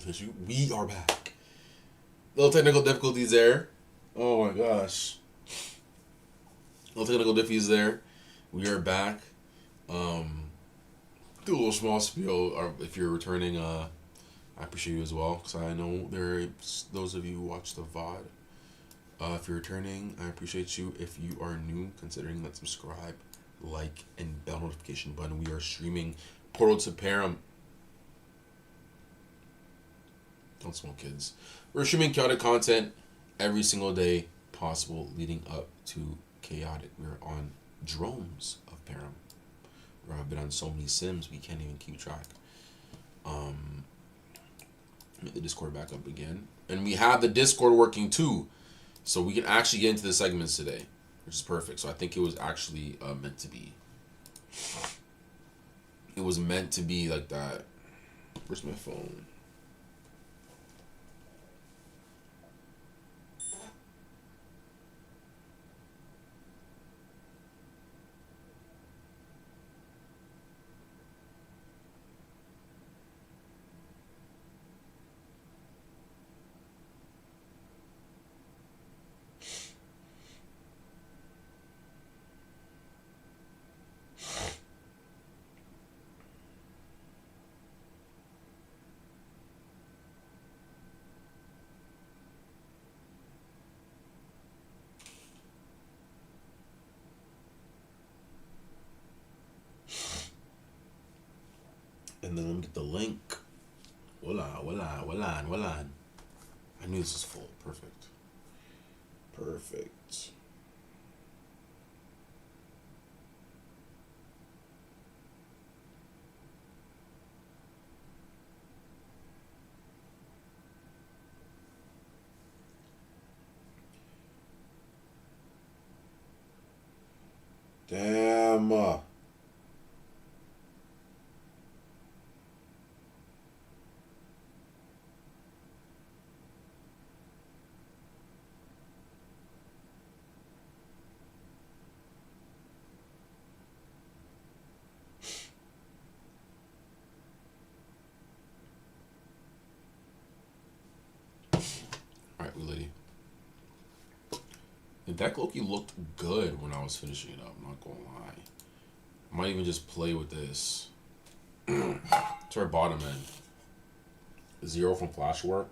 issue. We are back. Little technical difficulties there. Oh my gosh. Little technical difficulties there. We are back. Do a little small spiel. Or if you're returning, I appreciate you as well, because I know there are those of you who watch the VOD. If you're returning, I appreciate you. If you are new, considering that subscribe, like, and bell notification button. We are streaming Portal to Perim. Don't smoke, kids. We're streaming chaotic content every single day possible leading up to chaotic. We're on Dromes of Perim. I've been on so many sims we can't even keep track. Get the Discord back up again. And we have the Discord working too. So we can actually get into the segments today, which is perfect. So I think it was actually meant to be. It was meant to be like that. Where's my phone? And then let me get the link. Voila. I knew this was full. Perfect. Damn. Alright, we lady. The deck Loki looked good when I was finishing it up, I'm not gonna lie. I might even just play with this. To our bottom end. 0 from Flash Work.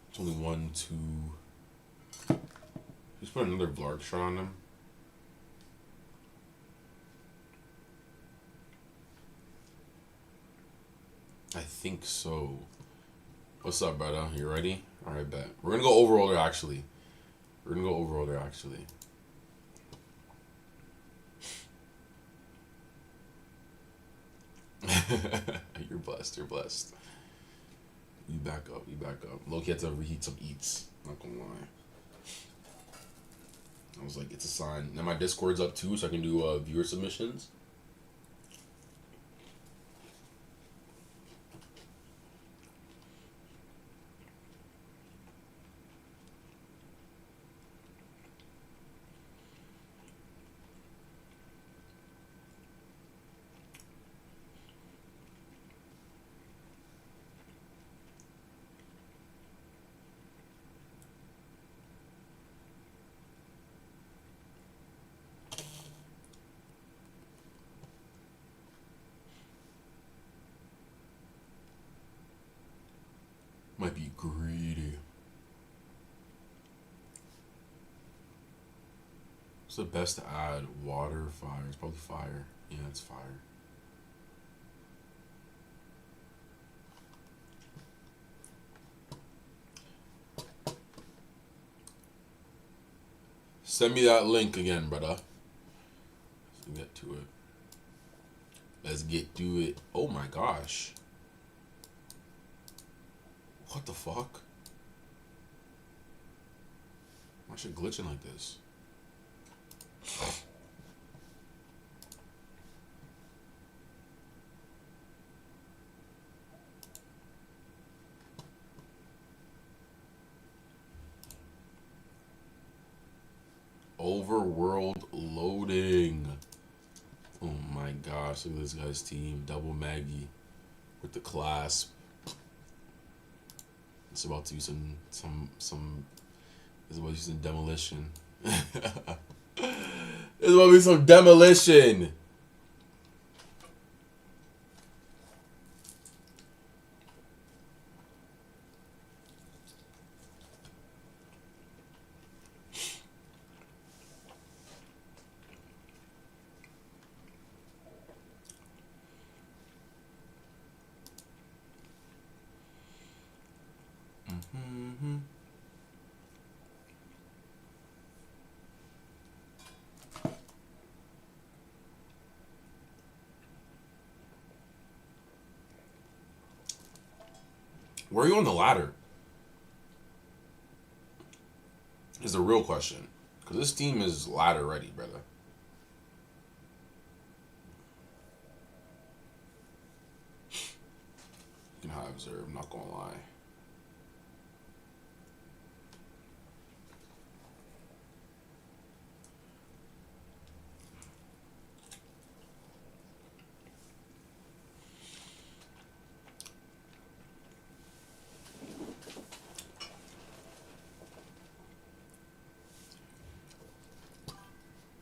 It's only 1, 2. Just put another Blark shot on them. I think so. What's up, brother? You ready? Alright, bet. We're gonna go overorder actually. You're blessed. You back up. Loki had to reheat some eats. Not gonna lie. I was like, it's a sign. Now my Discord's up too, so I can do viewer submissions. Might be greedy. What's the best to add? Water, fire? It's probably fire. Yeah, it's fire. Send me that link again, brother. Let's get to it. Let's get to it. Oh my gosh. What the fuck? Why is it glitching like this? Overworld loading. Oh my gosh, look at this guy's team. Double Maggie with the clasp. It's about to be some it's about to be some demolition. It's about to be some demolition. Mm-hmm. Where are you on the ladder? Is the real question. Because this team is ladder ready, brother. You can have Zerb, I'm not gonna lie.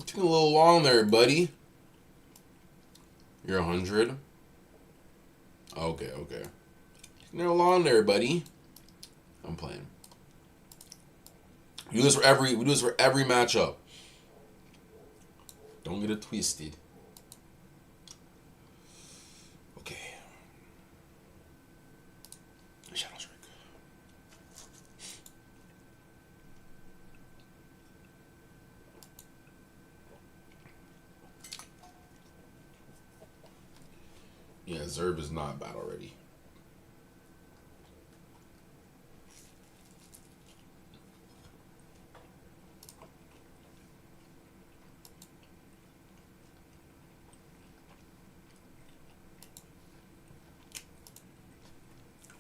Taking a little long there, buddy. You're 100. Okay. Taking a little long there, buddy. I'm playing. We do this for every matchup. Don't get it twisted. Okay. Shadow Strike. Yeah, Zerb is not bad already.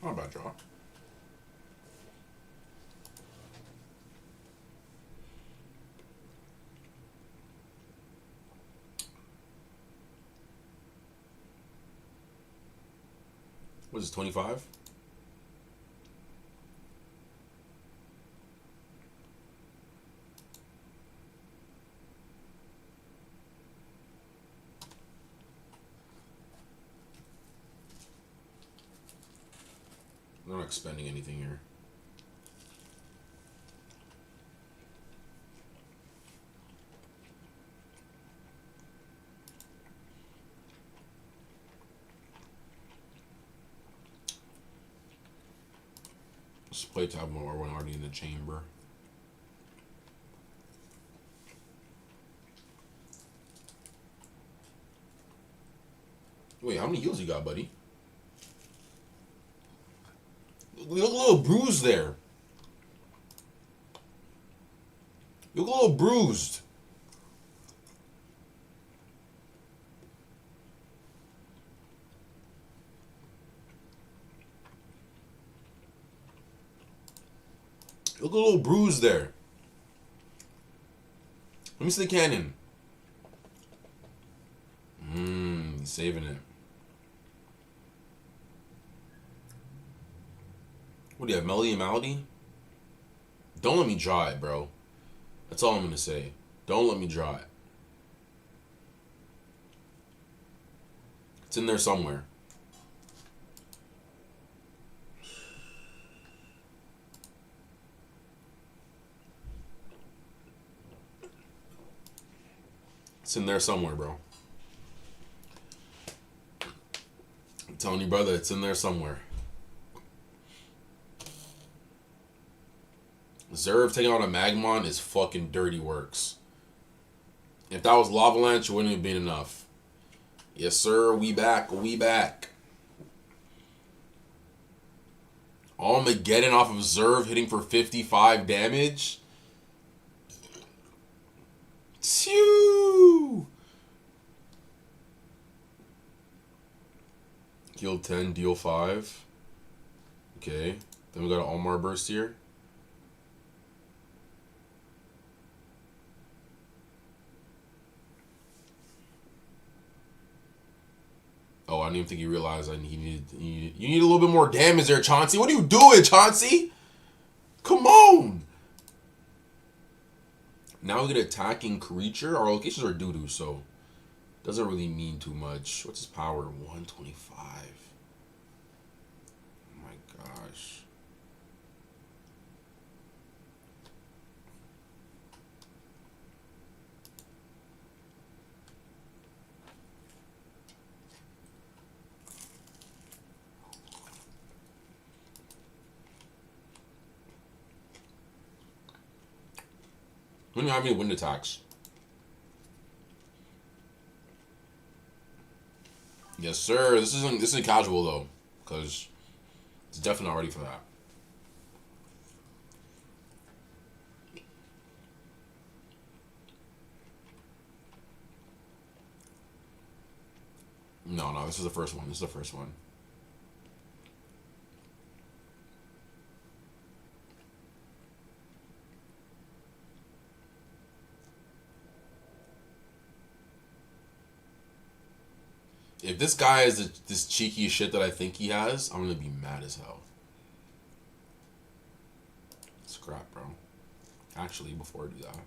Not a bad draw. What is this, 25? I'm not expending anything here. Let's play tab more when already in the chamber. Wait, how many heals you got, buddy? You look a little bruised there. You look a little bruised. You look a little bruised there. Let me see the cannon. He's saving it. What do you have, Melody and Malady? Don't let me draw it, bro. That's all I'm gonna say. Don't let me draw it. It's in there somewhere. It's in there somewhere, bro. I'm telling you, brother, it's in there somewhere. Zerv taking on a Magmon is fucking dirty works. If that was Lavalanche, it wouldn't have been enough. Yes, sir. We back. We back. Armageddon off of Zerv hitting for 55 damage. Phew! Heal 10, deal 5. Okay. Then we got an Almar burst here. Oh, I didn't even think he realized you need a little bit more damage there, Chauncey. What are you doing, Chauncey? Come on! Now we get attacking creature. Our locations are doo-doo, so doesn't really mean too much. What's his power? 125. Oh my gosh. We don't have any wind attacks. Yes, sir. This isn't casual though, because it's definitely not ready for that. No, this is the first one. This is the first one. If this guy is this cheeky shit that I think he has, I'm gonna be mad as hell. Scrap, bro. Actually, before I do that.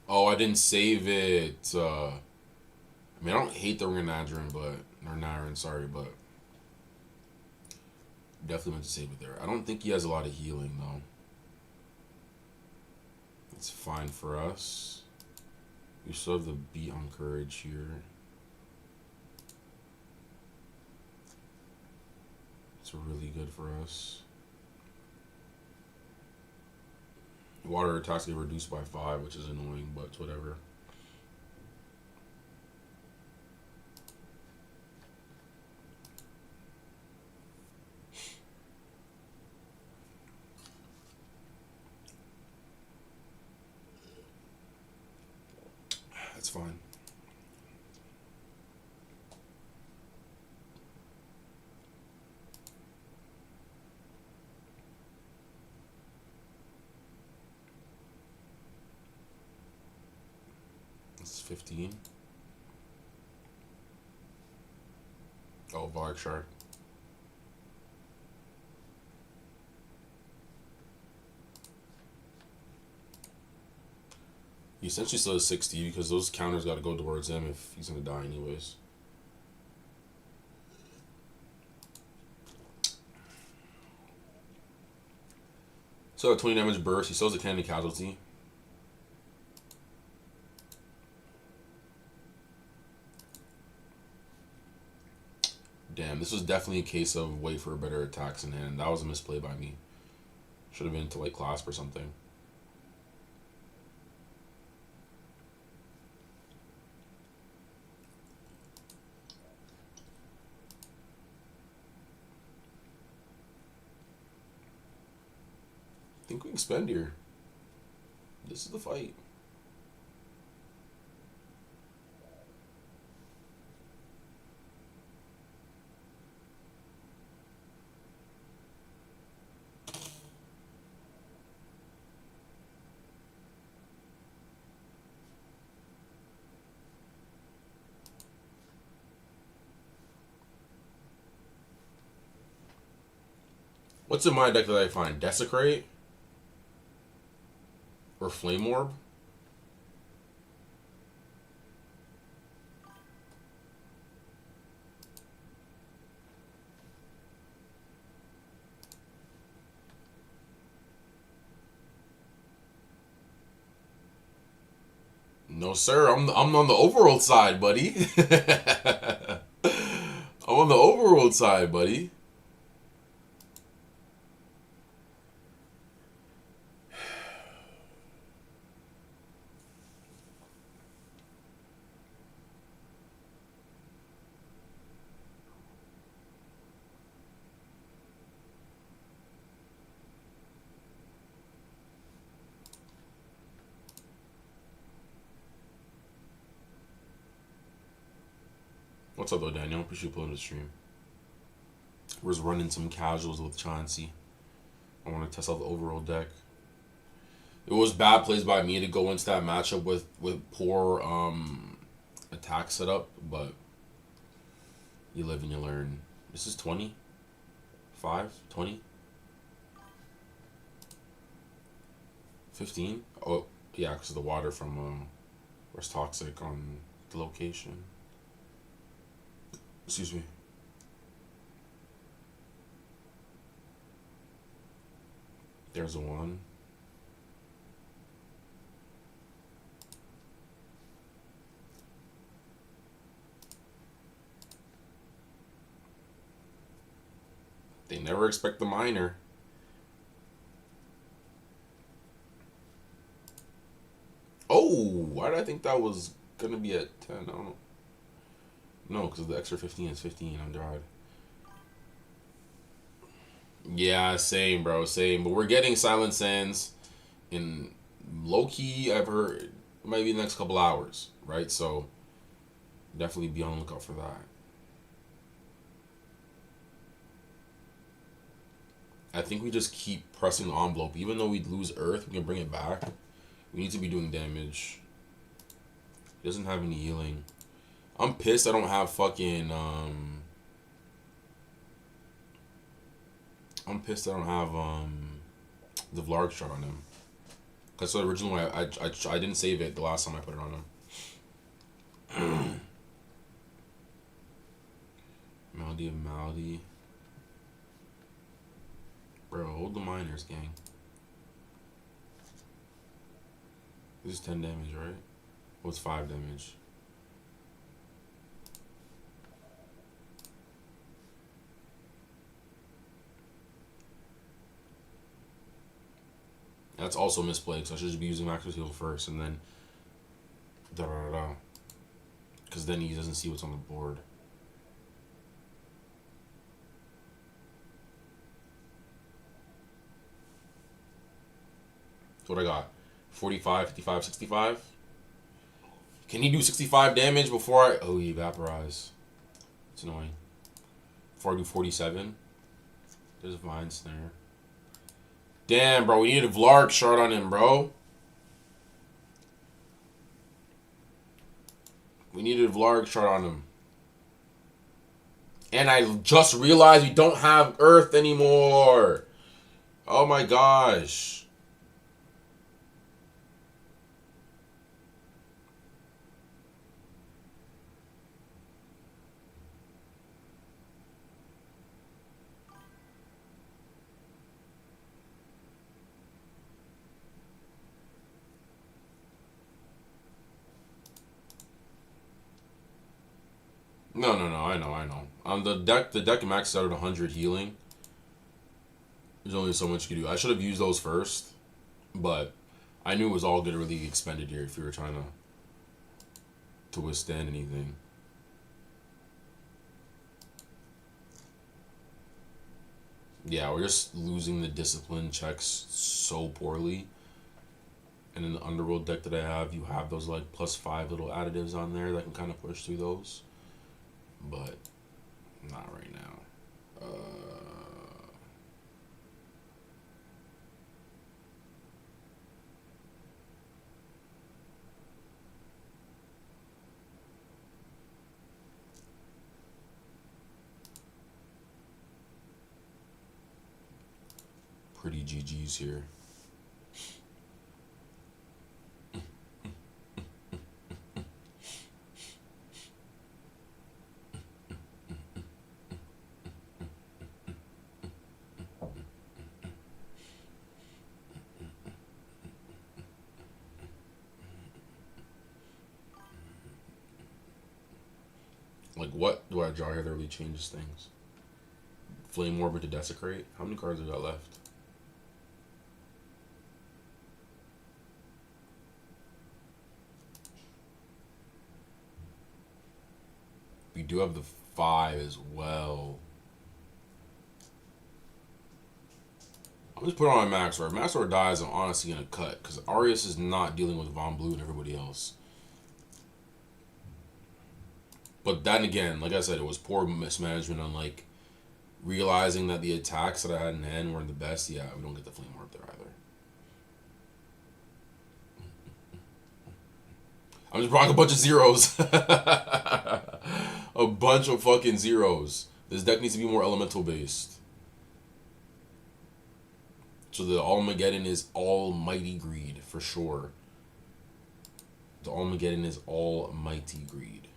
Oh, I didn't save it. I mean, I don't hate the Renadrin, or Naren, sorry, but definitely meant to save it there. I don't think he has a lot of healing though. It's fine for us. We still have the beat on courage here. It's really good for us. Water attacks get reduced by 5, which is annoying, but it's whatever. That's fine. It's 15. Oh, Varg Shark. He essentially still has 60 because those counters got to go towards him if he's going to die anyways. So a 20 damage burst. He still has a cannon casualty. Damn, this was definitely a case of wait for better attacks in hand. That was a misplay by me. Should have been to like clasp or something. I think we can spend here. This is the fight. What's in my deck that I find? Desecrate? Or Flame Orb? No, sir. I'm on the overworld side, buddy. I'm on the overworld side, buddy. What's up though, Daniel? Appreciate you pulling the stream. We're just running some casuals with Chauncey. I want to test out the overall deck. It was bad plays by me to go into that matchup with poor attack setup, but you live and you learn. This is 20? 5? 20? 15? Oh, yeah, because of the water from where's Toxic on the location. Excuse me. There's a 1. They never expect the minor. Oh, why did I think that was going to be at 10? I don't know. No, because the extra 15 is 15. I'm dried. Yeah, same, bro. Same. But we're getting Silent Sands in low-key, I've heard, it might be the next couple hours, right? So definitely be on the lookout for that. I think we just keep pressing the envelope. Even though we lose Earth, we can bring it back. We need to be doing damage. He doesn't have any healing. I'm pissed I don't have fucking... I'm pissed I don't have the Vlarg shot on him. That's the original one. I didn't save it the last time I put it on him. Malady of Malady. Bro, hold the miners, gang. This is 10 damage, right? What's 5 damage? That's also misplayed, because I should just be using Max's heal first, and then da-da-da-da. Because then he doesn't see what's on the board. So what I got? 45, 55, 65? Can he do 65 damage before I... Oh, he vaporize. It's annoying. Before I do 47? There's a Vine Snare. Damn, bro. We need a Vlarg shard on him, bro. We needed a Vlarg shard on him. And I just realized we don't have Earth anymore. Oh my gosh. No, I know. The deck maxed out at 100 healing. There's only so much you can do. I should have used those first, but I knew it was all going to really expended here if you were trying to withstand anything. Yeah, we're just losing the discipline checks so poorly. And in the Underworld deck that I have, you have those like +5 little additives on there that can kind of push through those. But not right now. Pretty GG's here. Like, what do I draw here that really changes things? Flame Orbit to Desecrate? How many cards have I got left? We do have the 5 as well. I'm just putting on my Maxor. If Maxor dies, I'm honestly going to cut. Because Arius is not dealing with Von Blue and everybody else. But then again, like I said, it was poor mismanagement on like realizing that the attacks that I had in hand weren't the best. Yeah, we don't get the Flame Orb there either. I'm just rocking a bunch of zeros. A bunch of fucking zeros. This deck needs to be more elemental based. So the Almageddon is Almighty Greed for sure. The Almageddon is Almighty Greed.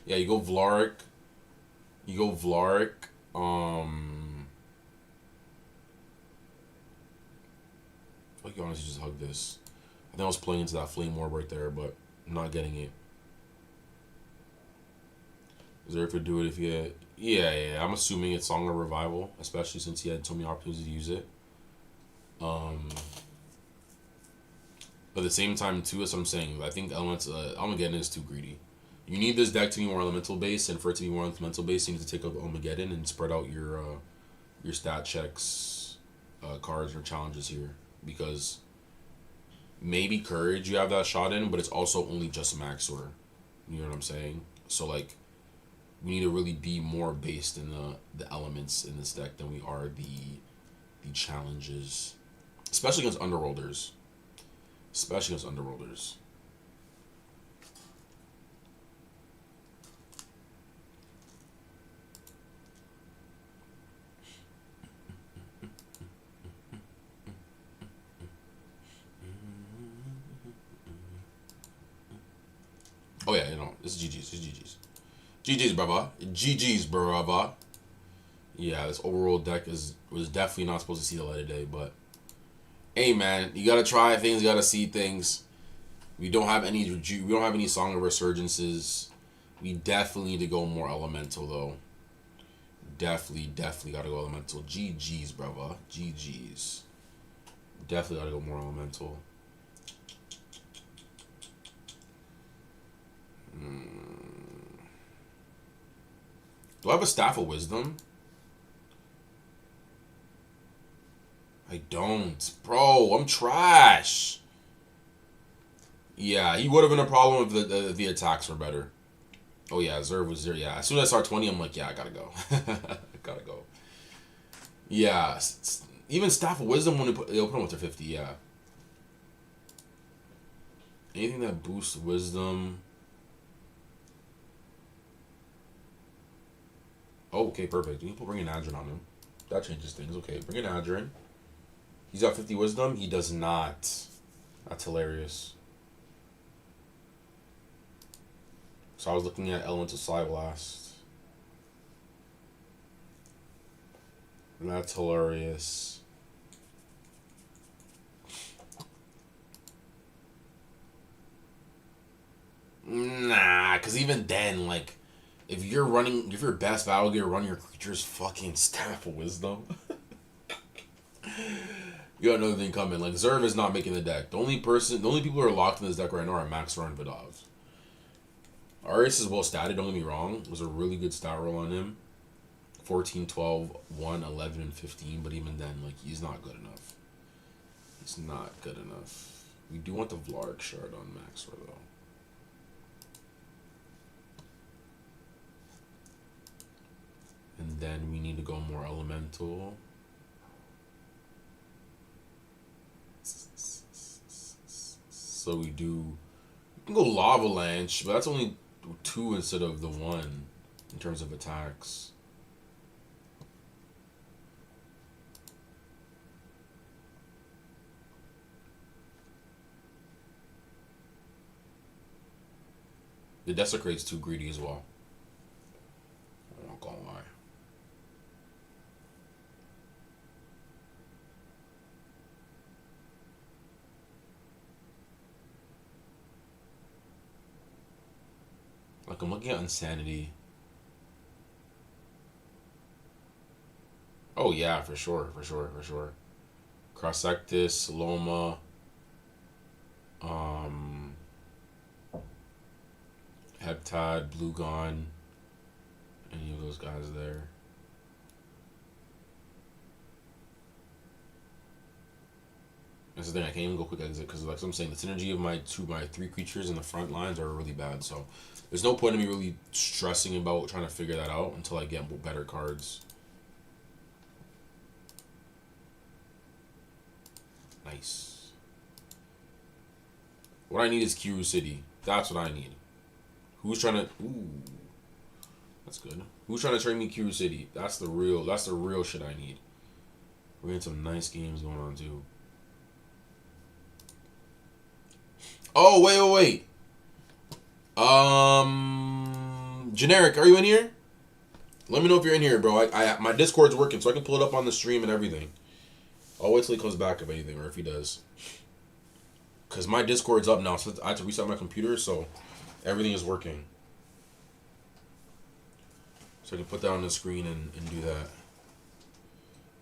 Yeah, you go Vlark. You go Vlark. Like you honestly just hug this. I think I was playing into that Flame Orb right there, but I'm not getting it. Is there if you do it if you had, yeah. I'm assuming it's Song of Revival, especially since he had so many opportunities to use it. But at the same time too, as I'm saying, I think Armageddon is too greedy. You need this deck to be more elemental based, and for it to be more elemental based, you need to take up Armageddon and spread out your stat checks, cards or challenges here, because maybe Courage you have that shot in, but it's also only just Maxor. You know what I'm saying? So like, we need to really be more based in the elements in this deck than we are the challenges, especially against Underworlders. Especially against Underworlders. Oh yeah, you know, it's GG's. It's GG's. GG's, brother. GG's, brother. Yeah, this overall deck was definitely not supposed to see the light of day, but hey, man, you gotta try things, you gotta see things. We don't have any Song of Resurgences. We definitely need to go more elemental though. Definitely gotta go elemental. GG's, brother. GG's. Definitely gotta go more elemental. Do I have a Staff of Wisdom? I don't. Bro, I'm trash. Yeah, he would have been a problem if the attacks were better. Oh yeah, Zerv was there. Yeah, as soon as I saw 20, I'm like, yeah, I gotta go. I gotta go. Yeah, even Staff of Wisdom when they'll put him up to 50. Yeah. Anything that boosts Wisdom. Oh, okay, perfect. You can bring an Adrin on him. That changes things. Okay, bring an Adrin. He's got 50 Wisdom. He does not. That's hilarious. So I was looking at Elemental Psyblast. That's hilarious. Nah, because even then, like, if your best battle gear run your creature's fucking Staff of Wisdom, you got another thing coming. Like, Zerv is not making the deck. The only people who are locked in this deck right now are Maxor and Vidov. Arius is well statted, don't get me wrong. It was a really good stat roll on him. 14, 12, 1, 11, and 15, but even then, like, he's not good enough. He's not good enough. We do want the Vlark shard on Maxor, though. And then we need to go more elemental. So we can go Lavalanche, but that's only 2 instead of the 1 in terms of attacks. The Desecrate's too greedy as well. I'm not gonna lie. Like, I'm looking at Insanity. Oh yeah, for sure. Crossectus, Loma, Heptad, Bluegon, any of those guys there. That's the thing. I can't even go quick exit because, like I'm saying, the synergy of my 3 creatures in the front lines are really bad. So there's no point in me really stressing about trying to figure that out until I get better cards. Nice. What I need is Kiru City. That's what I need. Who's trying to? Ooh, that's good. Who's trying to trade me Kiru City? That's the real shit I need. We're getting some nice games going on too. Oh, wait. Generic, are you in here? Let me know if you're in here, bro. My Discord's working, so I can pull it up on the stream and everything. I'll wait till he comes back if anything, or if he does. Because my Discord's up now, so I have to reset my computer, so everything is working. So I can put that on the screen and do that.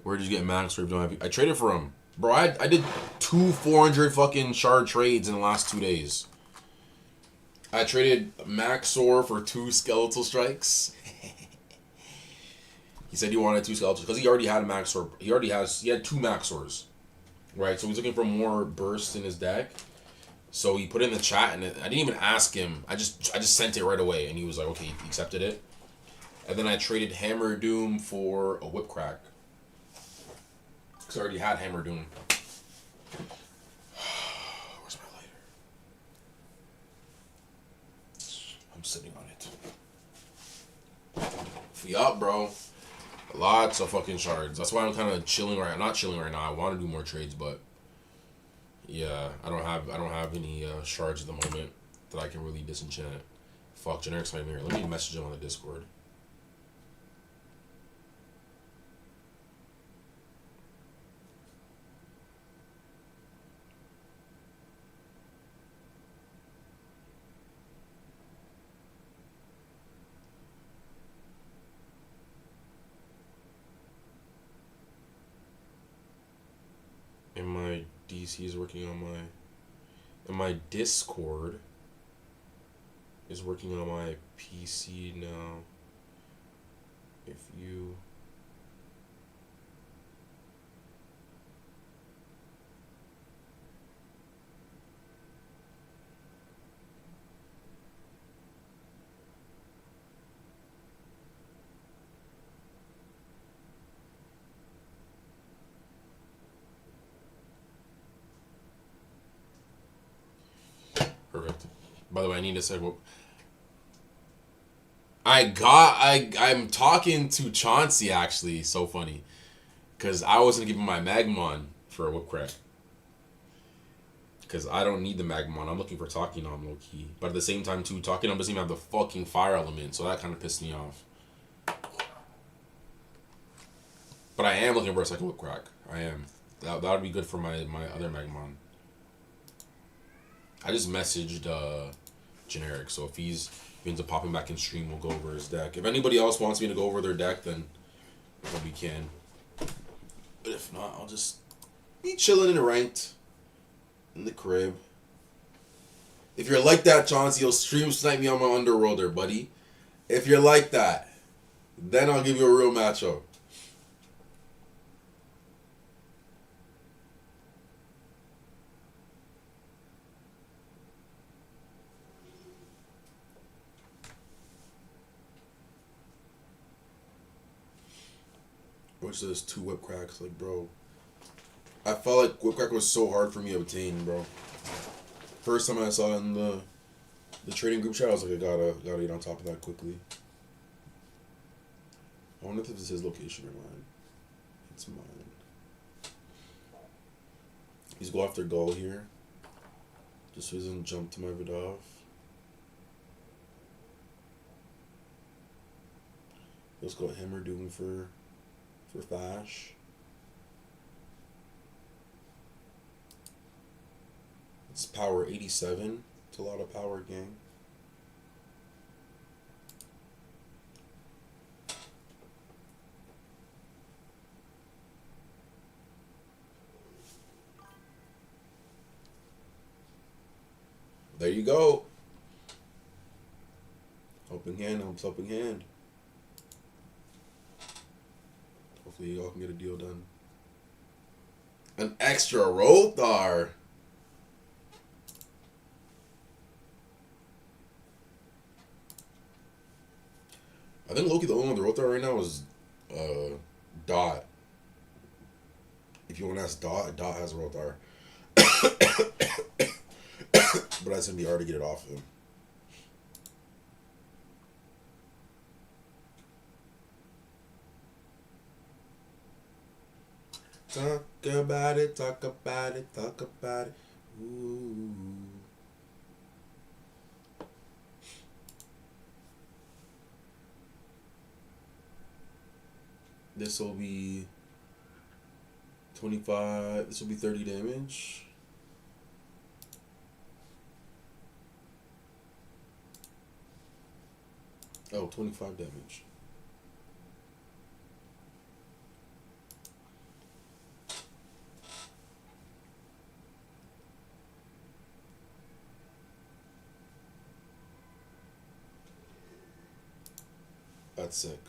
Where did you get Max? I traded for him. Bro, I did 2 400 fucking shard trades in the last 2 days. I traded Maxor for 2 skeletal strikes. He said he wanted 2 skeletals because he already had a Maxor. He had 2 Maxors, right? So he's looking for more burst in his deck. So he put it in the chat, and I didn't even ask him. I just sent it right away, and he was like, okay, he accepted it. And then I traded Hammer Doom for a Whip Crack. Because I already had Hammer Doom. Where's my lighter? I'm sitting on it. Yup, bro. Lots of fucking shards. That's why I'm kind of chilling right now. Not chilling right now. I want to do more trades, but yeah, I don't have any shards at the moment that I can really disenchant. Fuck, Generic's not even here. Let me message him on the Discord. And my DC is working on my... And my Discord is working on my PC now. If you... Perfect. By the way, I need to say what I'm talking to Chauncey actually. So funny, because I wasn't giving my Magmon for a Whip Crack. Because I don't need the Magmon. I'm looking for Takinom low key. But at the same time too, Takinom doesn't even have the fucking fire element, so that kind of pissed me off. But I am looking for a second Whip Crack. I am. That would be good for my other Magmon. I just messaged Generic, so if he ends up popping back in stream, we'll go over his deck. If anybody else wants me to go over their deck, then we can. But if not, I'll just be chilling in ranked in the crib. If you're like that, Chauncey, you'll stream snipe me on my Underworlder, buddy. If you're like that, then I'll give you a real matchup. Which does 2 Whip Cracks, like, bro. I felt like Whip Crack was so hard for me to obtain, bro. First time I saw it in the trading group chat, I was like, I gotta get on top of that quickly. I wonder if this is his location or mine. It's mine. He's go after Gull here. Just so he doesn't jump to my Vidov. Let's go Hammer Doom for Fash. It's power 87. It's a lot of power, gang. There you go. Helping hand helps helping hand. Hopefully y'all can get a deal done. An extra Rothar. I think Loki, the only one with the Rothar right now is Dot. If you want to ask Dot, Dot has a Rothar. But that's going to be hard to get it off of him. Talk about it, talk about it, talk about it. Ooh. This will be 25. This will be 30 damage. Oh, 25 damage. That's sick.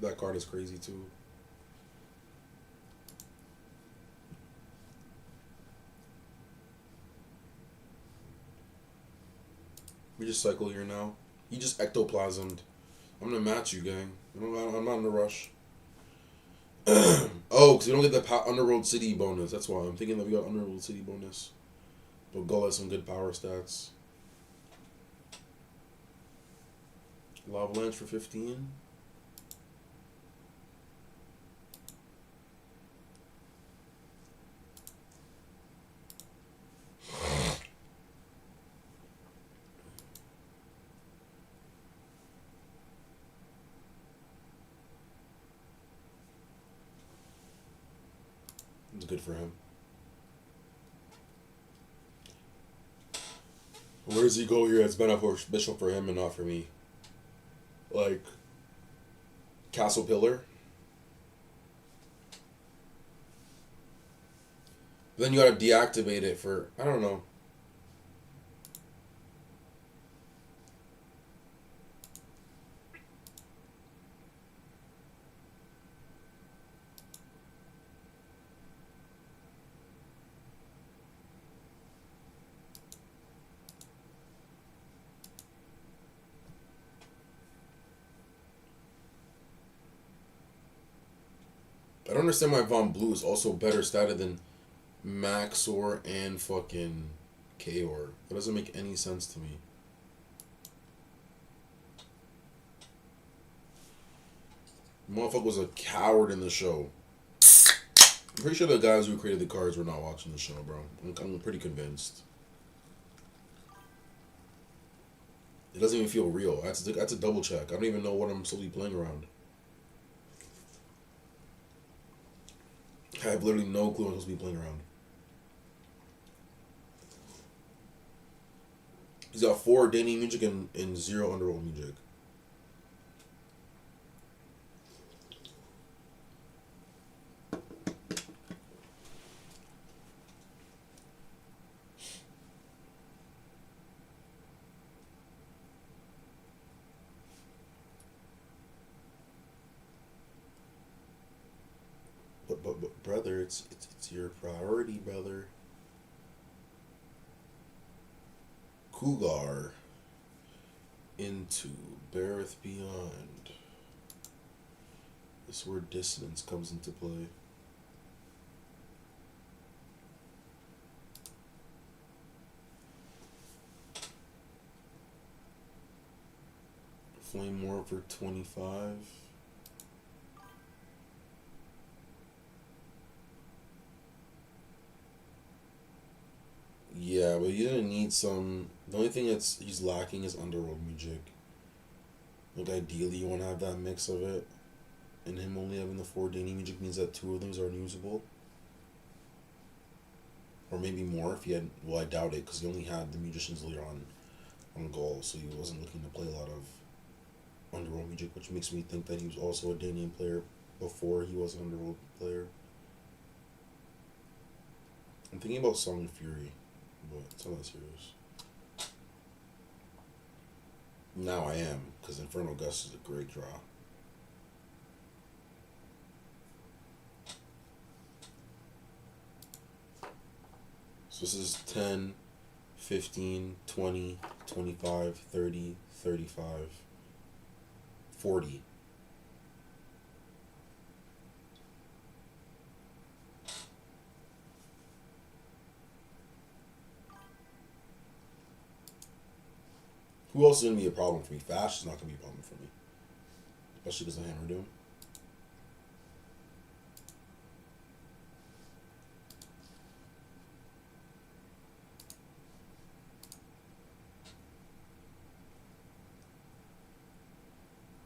That card is crazy too. We just cycle here now. He just ectoplasmed. I'm gonna match you, gang. I'm not in a rush. Oh, because we don't get the Underworld City bonus. That's why I'm thinking that we got Underworld City bonus. But Gull has some good power stats. Lavalanche for 15. It's good for him. Where does he go here? It's beneficial for him and not for me. Like, Castle Pillar. But then you gotta deactivate it for, I don't know. I don't understand why Von Blue is also better statted than Maxor and fucking Kaor. That doesn't make any sense to me. Motherfucker was a coward in the show. I'm pretty sure the guys who created the cards were not watching the show, bro. I'm pretty convinced. It doesn't even feel real. That's a double check. I don't even know what I'm slowly playing around. I have literally no clue what I'm supposed to be playing around. He's got 4 Danny music and 0 Underworld music. But brother, it's your priority, brother. Cougar into Beareth Beyond. This is where dissonance comes into play. Flame War for 25. Yeah, but you didn't need some. The only thing he's lacking is Underworld music. Like ideally, you want to have that mix of it, and him only having the 4 Danny music means that 2 of those are unusable, or maybe more if he had. Well, I doubt it because he only had the musicians later on goal, so he wasn't looking to play a lot of Underworld music, which makes me think that he was also a Danian player before he was an Underworld player. I'm thinking about Song of Fury, but it's not that serious. Now I am, because Infernal Gust is a great draw. So this is 10, 15, 20, 25, 30, 35, 40. Who else is going to be a problem for me? Fast is not going to be a problem for me. Especially because of Hammer Doom.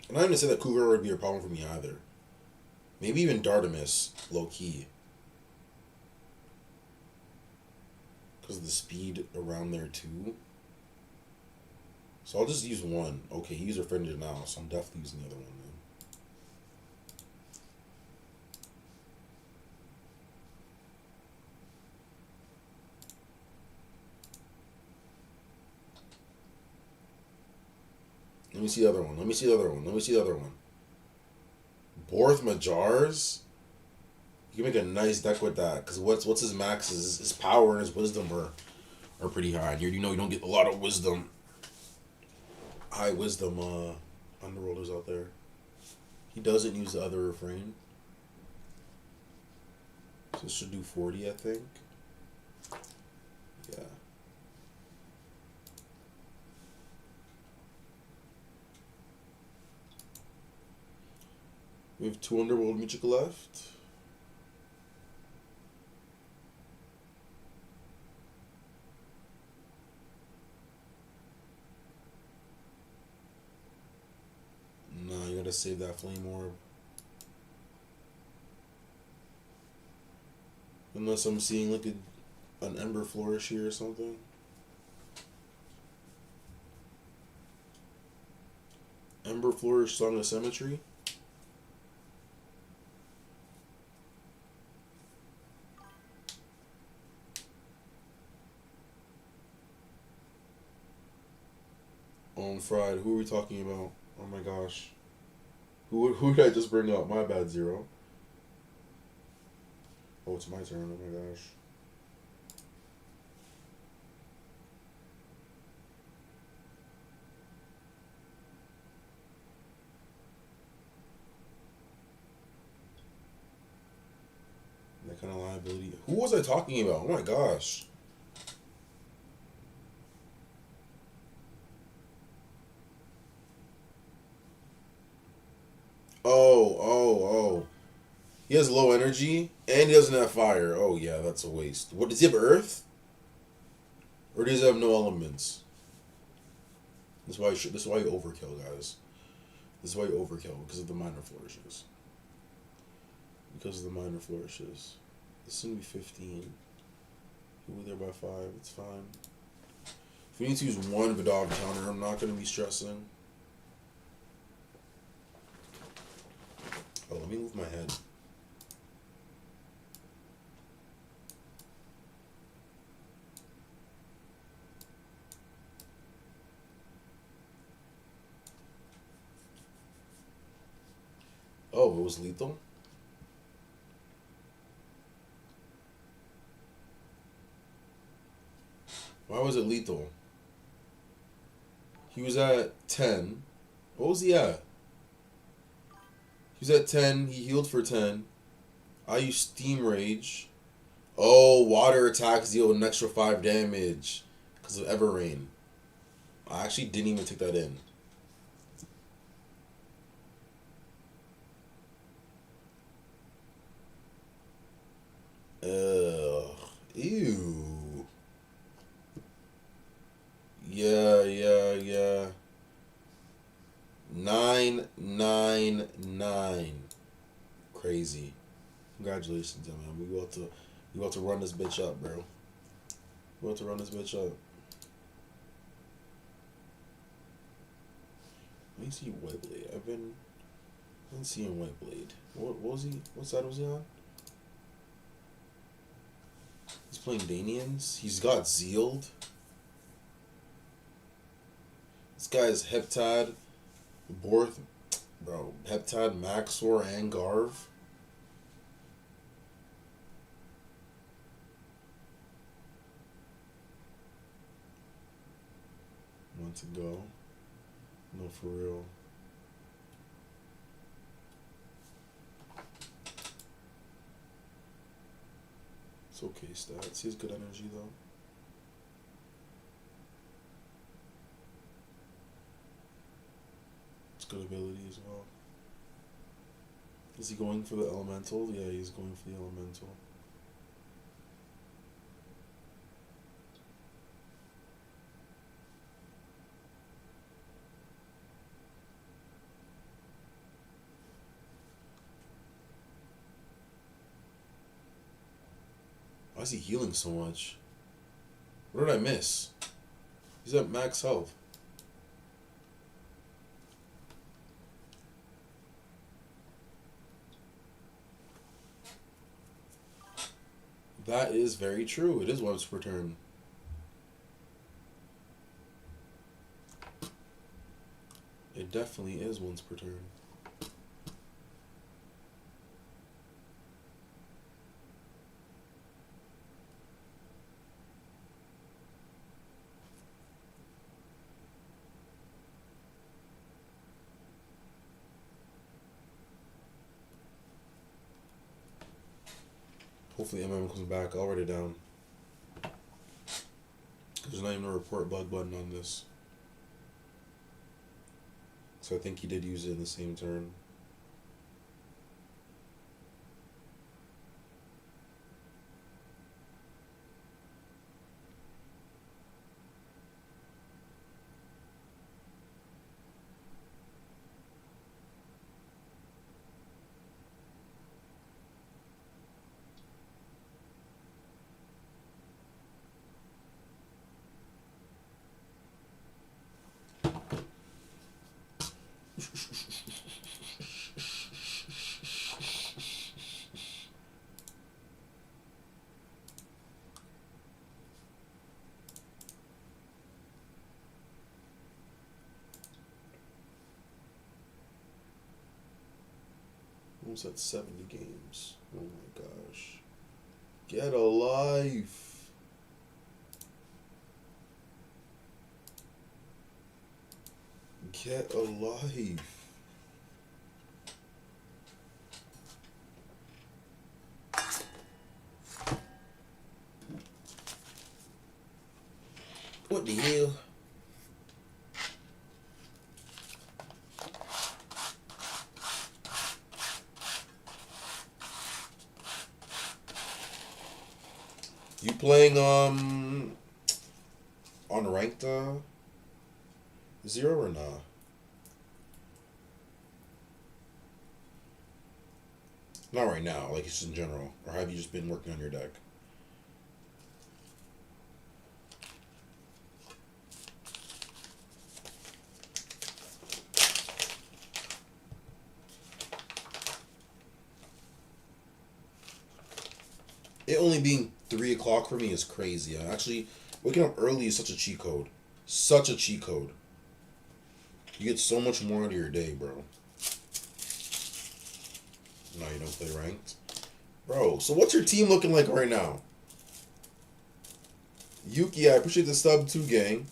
I'm not even say that Cougar would be a problem for me either. Maybe even Dardamus, low key. Because of the speed around there too. So I'll just use one. Okay, he's offended now, so I'm definitely using the other one then. Let me see the other one. Let me see the other one. Let me see the other one. Borth Majars? You can make a nice deck with that. Because what's his max? His power and his wisdom are pretty high. You know you don't get a lot of wisdom. High wisdom underworlders out there. He doesn't use the other refrain. So this should do 40, I think. Yeah. We have 2 Underworld Magic left. Nah, you gotta save that Flame Orb. Unless I'm seeing like an Ember Flourish here or something. Ember Flourish, Song of Symmetry. On Fried, who are we talking about? Oh my gosh. Who did I just bring up? My bad, Zero. Oh, it's my turn. Oh my gosh. That kind of liability. Who was I talking about? Oh my gosh. Oh. He has low energy and he doesn't have fire. Oh yeah, that's a waste. What does he have? Earth? Or does he have no elements? This is why you overkill, guys. This is why you overkill, because of the minor flourishes. Because of the minor flourishes. This is gonna be 15. We'll be there by 5. It's fine. If we need to use one Vidal counter, I'm not gonna be stressing. Oh, let me move my head. Oh, it was lethal? Why was it lethal? He was at 10. What was he at? He was at 10. He healed for 10. I used Steam Rage. Oh, water attacks deal an extra 5 damage because of Everrain. I actually didn't even take that in. Ew. Yeah. 999. Crazy. Congratulations, man. We about to run this bitch up, bro. We about to run this bitch up. Let me see Whiteblade. I've been seeing Whiteblade. What was he? What side was he on? He's playing Danians. He's got Zealed. This guy is Heptad, Borth, bro. Heptad, Maxor, and Garv. want to go. No, for real. It's okay stats. He has good energy though. It's good ability as well. Is he going for the elemental? Yeah, he's going for the elemental. Why is he healing so much? What did I miss? He's at max health. That is very true. It is once per turn. It definitely is once per turn. Hopefully comes back. I'll write it down. There's not even a report bug button on this. So I think he did use it in the same turn. Almost at 70 games. Oh my gosh. Get a life. Get a life. What the hell? You playing on ranked 0 or nah? Not right now, like just in general. Or have you just been working on your deck? It only being 3 o'clock for me is crazy. Actually, waking up early is such a cheat code. Such a cheat code. You get so much more out of your day, bro. No, you don't play ranked? Bro, so what's your team looking like right now? Yuki, I appreciate the sub too, gang.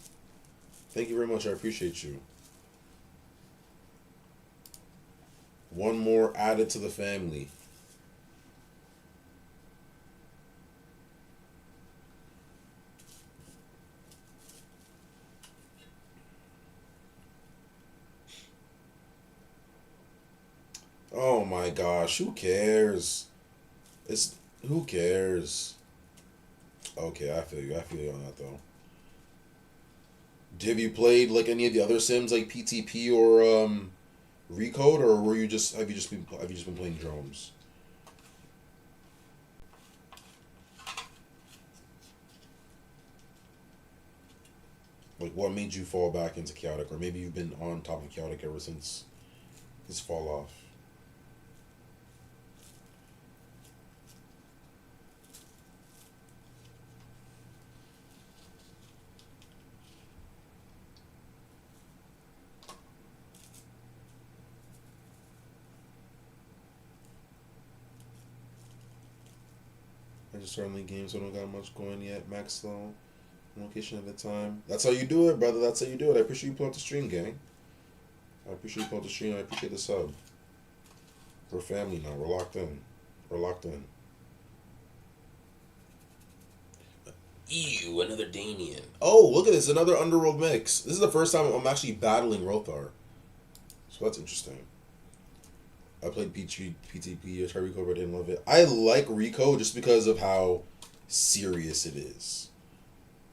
Thank you very much. I appreciate you. One more added to the family. Oh my gosh, who cares? Who cares? Okay, I feel you. I feel you on that though. Have you played like any of the other Sims like PTP or Recode, or have you just been playing Dromes? Like what made you fall back into Chaotic, or maybe you've been on top of Chaotic ever since his fall off? I just started the game, so I don't got much going yet. Max though, One location at a time. That's how you do it, brother. That's how you do it. I appreciate you pulling up the stream, gang. I appreciate you pulling up the stream. I appreciate the sub. We're family now. We're locked in. We're locked in. Ew, another Damien. Oh, look at this. Another Underworld mix. This is the first time I'm actually battling Rothar. So that's interesting. I played PTP. I tried Recode, but I didn't love it. I like Recode just because of how serious it is.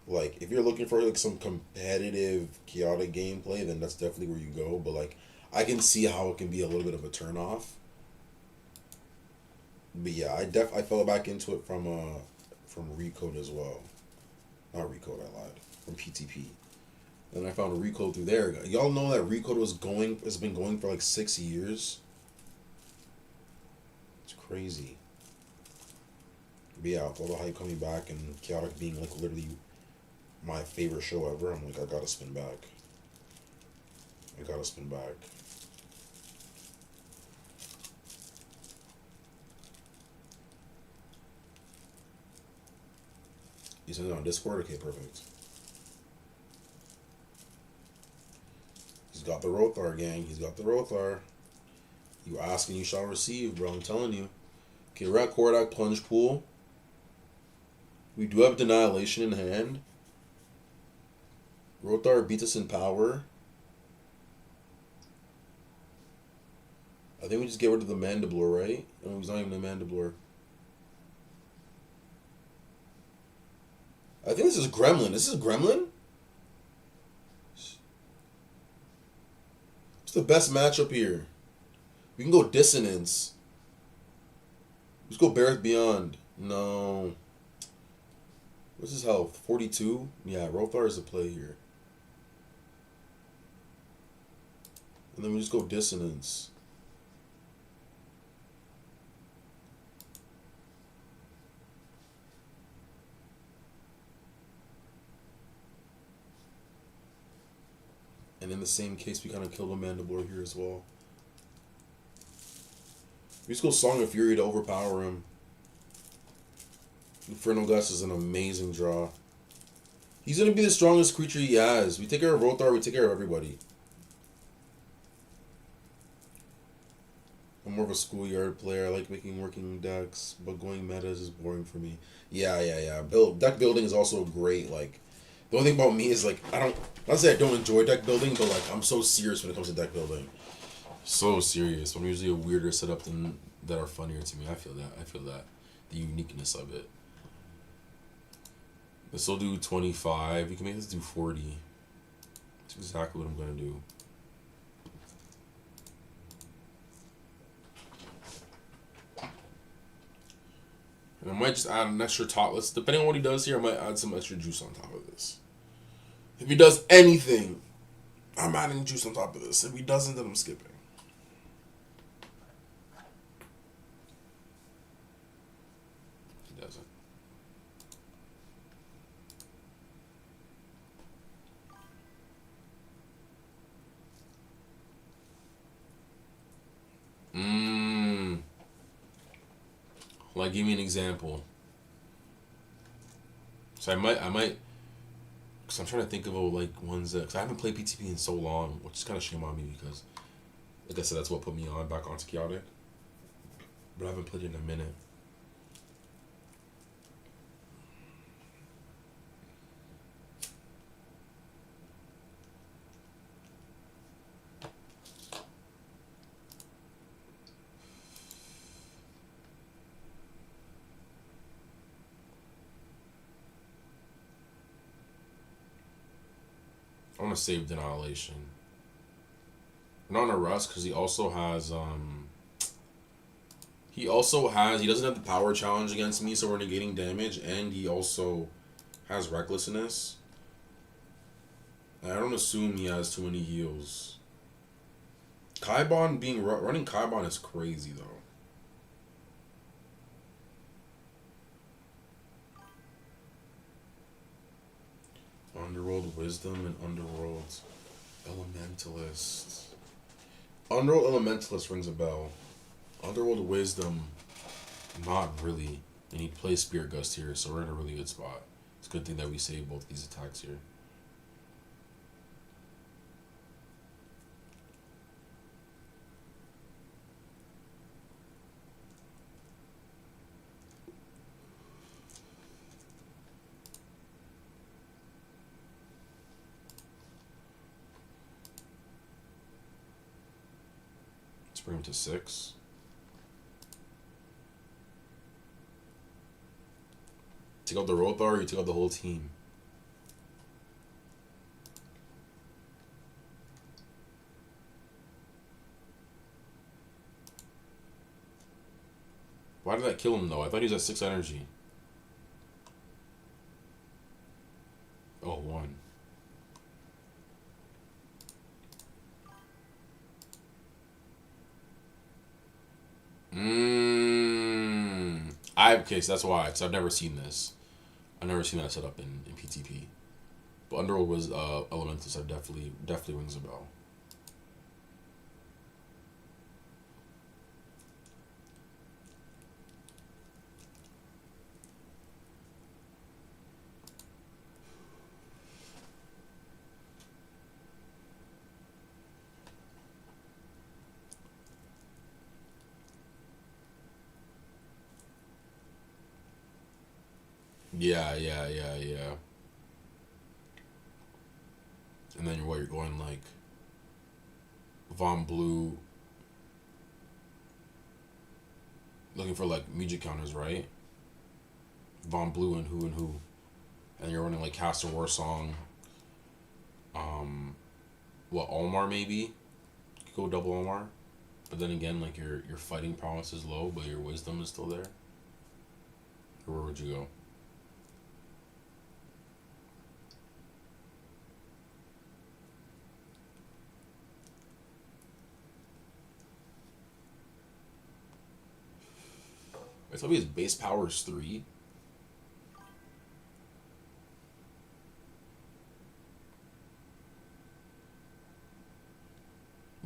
Like, if you're looking for like some competitive, chaotic gameplay, then that's definitely where you go. But like, I can see how it can be a little bit of a turnoff. But yeah, I fell back into it from Recode as well. Not Recode, I lied. From PTP. Then I found Recode through there. Y'all know that Recode has been going for like 6 years. It's crazy. But yeah, with all the hype coming back and chaotic being like literally my favorite show ever, I'm like, I gotta spin back. I gotta spin back. You send it on Discord? Okay, perfect. He's got the Rothar, gang. He's got the Rothar. You ask and you shall receive, bro. I'm telling you. Okay, we're at Kordak Plunge Pool. We do have Annihilation in hand. Rothar beats us in power. I think we just get rid of the Mandiblor, right? No, he's not even a Mandiblor. I think this is Gremlin. This is Gremlin? It's the best matchup here. We can go Dissonance. Let's go Bareth Beyond. No. What's his health? 42? Yeah, Rothar is a play here. And then we just go Dissonance. And in the same case, we kind of killed a Mandiblor here as well. We just go Song of Fury to overpower him. Infernal Gust is an amazing draw. He's going to be the strongest creature he has. We take care of Rothar, we take care of everybody. I'm more of a schoolyard player. I like making working decks, but going metas is boring for me. Yeah. Deck building is also great. Like, the only thing about me is like not say I don't enjoy deck building, but like I'm so serious when it comes to deck building. So serious. I'm usually a weirder setup than that are funnier to me. I feel that. The uniqueness of it. This will do 25. You can make this do 40. That's exactly what I'm gonna do. And I might just add an extra top. Depending on what he does here, I might add some extra juice on top of this. If he does anything, I'm adding juice on top of this. If he doesn't, then I'm skipping. He doesn't. Like, give me an example. So I might, because I'm trying to think of like ones that, because I haven't played PTP in so long, which is kind of shame on me because, like I said, that's what put me on back onto Chaotic. But I haven't played it in a minute. I want to save Annihilation. Not on a rust because he also has he doesn't have the power challenge against me, so we're negating damage, and he also has recklessness. I don't assume he has too many heals. Kaibon running Kaibon is crazy though. Underworld Wisdom and Underworld Elementalist. Underworld Elementalist rings a bell. Underworld Wisdom, not really. And he plays Spirit Gust here, so we're in a really good spot. It's a good thing that we save both these attacks here. Let's bring him to 6. Take out the Rothar, or you take out the whole team? Why did that kill him though? I thought he was at 6 energy. Oh, 1. Okay, so that's why. Because I've never seen this. I've never seen that set up in PTP. But Underworld was Elemental, so definitely rings a bell. Yeah. And then you're going like Von Blue, looking for like music counters, right? Von Blue and who, and you're running like Castor War Song. Olmar maybe? You could go double Olmar, but then again, like your fighting prowess is low, but your wisdom is still there. Or where would you go? Wait, tell me his base power is 3.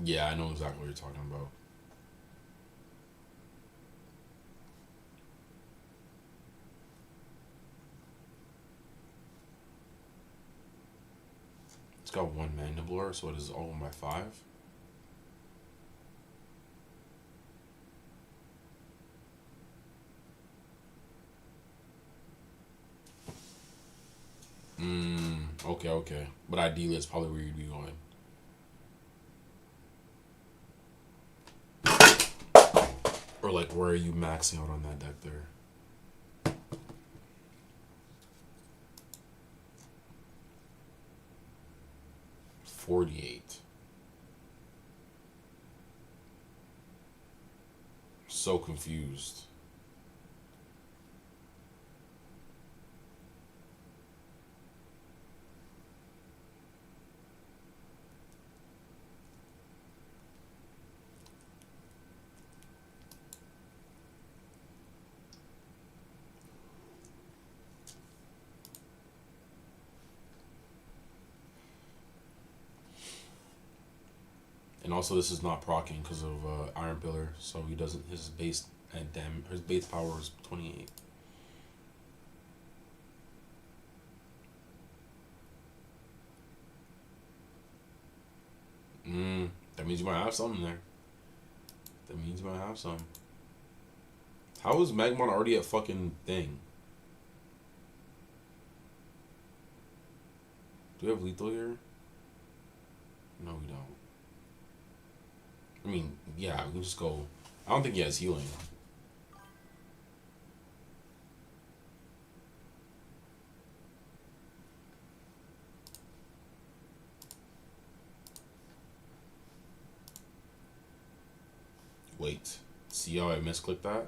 Yeah, I know exactly what you're talking about. It's got 1 Mandiblore, so it is all by 5. Okay. But ideally, it's probably where you'd be going. Or like, where are you maxing out on that deck there? $48. So confused. And also, this is not proccing because of Iron Pillar, so he doesn't. His base his base power is 28. That means you might have something there. That means you might have some. How is Magmon already at fucking thing? Do we have lethal here? No, we don't. I mean, yeah, we can just go. I don't think he has healing. Wait. See how I misclicked that?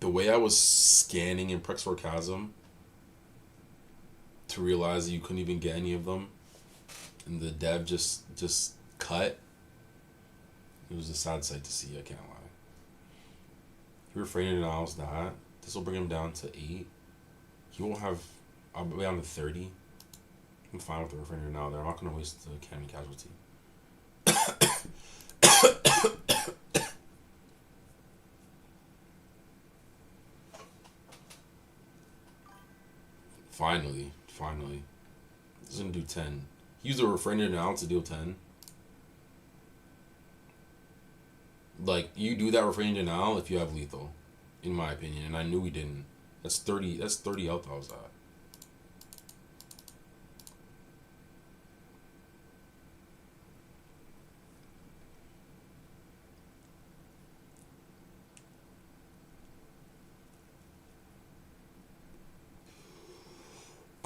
The way I was scanning in Prexor Chasm to realize that you couldn't even get any of them, and the dev just cut. It was a sad sight to see, I can't lie. He refrained denials that. This will bring him down to 8. He won't have. I'll be down to 30. I'm fine with the refrainer now. They're not going to waste the cannon casualty. Finally. He's going to do 10. He used the refrainer now to deal 10. Like, you do that refrainer now if you have lethal, in my opinion. And I knew he didn't. That's 30 health I was at.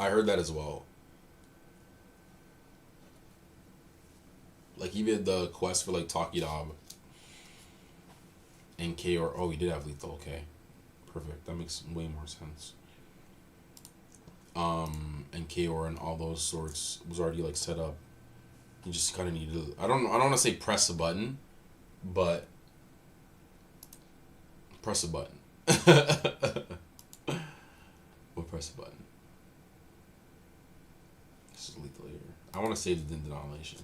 I heard that as well. Like, even the quest for, like, Takidob and Kaor. Oh, he did have lethal. Okay. Perfect. That makes way more sense. And Kaor and all those sorts was already, like, set up. You just kind of need to... I don't want to say press a button, but... Press a button. We'll press a button. This is lethal here. I want to save the denomination.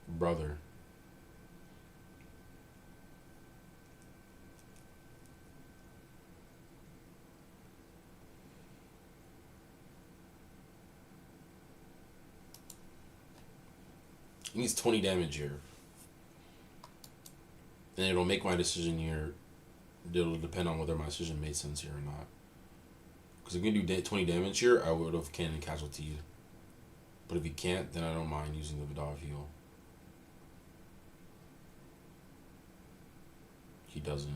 Brother. He needs 20 damage here. And it'll make my decision here. It'll depend on whether my decision made sense here or not. Because if he can do 20 damage here, I would have cannon casualtied. But if he can't, then I don't mind using the Vidal heal. He doesn't.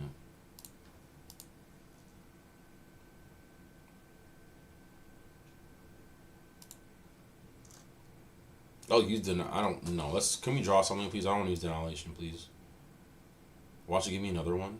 Oh, use I don't know. Can we draw something, please? I don't want to use Annihilation, please. Watch it give me another one.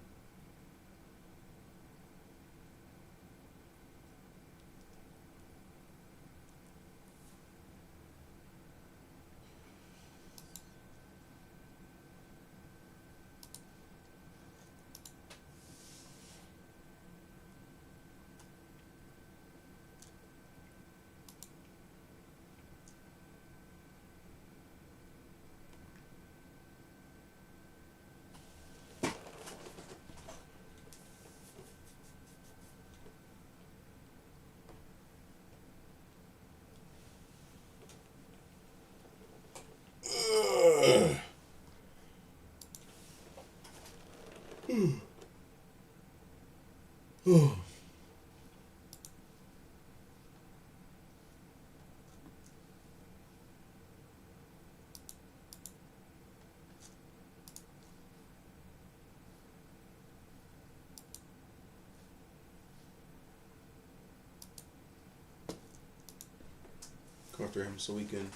Come after him so we can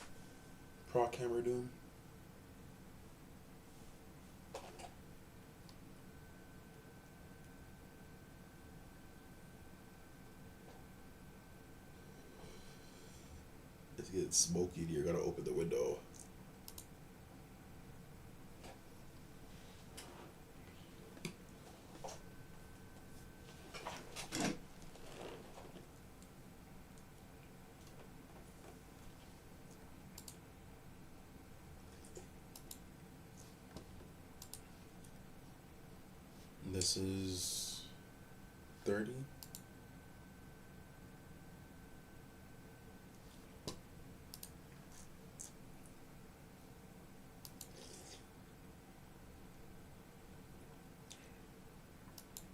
proc hammer doom. It's getting smoky in here. Gotta open the window. This is 30.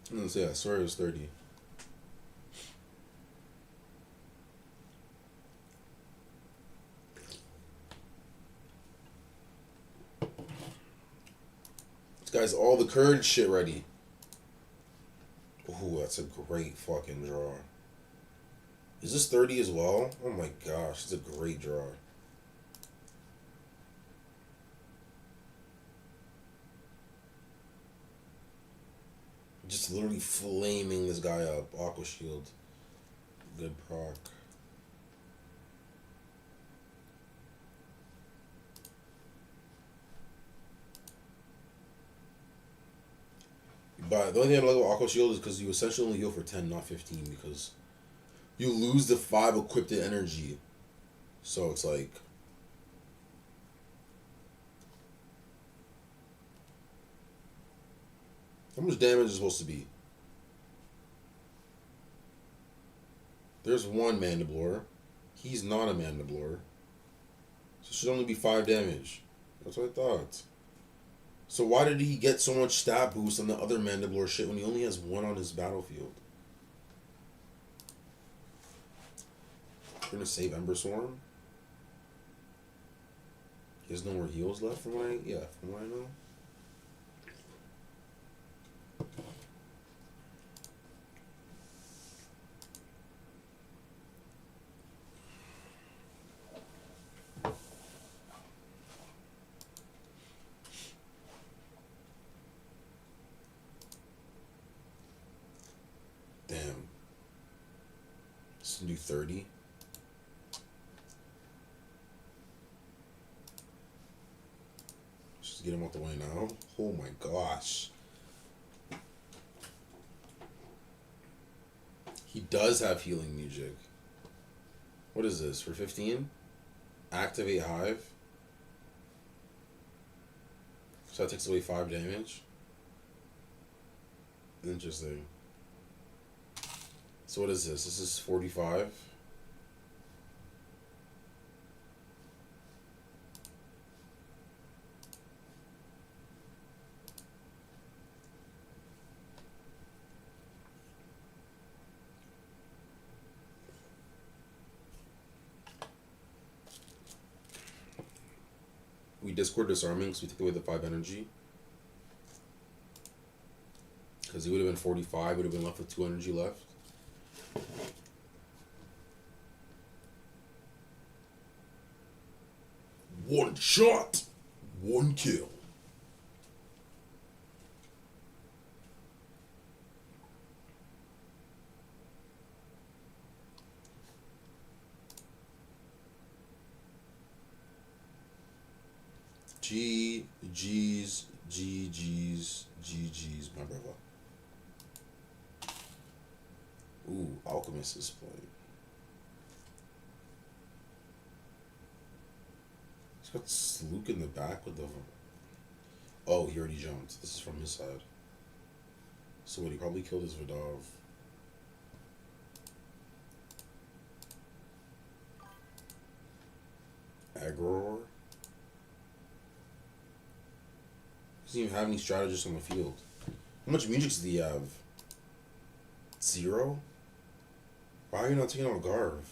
I'm gonna say I swear it was 30. This guy's all the courage shit ready. Ooh, that's a great fucking draw. Is this 30 as well? Oh my gosh, it's a great draw. Just literally flaming this guy up. Aqua Shield. Good proc. But the only thing I like about Aqua Shield is because you essentially only heal for 10, not 15, because you lose the 5 equipped energy. So it's like. How much damage is supposed to be? There's one Mandiblor. He's not a Mandiblor. So it should only be 5 damage. That's what I thought. So why did he get so much stat boost on the other Mandiblor shit when he only has 1 on his battlefield? We're gonna save Ember Swarm. He has no more heals left from what I know. Damn. Let's do 30. Just get him out the way now. Oh my gosh. He does have healing music. What is this? For 15? Activate Hive. So that takes away 5 damage. Interesting. So what is this? This is 45. We Discord disarming, so we take away the 5 energy. Because he would have been 45, would have been left with 2 energy left. One shot, 1 kill. GG's, my brother. Ooh, Alchemist is playing. He's got Slook in the back with the... Oh, he already jumped. This is from his side. So what, he probably killed his Vidov. Aggro. Doesn't even have any strategists on the field. How much music does he have? 0? Why are you not taking out Garv?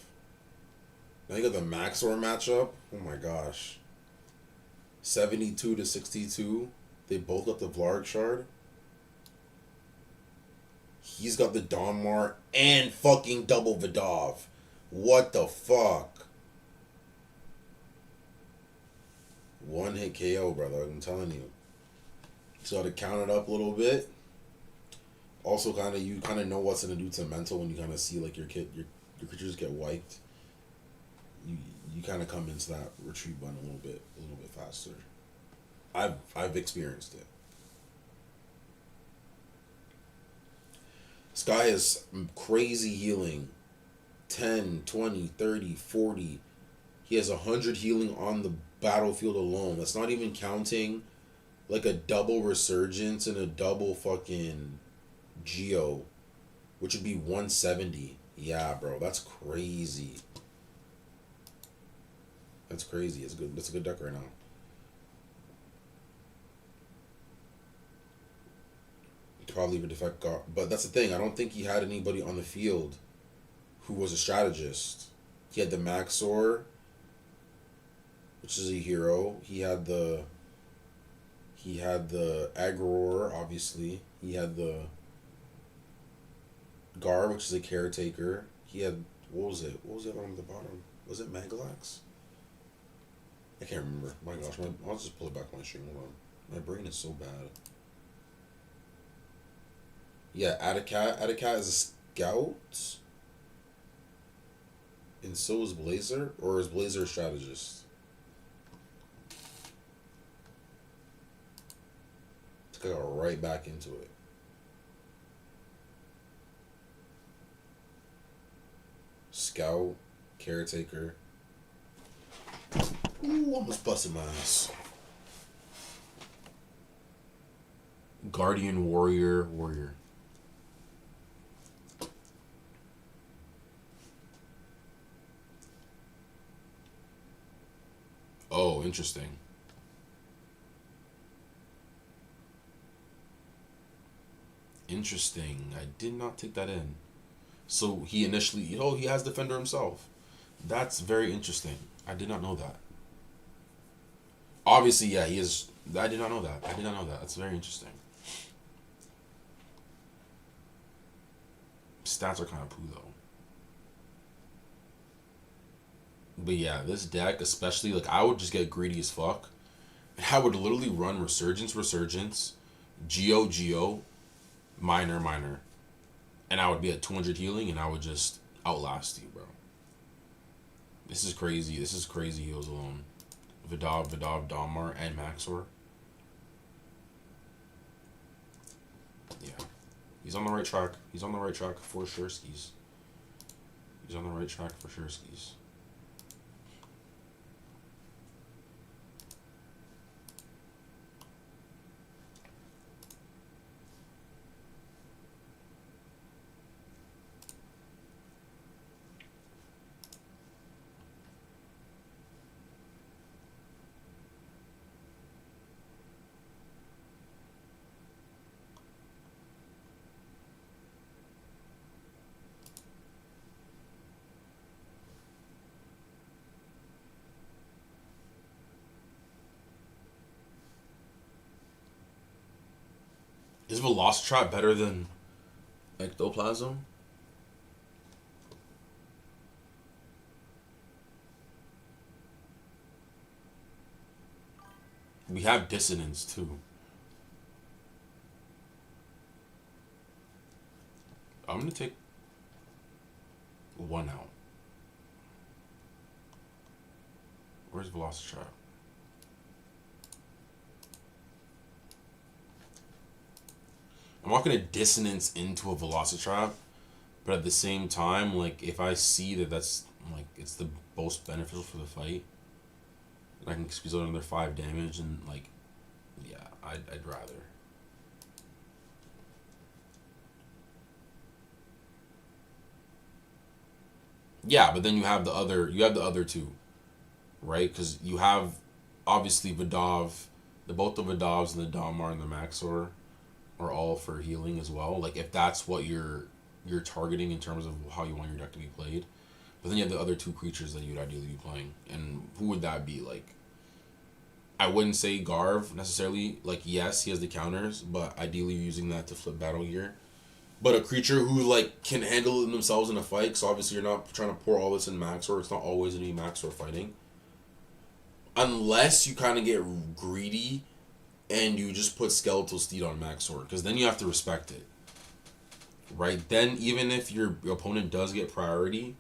Now you got the Maxor matchup. Oh my gosh. 72 to 62. They both got the Vlarg shard. He's got the Donmar and fucking double Vidov. What the fuck? 1 hit KO, brother. I'm telling you. So I had to count it up a little bit. Also, you kind of know what's gonna do to mental when you kind of see like your creatures get wiped. You kind of come into that retreat button a little bit faster. I've experienced it. This guy has crazy healing. 10, 20, 30, 40. He has 100 healing on the battlefield alone. That's not even counting like a double resurgence and a double fucking Geo, which would be 170. Yeah, bro, that's crazy. That's crazy. It's good. That's a good deck right now. Probably even defect guard, but that's the thing. I don't think he had anybody on the field who was a strategist. He had the Maxor, which is a hero. He had the Agror, obviously. He had the Gar, which is a caretaker. He had, what was it? What was the other one at the bottom? Was it Magalax? I can't remember. My gosh, I'll just pull it back on my stream. Hold on. My brain is so bad. Yeah, add a cat. Add a cat is a scout. And so is Blazer? Or is Blazer a strategist? Let's go right back into it. Scout, caretaker. Ooh, almost busted my ass. Guardian, warrior, warrior. Oh, interesting. Interesting. I did not take that in. So he initially, he has defender himself. That's very interesting. I did not know that. Obviously, yeah, he is. I did not know that. I did not know that. That's very interesting. Stats are kind of poo though. But yeah, this deck, especially, like, I would just get greedy as fuck. And I would literally run Resurgence, Resurgence, Geo, Geo, Minor, Minor. And I would be at 200 healing and I would just outlast you, bro. This is crazy. This is crazy heals alone. Vidov, Dalmar, and Maxor. Yeah. He's on the right track. He's on the right track for sure skis. He's on the right track for sure skis. Is Velocitrap better than Ectoplasm? We have Dissonance too. I'm gonna take one out. Where's Velocitrap? I'm not gonna Dissonance into a Velocitrap, but at the same time, like, if I see that that's, like, it's the most beneficial for the fight, and I can squeeze out another 5 damage, and, like, yeah, I'd rather. Yeah, but then you have the other two, right? Because you have, obviously, Vidov, both the Vidovs and the Dalmar and the Maxor are all for healing as well. Like, if that's what you're targeting in terms of how you want your deck to be played. But then you have the other two creatures that you'd ideally be playing. And who would that be? Like, I wouldn't say Garv necessarily. Like, yes, he has the counters, but ideally you're using that to flip Battle Gear. But a creature who, like, can handle it themselves in a fight, so obviously you're not trying to pour all this in Maxor. It's not always going to be Maxor fighting. Unless you kind of get greedy and you just put Skeletal Steed on Maxor, because then you have to respect it. Right? Then, even if your opponent does get priority,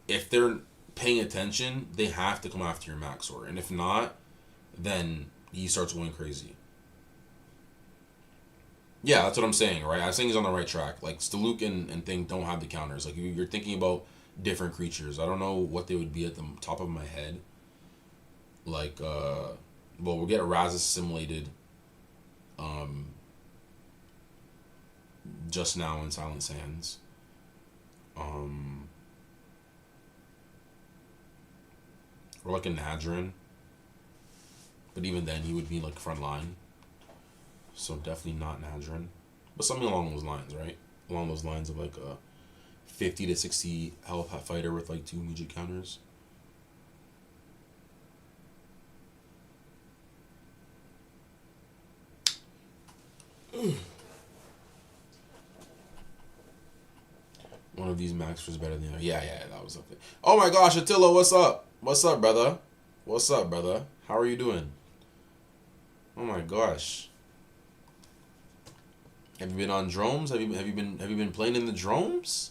if they're paying attention, they have to come after your Maxor. And if not, then he starts going crazy. Yeah, that's what I'm saying, right? I'm saying he's on the right track. Like, Staluk and Thing don't have the counters. Like, you're thinking about different creatures. I don't know what they would be at the top of my head. Like, well, we'll get Razz assimilated just now in Silent Sands. Or like a Nadrin. But even then, he would be, like, front line. So definitely not Nadrin. But something along those lines, right? Along those lines of, like, a 50 to 60 health fighter with, like, 2 immediate counters. One of these Max was better than the other. Yeah, that was something. Oh my gosh, Attila, what's up? What's up, brother? What's up, brother? How are you doing? Oh my gosh. Have you been on Dromes? Have you been playing in the Dromes?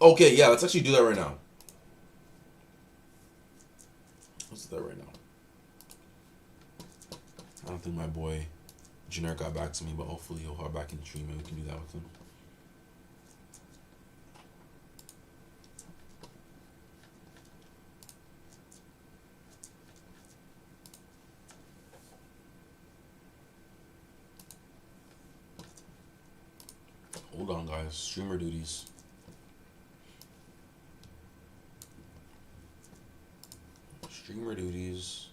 Okay, yeah, let's actually do that right now. Let's do that right now. I don't think my boy Generic got back to me, but hopefully he'll hop back in the stream and we can do that with him. Hold on, guys. Streamer duties. Streamer duties.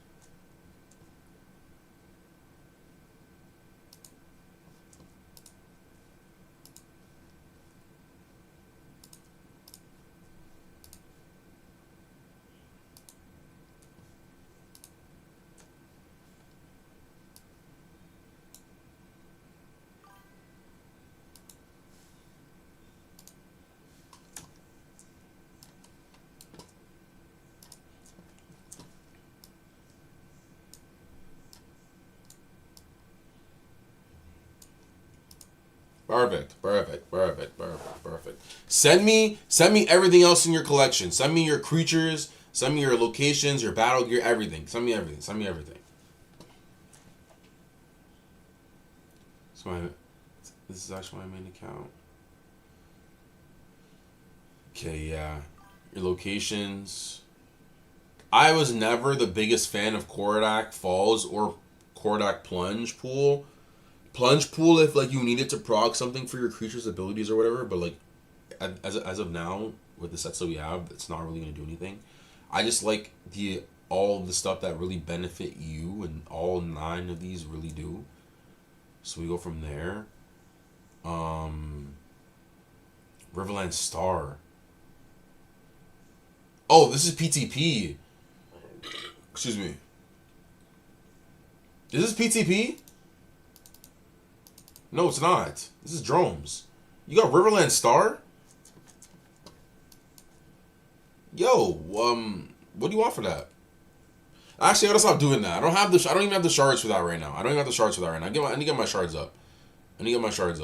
Perfect. Send me everything else in your collection. Send me your creatures. Send me your locations, your battle gear, everything. Send me everything. This is actually my main account. Okay, yeah. Your locations. I was never the biggest fan of Kordak Falls or Kordak Plunge Pool. Plunge Pool if like you needed to prog something for your creature's abilities or whatever, but like as of now with the sets that we have, it's not really gonna do anything. I just like all the stuff that really benefit you, and all 9 of these really do. So we go from there. Riverland Star. Oh, this is PTP. Excuse me. Is this PTP? No, it's not. This is Dromes. You got Riverland Star? Yo, what do you want for that? Actually, I gotta stop doing that. I don't even have the shards for that right now. I need to get my shards up. I need to get my shards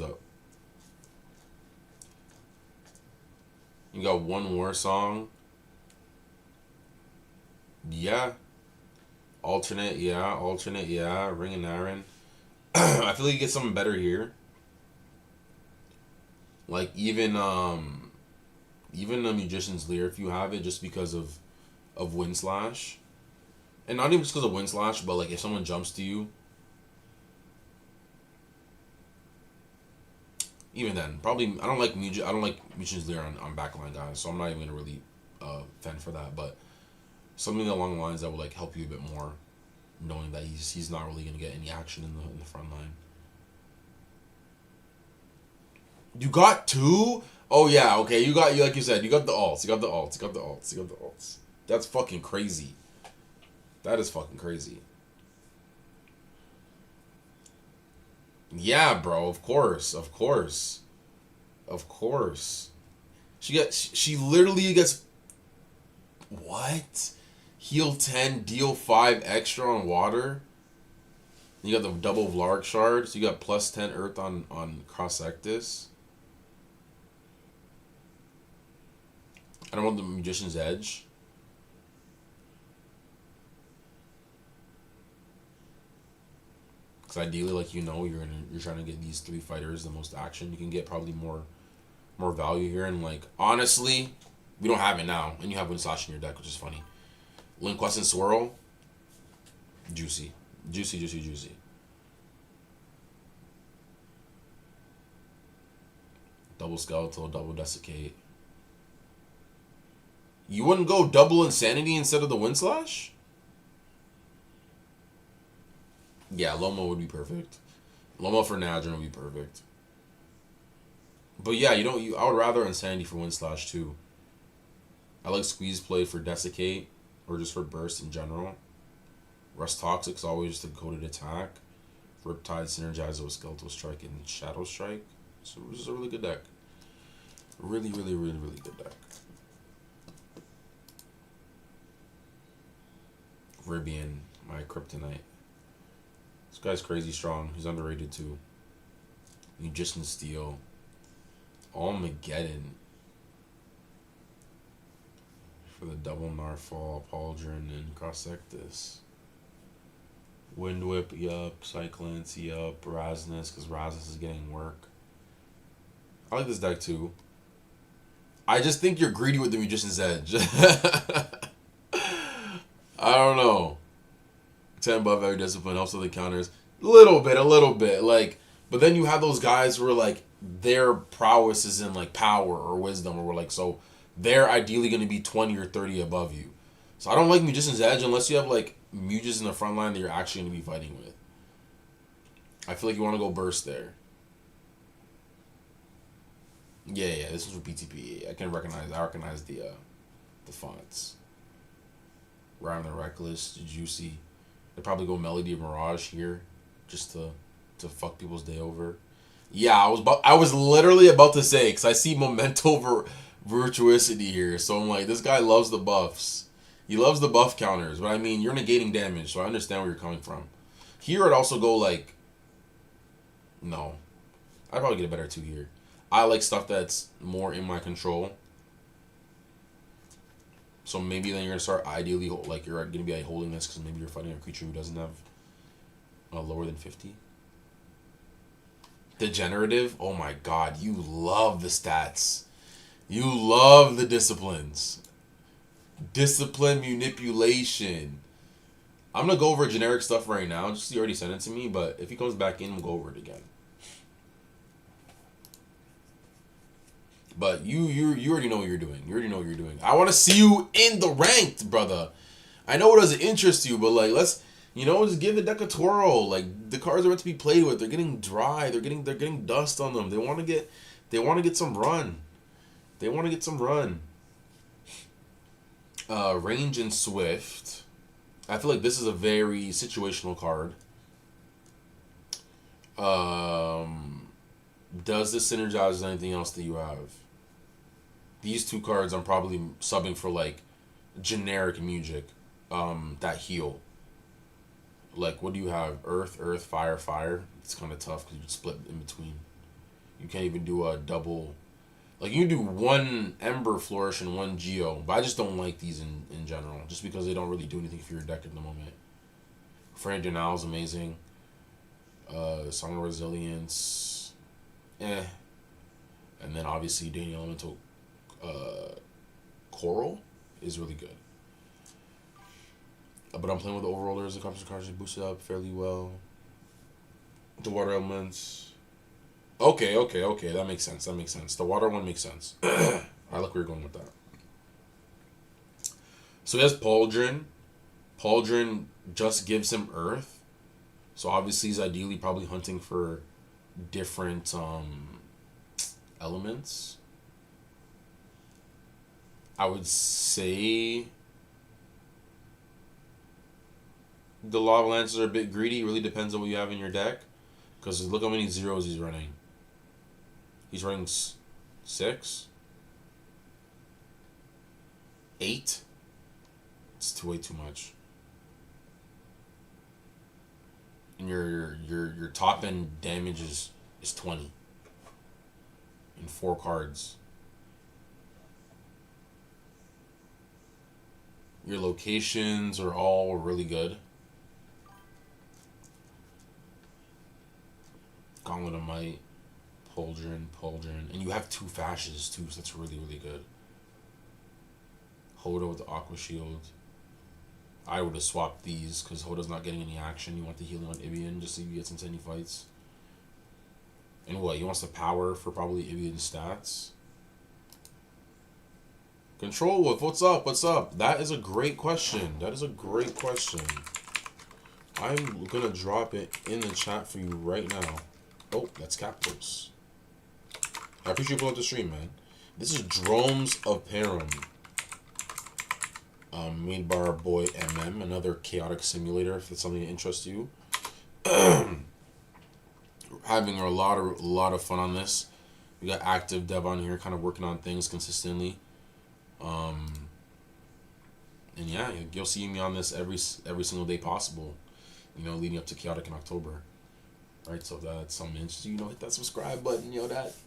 up. You got one war song. Yeah. Alternate, yeah. Ring and Aaron. I feel like you get something better here. Like even the Magician's Leer if you have it, just because of Wind Slash. And not even just because of Wind Slash, but like if someone jumps to you. Even then, probably I don't like Magician's Leer on backline guys, so I'm not even gonna really fend for that, but something along the lines that will like help you a bit more, knowing that he's not really gonna get any action in the front line. You got 2? Oh yeah, okay. You like you said, you got the alts. That's fucking crazy. That is fucking crazy. Yeah, bro. Of course. She literally gets what? Heal 10, deal 5 extra on water. You got the double Vlarg shard, so you got plus 10 Earth on Cross Ectus. I don't want the Magician's Edge. Because ideally, like you're trying to get these 3 fighters the most action. You can get probably more value here, and like honestly, we don't have it now, and you have Wind Slash in your deck, which is funny. Linquest and Swirl, juicy. Double Skeletal, double Desiccate. You wouldn't go double Insanity instead of the Wind Slash? Yeah, Loma would be perfect. Loma for Nadrin would be perfect. But yeah, I would rather Insanity for Wind Slash too. I like Squeeze Play for Desiccate, or just for Burst in general. Rust Toxic's always just a coded attack. Riptide synergized with Skeletal Strike and Shadow Strike. So this is a really good deck. Really, really, really, really good deck. Ribian, my kryptonite. This guy's crazy strong. He's underrated too. Magician Steel. Armageddon. For the double Narfall, Pauldron, and Crossectus. Wind Whip, yup. Cyclance, yup. Rasnus, because Rasnus is getting work. I like this deck too. I just think you're greedy with the Magician's Edge. I don't know. 10 above every discipline helps with the counters. A little bit. Like, but then you have those guys who are like, their prowess is in like power or wisdom, or like, so they're ideally going to be 20 or 30 above you. So I don't like Magician's Edge unless you have like Muges in the front line that you're actually going to be fighting with. I feel like you want to go burst there. Yeah, this is for PTP. I recognize the fonts. Rhyme the Reckless, Juicy. They probably go Melody of Mirage here, just to fuck people's day over. Yeah, I was literally about to say, because I see Memento Virtuosity here, so I'm like, this guy loves the buffs. He loves the buff counters, but I mean, you're negating damage, so I understand where you're coming from. Here, I'd also go like, no, I'd probably get a better 2 here. I like stuff that's more in my control. So maybe then you're going to start ideally, like, you're going to be like holding this because maybe you're fighting a creature who doesn't have lower than 50. Degenerative, oh my god, you love the stats. You love the disciplines. Discipline manipulation. I'm going to go over generic stuff right now, just you already sent it to me, but if he comes back in, we'll go over it again. But you already know what you're doing. You already know what you're doing. I want to see you in the ranked, brother. I know it doesn't interest you, but like, let's, just give the deck a twirl. Like, the cards are meant to be played with. They're getting dry. They're getting dust on them. They want to get some run. They want to get some run. Range and Swift. I feel like this is a very situational card. Does this synergize with anything else that you have? These 2 cards I'm probably subbing for like generic music that heal. Like, what do you have? Earth, fire, fire. It's kind of tough because you split in between. You can't even do a double. Like, you can do 1 Ember Flourish and 1 Geo, but I just don't like these in general, just because they don't really do anything for your deck at the moment. Frank Denal is amazing. Song of Resilience. And then obviously Danny Elemental Coral is really good. But I'm playing with the Overrollers. The Composition cards boosted up fairly well. The Water Elements. Okay. That makes sense. The water one makes sense. I like where you're going with that. So he has Pauldron. Pauldron just gives him Earth. So obviously he's ideally probably hunting for different elements. I would say the Lava Lances are a bit greedy. It really depends on what you have in your deck. Because look how many zeros he's running. He's running 6? 8? It's way too much. And your top end damage is 20. In 4 cards. Your locations are all really good. Gauntlet of Might, Pauldron, and you have 2 fashes too, so that's really, really good. Hoda with the Aqua Shield. I would have swapped these because Hoda's not getting any action. You want the healing on Ibian just so you get into any fights. And what? He wants the power for probably Ibian stats. Control Wolf, what's up? That is a great question. I'm gonna drop it in the chat for you right now. Oh, that's Capitals. I appreciate you pulling up the stream, man. This is Dromes of Perim. Made by our boy MM, another chaotic simulator if it's something that interests you. having a lot of fun on this. We got active dev on here, kind of working on things consistently. Um, and yeah, you'll see me on this every single day possible. Leading up to Chaotic in October. Right, so if that's something interesting, hit that subscribe button.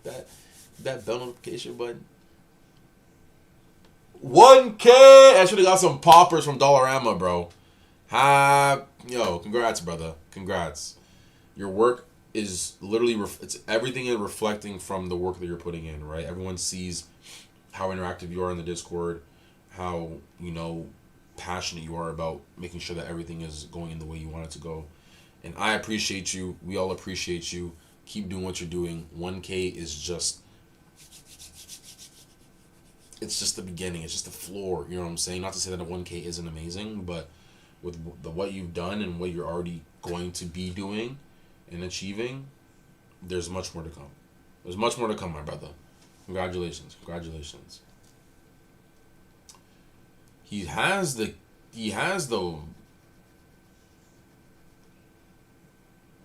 That bell notification button. 1K. I should have got some poppers from Dollarama, bro. Congrats, brother. Congrats. Your work is literally it's everything is reflecting from the work that you're putting in, right? Everyone sees how interactive you are in the Discord, how passionate you are about making sure that everything is going in the way you want it to go. And I appreciate you. We all appreciate you. Keep doing what you're doing. 1K is just it's just the beginning. It's just the floor. You know what I'm saying? Not to say that a 1K isn't amazing, but with what you've done and what you're already going to be doing and achieving, there's much more to come. There's much more to come, my brother. Congratulations. Congratulations. He has the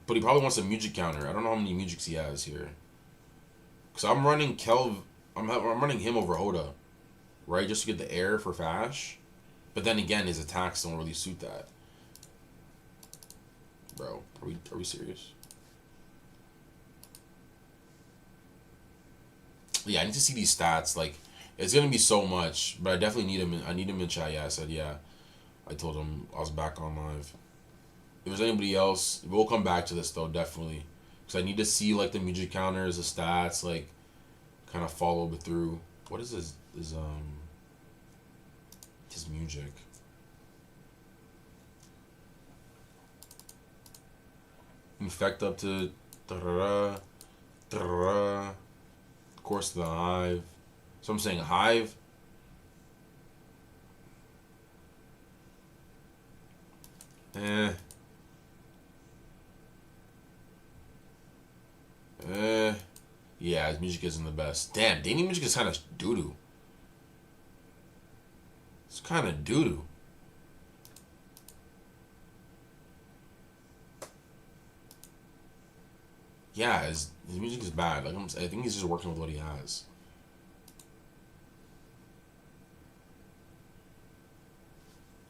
but he probably wants a music counter. I don't know how many musics he has here. Cause I'm running I'm running him over Hoda, right? Just to get the air for Fash. But then again, his attacks don't really suit that. Bro, are we serious? Yeah, I need to see these stats. Like, it's gonna be so much, but I definitely need him. I need him in chat. Yeah, I said yeah. I told him I was back on live. If there's anybody else, we'll come back to this though, definitely, because I need to see like the music counters, the stats, like, kind of follow it through. What is his music? Infect up to of course the Hive. So I'm saying Hive. Yeah, his music isn't the best. Damn, Danny music is kind of doo-doo. It's kind of doo-doo. Yeah, his music is bad. Like I think he's just working with what he has.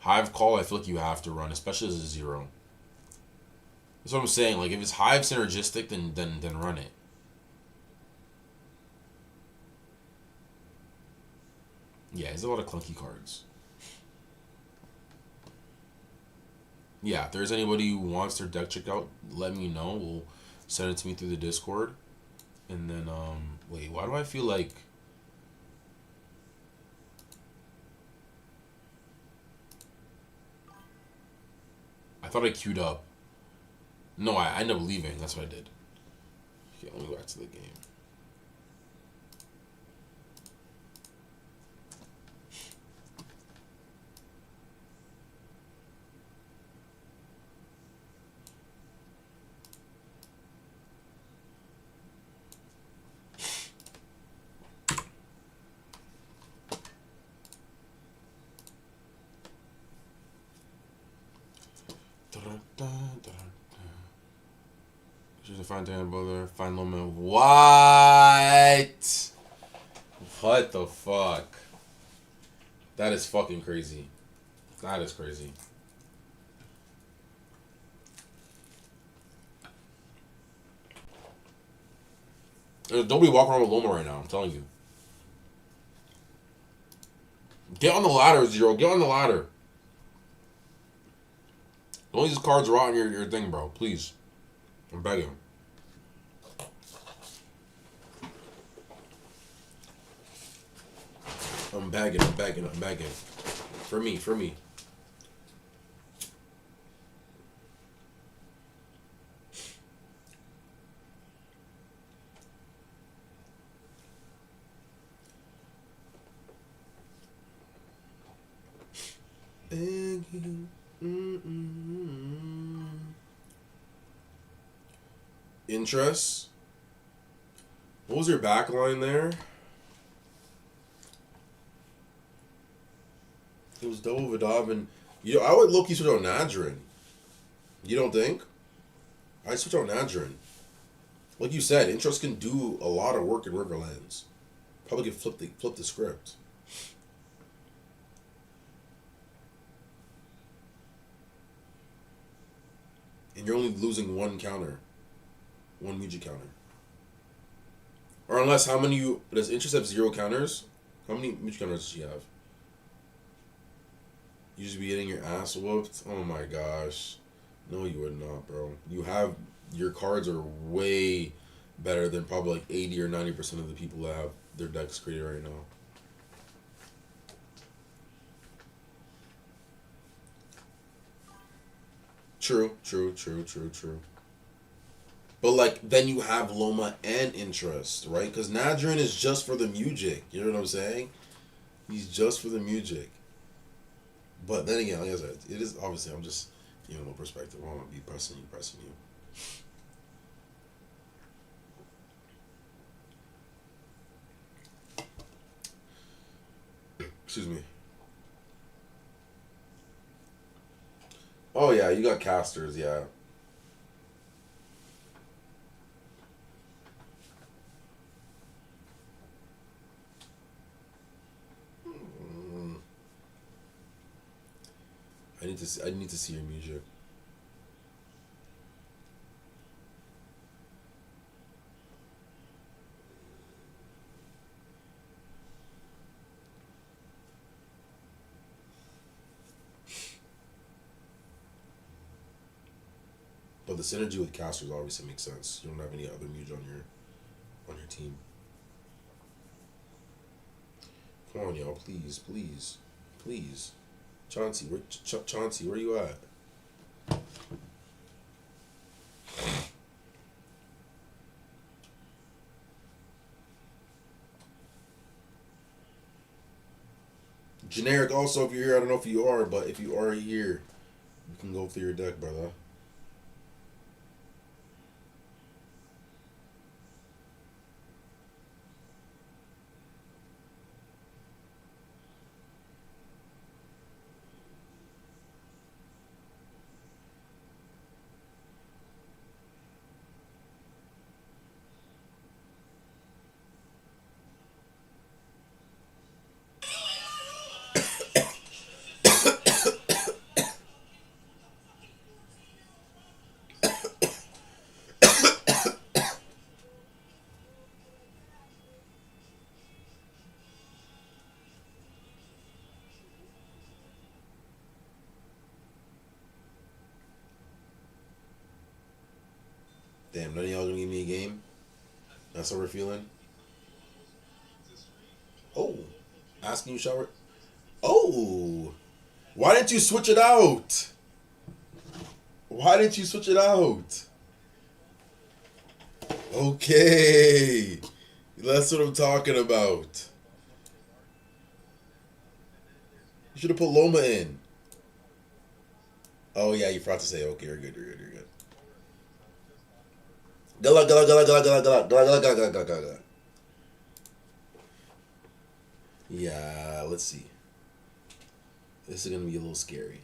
Hive Call, I feel like you have to run, especially as a 0. That's what I'm saying. Like if it's Hive synergistic, then run it. Yeah, there's a lot of clunky cards. Yeah, if there's anybody who wants their deck checked out, let me know. We'll send it to me through the Discord. And then, wait, why do I feel like... I thought I queued up. No, I ended up leaving. That's what I did. Okay, let me go back to the game. She's a fine Daniel brother, fine Loman. What? What the fuck? That is fucking crazy. That is crazy. There's nobody walking around with Loma right now, I'm telling you. Get on the ladder, Zero. Get on the ladder. Don't let these cards rot on your thing, bro. Please. I'm begging. I'm begging. For me. Begging. Interest. What was your backline there? It was double Vidov and I would low-key switch out Nadrin. You don't think? I'd switch out Nadrin. Like you said, interest can do a lot of work in Riverlands. Probably could flip the script. And you're only losing one counter, one music counter. Or unless how many you does interest have 0 counters? How many music counters does she have? You just be getting your ass whooped. Oh my gosh, no, you would not, bro. You have your cards are way better than probably like 80 or 90% of the people that have their decks created right now. True, true, true, true, true. But like then you have Loma and interest, right? Because Nadrin is just for the music. You know what I'm saying? He's just for the music. But then again, like I said, it is obviously I'm just no perspective. I want to be pressing you. Excuse me. Oh yeah, you got casters, yeah. Mm, I need to see your music. But the synergy with casters obviously makes sense. You don't have any other music on your team. Come on, y'all, please, please, please. Chauncey, Chauncey, where you at? Generic also, if you're here, I don't know if you are, but if you are here, you can go through your deck, brother. Damn, none of y'all gonna give me a game? That's how we're feeling? Oh, asking you shower. Oh, why didn't you switch it out? Why didn't you switch it out? Okay, that's what I'm talking about. You should have put Loma in. Oh yeah, you forgot to say. Okay, you're good. You're good. You're good. Gala gala gala gala gala gala gala gala gala gala gala. Yeah, let's see. This is gonna be a little scary.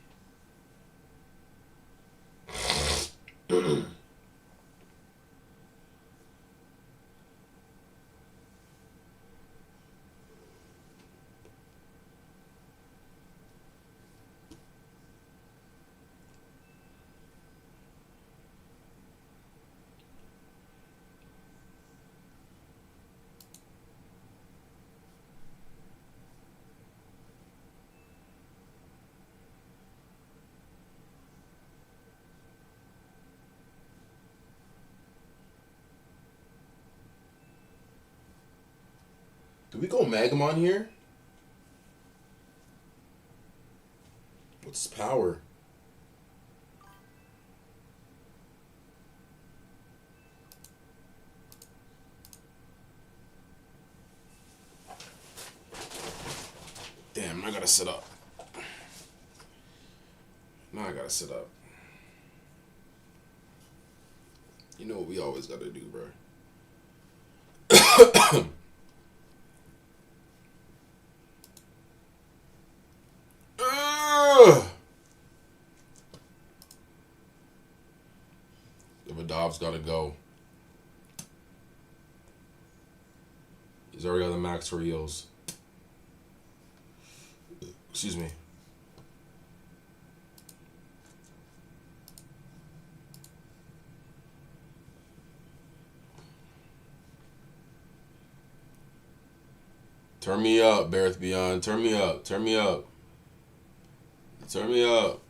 Do we go Magamon here? What's his power? Damn, I gotta sit up. Now I gotta sit up. You know what we always gotta do, bro. The Vadav's gotta go. He's already got the max for heals. Excuse me. Turn me up, Bareth Beyond. Turn me up. Turn me up. Turn me up.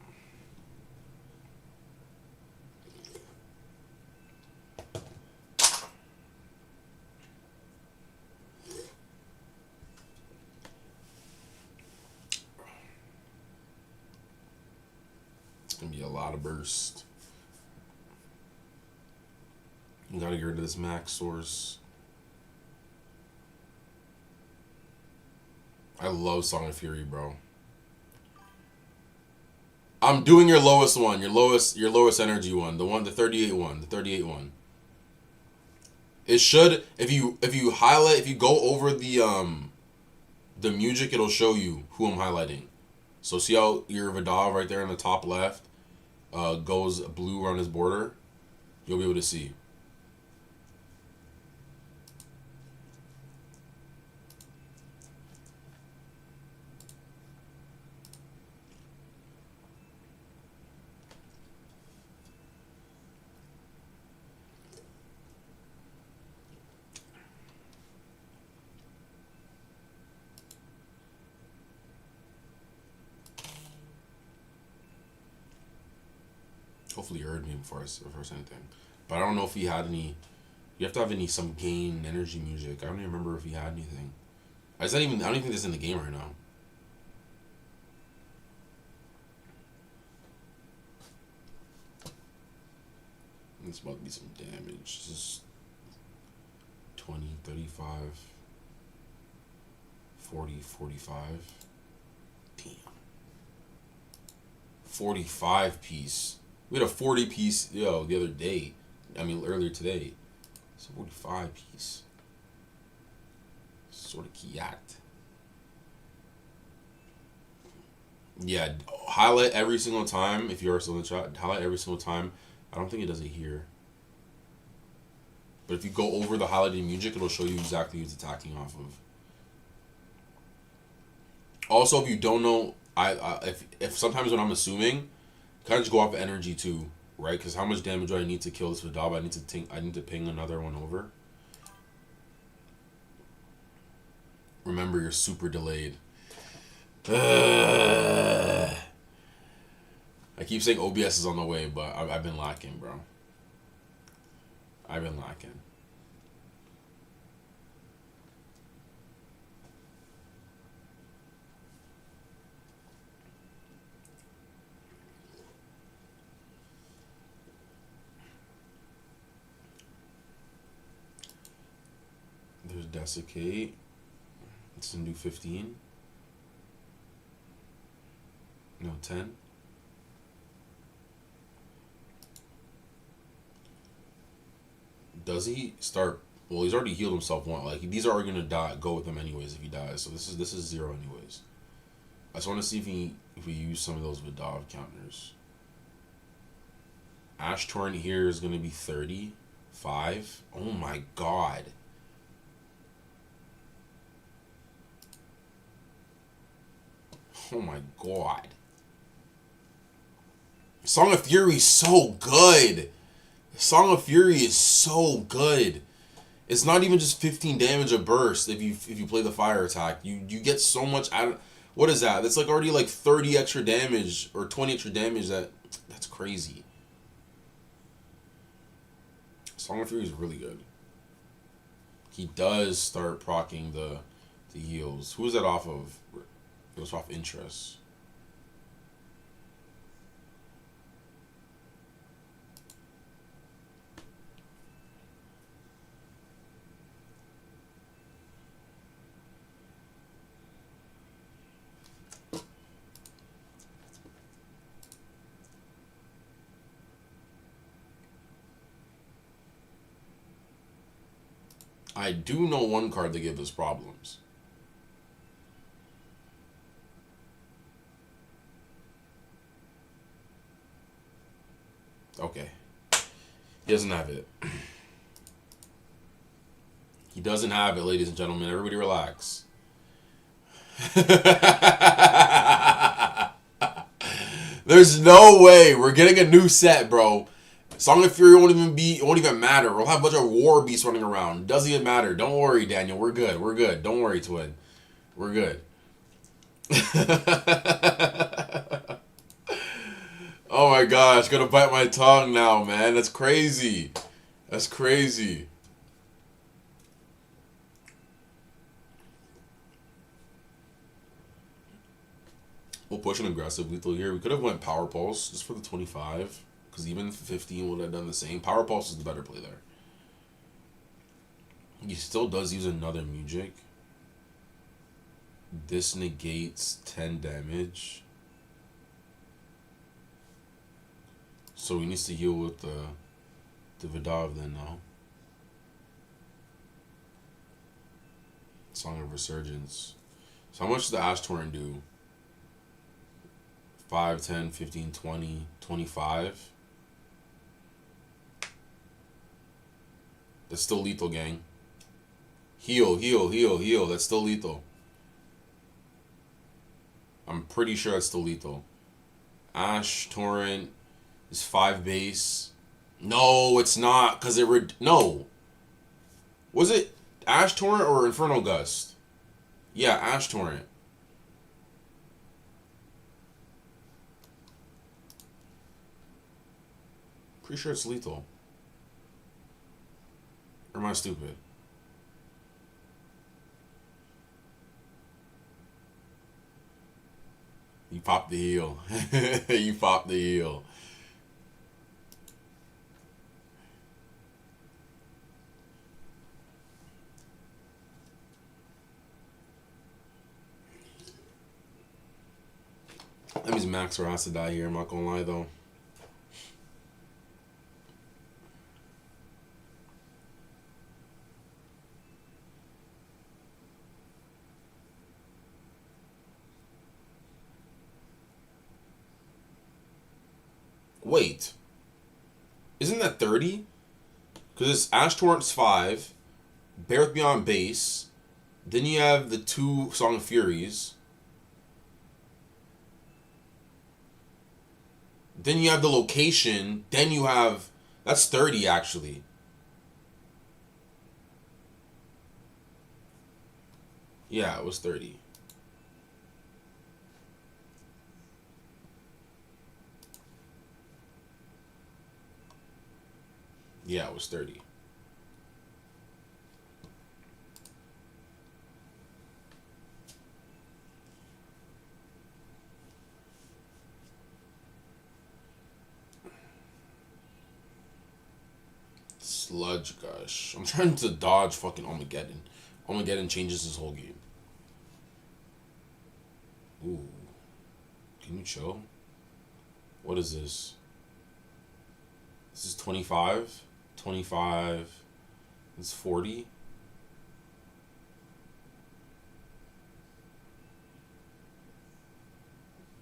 It's gonna be a lot of burst. You gotta get rid of this max source. I love Song of Fury, bro. I'm doing your lowest one, your lowest energy one, the 38 one, the 38 one. It should, if you highlight, if you go over the music, it'll show you who I'm highlighting. So see how your Vidal right there in the top left goes blue around his border? You'll be able to see. Hopefully you heard me before I said anything. But I don't know if he had any. You have to have some gain energy music. I don't even remember if he had anything. I don't even think this is in the game right now. It's about to be some damage. This is 20, 35, 40, 45. Damn. 45 piece. We had a 40 piece, the other day. I mean, earlier today. It's a 45 piece. Sort of kiat. Yeah, highlight every single time. If you are still in the chat, highlight every single time. I don't think it does it here. But if you go over the highlighted music, it'll show you exactly who it's attacking off of. Also, if you don't know, if sometimes when I'm assuming, kind of just go off of energy too, right? Because how much damage do I need to kill this Vidal? I need to ping another one over. Remember, you're super delayed. I keep saying OBS is on the way, but I've been lacking, bro. I've been lacking. There's Desiccate. It's a new 15. No, 10. Does he start? Well, he's already healed himself one. Like, these are gonna die. Go with him anyways if he dies. So this is 0 anyways. I just want to see if we use some of those Vidal counters. Ash Torrent here is gonna be 35. Oh my god. Oh my god. Song of Fury is so good. Song of Fury is so good. It's not even just 15 damage a burst if you play the fire attack. You get so much out of, what is that? That's like already like 30 extra damage or 20 extra damage. That's crazy. Song of Fury is really good. He does start proccing the heals. Who is that off of? It was off interest. I do know one card that gives us problems. Okay. He doesn't have it. He doesn't have it, ladies and gentlemen. Everybody relax. There's no way we're getting a new set, bro. Song of Fury won't even matter. We'll have a bunch of war beasts running around. Doesn't even matter. Don't worry, Daniel. We're good. We're good. Don't worry, twin. We're good. Oh my gosh, gonna bite my tongue now, man. That's crazy. That's crazy. We'll push an aggressive lethal here. We could have went Power Pulse just for the 25. Because even 15 would have done the same. Power Pulse is the better play there. He still does use another Music. This negates 10 damage. So he needs to heal with the Vidal then now. Song of Resurgence. So how much does the Ash Torrent do? 5, 10, 15, 20, 25. That's still lethal, gang. Heal, heal, heal, heal. That's still lethal. I'm pretty sure that's still lethal. Ash Torrent is 5 base. No, it's not, because no. Was it Ash Torrent or Infernal Gust? Yeah, Ash Torrent. Pretty sure it's lethal. Or am I stupid? You popped the heel. You popped the heel. That means Maxwell has to die here, I'm not gonna lie though. Wait. Isn't that 30? Because it's Ash Torrent's 5, Bareth Beyond base, then you have the 2 Song of Furies, then you have the location, then you have... That's 30, actually. Yeah, it was 30. Yeah, it was 30. Sludge Gush. I'm trying to dodge fucking Armageddon. Armageddon changes his whole game. Ooh. Can you chill? What is this? This is 25. 25. It's 40.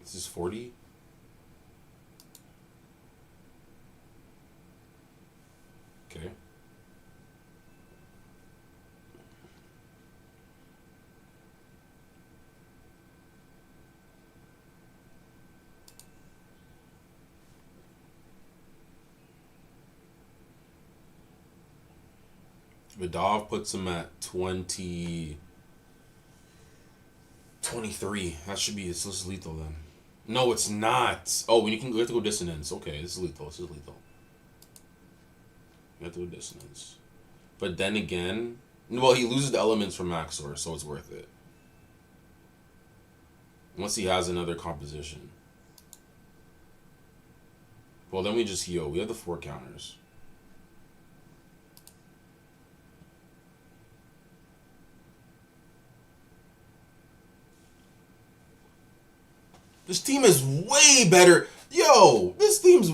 This is 40. Okay. Vidal puts him at 20... 23. That should be... This is lethal then. No, it's not. Oh, we have to go Dissonance. Okay, this is lethal. This is lethal. You have to go Dissonance. But then again... Well, he loses the elements from Maxor, so it's worth it. Unless he has another composition. Well, then we just heal. We have the 4 counters. This team is way better. Yo, this team's...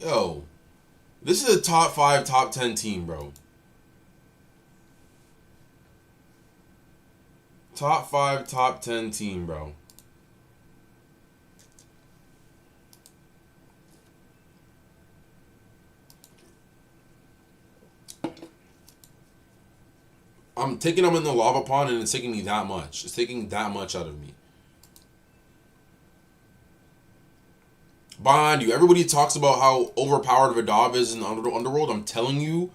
Yo. This is a top 5, top 10 team, bro. Top 5, top 10 team, bro. I'm taking them in the lava pond, and it's taking me that much. It's taking that much out of me. Behind you, everybody talks about how overpowered Vidov is in the underworld. I'm telling you,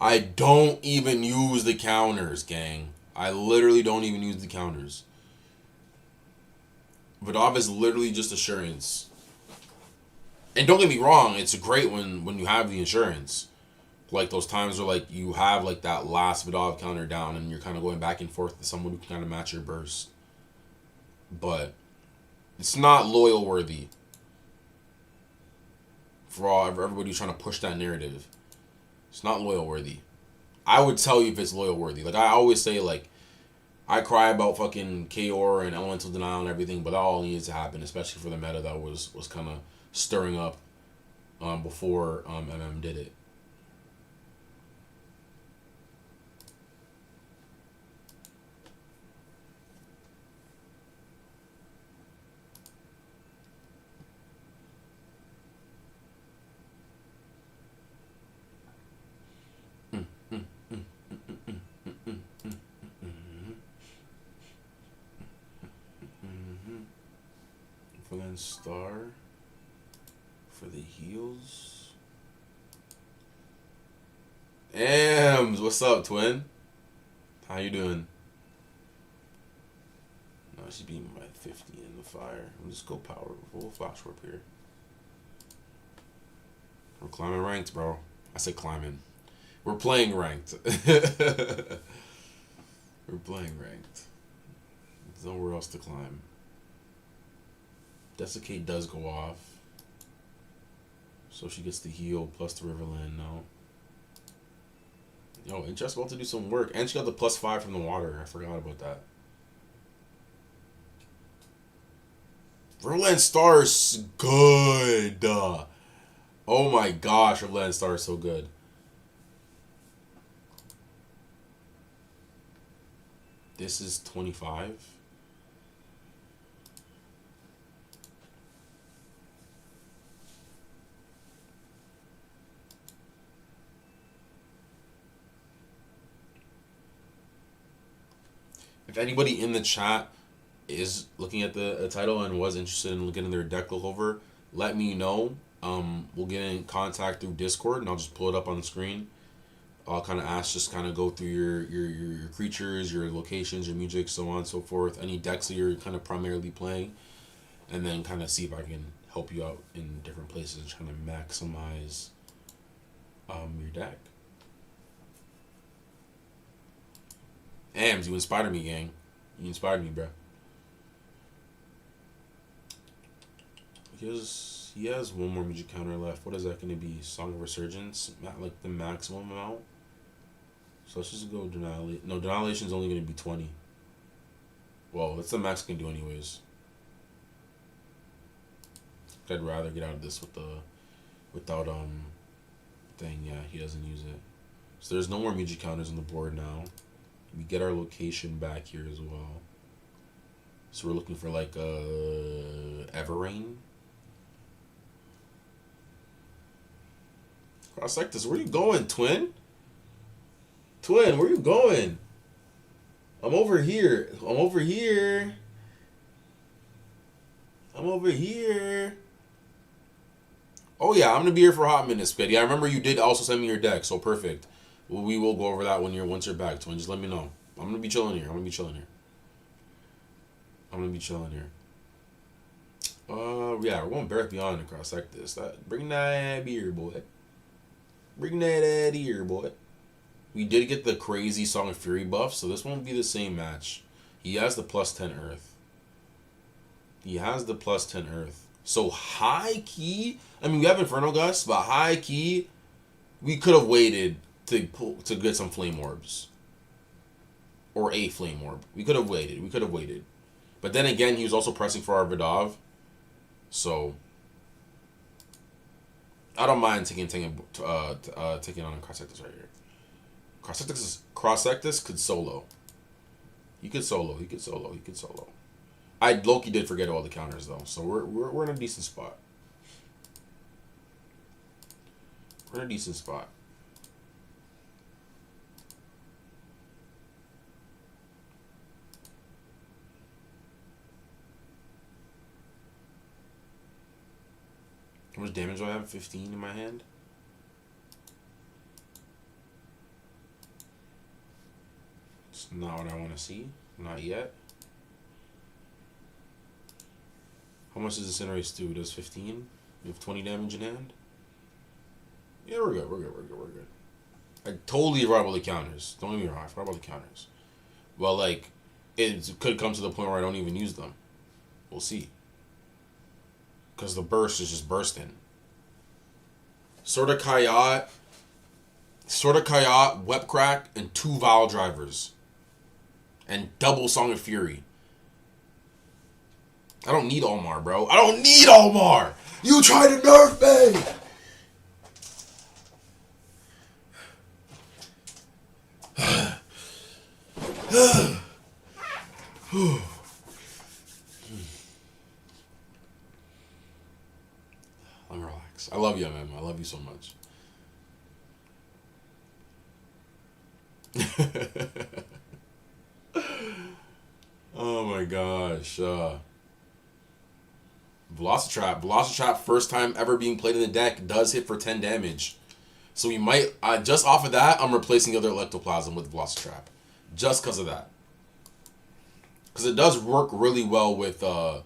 I don't even use the counters, gang. I literally don't even use the counters. Vidov is literally just assurance. And don't get me wrong, it's great when you have the insurance. Like those times where like you have like that last Vidov counter down and you're kind of going back and forth to someone who can kind of match your burst. But it's not loyal worthy. For everybody who's trying to push that narrative. It's not loyal worthy. I would tell you if it's loyal worthy. Like I always say, like I cry about fucking KOR and elemental denial and everything, but that all needs to happen, especially for the meta that was kind of stirring up before MM did it. Star for the heals. Ams, what's up, twin? How you doing? No, she's beating me by 50 in the fire. We'll just go power. Full flash warp here. We're climbing ranked, bro. I said climbing. We're playing ranked. We're playing ranked. There's nowhere else to climb. Desiccate does go off. So she gets the heal plus the Riverland now. Yo, Interest about to do some work. And she got the +5 from the water. I forgot about that. Riverland Star is good. Oh my gosh, Riverland Star is so good. This is 25. If anybody in the chat is looking at the title and was interested in getting their deck look over, let me know. We'll get in contact through Discord, and I'll just pull it up on the screen. I'll kind of ask, just kind of go through your creatures, your locations, your music, so on and so forth. Any decks that you're kind of primarily playing, and then kind of see if I can help you out in different places, trying to maximize your deck. Ams, you inspired me, gang. You inspired me, bro. He has one more music counter left. What is that going to be? Song of Resurgence? Like the maximum amount? So let's just go Denilation. No, Denilation is only going to be 20. Well, that's the max I can do anyways. I'd rather get out of this without thing. Yeah, he doesn't use it. So there's no more music counters on the board now. We get our location back here as well. So we're looking for like Everrain. Cross-Sectus, where you going, twin? Twin, where you going? I'm over here. I'm over here. I'm over here. Oh yeah, I'm gonna be here for a hot minute, Spaghetti. I remember you did also send me your deck, so perfect. We will go over that once you're back, twin. Just let me know. I'm gonna be chilling here. I'm gonna be chilling here. Yeah, we're going Barrack Beyond and Cross-Sectus. Bring that beer, boy. Bring that here, boy. We did get the crazy Song of Fury buff, so this won't be the same match. He has the +10 Earth. So high key, I mean, we have Inferno Gust, but high key, we could have waited to get some Flame Orbs. Or a Flame Orb. We could have waited. But then again, he was also pressing for our Vidov. So I don't mind taking on a Cross-Sectus right here. Cross-Sectus could solo. He could solo. Loki did forget all the counters though, so we're in a decent spot. How much damage do I have? 15 in my hand? It's not what I want to see. Not yet. How much does Incinerate do? Does 15? You have 20 damage in hand? Yeah, we're good. We're good. I totally forgot about the counters. Don't get me wrong. I forgot about the counters. Well, like, it could come to the point where I don't even use them. We'll see. Because the burst is just bursting. Sword of Kayat, Web Crack, and 2 Vile Drivers. And double Song of Fury. I don't need Almar, bro. I don't need Almar! You tried to nerf me! Let me relax. I love you, man. I love you so much. Oh my gosh. Velocitrap, first time ever being played in the deck, does hit for 10 damage. So we might, just off of that, I'm replacing the other Ectoplasm with Velocitrap. Just because of that. Because it does work really well with Bareth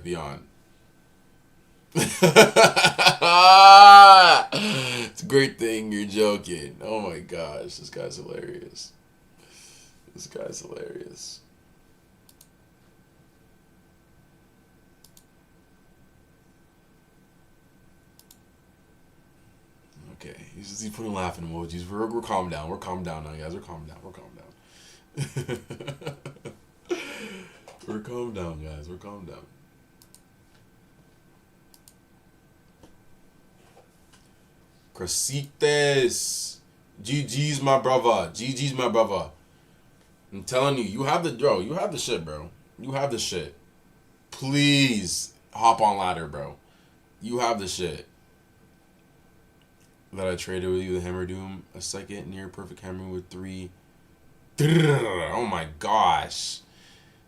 Beyond. It's a great thing, you're joking. Oh my gosh, this guy's hilarious. Okay, he's putting laughing emojis. We're calm down. We're calm down now, guys. We're calm down. We're calm down, guys. We're calm down. Crasites. GG's my brother. I'm telling you, you have the shit, bro. You have the shit. Please hop on ladder, bro. You have the shit. That I traded with you, the Hammer Doom, a second near perfect hammer with 3. Oh my gosh.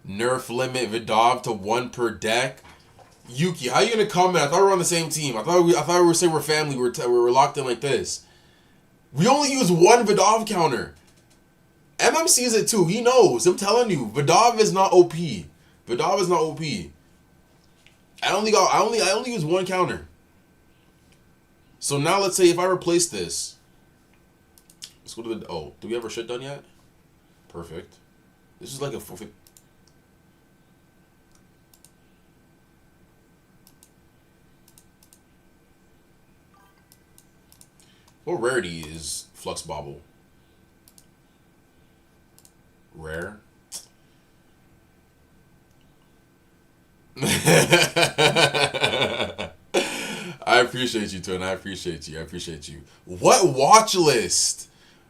Nerf limit Vidov to 1 per deck. Yuki, how you gonna come in? I thought we were on the same team. I thought we were saying we're family. We're locked in like this. We only use 1 Vidov counter. MM sees it too. He knows. I'm telling you, Vidov is not OP. I only use 1 counter. So now let's say if I replace this. Let's go to the... Oh, do we have our shit done yet? Perfect. This is like a... What rarity is Flux Bobble? Rare? I appreciate you, Twin. I appreciate you. What watch list?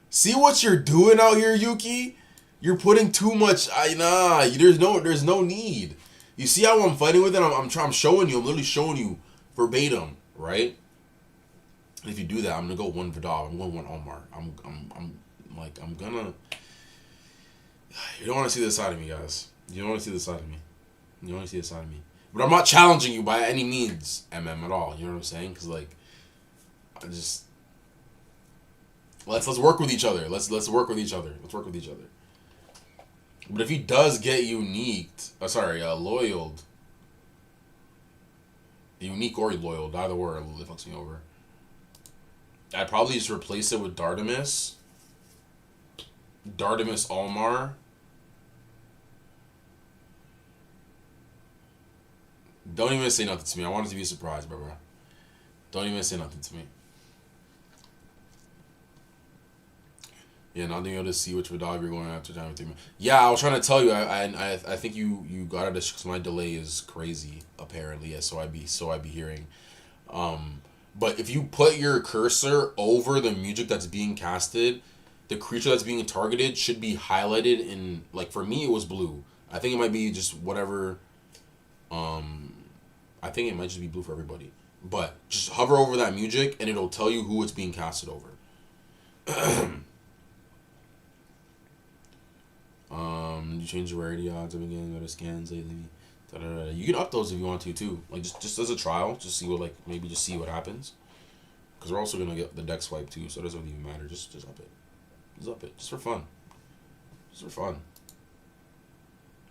See what you're doing out here, Yuki? You're putting too much. There's no need. You see how I'm fighting with it? I'm showing you. I'm literally showing you verbatim, right? And if you do that, I'm gonna go 1 Vidal. I'm going 1 Omar. I'm gonna. You don't want to see this side of me, guys. You don't want to see this side of me. But I'm not challenging you by any means, MM, at all. You know what I'm saying? Because like, I just let's work with each other. Let's work with each other. But if he does get loyaled, unique or loyaled, either way, it fucks me over. I'd probably just replace it with Dardamus Almar. Don't even say nothing to me. I want it to be a surprise, bro. Don't even say nothing to me. Yeah, not being able to see which dog you're going after time with. Yeah, I was trying to tell you. I think you got it because my delay is crazy. Apparently, yeah. So I be hearing. But if you put your cursor over the music that's being casted, the creature that's being targeted should be highlighted in, like, for me it was blue. I think it might be just whatever. I think it might just be blue for everybody. But just hover over that music and it'll tell you who it's being casted over. You change the rarity odds of again, go to scans lately. Da-da-da. You can up those if you want to too. Like just as a trial, just see what maybe just see what happens. Because we're also gonna get the deck swipe too, so it doesn't even matter. Just up it. Just up it. Just for fun. Just for fun.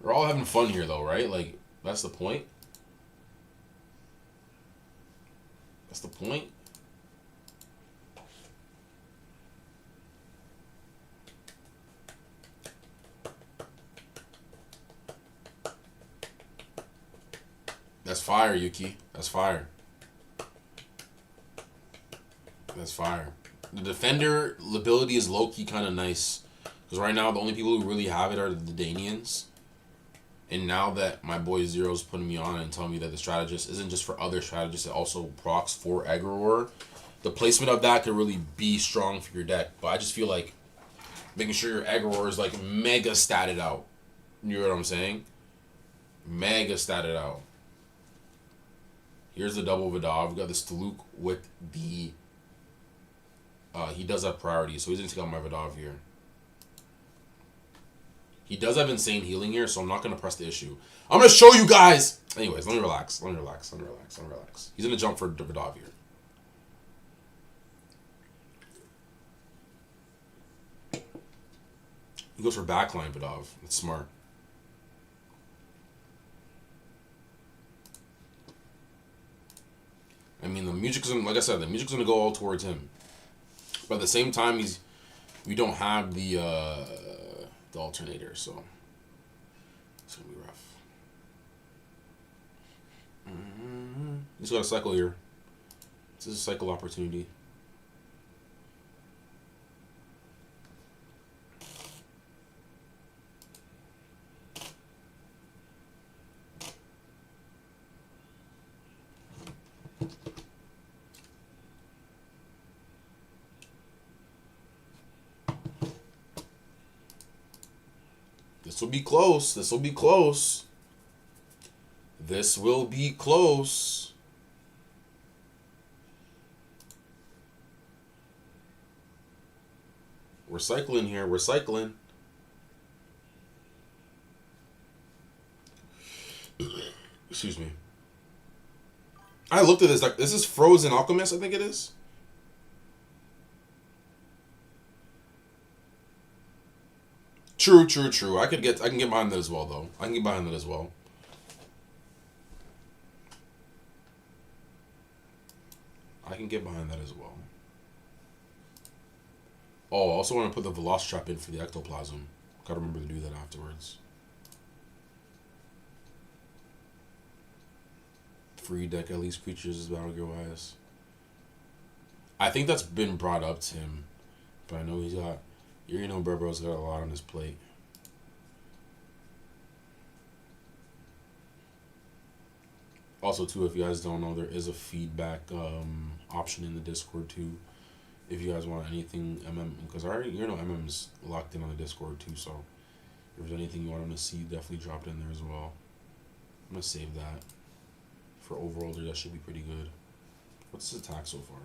We're all having fun here though, right? Like that's the point. That's the point. That's fire, Yuki. That's fire. That's fire. The defender ability is low-key kind of nice. Because right now, the only people who really have it are the Danians. And now that my boy Zero's putting me on and telling me that the strategist isn't just for other strategists, it also procs for Aggro, the placement of that could really be strong for your deck. But I just feel like making sure your Aggro is like mega statted out. You know what I'm saying? Mega statted out. Here's the double Vidal. We've got this Taluk with the... he does have priority, so he's going to take out my Vidal here. He does have insane healing here, so I'm not going to press the issue. I'm going to show you guys! Anyways, let me relax. Let me relax. Let me relax. Let me relax. He's going to jump for the Vidal here. He goes for backline Vidal. It's smart. I mean, the music's gonna, like I said, the music's gonna go all towards him. But at the same time, we don't have the alternator, so it's gonna be rough. He's got a cycle here. This is a cycle opportunity. This will be close. This will be close. This will be close. We're cycling here. We're cycling. Excuse me. I looked at this. Like, this is Frozen Alchemist, I think it is. True, true, true. I can get behind that as well, though. I can get behind that as well. I can get behind that as well. Oh, I also want to put the Velostrap in for the Ectoplasm. Gotta remember to do that afterwards. Free deck at least creatures is Battle Gear wise. I think that's been brought up to him, but I know he's got. You know, Burbo's got a lot on his plate. Also, too, if you guys don't know, there is a feedback option in the Discord too. If you guys want anything because I already, MM's locked in on the Discord too. So if there's anything you want him to see, definitely drop it in there as well. I'm gonna save that for overall. That should be pretty good. What's his attack so far?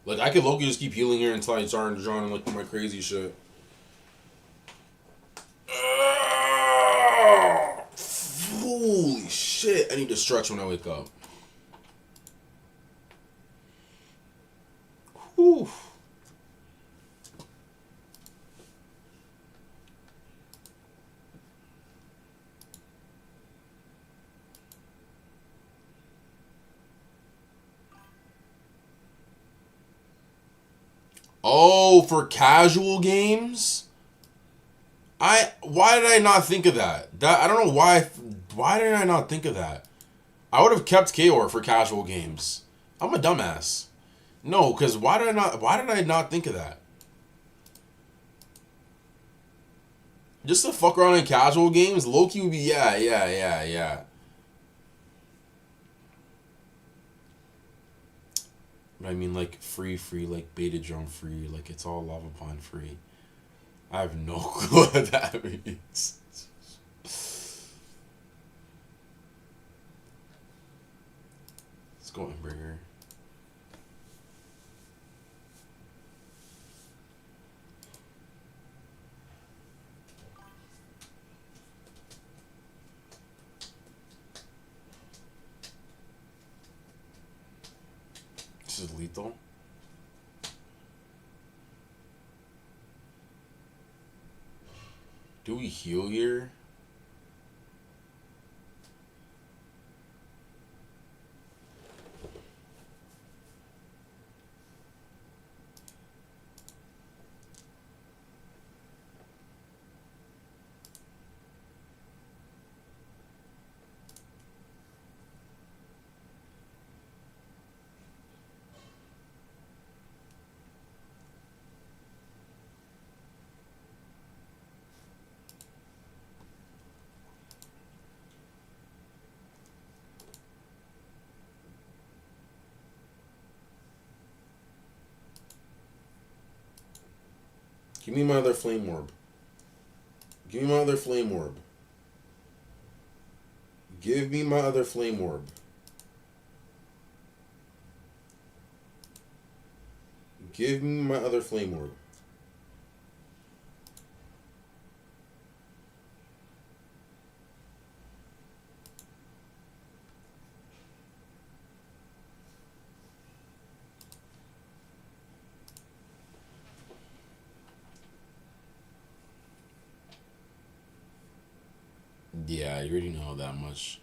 Like, I could low-key just keep healing here until I start drawing like my crazy shit. Holy shit! I need to stretch when I wake up. Whew. Oh, for casual games? Why did I not think of that? I don't know why did I not think of that? I would have kept Kaor for casual games. I'm a dumbass. No, because why did I not think of that? Just to fuck around in casual games, low-key would be yeah. But I mean, like, free, like, beta drone free, like, it's all lava pond free. I have no clue what that means. Let's go Embringer. This is lethal. Do we heal here? Give me my other flame orb. Give me my other flame orb. Give me my other flame orb. Give me my other flame orb. Yeah, you already know that much.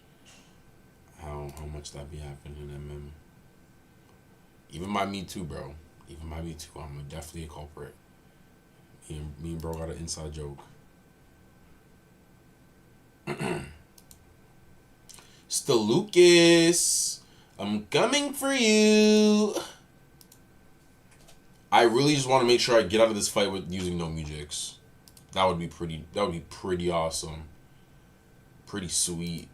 How much that be happening in MM. Even by me too, bro. Even by me too. I'm definitely a culprit. Me and bro got an inside joke. Still Lucas, I'm coming for you. I really just want to make sure I get out of this fight with using no Mujix. That would be pretty awesome. Pretty sweet.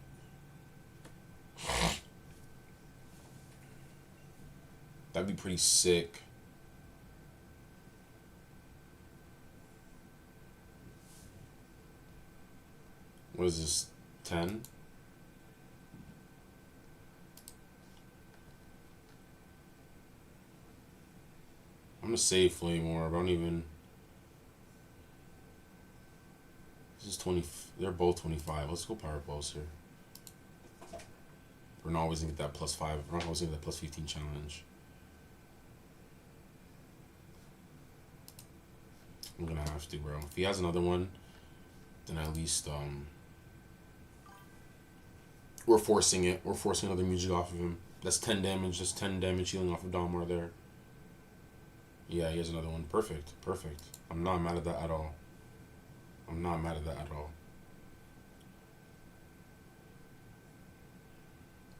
That'd be pretty sick. What is this? 10? I'm gonna save Flame Orb. I don't even. This is 20. They're both 25. Let's go Power Pulse here. We're not always gonna get that +5. We're not always gonna get that +15 challenge. I'm gonna have to, bro. If he has another one, then at least we're forcing it. We're forcing another music off of him. That's 10 damage. That's 10 damage healing off of Dalmar there. Yeah, he has another one. Perfect. Perfect. I'm not mad at that at all. I'm not mad at that at all.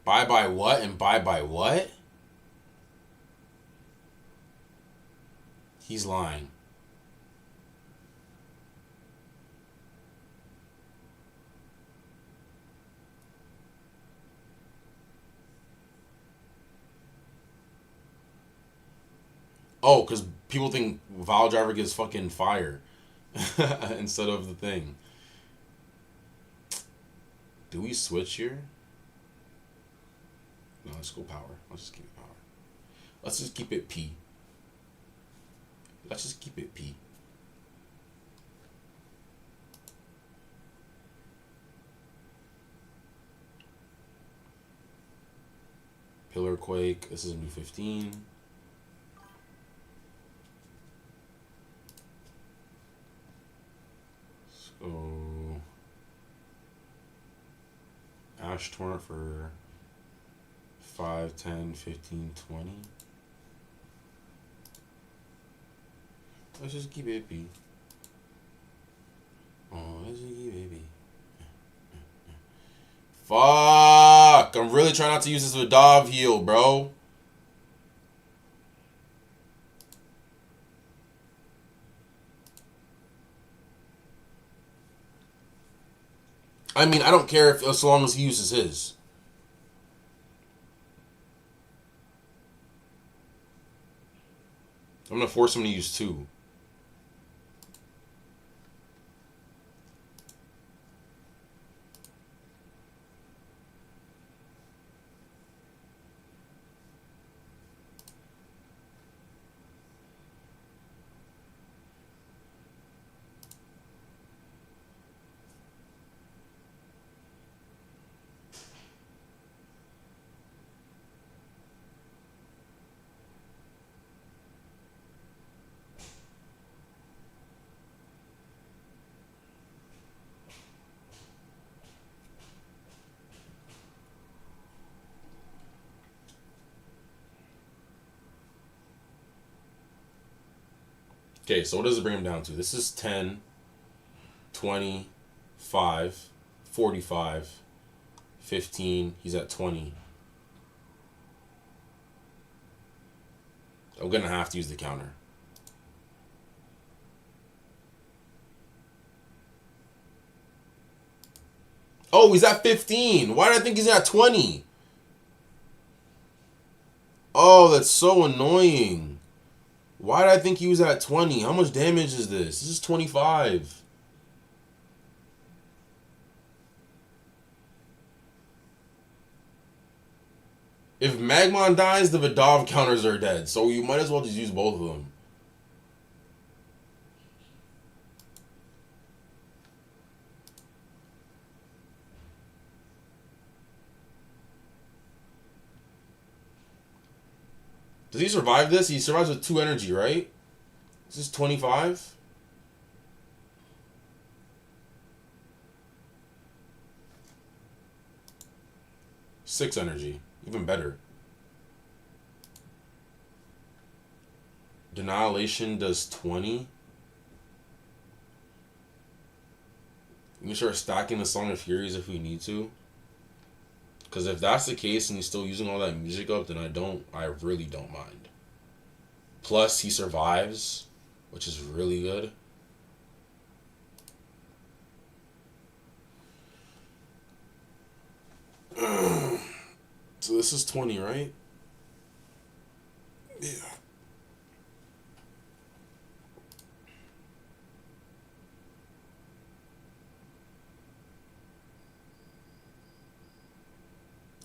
Bye-bye what and bye-bye what? He's lying. Oh, because people think Vile Driver gets fucking fire instead of the thing. Do we switch here? No, let's go power. Let's just keep it power. Let's just keep it P. Let's just keep it P. Pillar Quake. This is a new 15. So Ash Torrent for 5, 10, 15, 20. Let's just keep it B. Oh, let's just keep it B. Fuck! I'm really trying not to use this with Dov heal, bro. I mean, I don't care if as long as he uses his. I'm gonna force him to use 2. Okay, so what does it bring him down to? This is 10, 20, 5, 45, 15. He's at 20. I'm going to have to use the counter. Oh, he's at 15. Why did I think he's at 20? Oh, that's so annoying. Why did I think he was at 20? How much damage is this? This is 25. If Magmon dies, the Vidov counters are dead. So you might as well just use both of them. Does he survive this? He survives with 2 energy, right? This is 25. Six energy. Even better. Annihilation does 20. We can start stacking the Song of Furies if we need to. Because if that's the case and he's still using all that music up, then I really don't mind. Plus, he survives, which is really good. So this is 20, right? Yeah.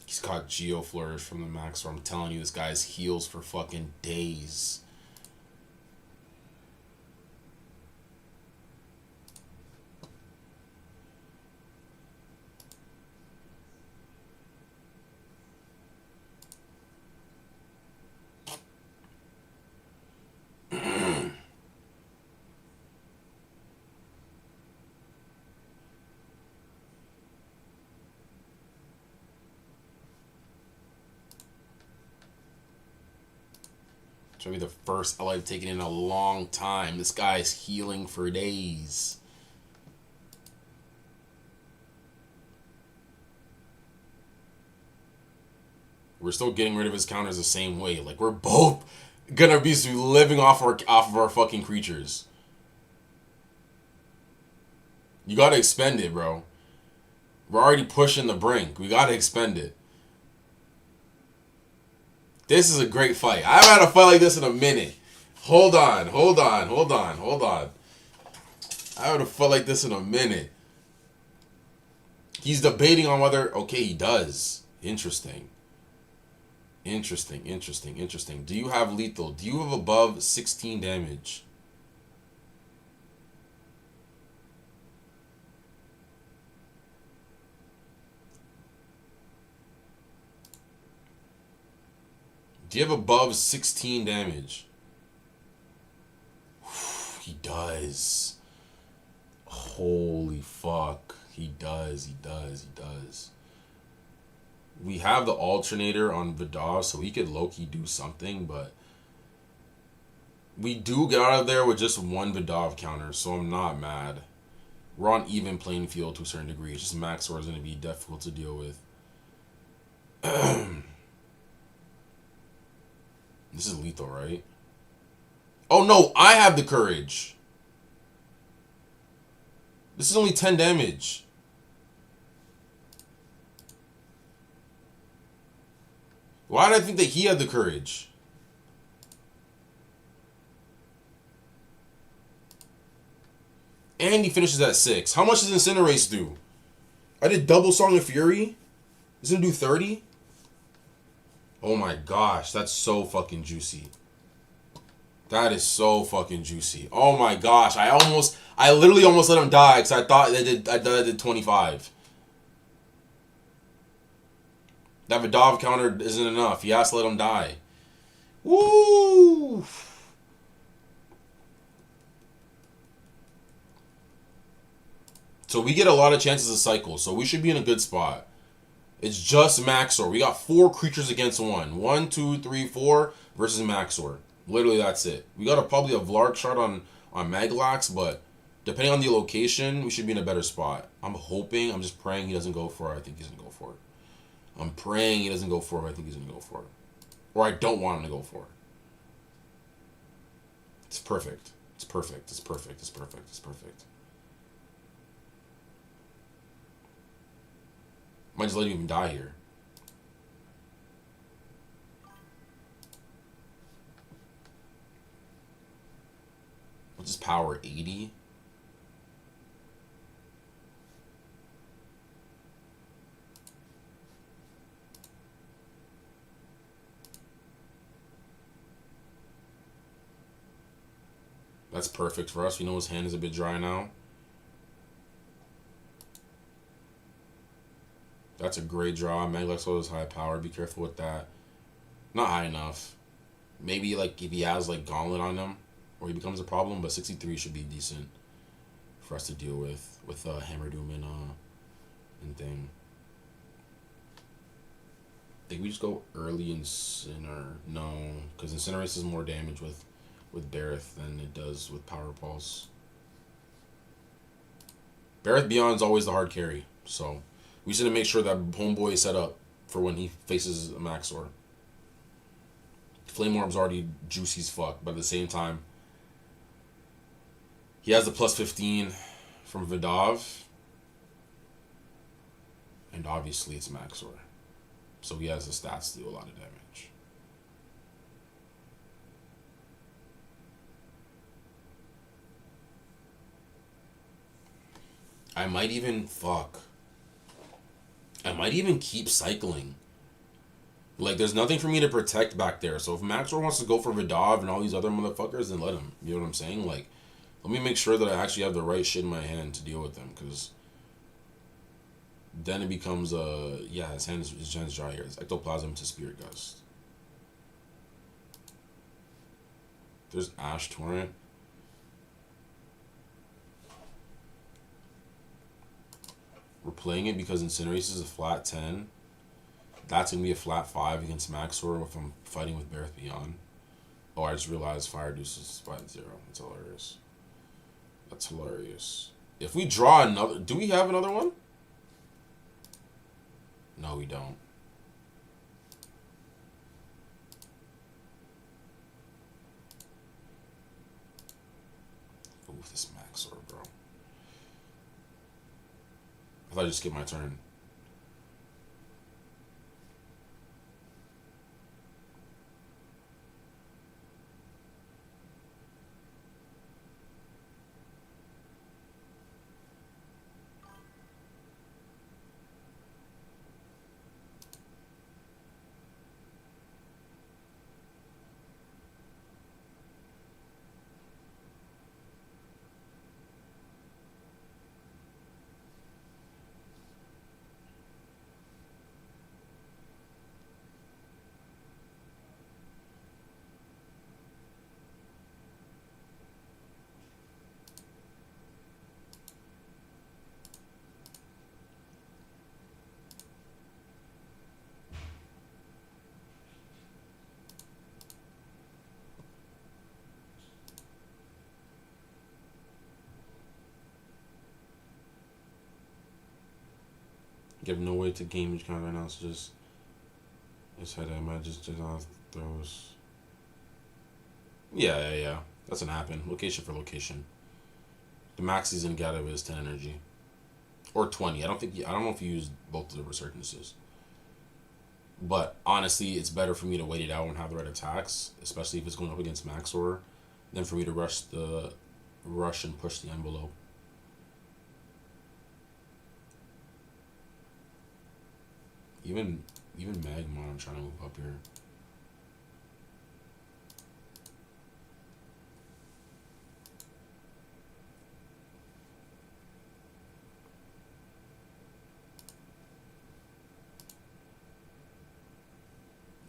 He's caught Geo Flourish from the max, so I'm telling you, this guy's heals for fucking days. Should be the first L I've taken in a long time. This guy's healing for days. We're still getting rid of his counters the same way. Like, we're both gonna be living off of our fucking creatures. You gotta expend it, bro. We're already pushing the brink. We gotta expend it. This is a great fight. I haven't had a fight like this in a minute. Hold on. I haven't had a fight like this in a minute. He's debating on whether... Okay, he does. Interesting. Do you have lethal? Do you have above 16 damage? Do you have above 16 damage? He does. Holy fuck. He does. We have the alternator on Vidal, so he could low-key do something, but we do get out of there with just one Vidal counter, so I'm not mad. We're on even playing field to a certain degree. It's just Maxor is going to be difficult to deal with. This is lethal, right? Oh no, I have the courage. This is only 10 damage. Why did I think that he had the courage? And he finishes at 6. How much does Incinerate do? I did double Song of Fury. Does it do 30? Oh my gosh, that's so fucking juicy. That is so fucking juicy. Oh my gosh, I literally almost let him die because I thought I did 25. That Vidal counter isn't enough. He has to let him die. Woo! So we get a lot of chances to cycle, so we should be in a good spot. It's just Maxor. We got 4 creatures against 1. 1, 2, 3, 4 versus Maxor. Literally, that's it. We got probably a Vlark shard on Maglax, but depending on the location, we should be in a better spot. I'm hoping. I'm just praying he doesn't go for it. I think he's gonna go for it. I'm praying he doesn't go for it. I think he's gonna go for it. Or I don't want him to go for it. It's perfect. It's perfect. It's perfect. It's perfect. It's perfect. Might just let him even die here. What's his power? 80? That's perfect for us. We know his hand is a bit dry now. That's a great draw. Maglax is high power. Be careful with that. Not high enough. Maybe like if he has like Gauntlet on him, or he becomes a problem. But 63 should be decent for us to deal with Hammer Doom and thing. I think we just go early Incinerate. No, because Incinerate is more damage with Bareth than it does with Power Pulse. Bareth Beyond's always the hard carry, so we just need to make sure that Homeboy is set up for when he faces a Maxor. Flame Orb's already juicy as fuck, but at the same time, he has the plus 15 from Vidov, and obviously it's Maxor. So he has the stats to do a lot of damage. I might even keep cycling. Like, there's nothing for me to protect back there. So if Maxor wants to go for Vidov and all these other motherfuckers, then let him. You know what I'm saying? Like, let me make sure that I actually have the right shit in my hand to deal with them, because then it becomes his hand's dry here. It's Ectoplasm to Spirit Gust. There's Ash Torrent. We're playing it because Incinerate is a flat 10. That's going to be a flat 5 against Maxor if I'm fighting with Bareth Beyond. Oh, I just realized Fire Deuce is 5-0. That's hilarious. That's hilarious. If we draw another... Do we have another one? No, we don't. Ooh, this Maxor, bro. I thought I just skipped my turn. Give no way to game each count right now, so just head I might just throws. Yeah. That's gonna happen. Location for location. The max he's gonna get out of it is 10 energy. Or 20. I don't know if you use both of the resurgences. But honestly, it's better for me to wait it out and have the right attacks, especially if it's going up against Maxor, than for me to rush and push the envelope. Even Magmon, I'm trying to move up here.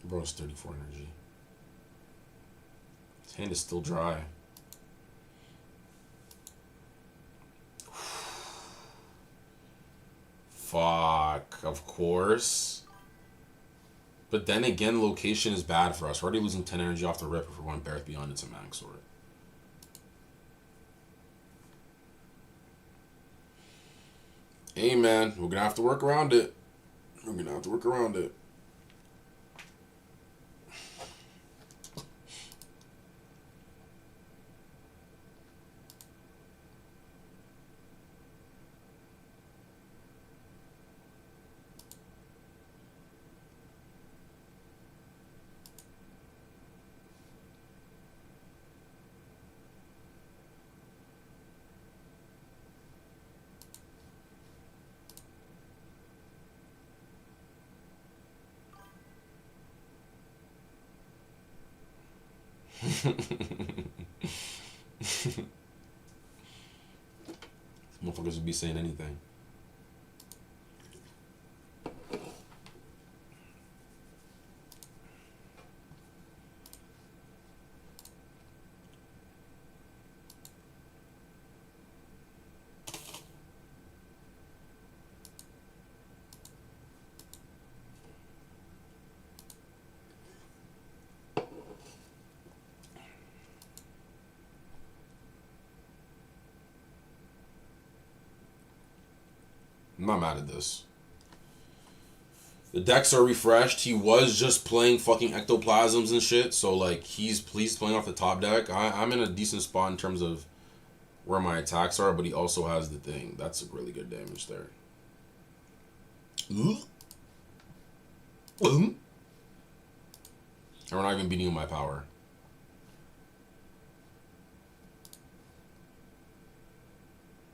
Bro's 34 energy. His hand is still dry. Fuck, of course. But then again, location is bad for us. We're already losing 10 energy off the rip if we're going Barrett Beyond into Max Sword. Hey man, we're gonna have to work around it. We're gonna have to work around it. Motherfuckers would be saying anything. I'm not mad at this. The decks are refreshed. He was just playing fucking ectoplasms and shit, so like he's playing off the top deck. I'm in a decent spot in terms of where my attacks are, but he also has the thing. That's a really good damage there. And we're not even beating him my power.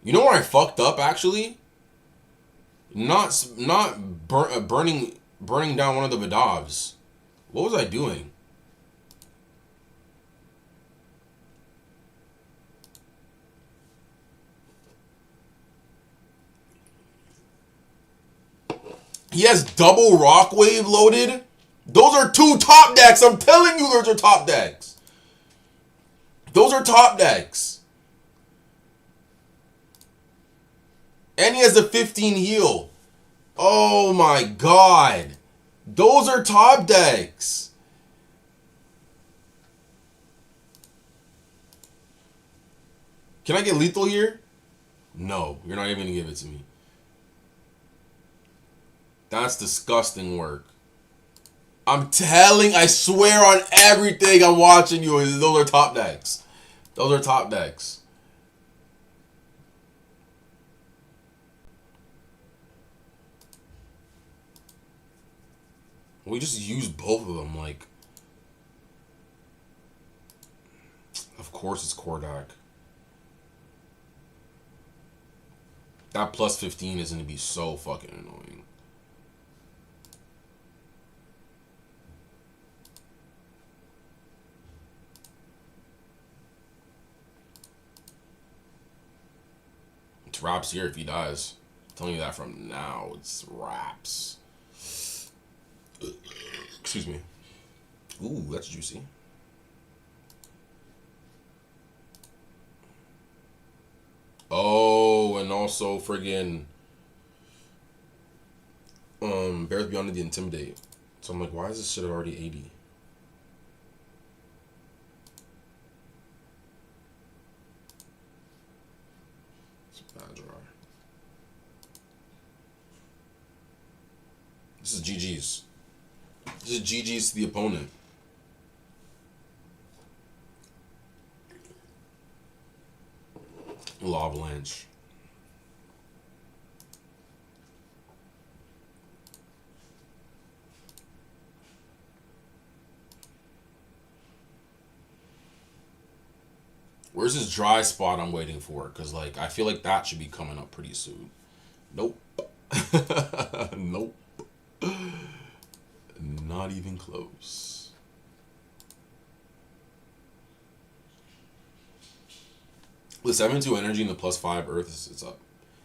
You know where I fucked up actually? Not burning down one of the Vidavs. What was I doing? He has double Rock Wave loaded. Those are 2 top decks. I'm telling you, those are top decks. Those are top decks. And he has a 15 heal. Oh my god. Those are top decks. Can I get lethal here? No, you're not even going to give it to me. That's disgusting work. I swear on everything I'm watching you, those are top decks. Those are top decks. We just use both of them, like... Of course it's Kordak. That plus 15 is going to be so fucking annoying. It's Raps here if he dies. I'm telling you that from now. It's Raps. Excuse me. Ooh, that's juicy. Oh, and also friggin' Bears Beyond the Intimidate. So I'm like, why is this shit already 80? It's a bad draw. This is GG's. This is GG's to the opponent. Avalanche. Where's this dry spot I'm waiting for? Because, like, I feel like that should be coming up pretty soon. Nope. Nope. Not even close. The 7-2 energy and the +5 earth is up.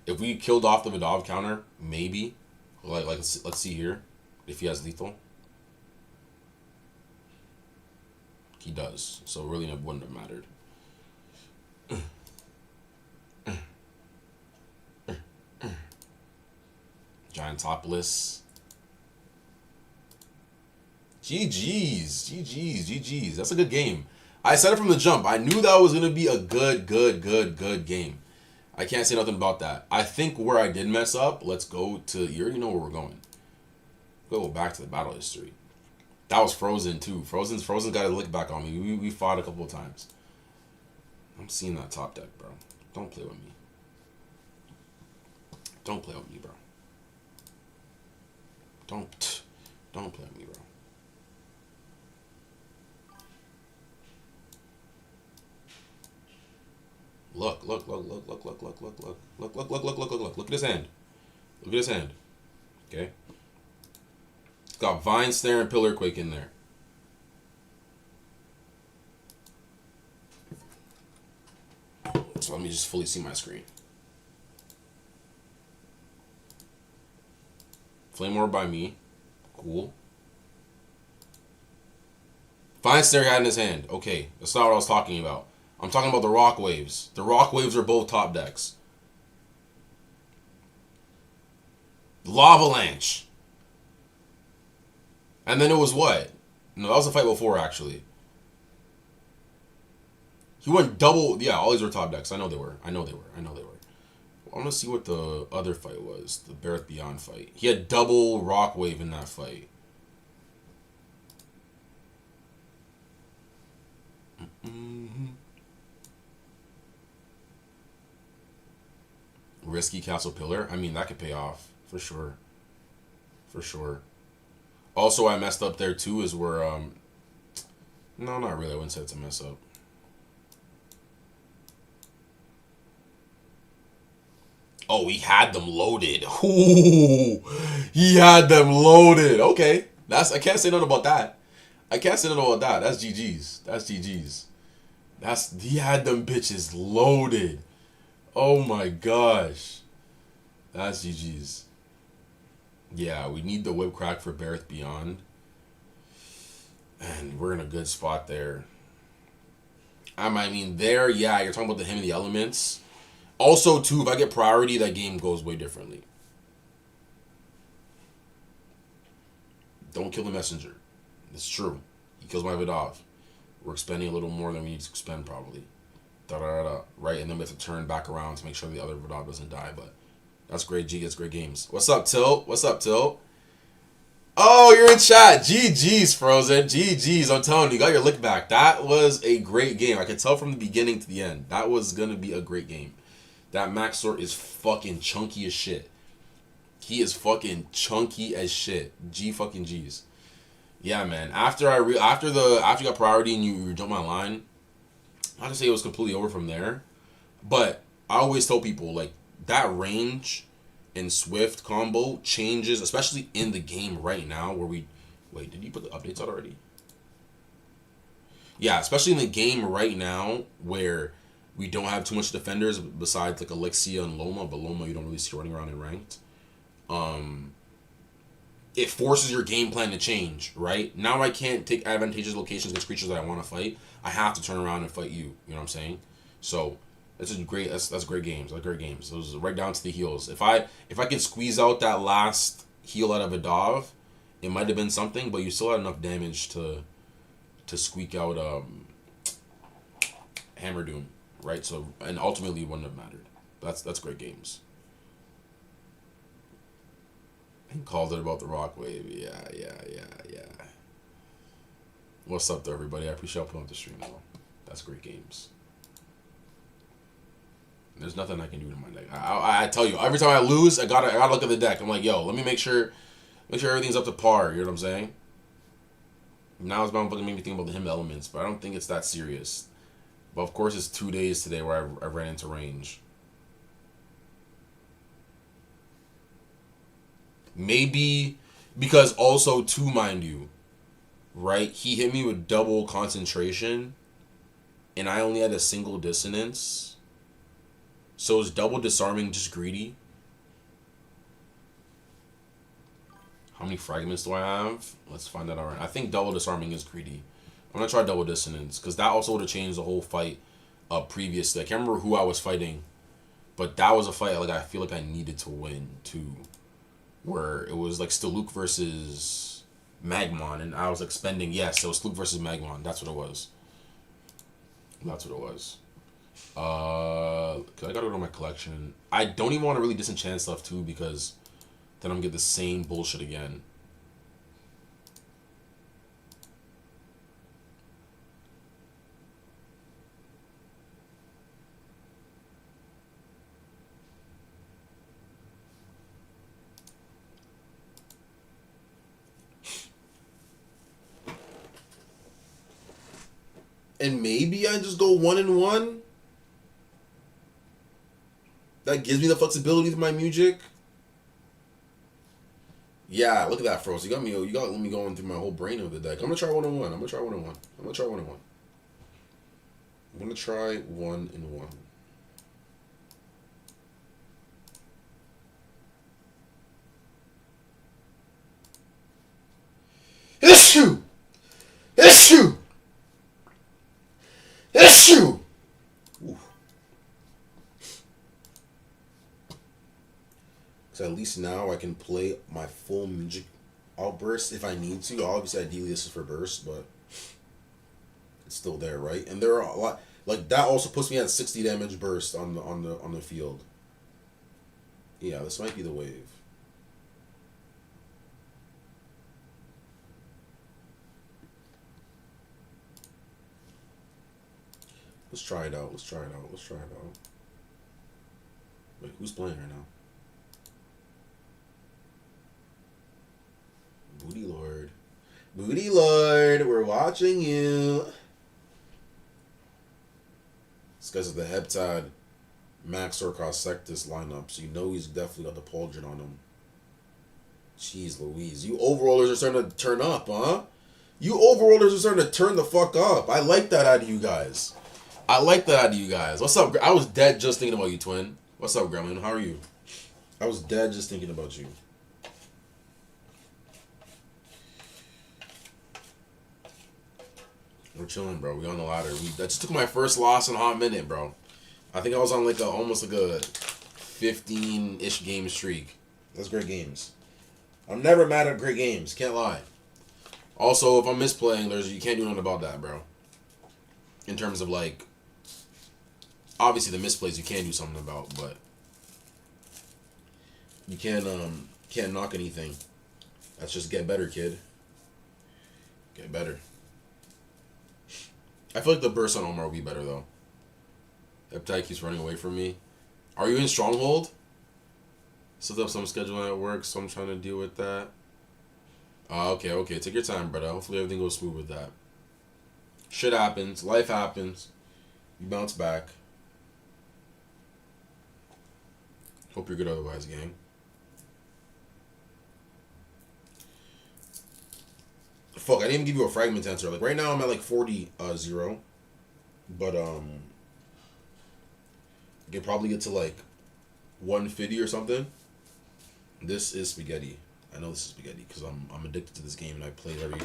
If we killed off the Vidav counter, maybe. Like let's see here. If he has lethal. He does. So really it wouldn't have mattered. Giant Topless. GG's. That's a good game. I said it from the jump. I knew that was gonna be a good game. I can't say nothing about that. I think where I did mess up. Let's go to. You already know where we're going. Go back to the battle history. That was Frozen too. Frozen's got a lick back on me. We fought a couple of times. I'm seeing that top deck, bro. Don't play with me. Don't play with me, bro. Don't play with me, bro. Look at his hand. Look at his hand. Okay. It's got Vine Snare and Pillar Quake in there. So let me just fully see my screen. Flame Orb by me. Cool. Vine Snare had in his hand. Okay, that's not what I was talking about. I'm talking about the Rock Waves. The Rock Waves are both top decks. Lavalanche. And then it was what? No, that was the fight before, actually. He went double. Yeah, all these were top decks. I know they were. I want to see what the other fight was. The Barrett Beyond fight. He had double Rock Wave in that fight. Risky Castle Pillar. I mean, that could pay off. For sure. Also, I messed up there, too, is where, no, not really. I wouldn't say it's a mess up. Oh, he had them loaded. Ooh, he had them loaded. Okay. I can't say nothing about that. That's GG's. He had them bitches loaded. Oh my gosh. That's GG's. Yeah, we need the whip crack for Barrett Beyond. And we're in a good spot there. I mean, there, yeah, you're talking about the Hymn of the Elements. Also, too, if I get priority, that game goes way differently. Don't kill the messenger. It's true. He kills my Vidov. We're expending a little more than we need to expend, probably. Right? And then we have to turn back around to make sure the other Vidov doesn't die, but that's great, G. That's great games. What's up, Tilt? Oh, you're in chat. GG's, Frozen. GG's. I'm telling you, you got your lick back. That was a great game. I could tell from the beginning to the end. That was going to be a great game. That Max Sort is fucking chunky as shit. He is fucking chunky as shit. G's. Yeah, man. After you got priority and you jumped my line, not to say it was completely over from there, but I always tell people, like, that range and Swift combo changes, especially in the game right now where we... Wait, did you put the updates out already? Yeah, especially in the game right now where we don't have too much defenders besides like Elixia and Loma, but Loma you don't really see running around in ranked. It forces your game plan to change, right? Now I can't take advantageous locations against creatures that I want to fight. I have to turn around and fight you. You know what I'm saying? So that's great great games. That's great games. Those right down to the heals. If I could squeeze out that last heal out of Vidov, it might have been something, but you still had enough damage to squeak out Hammer Doom, right? So, and ultimately it wouldn't have mattered. That's great games. He called it about the Rock Wave. Yeah. What's up, though, everybody? I appreciate y'all putting up the stream, though. That's great games. There's nothing I can do to my deck. I tell you, every time I lose, I gotta look at the deck. I'm like, yo, let me make sure everything's up to par. You know what I'm saying? Now it's about to make me think about the Hymn Elements, but I don't think it's that serious. But of course, it's 2 days today where I ran into range. Maybe because also, too, mind you, right? He hit me with double concentration, and I only had a single dissonance. So is double disarming just greedy? How many fragments do I have? Let's find that out. Right. I think double disarming is greedy. I'm gonna try double dissonance because that also would have changed the whole fight previously. I can't remember who I was fighting, but that was a fight like I feel like I needed to win too, where it was like Staluk versus Magmon, and I was expending. Yes, it was Fluke versus Magmon. That's what it was. That's what it was. 'Cause I gotta go to my collection. I don't even want to really disenchant stuff too because then I'm gonna get the same bullshit again. And maybe I just go 1-1. That gives me the flexibility with my music. Yeah, look at that, Froze. You got me going through my whole brain of the deck. I'm gonna try 1-1. I'm gonna try 1-1. I'm gonna try 1-1. I'm gonna try 1-1. Issue! Issue! Issue! So at least now I can play my full music outburst if I need to. Obviously, ideally this is for burst, but it's still there, right? And there are a lot like that. Also puts me at 60 damage burst on the field. Yeah, this might be the wave. Let's try it out. Let's try it out. Let's try it out. Wait, who's playing right now? Booty Lord. Booty Lord, we're watching you. This guy's the Heptad Max or Sectus lineup, so you know he's definitely got the Pauldron on him. Jeez Louise. You overrollers are starting to turn up, huh? You overrollers are starting to turn the fuck up. I like that out of you guys. I like that out of you guys. What's up? I was dead just thinking about you, twin. What's up, Gremlin? How are you? I was dead just thinking about you. We're chilling, bro. We on the ladder. That just took my first loss in a hot minute, bro. I think I was on like almost like a 15-ish game streak. That's great games. I'm never mad at great games. Can't lie. Also, if I'm misplaying, you can't do nothing about that, bro. In terms of like, obviously the misplays you can do something about, but you can't knock anything. That's just get better, kid. Get better. I feel like the burst on Omar will be better though. Eptide keeps running away from me. Are you in Stronghold? Set up some scheduling at work, so I'm trying to deal with that. Okay. Take your time, brother. Hopefully everything goes smooth with that. Shit happens. Life happens. You bounce back. Hope you're good otherwise, gang. Fuck, I didn't even give you a fragment answer. Like, right now I'm at like 40-0. But, I can probably get to like 150 or something. This is spaghetti. I know this is spaghetti because I'm addicted to this game and I played every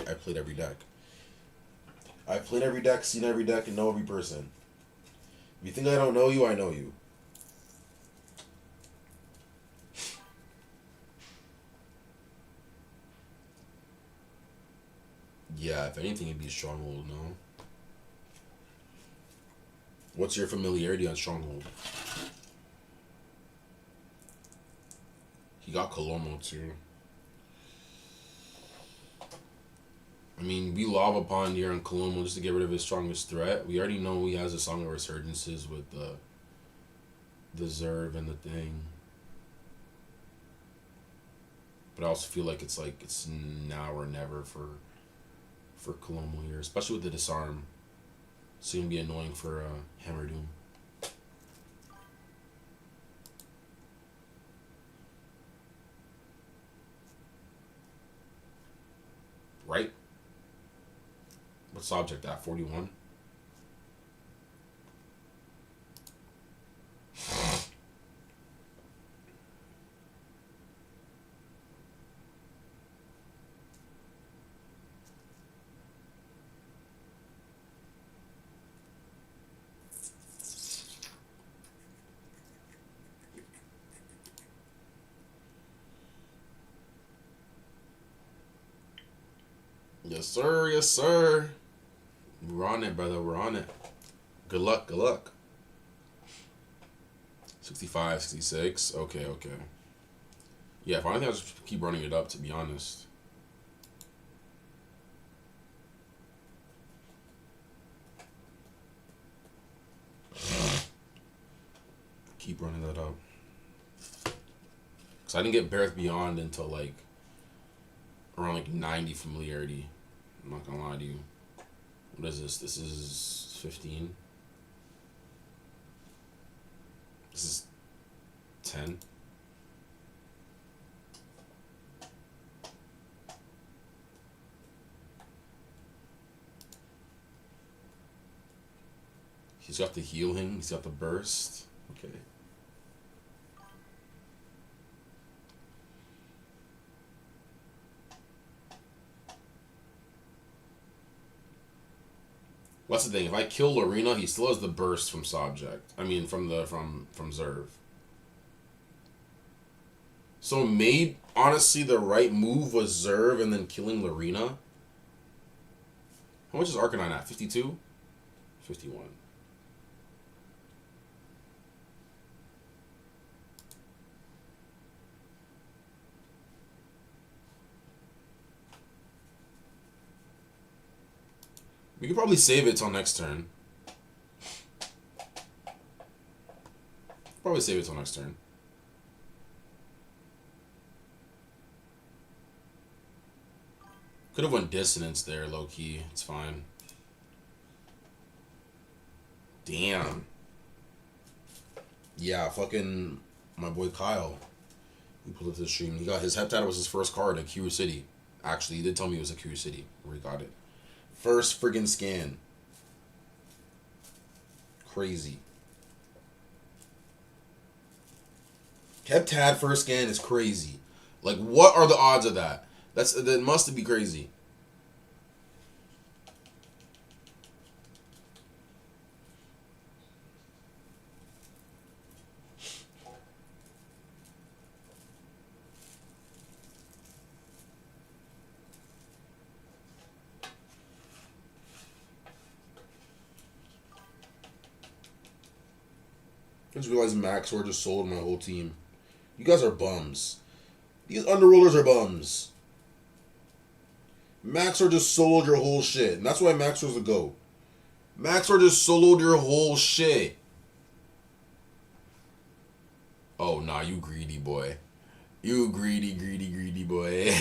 deck. I've played every deck, seen every deck, and know every person. If you think I don't know you, I know you. Yeah, if anything, it'd be Stronghold, no? What's your familiarity on Stronghold? He got Colomo, too. I mean, we Lava Pond here on Colomo just to get rid of his strongest threat. We already know he has a Song of Resurgences with the Zerv and the thing. But I also feel like it's now or never for Colomo here, especially with the disarm. It's gonna be annoying for Hammer Doom. Right? What's object at? 41? Yes, sir. Yes, sir. We're on it, brother. We're on it. Good luck. Good luck. 65, 66. Okay, okay. Yeah, if anything, I'll just keep running it up, to be honest. Keep running that up. Because I didn't get Bareth Beyond until, like, around, like, 90 familiarity. I'm not gonna lie to you. What is this? This is 15. This is 10. He's got the healing. He's got the burst. Okay. What's the thing? If I kill Lorena, he still has the burst from Subject. I mean, from Zerv. So maybe, honestly, the right move was Zerv and then killing Lorena. How much is Arcanine at? 52? 51. We could probably save it till next turn. Probably save it till next turn. Could have went Dissonance there, low key. It's fine. Damn. Yeah, fucking my boy Kyle. He pulled it to the stream. He got his Heptad was his first card at Q City. Actually, he did tell me it was at Q City where he got it. First friggin' scan. Crazy. Heptad first scan is crazy. Like, what are the odds of that? That must be crazy. I just realized Maxor just sold my whole team. You guys are bums. These underrollers are bums. Maxor just soloed your whole shit. And that's why Maxor's a GOAT. Maxor just soloed your whole shit. Oh, nah, you greedy boy. You greedy, greedy, greedy boy.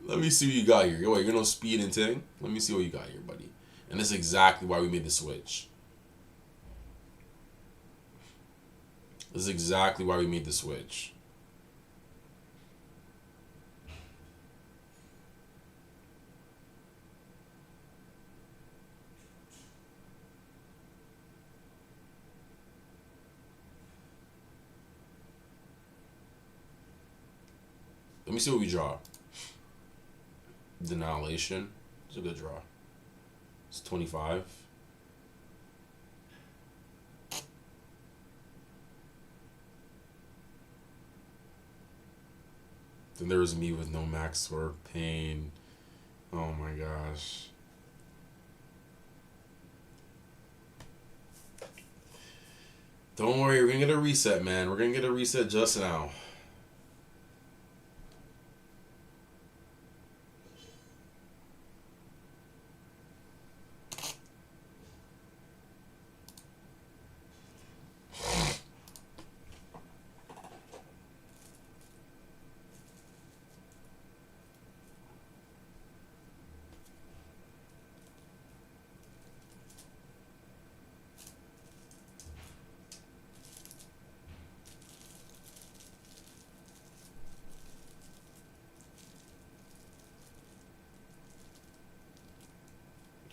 Let me see what you got here. Yo, you're gonna speed and ting? Let me see what you got here, buddy. And this is exactly why we made the switch. This is exactly why we made the switch. Let me see what we draw. Denilation. It's a good draw. It's 25. Then there was me with no max or pain. Oh my gosh. Don't worry, we're gonna get a reset, man. We're gonna get a reset just now.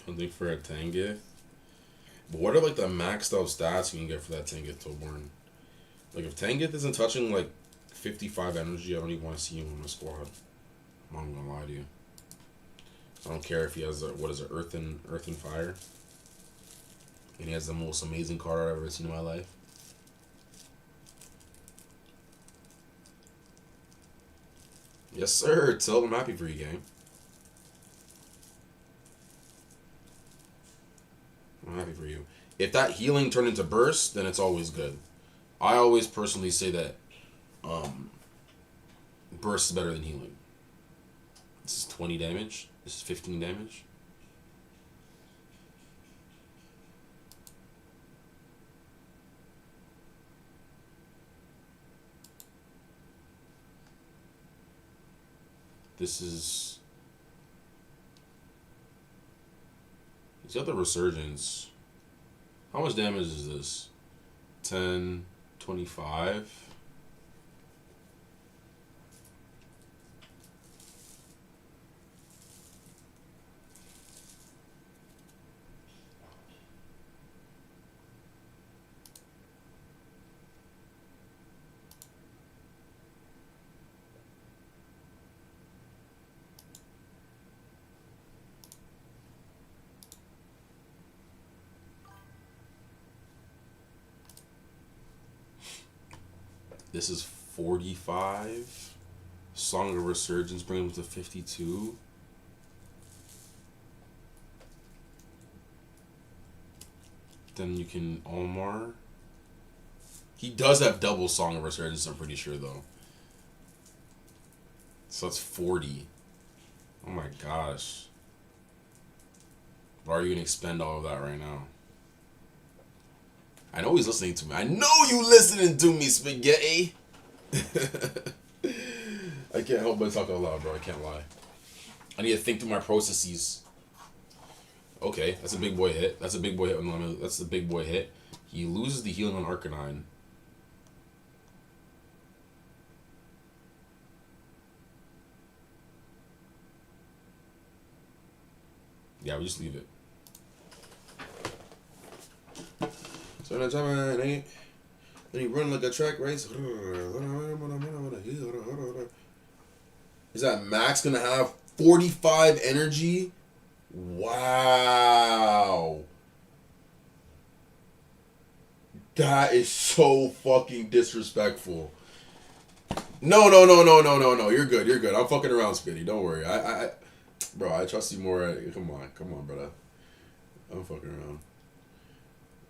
Something for a Tangith. But what are like the maxed out stats you can get for that Tangith Toborn? Like if Tangith isn't touching like 55 energy, I don't even want to see him on my squad. I'm not gonna lie to you. I don't care if he has what is it, Earth and Fire. And he has the most amazing card I've ever seen in my life. Yes, sir. Tell them I'm happy for you, gang. I'm happy for you. If that healing turned into burst, then it's always good. I always personally say that um, burst is better than healing. This is 20 damage. This is 15 damage. This is... He's got the resurgence. How much damage is this? 10, 25. This is 45. Song of Resurgence brings him to 52. Then you can Omar. He does have double Song of Resurgence, I'm pretty sure, though. So that's 40. Oh my gosh. Why are you going to expend all of that right now? I know he's listening to me. I know you listening to me, Spaghetti. I can't help but talk out loud, bro. I can't lie. I need to think through my processes. Okay, that's a big boy hit. That's a big boy hit. No, that's a big boy hit. He loses the healing on Arcanine. Yeah, we just leave it. So next time then he run like a track race. Is that Max gonna have 45 energy? Wow. That is so fucking disrespectful. No. You're good. I'm fucking around, Spitty. Don't worry. Bro, I trust you more. Come on, brother. I'm fucking around.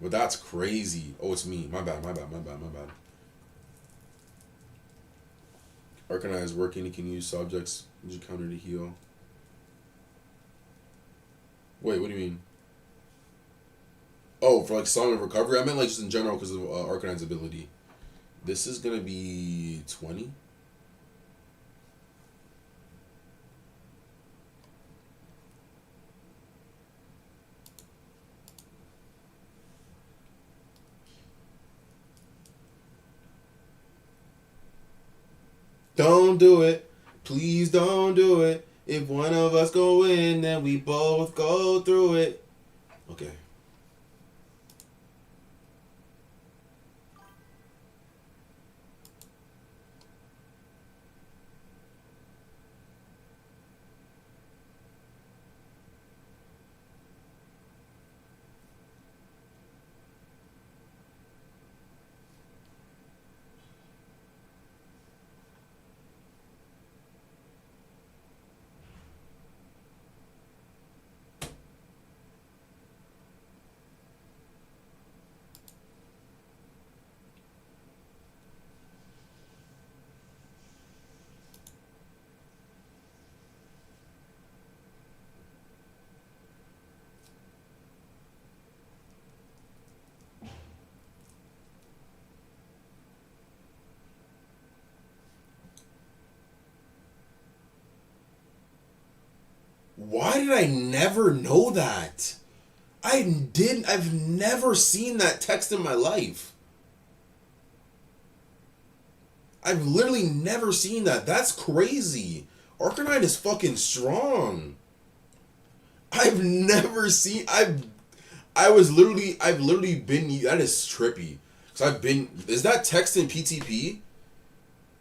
But that's crazy. Oh, it's me. My bad. Arcanine is working. He can use subjects as a counter to heal. Wait, what do you mean? Oh, for like Song of Recovery? I meant like just in general because of Arcanine's ability. This is going to be 20. Don't do it. Please don't do it. If one of us go in, then we both go through it. Okay. Why did I never know that? I've never seen that text in my life. I've literally never seen that. That's crazy. Arcanine is fucking strong. I've never seen. I've literally been. That is trippy. Cause I've been. Is that text in PTP?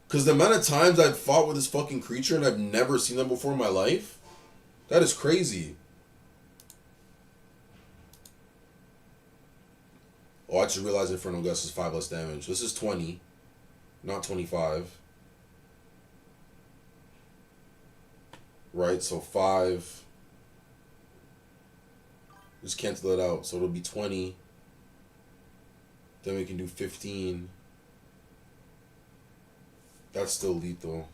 Cause the amount of times I've fought with this fucking creature and I've never seen them before in my life. That is crazy. Oh, I just realized Infernal Gust is 5 less damage. This is 20, not 25. right? So 5. Just cancel it out. So it'll be 20. Then we can do 15. That's still lethal.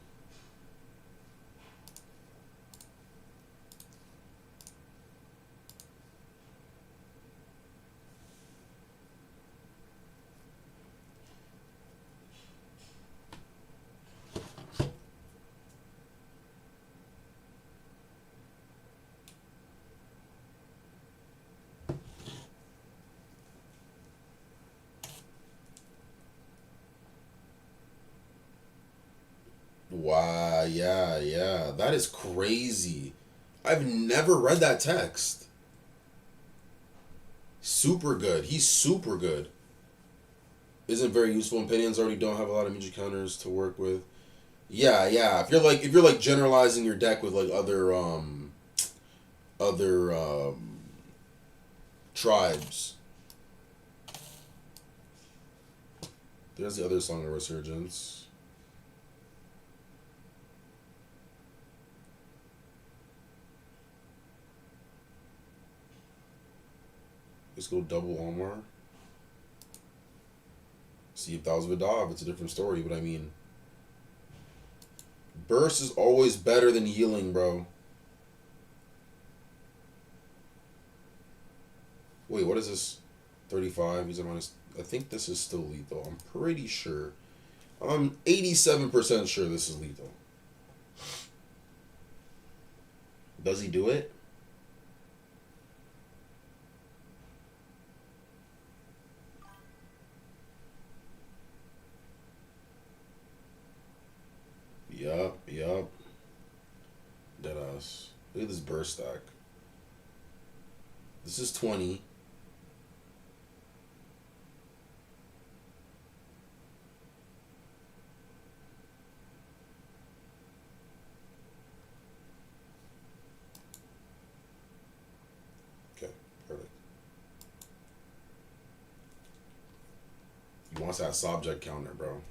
Wow, yeah, yeah. That is crazy. I've never read that text. Super good. He's super good. Isn't very useful. Opinions already don't have a lot of music counters to work with. Yeah, yeah. If you're like generalizing your deck with like other tribes. There's the other Song of Resurgence. Let's go double Omar. See if that was Vidal. It's a different story, but I mean, burst is always better than healing, bro. Wait, what is this? 35. He's a minus. I think this is still lethal. I'm pretty sure. I'm 87% sure this is lethal. Does he do it? Yup, yup. Deadass. Look at this burst stack. This is 20. Okay, perfect. He wants that subject counter, bro.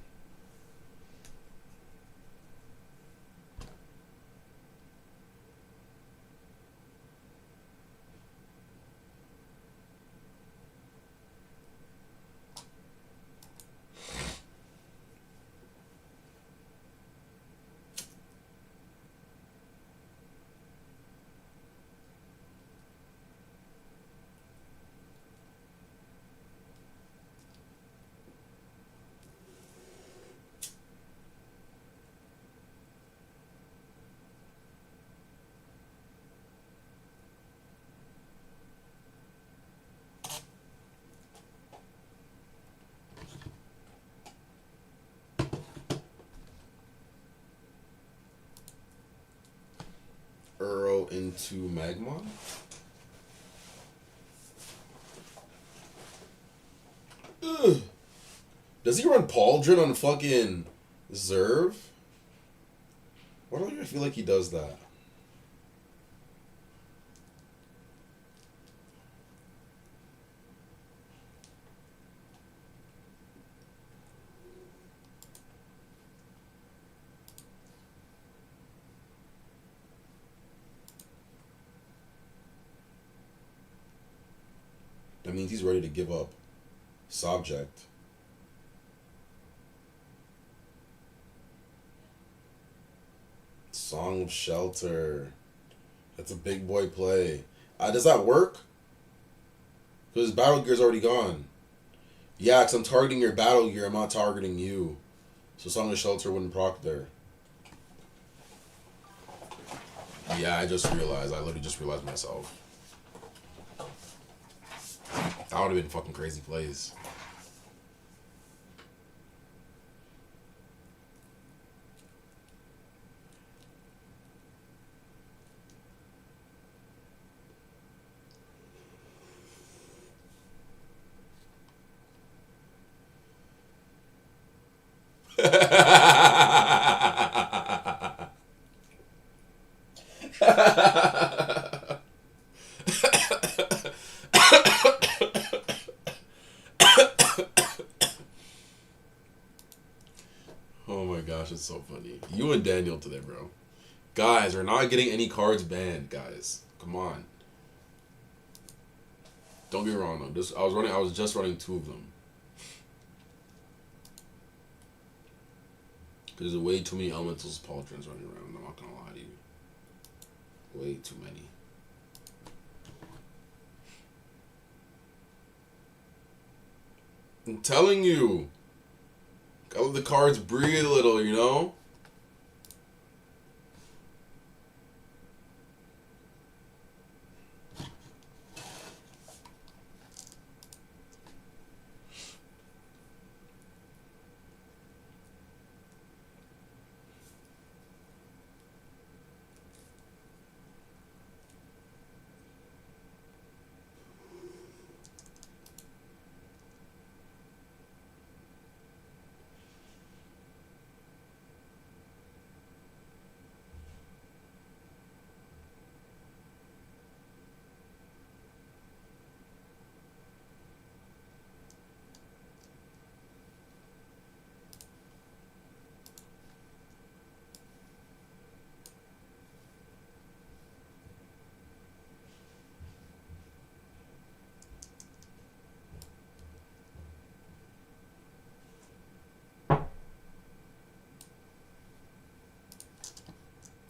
Earl into Magma. Ugh. Does he run Pauldron on fucking Zerv? Why don't I feel like he does that? That means he's ready to give up. Subject. Song of Shelter. That's a big boy play. Does that work? Because Battle Gear's already gone. Yeah, because I'm targeting your Battle Gear. I'm not targeting you. So Song of Shelter wouldn't proc there. Yeah, I just realized. I literally just realized myself. That would have been fucking crazy plays. Oh my gosh, it's so funny. You and Daniel today, bro. Guys, we're not getting any cards banned, guys. Come on. Don't get me wrong though. I was just running 2 of them. Because there's way too many elementals pauldrons running around, I'm not gonna lie to you. Way too many. I'm telling you. Gotta let the cards breathe a little, you know?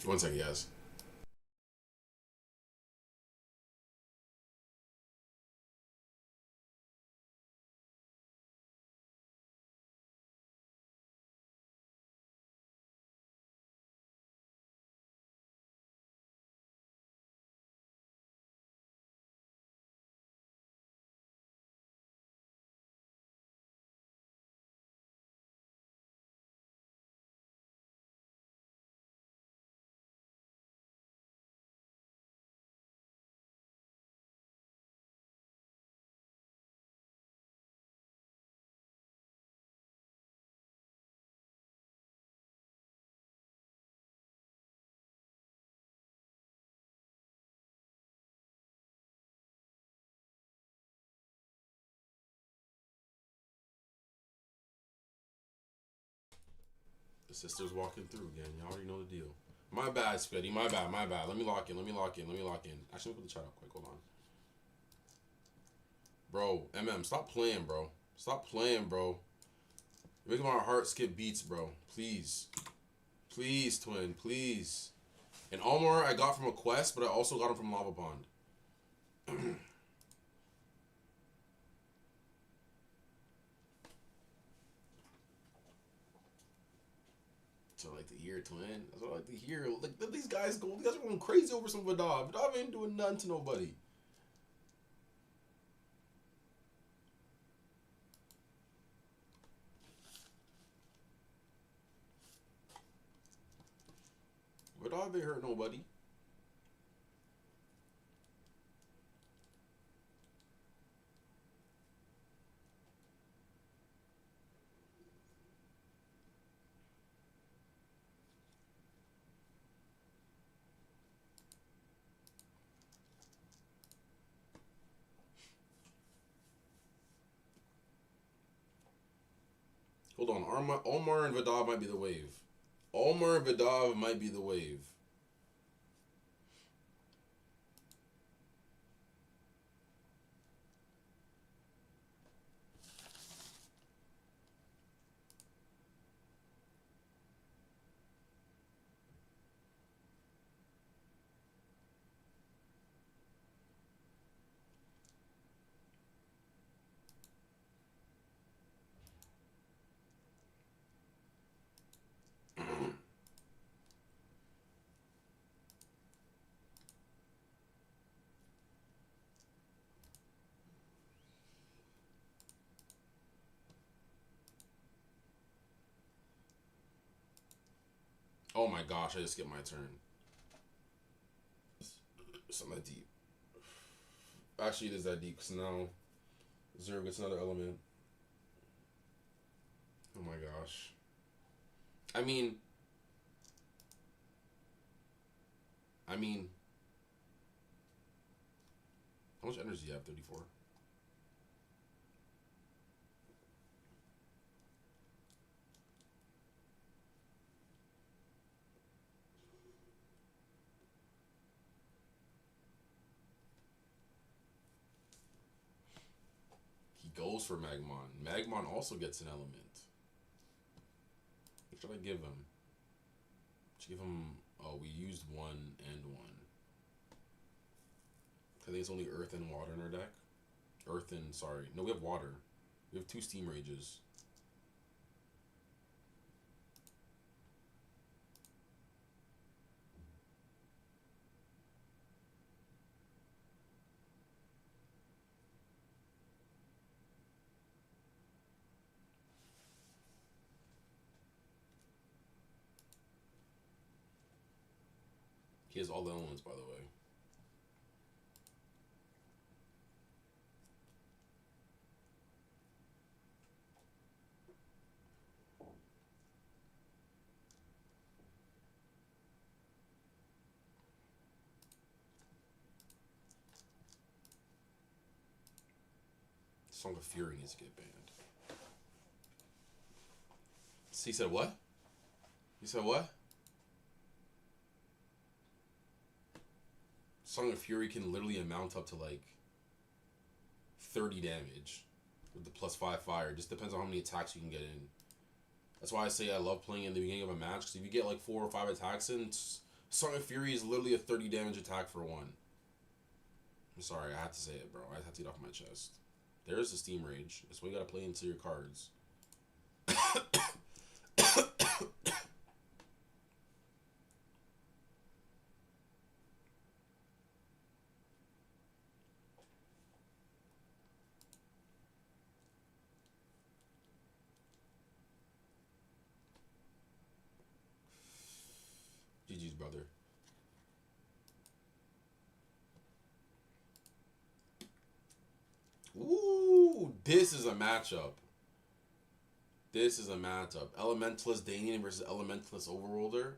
One second, guys. The sister's walking through again. You already know the deal. My bad, Spitty. My bad. My bad. Let me lock in. Let me lock in. Let me lock in. Actually, let me put the chat up quick. Hold on. Bro, stop playing, bro. Stop playing, bro. You're making my heart skip beats, bro. Please. Please, twin. Please. And Almar I got from a quest, but I also got him from Lava Pond. That's what I like to hear, twin. That's what I like to hear. Like, let these guys go. These guys are going crazy over some Vidal. Vidal ain't doing nothing to nobody. Vidal ain't hurt nobody. Hold on. Omar and Vidal might be the wave. Omar and Vidal might be the wave. Oh my gosh, I just skipped my turn. It's not that deep. Actually, it is that deep, because now Zero gets another element. Oh my gosh. I mean... How much energy do you have? 34? goes for Magmon. Magmon also gets an element. What should I give him? Should give him... Oh, we used one and one. I think it's only Earth and Water in our deck. Earth and... Sorry. No, we have Water. We have 2 Steam Rages. He has all the elements, by the way. Song of Fury needs to get banned. He said what? He said what? Song of Fury can literally amount up to like 30 damage with the +5 fire. It just depends on how many attacks you can get in. That's why I say I love playing in the beginning of a match, because if you get like 4 or 5 attacks in, Song of Fury is literally a 30 damage attack for one. I'm sorry, I had to say it, bro. I had to get off my chest. There's the Steam Rage. That's why you gotta play into your cards. GG's, brother. Ooh, this is a matchup. This is a matchup. Elementalist Danian versus Elementalist Overworlder.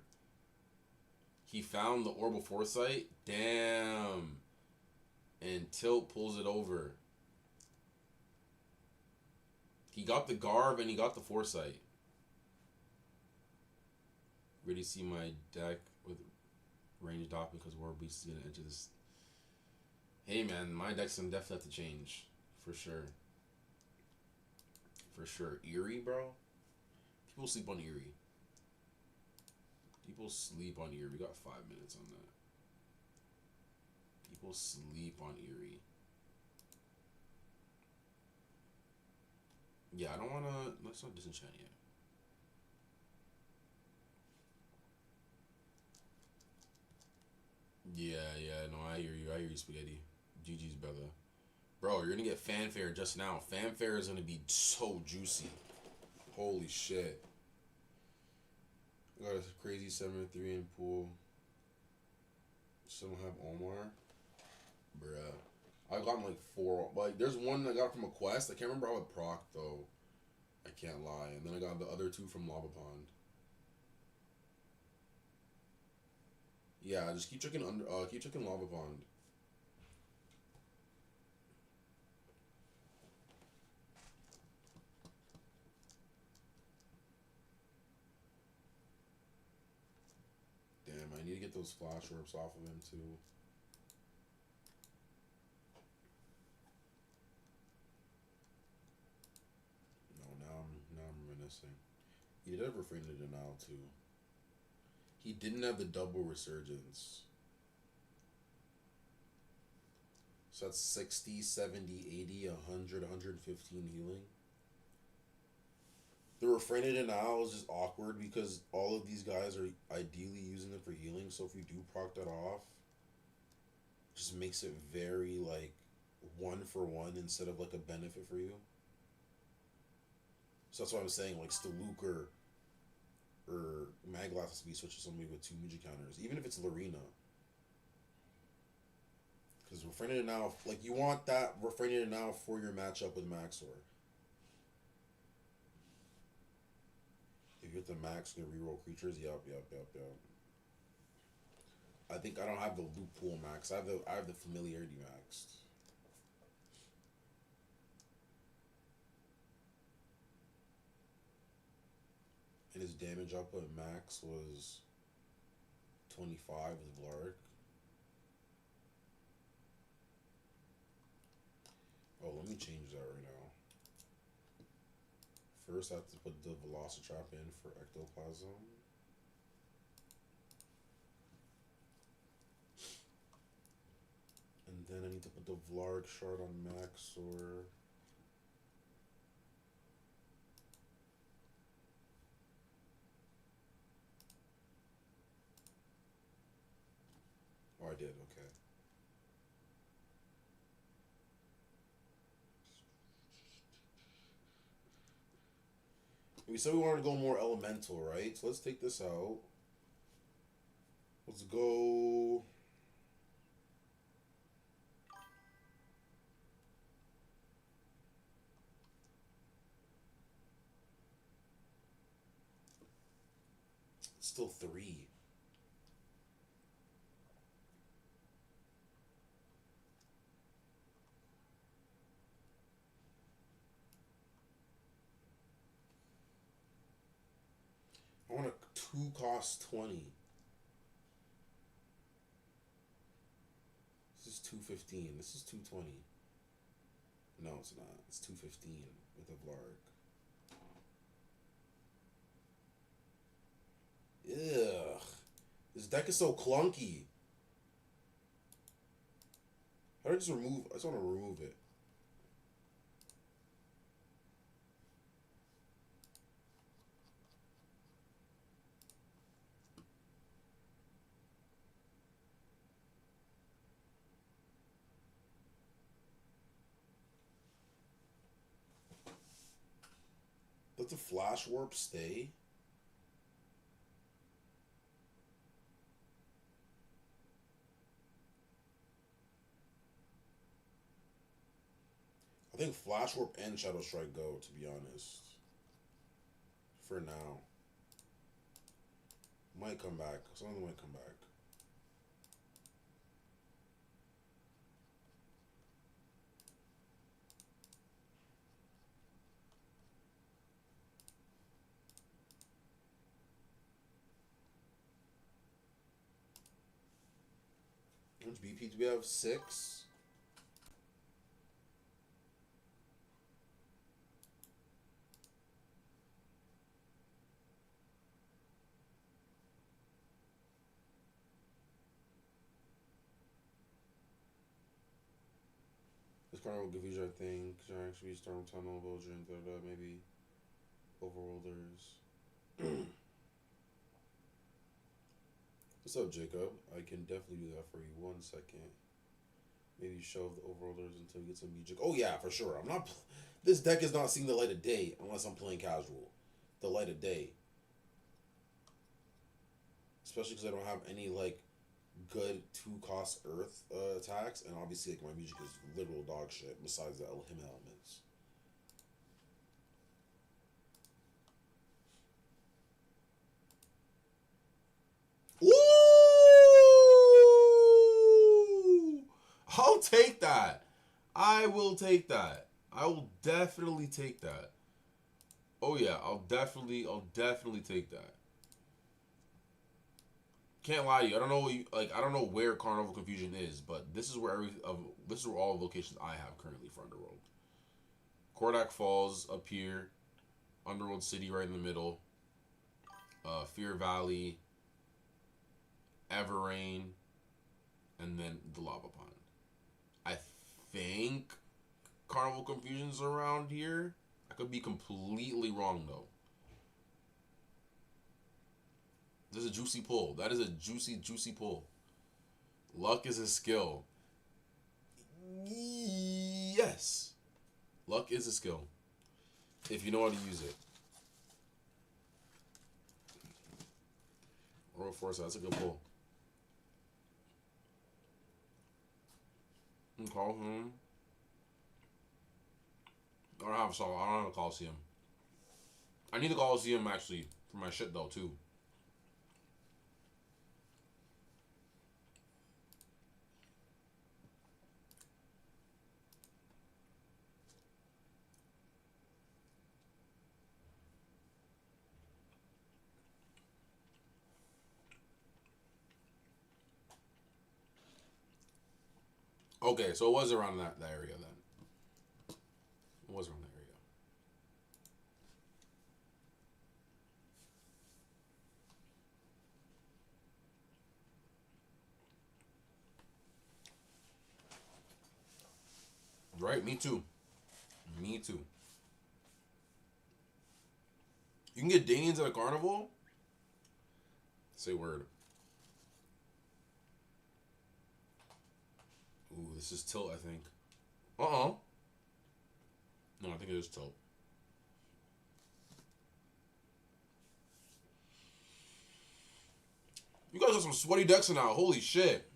He found the Orb of Foresight. Damn. And Tilt pulls it over. He got the Garb and he got the Foresight. Ready to see my deck with ranged off because War Beast is going to enter this. Hey man, my deck's going to definitely have to change. For sure. For sure. Eerie, bro? People sleep on Eerie. People sleep on Eerie. We got 5 minutes on that. People sleep on Eerie. Yeah, I don't want to... Let's not disenchant yet. Yeah, no, I hear you, Spaghetti. GG's, brother. Bro, you're gonna get Fanfare just now. Fanfare is gonna be so juicy. Holy shit. I got a crazy 7-3 in pool. Someone have Omar? Bruh. I got like 4. Like, there's one I got from a quest. I can't remember how it proc though. I can't lie. And then I got the other 2 from Lava Pond. Yeah, just keep checking Lava Pond. Damn, I need to get those flash orbs off of him too. No, now I'm reminiscing. He did have Refrain of Denial too. He didn't have the double resurgence. So that's 60, 70, 80, 100, 115 healing. The Refrain of Denial is just awkward because all of these guys are ideally using it for healing. So if you do proc that off, it just makes it very like 1-for-1 instead of like a benefit for you. So that's why I'm saying like Staluk or Maglass has to be switched to somebody with 2 Muji counters, even if it's Lorena. Because Refrain of Denial, like you want that Refrain of Denial for your matchup with Maxor. If you get the max, gonna reroll creatures. Yup. I think I don't have the loop pool max. I have the familiarity maxed. And his damage output max was 25 with Vlarik. Oh, let me change that right now. First, I have to put the Velocitrap in for Ectoplasm. And then I need to put the Vlarg Shard on Max or... Oh, I did, okay. We said we wanted to go more elemental, right? So let's take this out. Let's go... It's still 3. I want a 2 cost 20. This is 215. This is 220. No, it's not. It's 215 with a Vlarg. Ugh. This deck is so clunky. How do I just remove... I just want to remove it. Does the Flash Warp stay? I think Flash Warp and Shadow Strike go, to be honest. For now. Might come back. Some of them might come back. How much BP do we have? 6? This card will confuse you, I think. Should actually Storm Tunnel, Vulture, maybe Overworlders. What's up, Jacob? I can definitely do that for you. 1 second. Maybe shove the Overworlders until we get some music. Oh yeah, for sure. I'm not. This deck is not seeing the light of day unless I'm playing casual. The light of day. Especially because I don't have any like good 2 cost Earth attacks, and obviously like my music is literal dog shit. Besides the him elements. Woo! I'll take that. I will take that. I will definitely take that. Oh yeah, I'll definitely take that. Can't lie to you. I don't know I don't know where Carnival Confusion is, but this is where this is where all the locations I have currently for Underworld. Kordak Falls up here, Underworld City right in the middle, Fear Valley, Everrain, and then the Lava Pond. I think Carnival Confusion's around here. I could be completely wrong though. This is a juicy pull. That is a juicy pull. Luck is a skill. Yes. Luck is a skill. If you know how to use it. Royal Force, that's a good pull. Call him. I don't have a Coliseum. I need a Coliseum actually for my shit though too. Okay, so it was around that area then. It was around that area. Right, me too. Me too. You can get Danians at a carnival? Say word. Ooh, this is tilt, I think. Uh-oh. No, I think it is tilt. You guys have some sweaty decks now. Holy shit.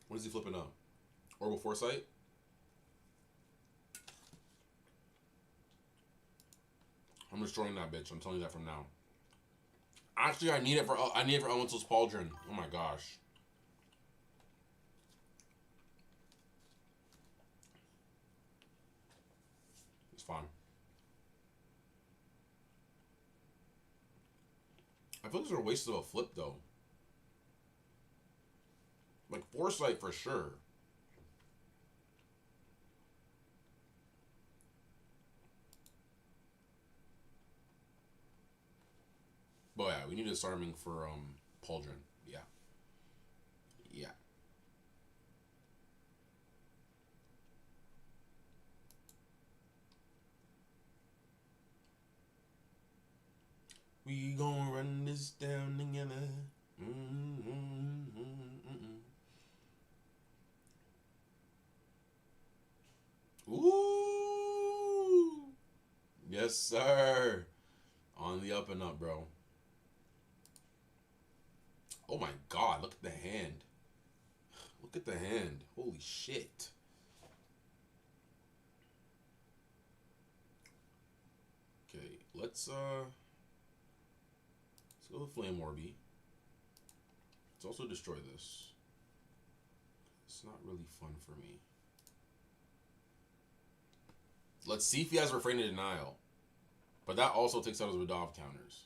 What is he flipping up? Orbital Foresight? I'm destroying that bitch. I'm telling you that from now. Actually, I need it for Elemental's Pauldron. Oh my gosh. It's fine. I feel like these are a waste of a flip though. Like Foresight for sure. But yeah, we need a Starming for Pauldron. Yeah. Yeah. We gonna run this down together. Ooh. Yes, sir. On the up and up, bro. Oh my god, look at the hand. Look at the hand. Holy shit. Okay, let's go with Flame Orby. Let's also destroy this. It's not really fun for me. Let's see if he has Refrain of Denial. But that also takes out his Vidov counters.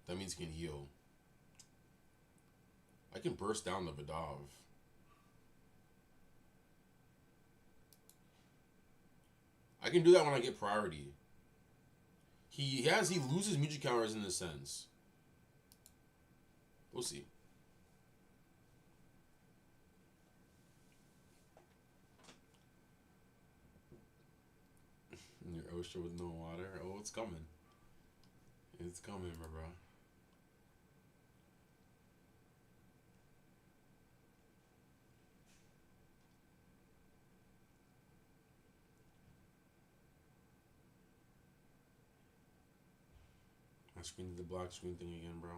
That means he can heal. I can burst down the Vidov. I can do that when I get priority. He loses music counters in this sense. We'll see. Your ocean with no water. Oh, it's coming. It's coming, my bro. I screened the black screen thing again, bro.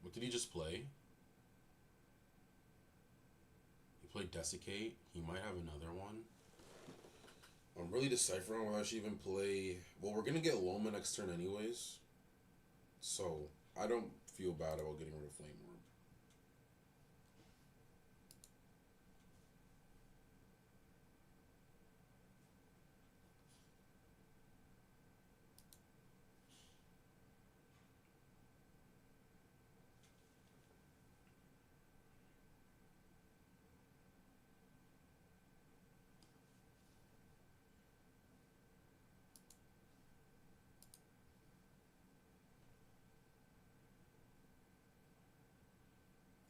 What did he just play? He played Desiccate. He might have another one. I'm really deciphering whether I should even play... Well, we're going to get Loma next turn anyways. So, I don't feel bad about getting rid of Flame Orb.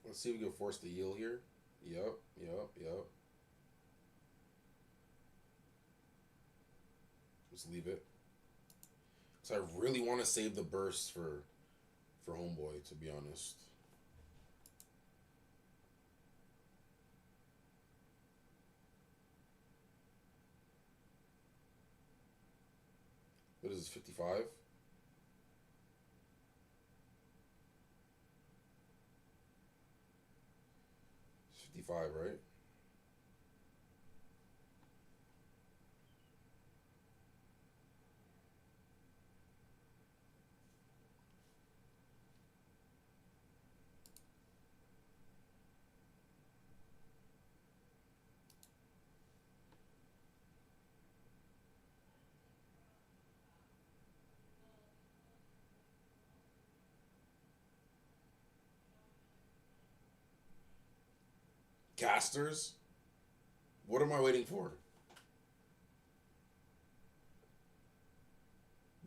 Let's see if we can force the heal here. Yep. Just leave it. So I really want to save the burst for Homeboy, to be honest. What is this, 55? It's 55, right? Casters? What am I waiting for?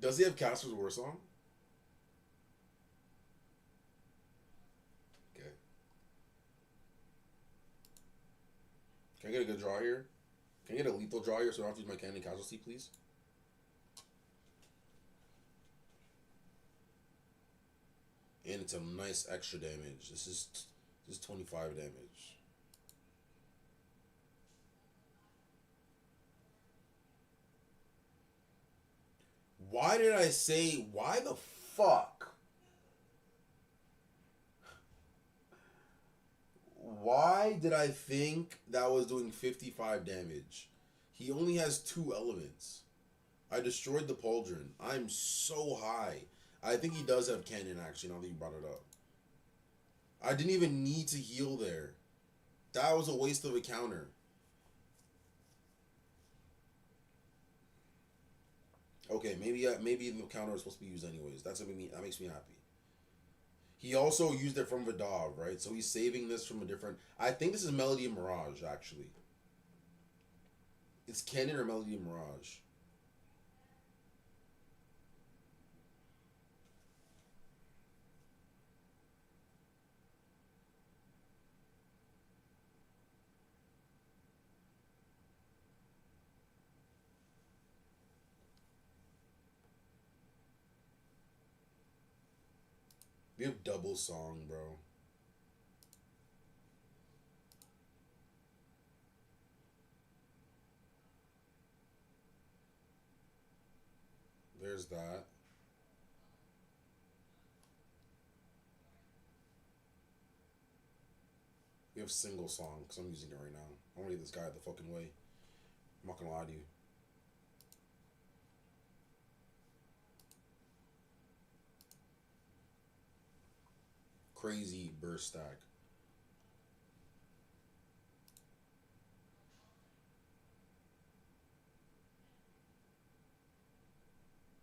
Does he have Casters War Song? Okay. Can I get a good draw here? Can I get a lethal draw here so I don't have to use my cannon casualty, please? And it's a nice extra damage. This is 25 damage. Why did I say, why the fuck? Why did I think that was doing 55 damage? He only has 2 elements. I destroyed the Pauldron. I'm so high. I think he does have cannon, actually, now that you brought it up. I didn't even need to heal there. That was a waste of a counter. Okay, maybe the counter is supposed to be used anyways. That makes me happy. He also used it from Vidal, right? So he's saving this from a different... I think this is Melody and Mirage, actually. It's Cannon or Melody and Mirage. We have double song, bro. There's that. We have single song, because I'm using it right now. I want to get this guy out of the fucking way. I'm not going to lie to you. Crazy burst stack.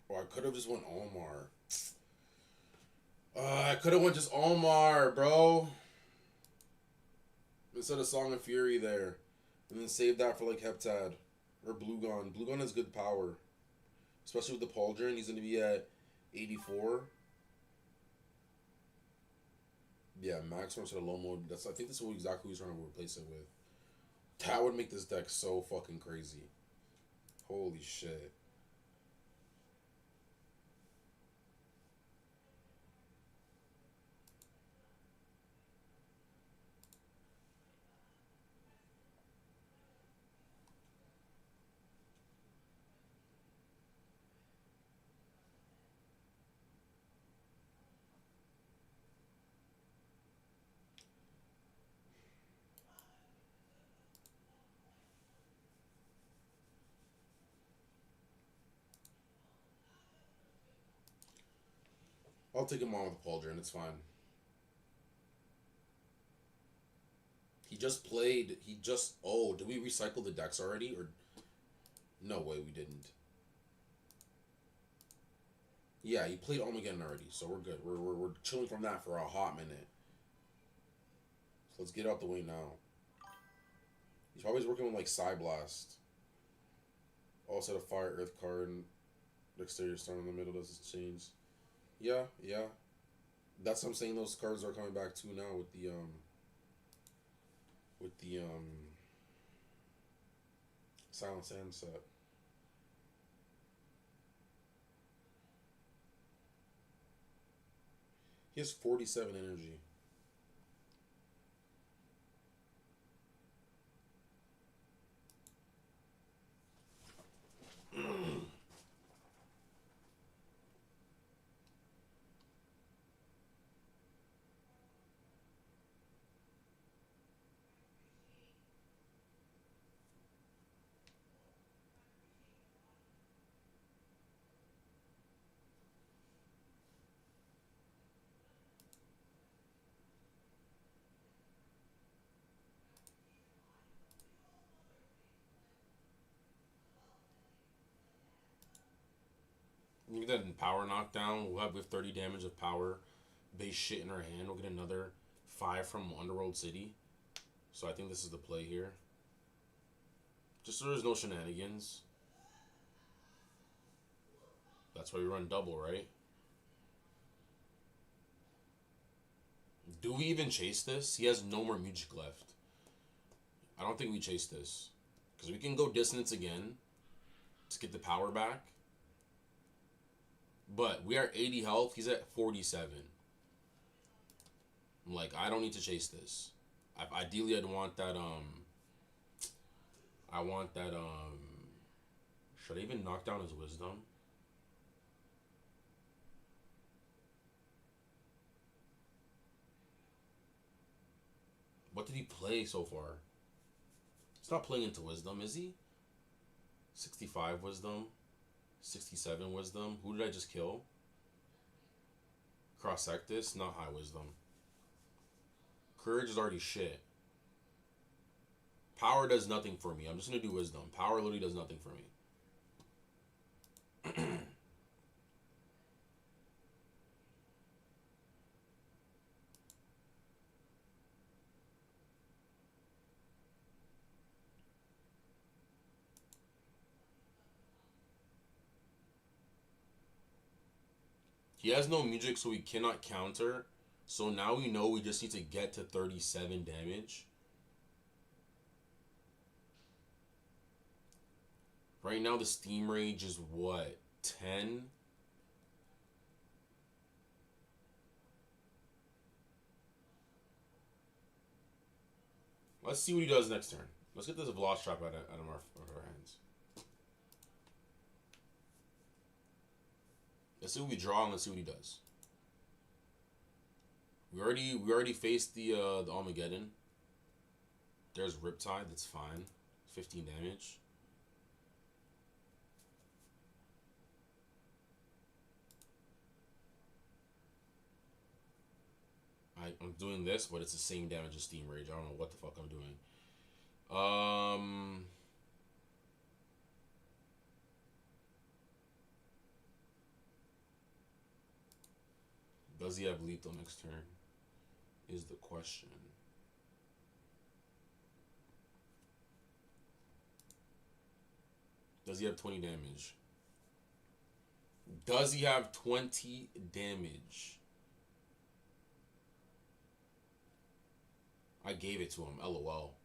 Or I could have just went Omar. I could have went just Omar, bro. Instead of Song of Fury there. And then save that for like Heptad. Or Blue Gun. Blue Gun has good power. Especially with the Pauldron. He's going to be at 84. Yeah, Max instead of low mode. I think this is exactly who he's trying to replace it with. That would make this deck so fucking crazy. Holy shit. I'll take him on with Pauldron, it's fine. Oh, did we recycle the decks already? Or no way we didn't. Yeah, he played Armageddon already, so we're good. We're chilling from that for a hot minute. So let's get out the way now. He's probably working with like Psyblast. Also, the Fire Earth card and Dexterity Storm in the middle doesn't change. Yeah. That's what I'm saying. Those cards are coming back too now with the Silent Sand set. He has 47 energy. You get that in power knockdown. We'll have with 30 damage of power base shit in our hand. We'll get another 5 from Underworld City. So I think this is the play here. Just so there's no shenanigans. That's why we run double, right? Do we even chase this? He has no more music left. I don't think we chase this. Because we can go dissonance again to get the power back. But we are 80 health. He's at 47. I'm like, I don't need to chase this. Ideally, I'd want that, I want that, should I even knock down his wisdom? What did he play so far? He's not playing into wisdom, is he? 65 wisdom. 67 wisdom. Who did I just kill? Cross-sectus, not high wisdom. Courage is already shit. Power does nothing for me. I'm just going to do wisdom. Power literally does nothing for me. He has no music, so he cannot counter. So now we know we just need to get to 37 damage. Right now the Steam Rage is what? 10? Let's see what he does next turn. Let's get this Velociraptor out of our hands. Let's see what we draw and let's see what he does. We already faced the Armageddon. There's Riptide, that's fine. 15 damage. I'm doing this, but it's the same damage as Steam Rage. I don't know what the fuck I'm doing. Does he have lethal next turn? Is the question. Does he have 20 damage? Does he have 20 damage? I gave it to him. LOL.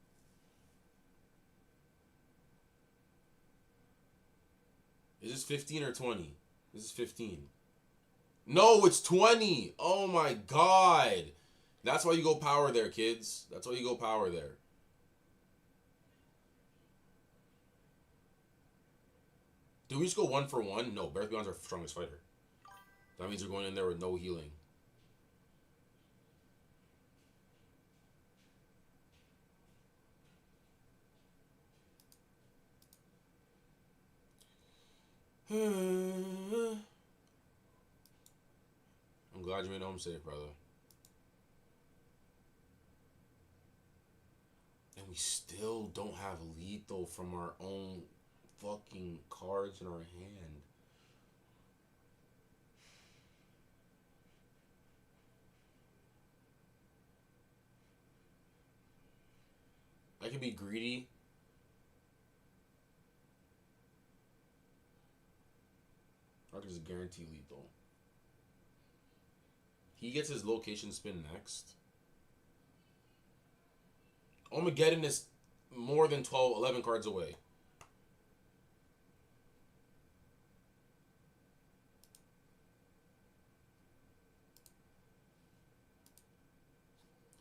Is this 15 or 20? This is 15. No, it's 20. Oh my god. That's why you go power there, kids. That's why you go power there. Do we just go 1 for 1? No, Breath Beyond's our strongest fighter. That means we're going in there with no healing. I'm glad you made home safe, brother. And we still don't have lethal from our own fucking cards in our hand. I could be greedy. I could just guarantee lethal. He gets his location spin next. Armageddon is more than 12, 11 cards away.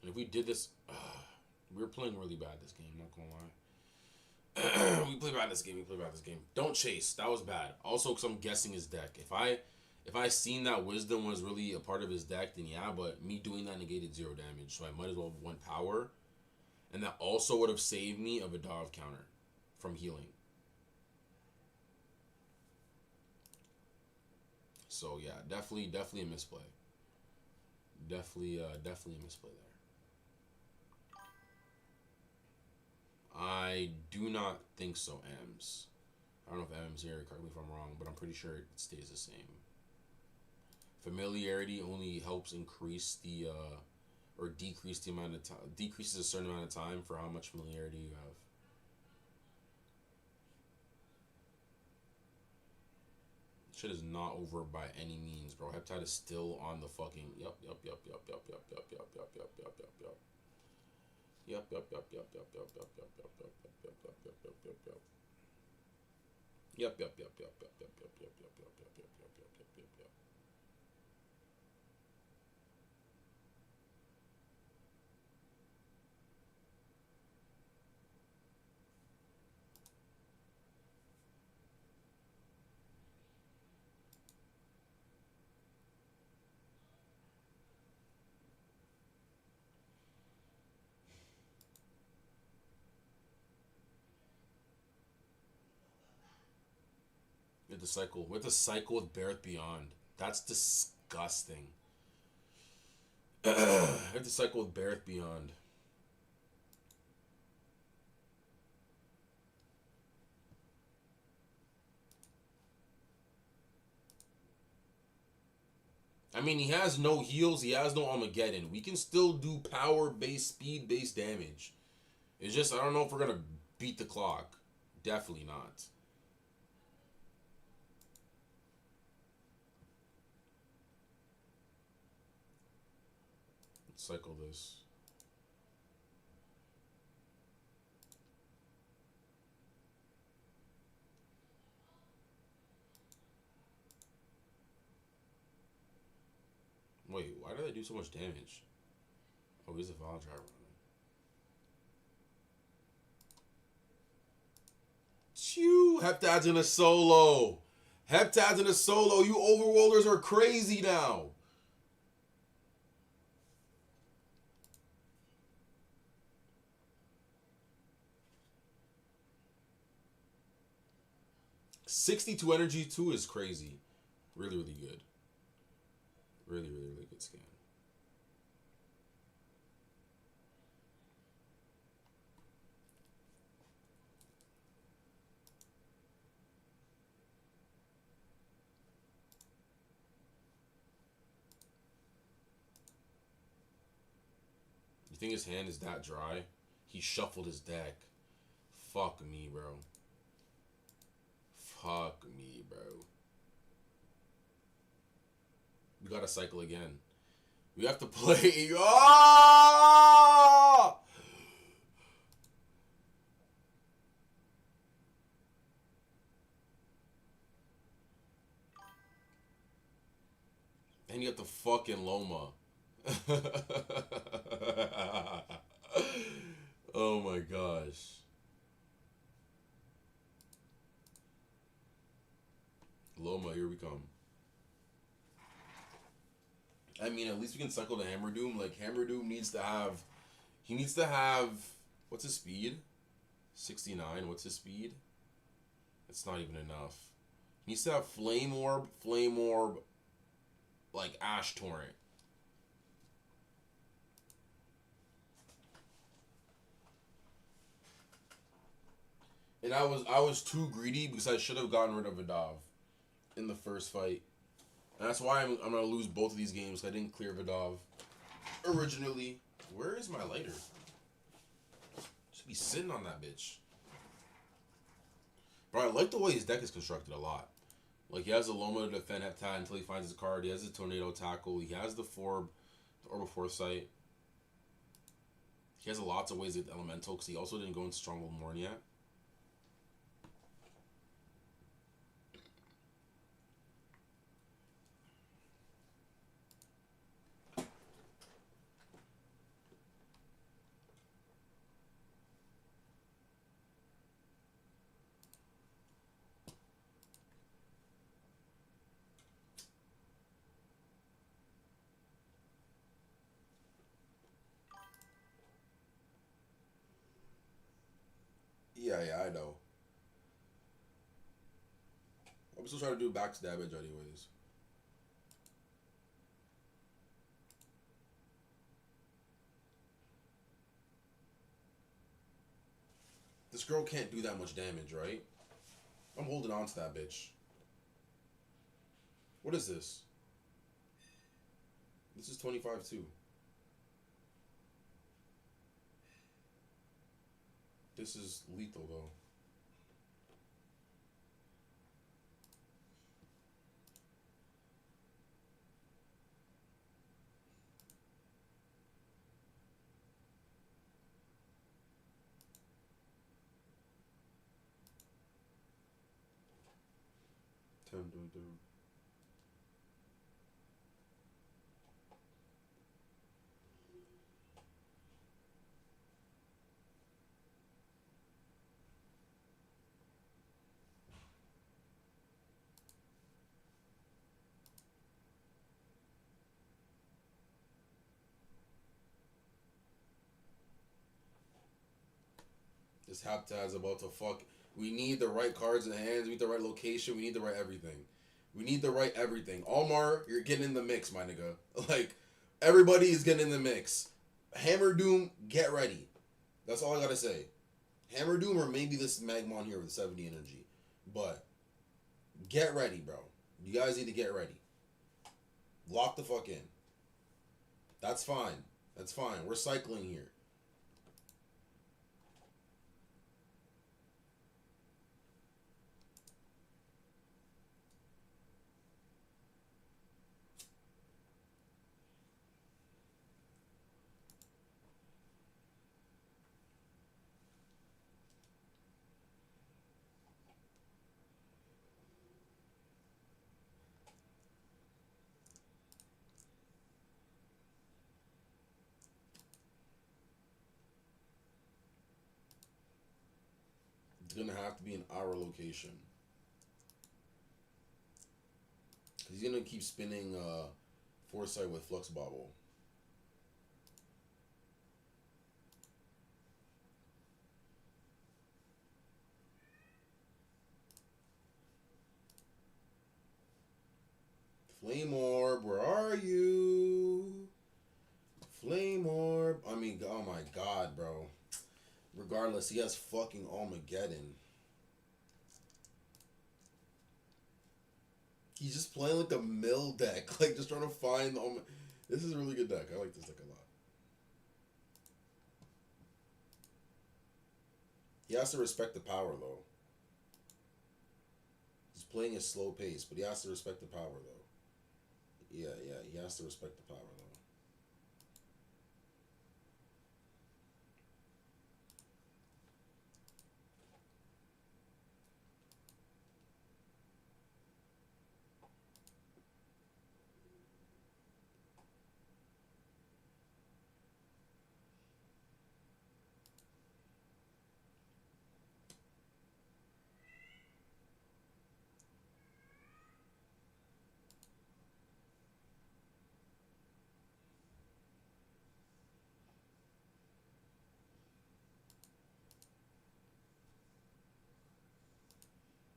And if we did this, we were playing really bad this game, not gonna lie. We play bad this game. Don't chase. That was bad. Also, because I'm guessing his deck. If I seen that wisdom was really a part of his deck, then yeah, but me doing that negated 0 damage. So I might as well have 1 power. And that also would have saved me of a dog counter from healing. So yeah, definitely a misplay. Definitely a misplay there. I do not think so, Ems. I don't know if Ems here, correct me if I'm wrong, but I'm pretty sure it stays the same. Familiarity only helps increase the or decrease the amount of time, decreases a certain amount of time for how much familiarity you have. Shit is not over by any means, bro. Heptide is still on the fucking yup. We have to cycle. We have to cycle with Barrett Beyond. That's disgusting. I have to cycle with Barrett Beyond. I mean, he has no heals. He has no Armageddon. We can still do power-based, speed-based damage. It's just, I don't know if we're going to beat the clock. Definitely not. Let's cycle this. Wait, why did I do so much damage? Oh, he's a Vile Driver on him. Chew! Heptad's in a solo! Heptad's in a solo! You overworlders are crazy now! $62 energy too is crazy. Really, really good. Really, really, really good scan. You think his hand is that dry? He shuffled his deck. Fuck me, bro. Fuck me, bro. We gotta cycle again. We have to play. Oh! And you have the fucking Loma. Oh my gosh. Loma, here we come. I mean, at least we can cycle to Hammer Doom. Like, Hammer Doom needs to have... He needs to have... What's his speed? 69. What's his speed? It's not even enough. He needs to have Flame Orb, like Ash Torrent. And I was too greedy because I should have gotten rid of Vidav in the first fight. And that's why I'm going to lose both of these games. I didn't clear Vidav originally. Where is my lighter? Should be sitting on that bitch. But I like the way his deck is constructed a lot. Like, he has the Loma to defend Heptad until he finds his card. He has the Tornado Tackle. He has the Orb of Foresight. He has lots of ways to get Elemental because he also didn't go into Stronghold Morn yet. Yeah, I know. I'm still trying to do back damage anyways. This girl can't do that much damage, right? I'm holding on to that bitch. What is this? This is 25 too. This is lethal though. Dude. This Haptad's about to fuck. We need the right cards in hands. We need the right location. We need the right everything. We need the right everything. Almar, you're getting in the mix, my nigga. Like, everybody is getting in the mix. Hammer Doom, get ready. That's all I gotta say. Hammer Doom or maybe this Magmon here with 70 energy. But, get ready, bro. You guys need to get ready. Lock the fuck in. That's fine. That's fine. We're cycling here. It's gonna have to be in our location. He's gonna keep spinning Foresight with Flux Bobble. Flame Orb, where are you? Flame Orb. I mean, oh my god, bro. Regardless, he has fucking Armageddon. He's just playing like a mill deck. Like, just trying to find the... This is a really good deck. I like this deck a lot. He has to respect the power, though. He's playing a slow pace, but he has to respect the power, though. Yeah, he has to respect the power, though.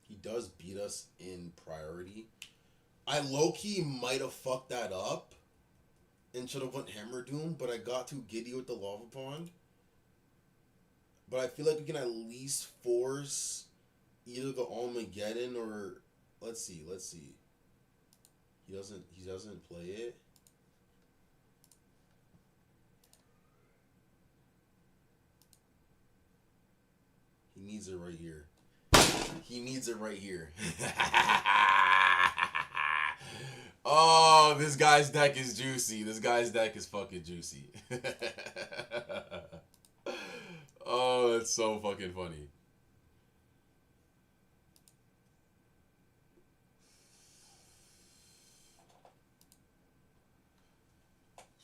He does beat us in priority. I low-key might have fucked that up and should have went Hammer Doom, but I got too giddy with the Lava Pond. But I feel like we can at least force either the Armageddon or... Let's see. He doesn't play it. He needs it right here. He needs it right here. Oh, this guy's deck is juicy. This guy's deck is fucking juicy. Oh, that's so fucking funny.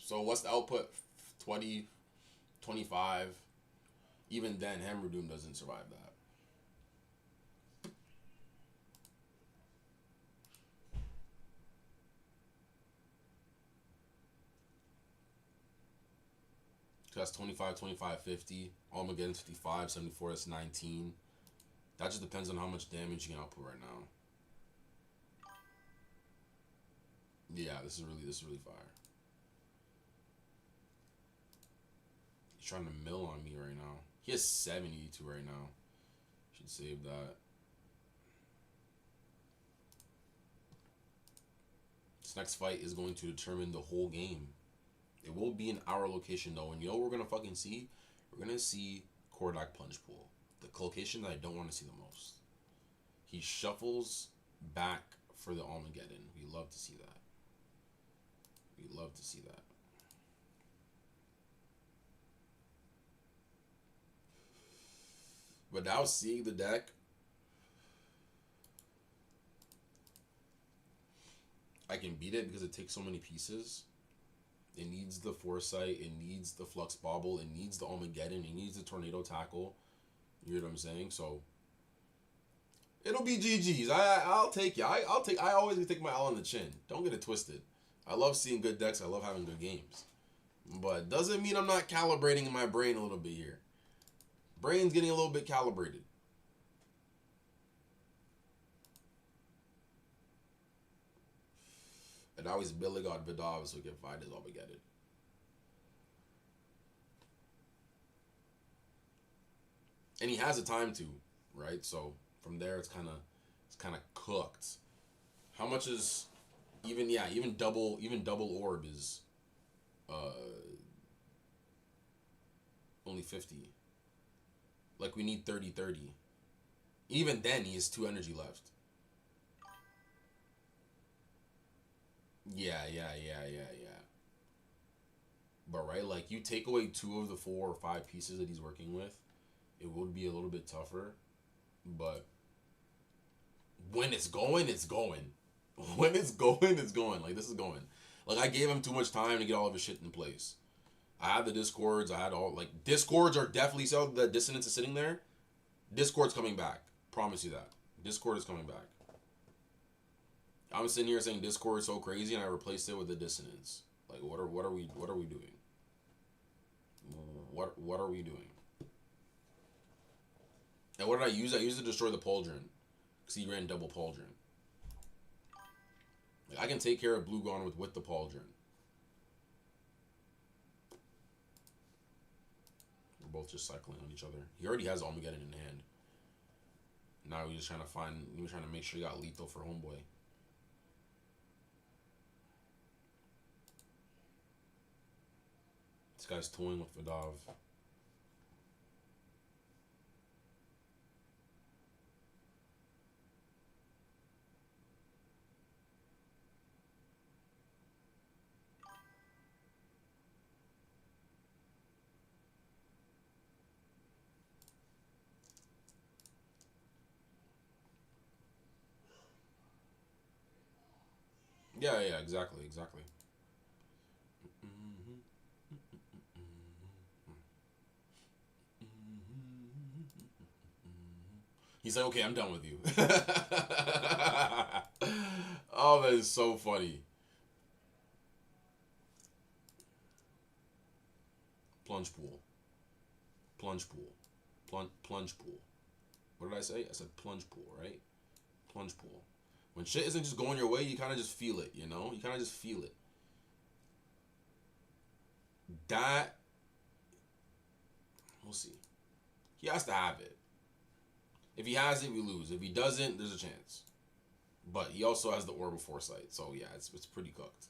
So what's the output? 20, 25. Even then, Hammer Doom doesn't survive that. So that's 25, 25, 50. Armageddon 55, 74, that's 19. That just depends on how much damage you can output right now. Yeah, this is really fire. He's trying to mill on me right now. He has 72 right now. Should save that. This next fight is going to determine the whole game. It will be in our location though, and you know what we're gonna fucking see? We're gonna see Kordak Plunge Pool. The location that I don't want to see the most. He shuffles back for the Armageddon. We love to see that. We love to see that. But now seeing the deck, I can beat it because it takes so many pieces. It needs the Foresight. It needs the Flux Bobble. It needs the Armageddon. It needs the Tornado Tackle. You know what I'm saying? So it'll be GG's. I'll take you. I always take my L on the chin. Don't get it twisted. I love seeing good decks. I love having good games. But doesn't mean I'm not calibrating in my brain a little bit here. Brain's getting a little bit calibrated. And now he's Billy God Vidal so he can find his Armageddon. And he has the time to, right? So from there it's kinda cooked. How much is even double orb is only 50. Like we need 30-30. Even then he has 2 energy left. Yeah. But right, like you take away 2 of the 4 or 5 pieces that he's working with, it would be a little bit tougher. But when it's going, it's going. When it's going, it's going. Like this is going. Like I gave him too much time to get all of his shit in place. I had the Discords. I had all like Discords are definitely so the Dissonance is sitting there. Discord's coming back. Promise you that. Discord is coming back. I'm sitting here saying Discord is so crazy, and I replaced it with the Dissonance. Like, what are we doing? What are we doing? And what did I use? I used it to destroy the Pauldron, because he ran double Pauldron. Like, I can take care of Blue Gone with the Pauldron. We're both just cycling on each other. He already has Armageddon in hand. Now we're just trying to make sure he got lethal for Homeboy. This guy's toying with Vidav. Yeah, exactly. He's like, okay, I'm done with you. Oh, that is so funny. Plunge pool. Plunge pool. Plunge pool. What did I say? I said plunge pool, right? Plunge pool. When shit isn't just going your way, you kind of just feel it, you know? You kind of just feel it. That, we'll see. He has to have it. If he has it, we lose. If he doesn't, there's a chance. But he also has the Orb of Foresight. So, yeah, it's pretty cooked.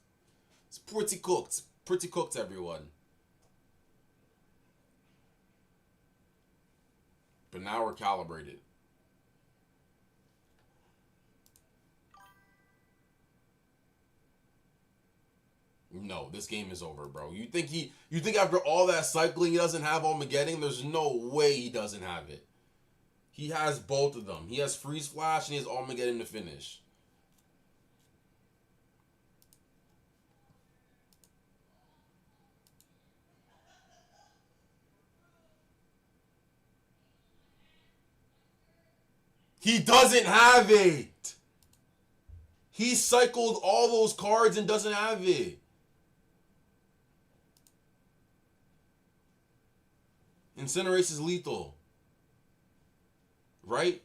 It's pretty cooked. Pretty cooked, everyone. But now we're calibrated. No, this game is over, bro. You think after all that cycling he doesn't have Armageddon? There's no way he doesn't have it. He has both of them. He has Freeze Flash and he has Armageddon to finish. He doesn't have it. He cycled all those cards and doesn't have it. Incinerate is lethal. Right?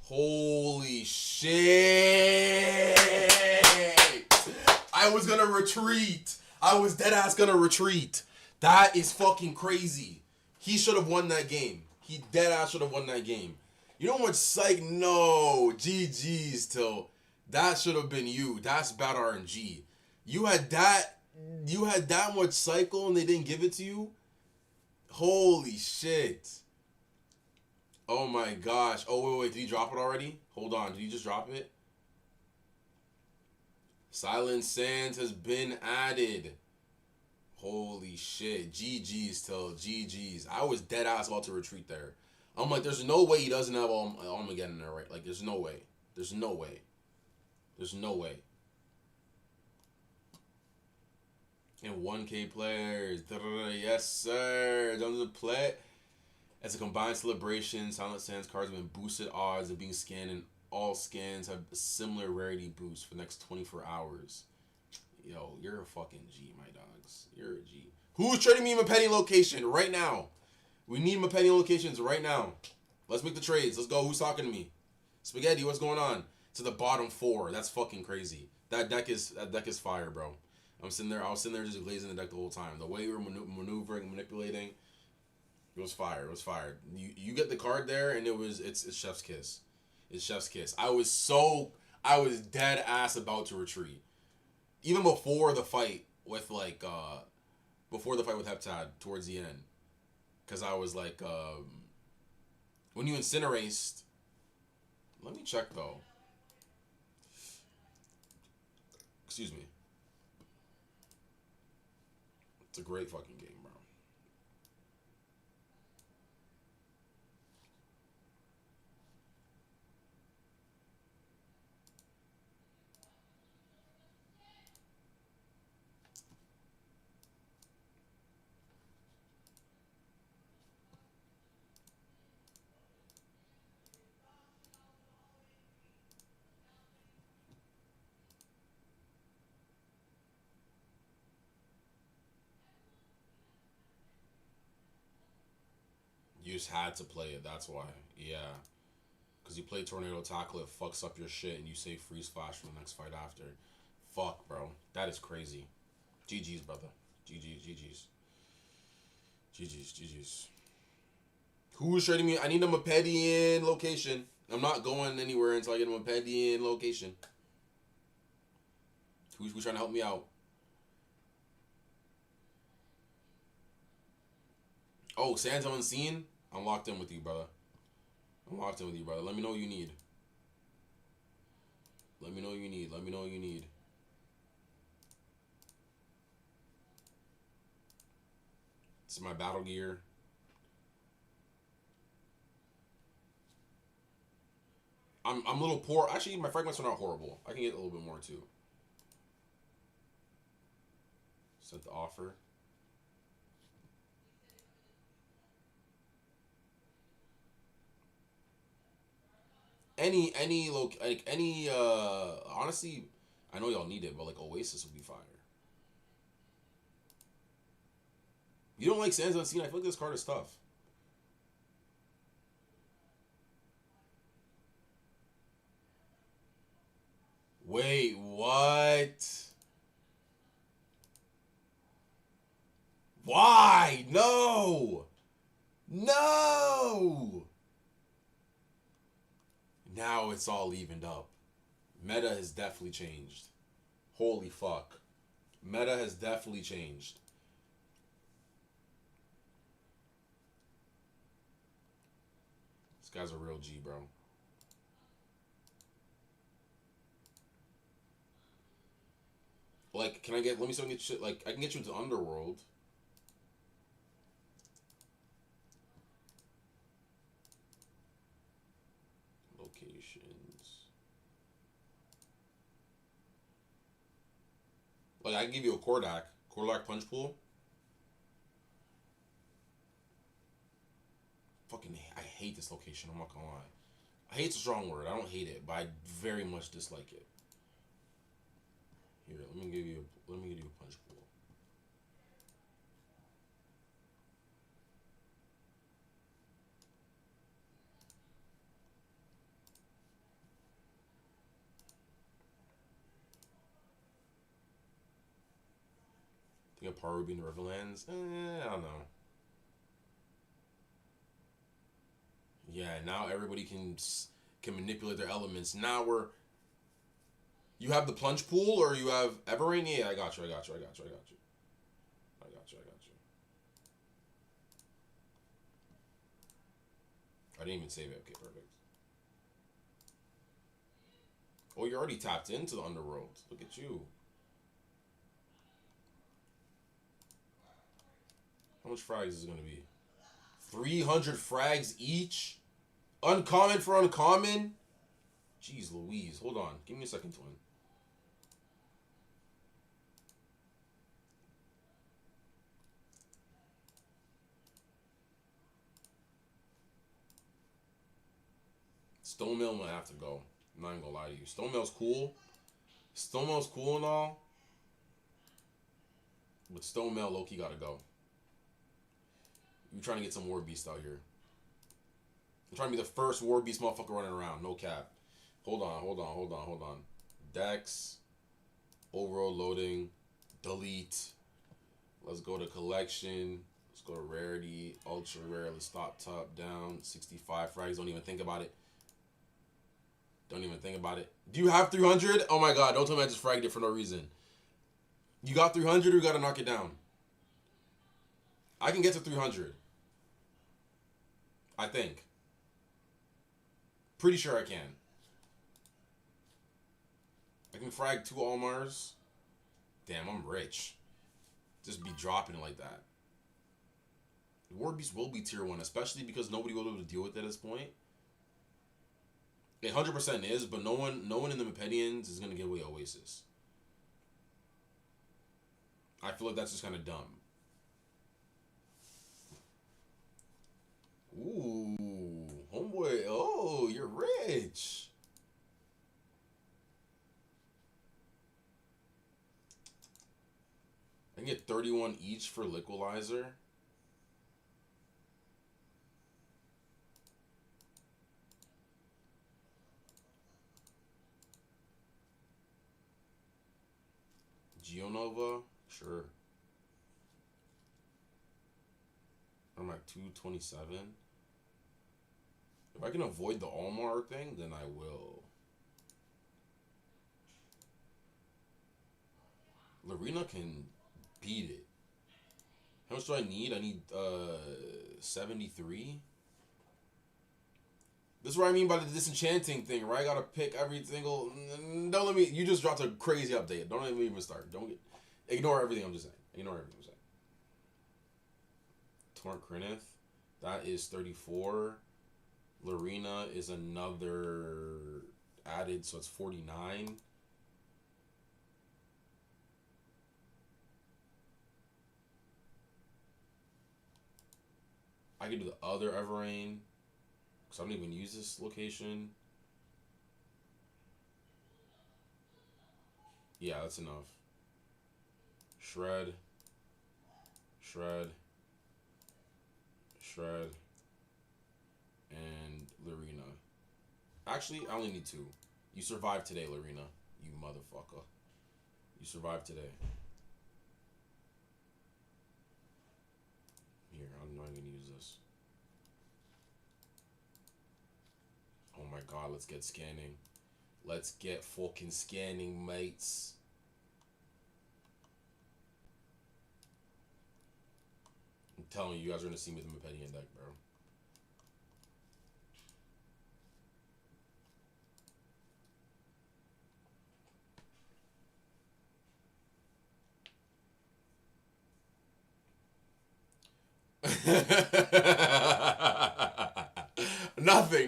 Holy shit! I was gonna retreat. I was deadass gonna retreat. That is fucking crazy. He should have won that game. He deadass should have won that game. You know how much psych? No. GG's till That should have been you. That's bad RNG. You had that. You had that much cycle and they didn't give it to you. Holy shit. Oh my gosh. Oh wait. Did he drop it already? Hold on. Did he just drop it? Silent Sands has been added. Holy shit. GG's till GG's. I was dead ass about to retreat there. I'm like, there's no way he doesn't have Armageddon there, right? Like, there's no way. There's no way. There's no way. And 1K players. Yes, sir. Done the play. As a combined celebration, Silent Sands cards have been boosted odds of being scanned, and all scans have a similar rarity boost for the next 24 hours. Yo, you're a fucking G, my dogs. You're a G. Who's trading me Mapedi location right now? We need Mapedi locations right now. Let's make the trades. Let's go. Who's talking to me? Spaghetti, what's going on? To the bottom 4. That's fucking crazy. That deck is fire, bro. I was sitting there just glazing the deck the whole time. The way we were maneuvering, manipulating, it was fire. It was fire. You get the card there, and it's chef's kiss. It's chef's kiss. I was dead ass about to retreat, even before the fight with Heptad towards the end, because I was like, when you incinerate. Let me check though. Excuse me. It's a great fucking game, bro. You just had to play it. That's why. Yeah. Because you play Tornado Tackle, it fucks up your shit, and you say Freeze Flash for the next fight after. Fuck, bro. That is crazy. GG's, brother. GG's. GG's. Who's trading me? I need a Mapedian location. I'm not going anywhere until I get a Mapedian location. Who's trying to help me out? Oh, Sands Unseen? I'm locked in with you, brother. Let me know what you need. Let me know what you need. This is my battle gear. I'm a little poor. Actually, my fragments are not horrible. I can get a little bit more too. Sent the offer. Honestly, I know y'all need it, but like Oasis would be fire. You don't like Sands Unseen? I feel like this card is tough. Wait, what? Why? No! No! Now it's all evened up. Meta has definitely changed. Holy fuck. Meta has definitely changed. This guy's a real G, bro. Like, let me see if I can get shit, like, I can get you into Underworld. Locations. Like, I can give you a Kordak Punch Pool. Fucking, I hate this location, I'm not gonna lie. I hate's a strong word, I don't hate it, but I very much dislike it. Here, let me give you a punch pool. Think of Paru being the Riverlands? I don't know. Yeah, now everybody can manipulate their elements. Now we're You have the plunge pool or you have Everrain? Yeah, I got you. I got you. I got you. I got you. I got you. I got you. I didn't even save it. Okay, perfect. Oh, you're already tapped into the underworld. Look at you. How much frags is it going to be? 300 frags each? Uncommon for uncommon? Jeez Louise. Hold on. Give me a second, twin. Stone Mill might have to go. I'm not even gonna lie to you. Stone Mill's cool. Stone Mill's cool and all. But Stone Mill low-key gotta go. We're trying to get some War Beast out here. I'm trying to be the first War Beast motherfucker running around. No cap. Hold on. Dex. Overall loading. Delete. Let's go to collection. Let's go to rarity. Ultra rare. Let's stop top down. 65 frags. Don't even think about it. Don't even think about it. Do you have 300? Oh my god, don't tell me I just fragged it for no reason. You got 300 or you gotta knock it down? I can get to 300. I think. Pretty sure I can. I can frag 2 Almars. Damn, I'm rich. Just be dropping it like that. War Beast will be tier 1, especially because nobody will be able to deal with it at this point. It 100% is, but no one in the Mepedians is gonna give away Oasis. I feel like that's just kind of dumb. Ooh, homeboy! Oh, you're rich. I can get 31 each for Liquidizer. Geonova? Sure. I'm at 227. If I can avoid the Almar thing, then I will. Lorena can beat it. How much do I need? I need 73. This is what I mean by the disenchanting thing, right? I gotta pick every single. Don't let me. You just dropped a crazy update. Don't let me even start. Don't get. Ignore everything I'm just saying. Ignore everything I'm saying. Torrent Krenith. That is 34. Lorena is another added, so it's 49. I can do the other Everrain. Because I don't even use this location. Yeah, that's enough. Shred. And Lorena. Actually, I only need 2. You survived today, Lorena. You motherfucker. You survived today. Here, I'm not going to use this. Oh my god, let's get scanning. Let's get fucking scanning, mates. I'm telling you, you guys are going to see me with the Mepedian deck, bro.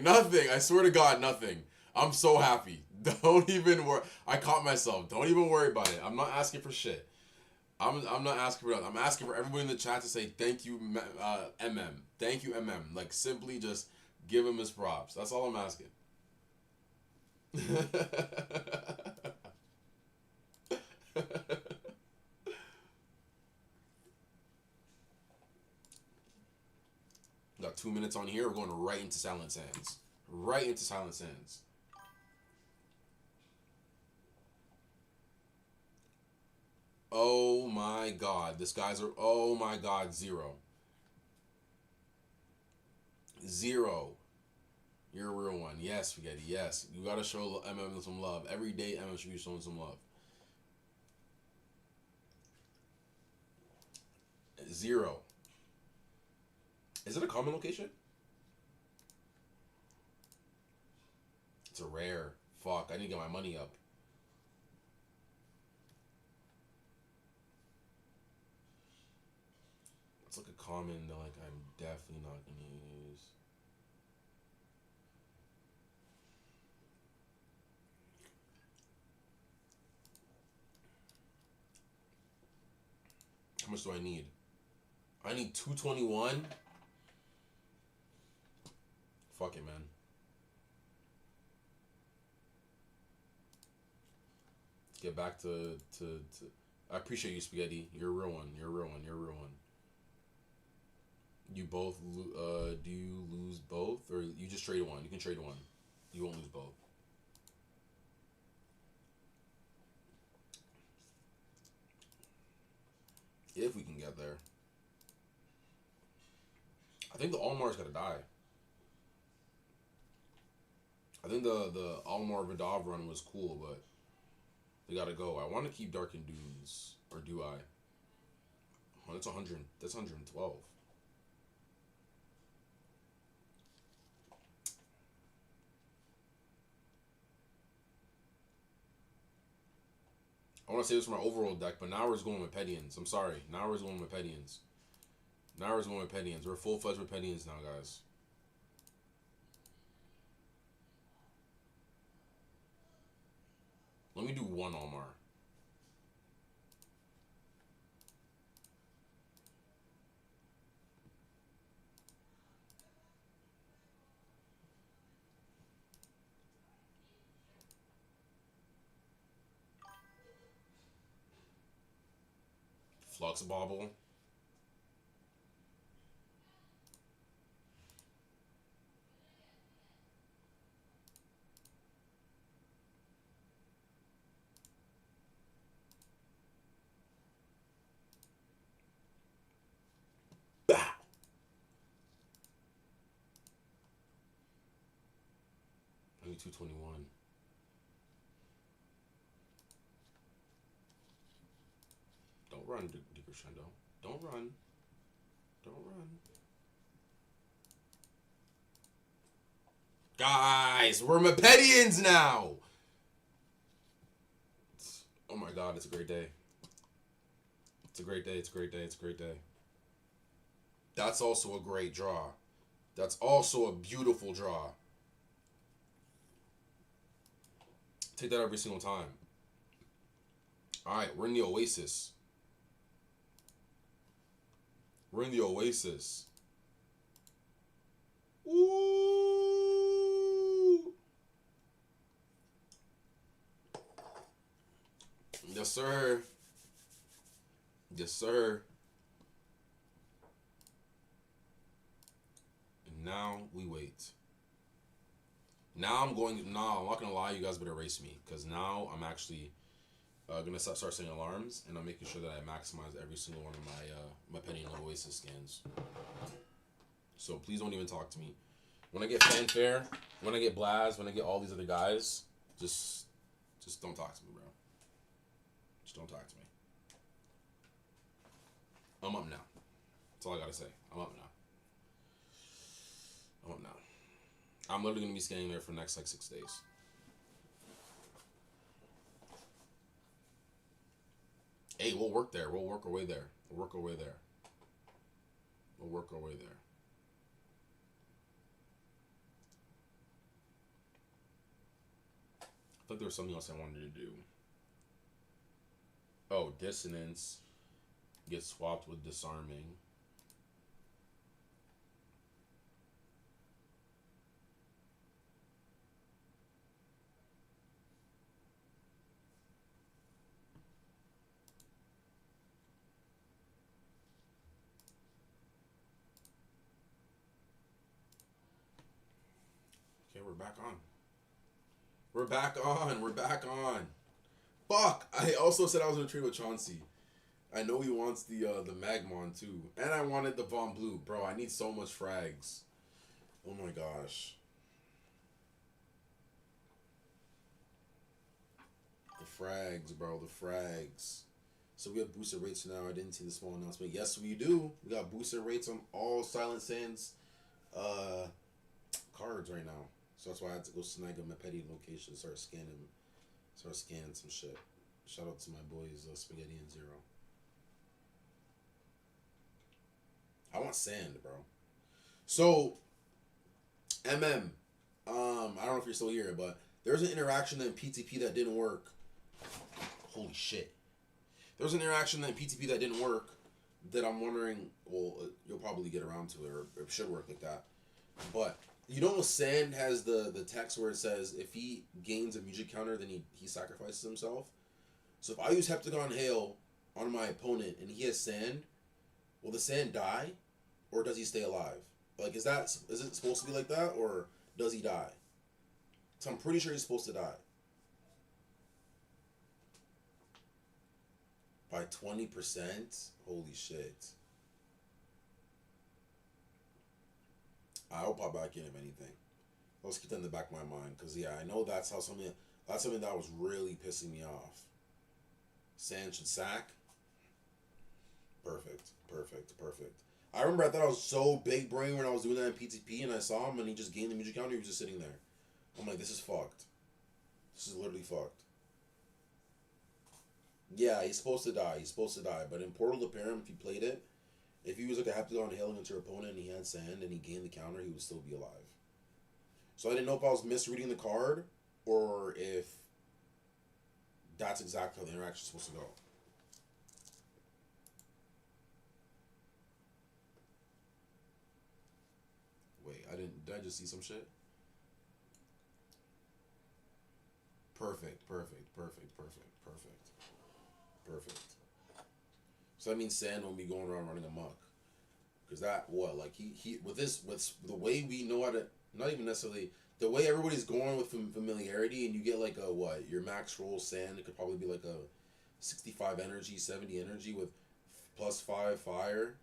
Nothing. I swear to God, nothing. I'm so happy. Don't even worry. I caught myself. Don't even worry about it. I'm not asking for shit. I'm not asking for that. I'm asking for everybody in the chat to say thank you, MM. Thank you, MM. Like, simply just give him his props. That's all I'm asking. Got 2 minutes on here. We're going right into Silent Sands. Right into Silent Sands. Oh my god. This guy's are. Oh my god. 0. You're a real one. Yes, Spaghetti. Yes. You gotta show MM some love. Every day MM should be showing some love. 0. Is it a common location? It's a rare. Fuck, I need to get my money up. It's like a common that like I'm definitely not gonna use. How much do I need? I need 221. Fuck it, man. Get back to. I appreciate you, Spaghetti. You're a real one. You're a real one. You're a real one. You both. Do you lose both, or you just trade one? You can trade one. You won't lose both. If we can get there. I think the Almar's gotta die. I think the Almar Vidov run was cool, but they gotta go. I want to keep Darkened Dunes, or do I? Oh, that's 100. That's 112. I want to say this for my overall deck, but now we're going with Pedians. I'm sorry. Now we're going with Pedians. Now we're going with Pedians. We're full-fledged with Pedians now, guys. Let me do one Almar. Flux Bobble. Bah! I need 221. Don't run, DeCrescendo. Don't run. Don't run. Guys, we're Mepedians now! Oh my god, it's a great day. It's a great day, it's a great day, it's a great day. That's also a great draw. That's also a beautiful draw. Take that every single time. Alright, we're in the Oasis. We're in the Oasis. Ooh! Yes, sir. Yes, sir. And now we wait. Now I'm going. Now I'm not gonna lie. You guys better race me, because now I'm actually gonna start setting alarms, and I'm making sure that I maximize every single one of my Penny and Oasis scans. So please don't even talk to me. When I get Fanfare, when I get Blaz, when I get all these other guys, just don't talk to me, bro. Just don't talk to me. I'm up now. That's all I gotta say. I'm up now. I'm up now. I'm literally gonna be scanning there for the next like 6 days. Hey, we'll work there. We'll work our way there. We'll work our way there. We'll work our way there. I thought there was something else I wanted to do. Oh, Dissonance gets swapped with Disarming. Okay, we're back on. We're back on. We're back on. Fuck! I also said I was gonna trade with Chauncey. I know he wants the Magmon too, and I wanted the Von Blue, bro. I need so much frags. Oh my gosh. The frags, bro. The frags. So we have booster rates now. I didn't see the small announcement. Yes, we do. We got booster rates on all Silent Sands cards right now. So that's why I had to go snag a petty location, start scanning some shit. Shout out to my boys, Spaghetti and Zero. I want sand, bro. So, I don't know if you're still here, but there's an interaction in PTP that didn't work. Holy shit. There was an interaction in PTP that didn't work that I'm wondering, well, you'll probably get around to it, or it should work like that. But, you know, Sand has the text where it says if he gains a music counter, then he sacrifices himself. So if I use Heptagon Hail on my opponent and he has Sand, will the Sand die? Or does he stay alive? Like, is it supposed to be like that, or does he die? So I'm pretty sure he's supposed to die. By 20%? Holy shit. I'll pop back in if anything. Let's keep that in the back of my mind, because yeah, I know that's something that was really pissing me off. Sand should sack. Perfect. I remember I thought I was so big brain when I was doing that in PTP, and I saw him and he just gained the music counter. He was just sitting there. I'm like, this is fucked. This is literally fucked. Yeah, he's supposed to die. But in Portal to Perim, if he played it, if he was like a Heptagon hailing into your opponent and he had Sand and he gained the counter, he would still be alive. So I didn't know if I was misreading the card or if that's exactly how the interaction's supposed to go. Wait, did I just see some shit? Perfect. So that means Sand won't be going around running amok. Because that, what, like, he with the way we know how to, not even necessarily, the way everybody's going with familiarity, and you get like a, what, your max roll Sand, it could probably be like a 65 energy, 70 energy with +5 fire.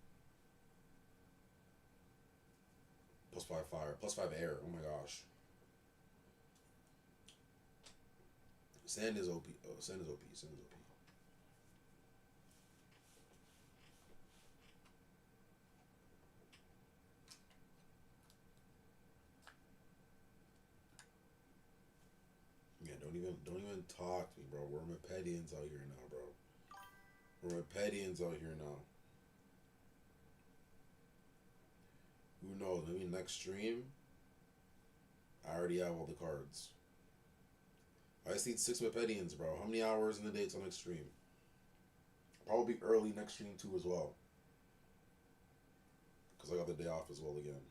+5 fire, +5 air, oh my gosh. Sand is OP. Oh, Sand is OP. Yeah, don't even talk to me, bro. We're Mepedians out here now, bro. Who knows? Maybe next stream, I already have all the cards. I just need 6 Mepedians, bro. How many hours in the day till next stream? Probably early next stream too as well. Because I got the day off as well again.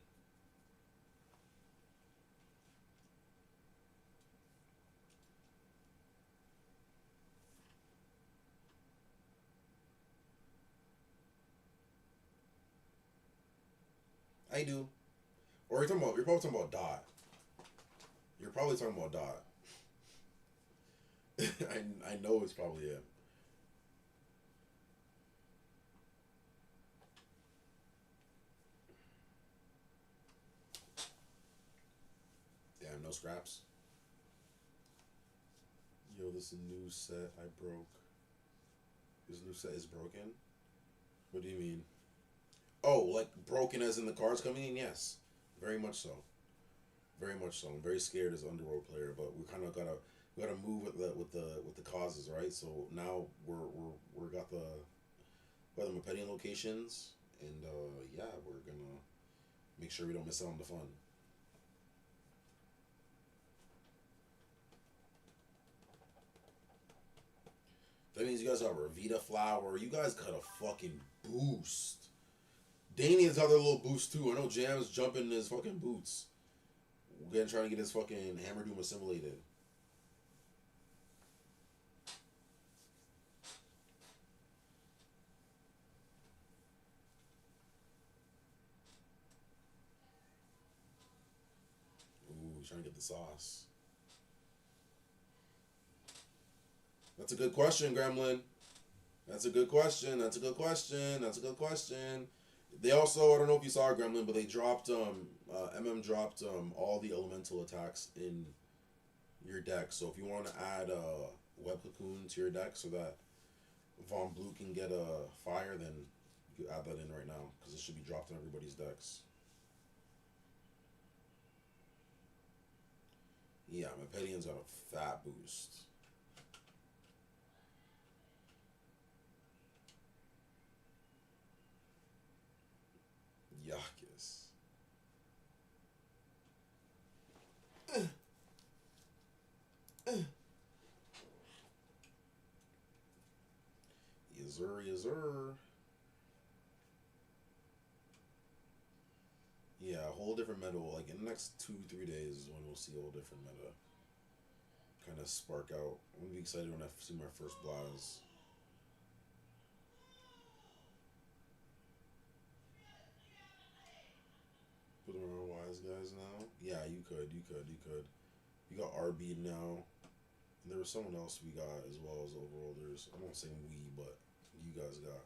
I do. Or you're probably talking about Dot. You're probably talking about Dot. I know it's probably him. Damn, no scraps. Yo, this new set I broke. This new set is broken? What do you mean? Oh, like broken as in the cards coming in? Yes. Very much so. I'm very scared as an Underworld player, but we kind of gotta move with the causes, right? So now we're got the Mepedian locations, and yeah, we're gonna make sure we don't miss out on the fun. That means you guys have Revita Flower. You guys got a fucking boost. Daniel's other little boost too. I know Jam's jumping in his fucking boots. We're trying to get his fucking Hammer Doom assimilated. Ooh, he's trying to get the sauce. That's a good question, Gremlin. That's a good question. They also, I don't know if you saw Gremlin, but they dropped dropped all the elemental attacks in your deck. So if you want to add web cocoon to your deck so that Von Blue can get a fire, then you could add that in right now because it should be dropped in everybody's decks. Yeah, Mepedian's got a fat boost. Yakis. Yes, sir, yes, sir. Yeah, a whole different meta. Like in the next 2-3 days is when we'll see a whole different meta kind of spark out. I'm gonna be excited when I see my first Blaz. Put them around wise guys now. Yeah, you could. You got RB now. And there was someone else we got as well as overholders. I won't say we, but you guys got.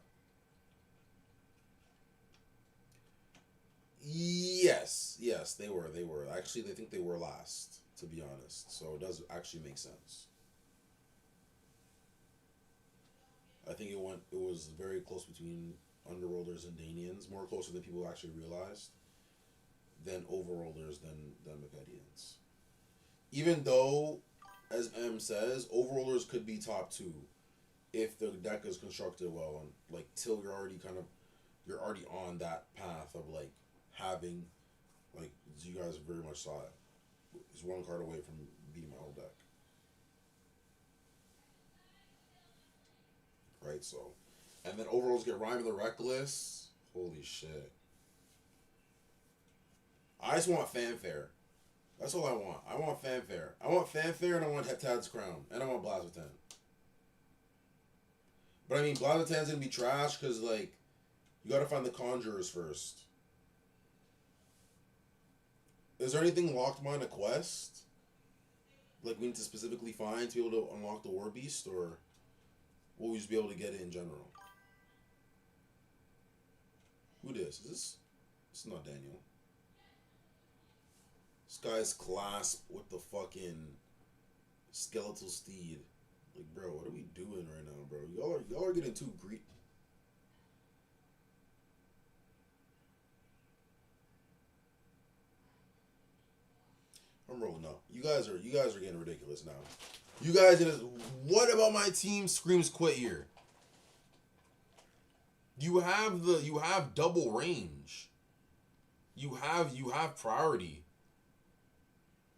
Yes, they were. Actually, I think they were last, to be honest. So it does actually make sense. I think it was very close between Underworlders and Danians, more closer than people actually realized, than Overworlders than Mepedians. Even though, as M says, Overworlders could be top two if the deck is constructed well and like till you're already on that path of like having, like, you guys very much saw it. It's one card away from beating my whole deck. Right, so. And then overalls get Rhyme of the Reckless. Holy shit. I just want fanfare. That's all I want. I want fanfare. I want fanfare and I want Tad's Crown. And I want Blaziken. But I mean, Blaziken's gonna be trash because, like, you gotta find the Conjurers first. Is there anything locked behind a quest? Like, we need to specifically find to be able to unlock the War Beast, or will we just be able to get it in general? Who this? Is this? This is not Daniel. This guy's Clasp with the fucking skeletal steed. Like, bro, what are we doing right now, bro? Y'all are getting too greedy. I'm rolling up. You guys are getting ridiculous now. You guys, what about my team screams quit here? You have double range. You have priority.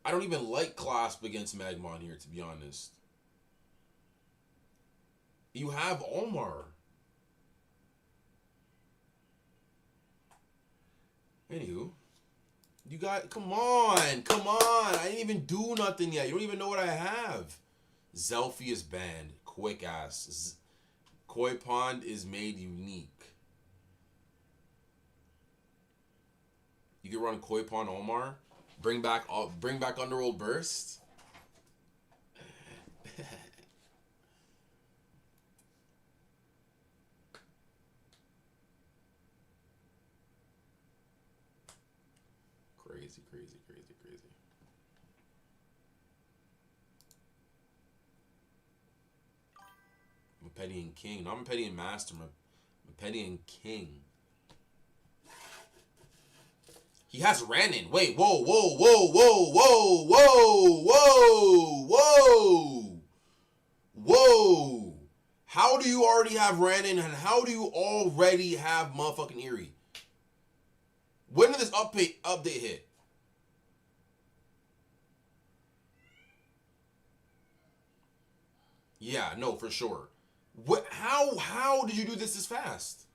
I don't even like Clasp against Magmon here, to be honest. You have Olmar. Anywho. You got, come on. I didn't even do nothing yet. You don't even know what I have. Zelfie is banned. Quick ass. Koi Pond is made unique. You can run Koi Pond Omar. Bring back Underworld Burst. Crazy. Mepedian King. Not Mepedian Master. Mepedian King. He has Ranon. Wait, whoa. How do you already have Ranon, and how do you already have motherfucking Eerie? When did this update hit? Yeah, no, for sure. What? How did you do this fast?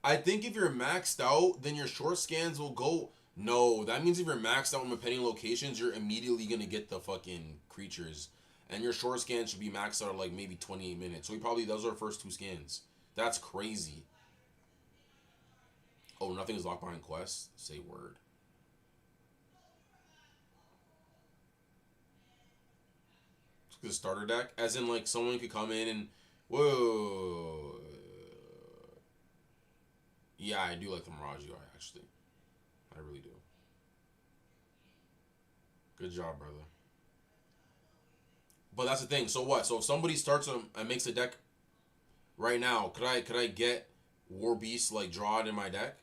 I think if you're maxed out, then your short scans will go. No, that means if you're maxed out on pending locations, you're immediately gonna get the fucking creatures, and your short scan should be maxed out at like maybe 28 minutes. So those are our first two scans. That's crazy. Oh, nothing is locked behind quests. Say word. The starter deck, as in like someone could come in and whoa. Yeah, I do like the Mirage UI, actually. I really do. Good job, brother. But that's the thing. So what? So if somebody starts and makes a deck right now, could I get War Beast like draw it in my deck?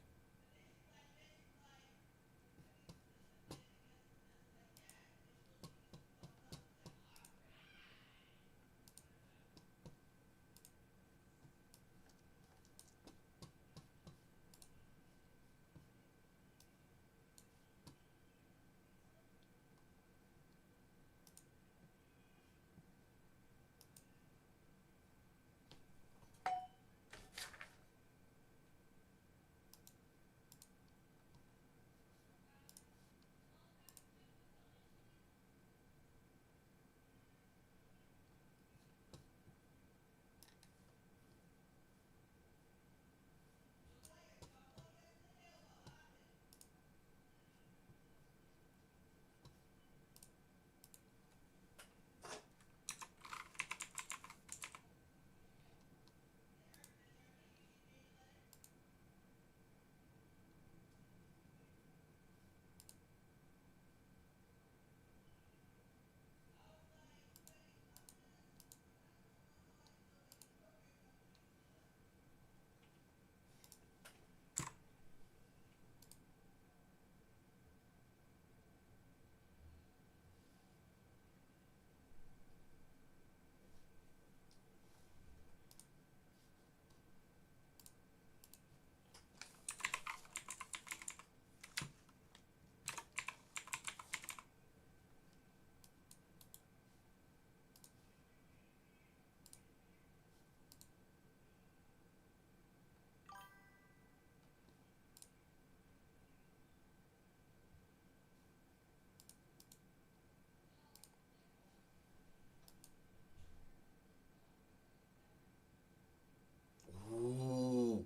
Ooh.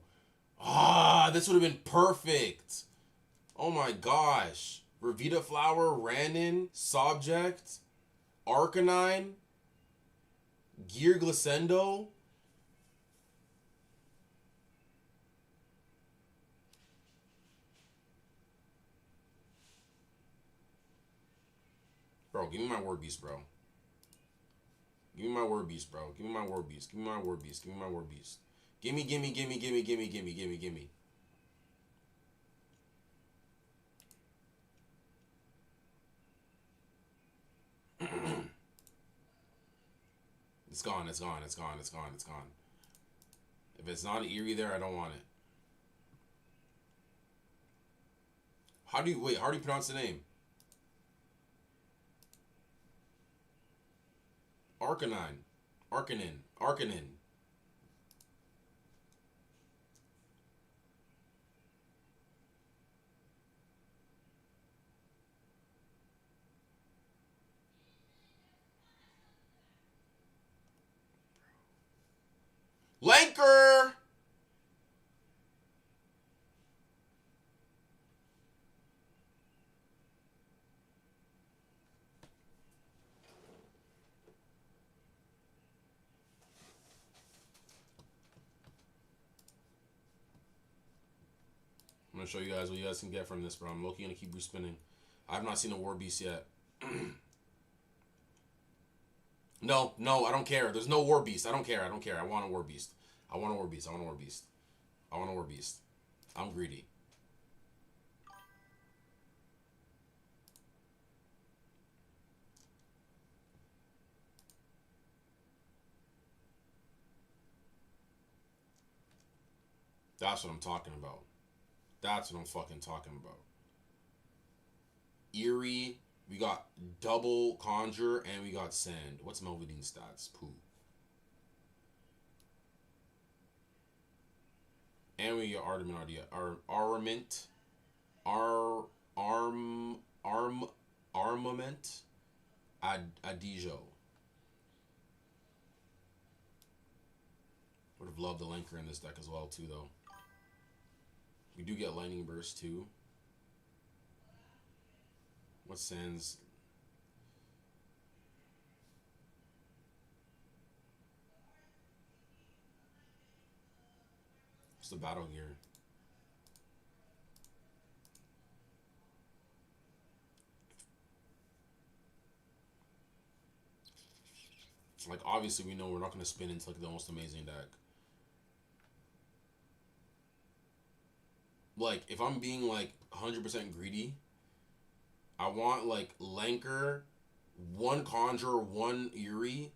Ah, this would have been perfect. Oh my gosh. Revita Flower, Ranon, Subject, Arcanine, Gear Glissando. Bro, give me my War Beast, bro. Give me my War Beast, bro. Give me my War Beast. Give me my War Beast. Give me my War Beast. Gimme, gimme, gimme, gimme, gimme, gimme, gimme, gimme. It's gone, it's gone, it's gone, it's gone, it's gone. If it's not an Eerie there, I don't want it. How do you pronounce the name? Arcanine. Arcanin. Arcanin. Lanker! I'm gonna show you guys what you guys can get from this, bro. I'm low-key gonna keep respinning. I've not seen a War Beast yet. No, no, I don't care. There's no War Beast. I don't care. I don't care. I want a War Beast. I want a War Beast. I want a War Beast. I want a War Beast. I'm greedy. That's what I'm talking about. That's what I'm fucking talking about. Eerie. We got double Conjure and we got Sand. What's Melvadine's stats? Poo. And we got Armament. Armament. Adijo. Would have loved the Lanker in this deck as well too, though. We do get Lightning Burst too. What Sands? What's the battle gear? Like, obviously, we know we're not going to spin into, like, the most amazing deck. Like, if I'm being, like, 100% greedy, I want, like, Lanker, one Conjure, one Eerie,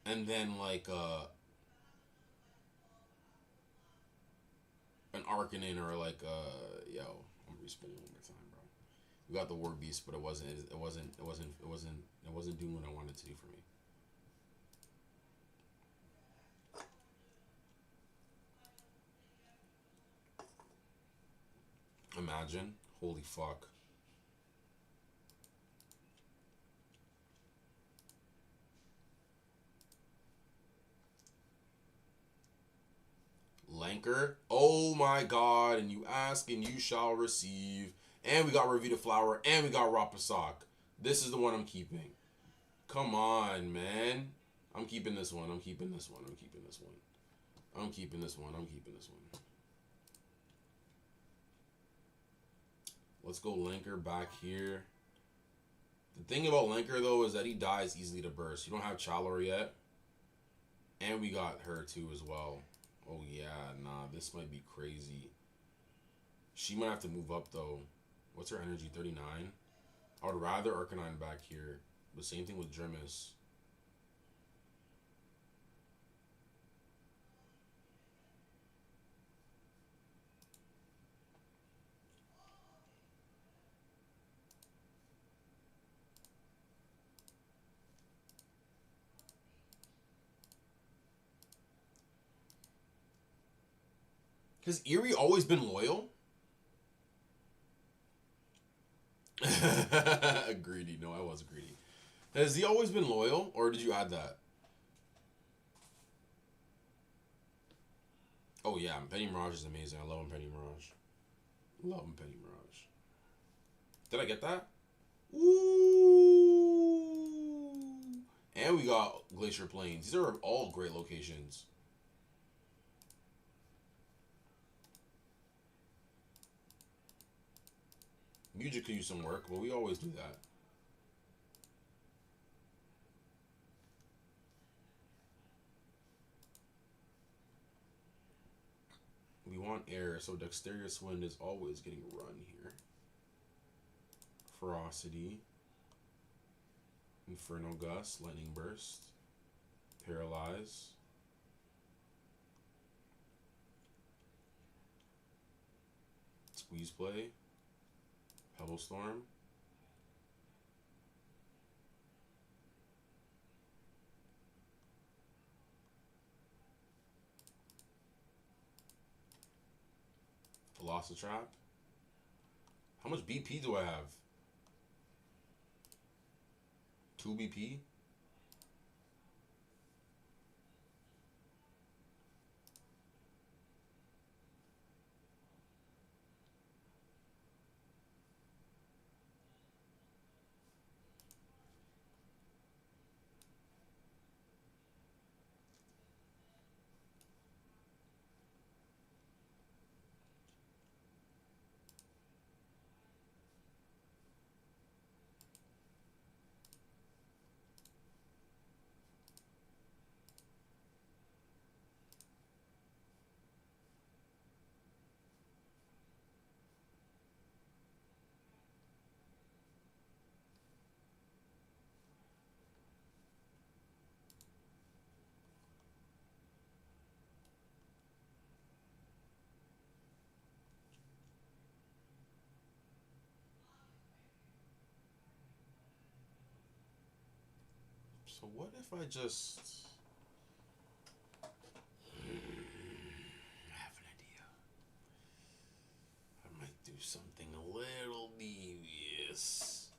and then, like, an Arcanine or, like, yo, I'm respinning one more time, bro. We got the War Beast, but it wasn't doing what I wanted to do for me. Imagine. Holy fuck. Lanker. Oh my god. And you ask and you shall receive. And we got Revita Flower. And we got Rapasock. This is the one I'm keeping. Come on, man. I'm keeping this one. I'm keeping this one. I'm keeping this one. I'm keeping this one. I'm keeping this one. Let's go Lanker back here. The thing about Lanker, though, is that he dies easily to burst. You don't have Chalor yet. And we got her, too, as well. Oh, yeah. Nah, this might be crazy. She might have to move up, though. What's her energy? 39? I would rather Arcanine back here. The same thing with Dromes. Has Eerie always been loyal? Greedy. No, I was greedy. Has he always been loyal, or did you add that? Oh, yeah. Penny Mirage is amazing. I love him, Penny Mirage. Love him, Penny Mirage. Did I get that? Ooh. And we got Glacier Plains. These are all great locations. Music could use some work, but we always do that. We want air, so Dexterous Wind is always getting run here. Ferocity. Inferno Gust. Lightning Burst. Paralyze. Squeeze Play. Pebble Storm. Velocitrap. How much BP do I have? 2 BP? So what if I just... I have an idea. I might do something a little devious.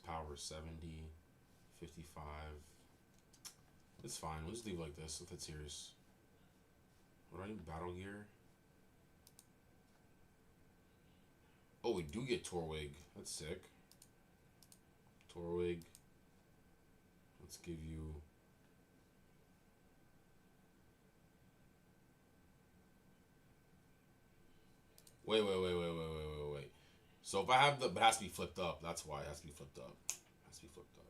power 70, 55. It's fine. We'll just leave it like this if it's serious. What do I need? Battle gear? Oh, we do get Torwig. That's sick. Torwig. Let's give you... Wait. So if I have the... But it has to be flipped up. That's why it has to be flipped up. It has to be flipped up.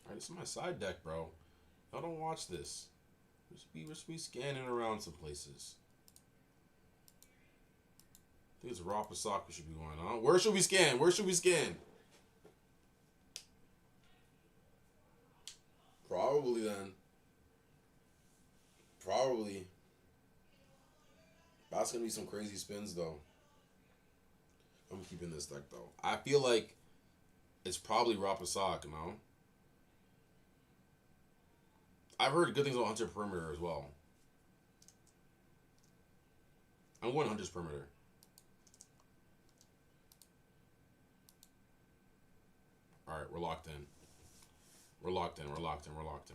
Alright, this is my side deck, bro. Y'all don't watch this. We're supposed to be scanning around some places. I think it's Rapasaka should be going on. Where should we scan? Where should we scan? Probably then. Probably. That's gonna be some crazy spins though. I'm keeping this deck though. I feel like it's probably Rapasaka, no? I've heard good things about Hunter Perimeter as well. I'm going Hunter's Perimeter. Alright, we're locked in. We're locked in.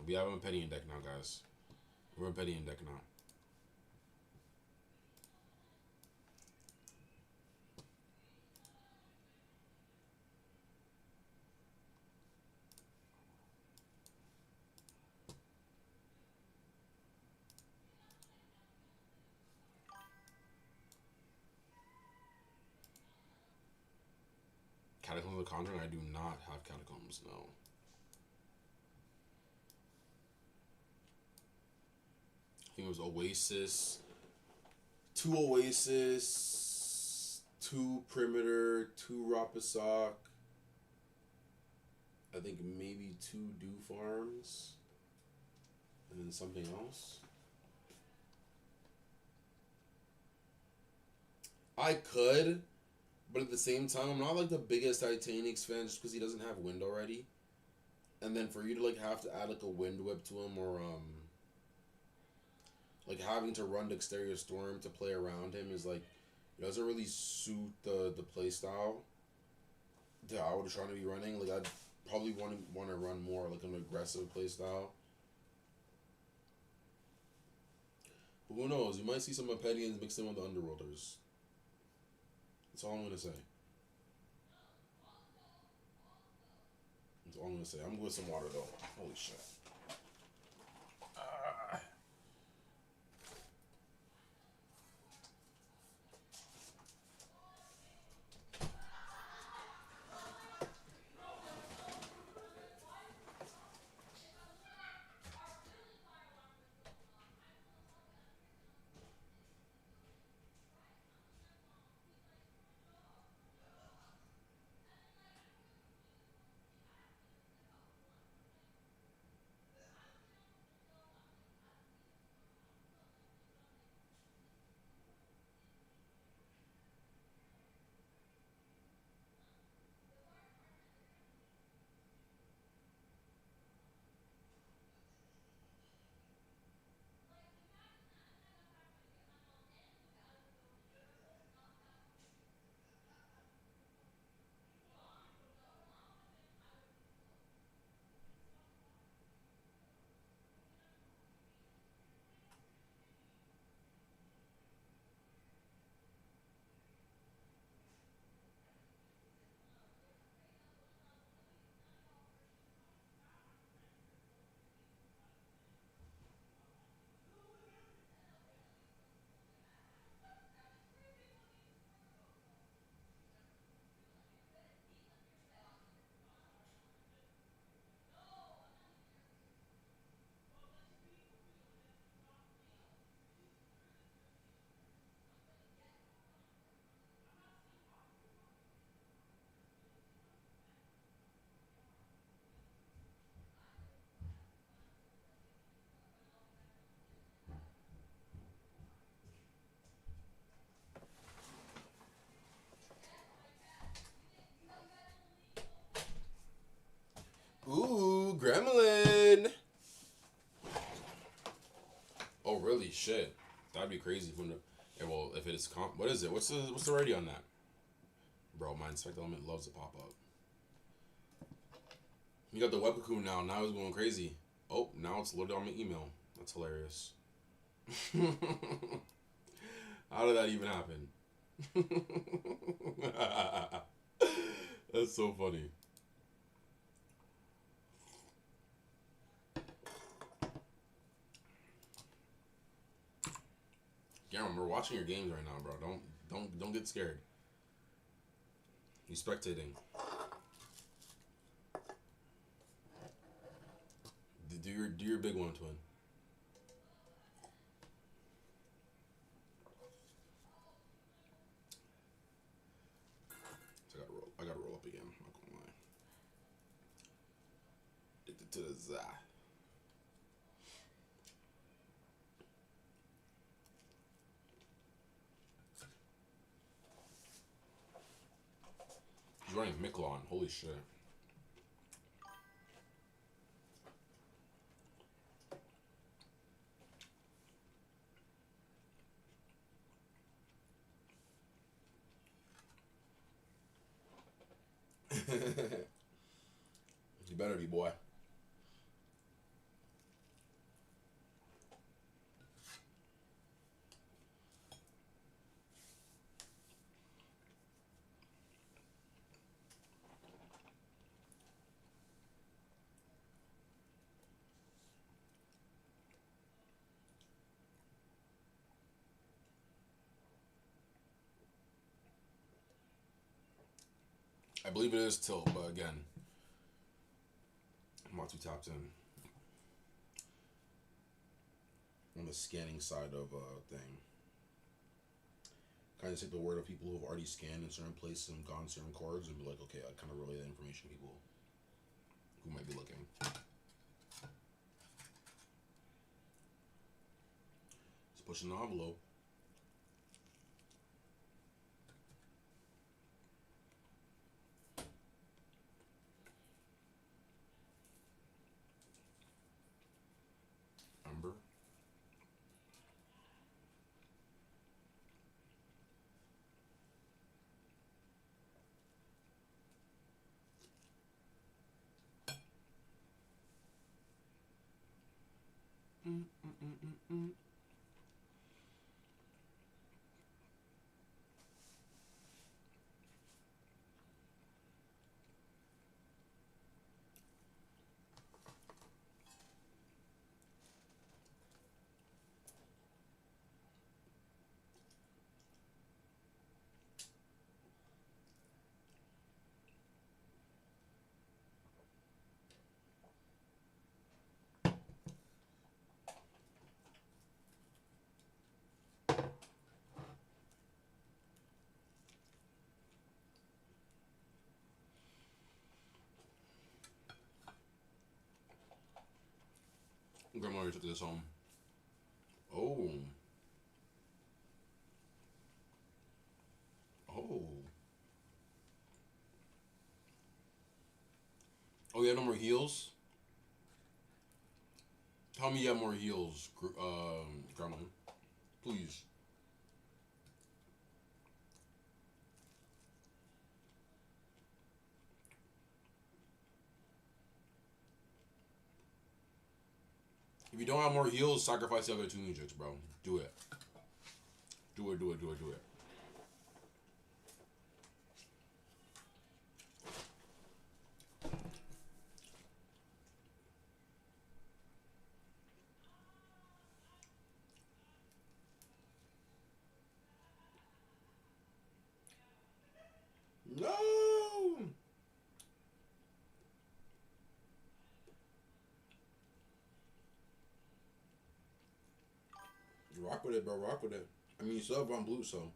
We have a Petty in deck now, guys. We're a Petty in deck now. Catacombs of the Conjuring? I do not have Catacombs, no. I think it was Oasis. 2 Oasis, 2 Perimeter, 2 Rapasak. I think maybe 2 Dew Farms. And then something else. I could, but at the same time, I'm not like the biggest Titanics fan just because he doesn't have wind already. And then for you to like have to add like a wind whip to him or like having to run Dexterous Storm to play around him is like it doesn't really suit the play style that I would try to be running. Like I'd probably want to run more like an aggressive play style. But who knows? You might see some Apedians mixed in with the Underworlders. That's all I'm gonna say. That's all I'm gonna say. I'm with some water though. Holy shit. shit. That'd be crazy. Yeah, well, if it is what is it? What's the rating on that? Bro, my inspect element loves to pop up. You got the web cocoon now. Now it's going crazy. Oh, now it's loaded on my email. That's hilarious. How did that even happen? That's so funny. Garen, we're watching your games right now, bro. Don't get scared. You spectating. Do your big one, twin. So I gotta roll up again. I'm not gonna lie. Addicted to the za. He's running Miquelon. Holy shit. You better be, boy. I believe it is tilt, but again, I'm not too tapped in on the scanning side of thing. Kind of take the word of people who have already scanned in certain places and gone certain cards and be like, okay, I kind of relay that information to people who might be looking. Just pushing the envelope. Ember. Grandma already took this home. Oh. Oh. Oh, you have no more heals? Tell me you have more heals, Grandma. Please. If you don't have more heals, sacrifice the other two Egypts, bro. Do it. Do it, do it, do it, do it. No! Rock with it, bro. Rock with it. I mean, you still have on blue, so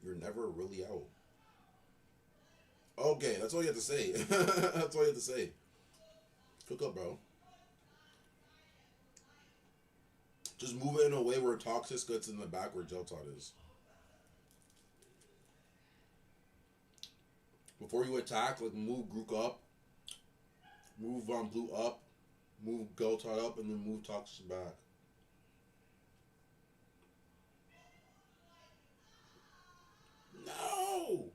you're never really out. Okay, that's all you have to say. That's all you have to say. Cook up, bro. Just move it in a way where Toxic gets in the back where Geltot is. Before you attack, like move Grook up. Move on blue up. Move Goatard up and then move Toxic back. No!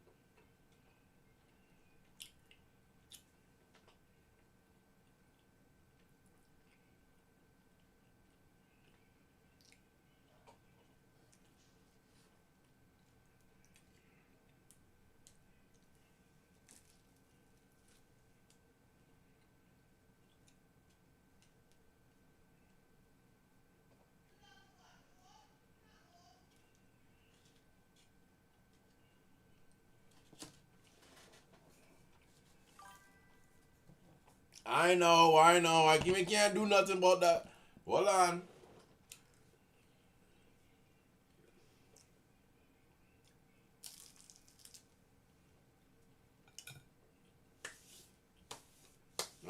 I know. I can't do nothing about that. Hold on.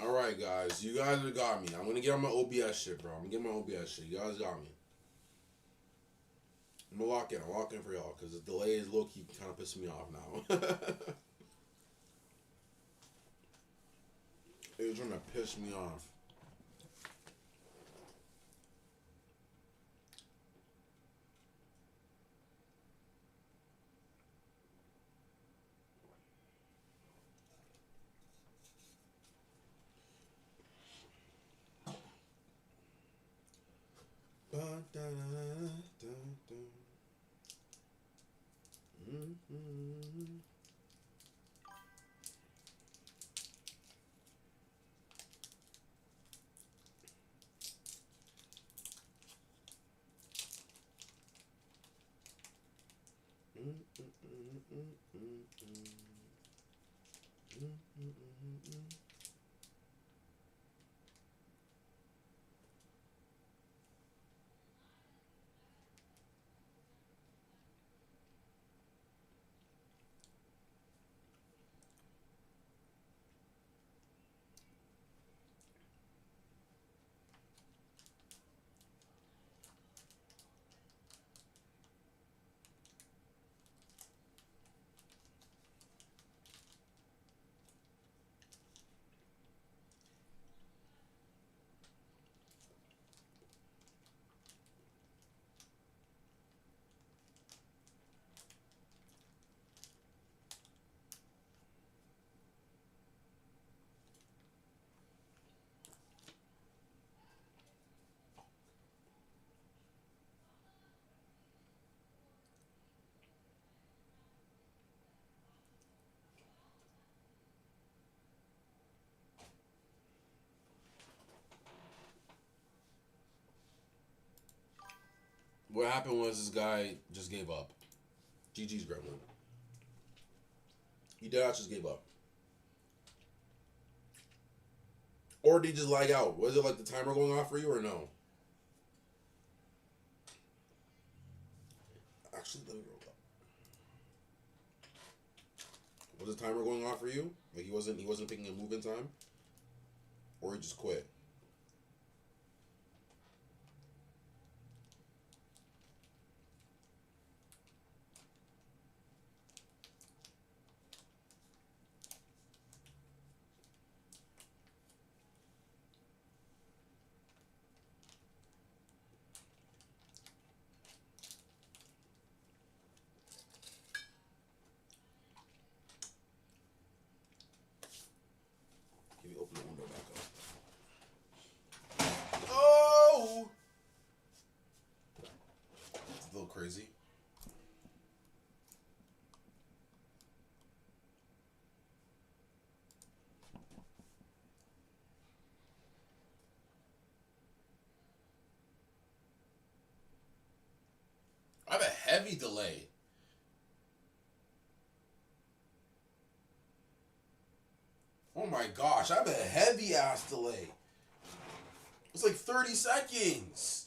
Alright, guys. You guys have got me. I'm gonna get on my OBS shit, bro. I'm gonna get my OBS shit. You guys got me. I'm gonna lock in. I'm locking for y'all because the delay is low key kind of pissing me off now. It's trying to piss me off. What happened was this guy just gave up. GG's Gremlin. He dead just gave up. Or did he just lag out? Was it like the timer going off for you or no? Actually, let me roll up. Was the timer going off for you? Like he wasn't picking a move in time? Or he just quit? Can you open the window back up? Oh! It's a little crazy. I have a heavy delay. Oh my gosh, I have a heavy ass delay. It's like 30 seconds.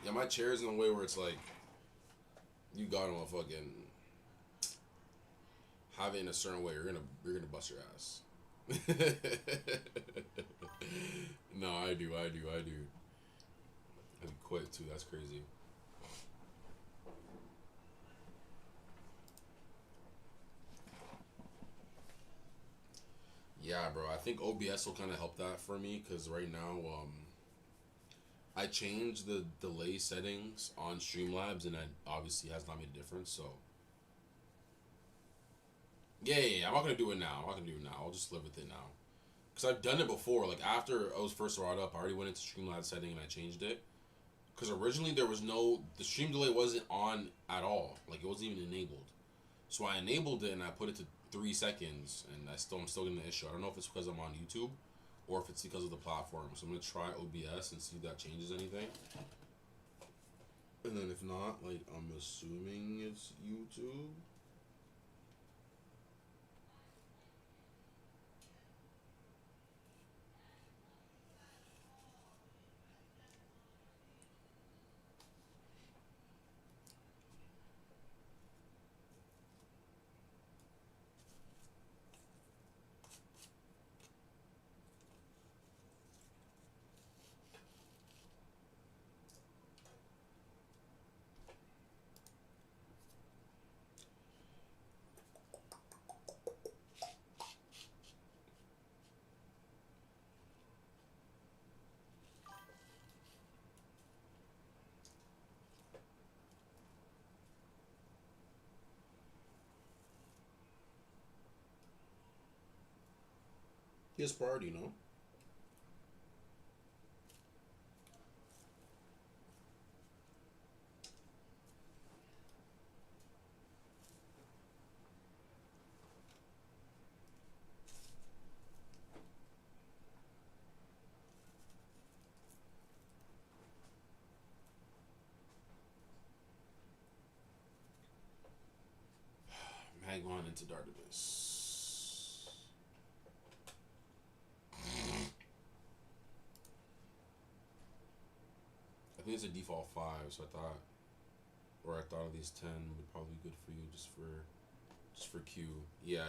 Yeah, my chair is in a way where it's like you gotta fucking have it in a certain way. You're gonna bust your ass. No, I do. I quit too. That's crazy. Yeah, bro. I think OBS will kind of help that for me because right now, I changed the delay settings on Streamlabs and it obviously has not made a difference. So, yeah. I'm not gonna do it now. I'll just live with it now. Because I've done it before. Like after I was first brought up, I already went into Streamlabs setting and I changed it. Because originally the stream delay wasn't on at all. Like it wasn't even enabled. So I enabled it and I put it to 3 seconds, and I'm still getting the issue. I don't know if it's because I'm on YouTube, or if it's because of the platform. So I'm gonna try OBS and see if that changes anything. And then if not, like I'm assuming it's YouTube. He has priority, no? Magmon into Dardavis. I think it's a default 5, so I thought at least 10 would probably be good for you just for Q. Yeah.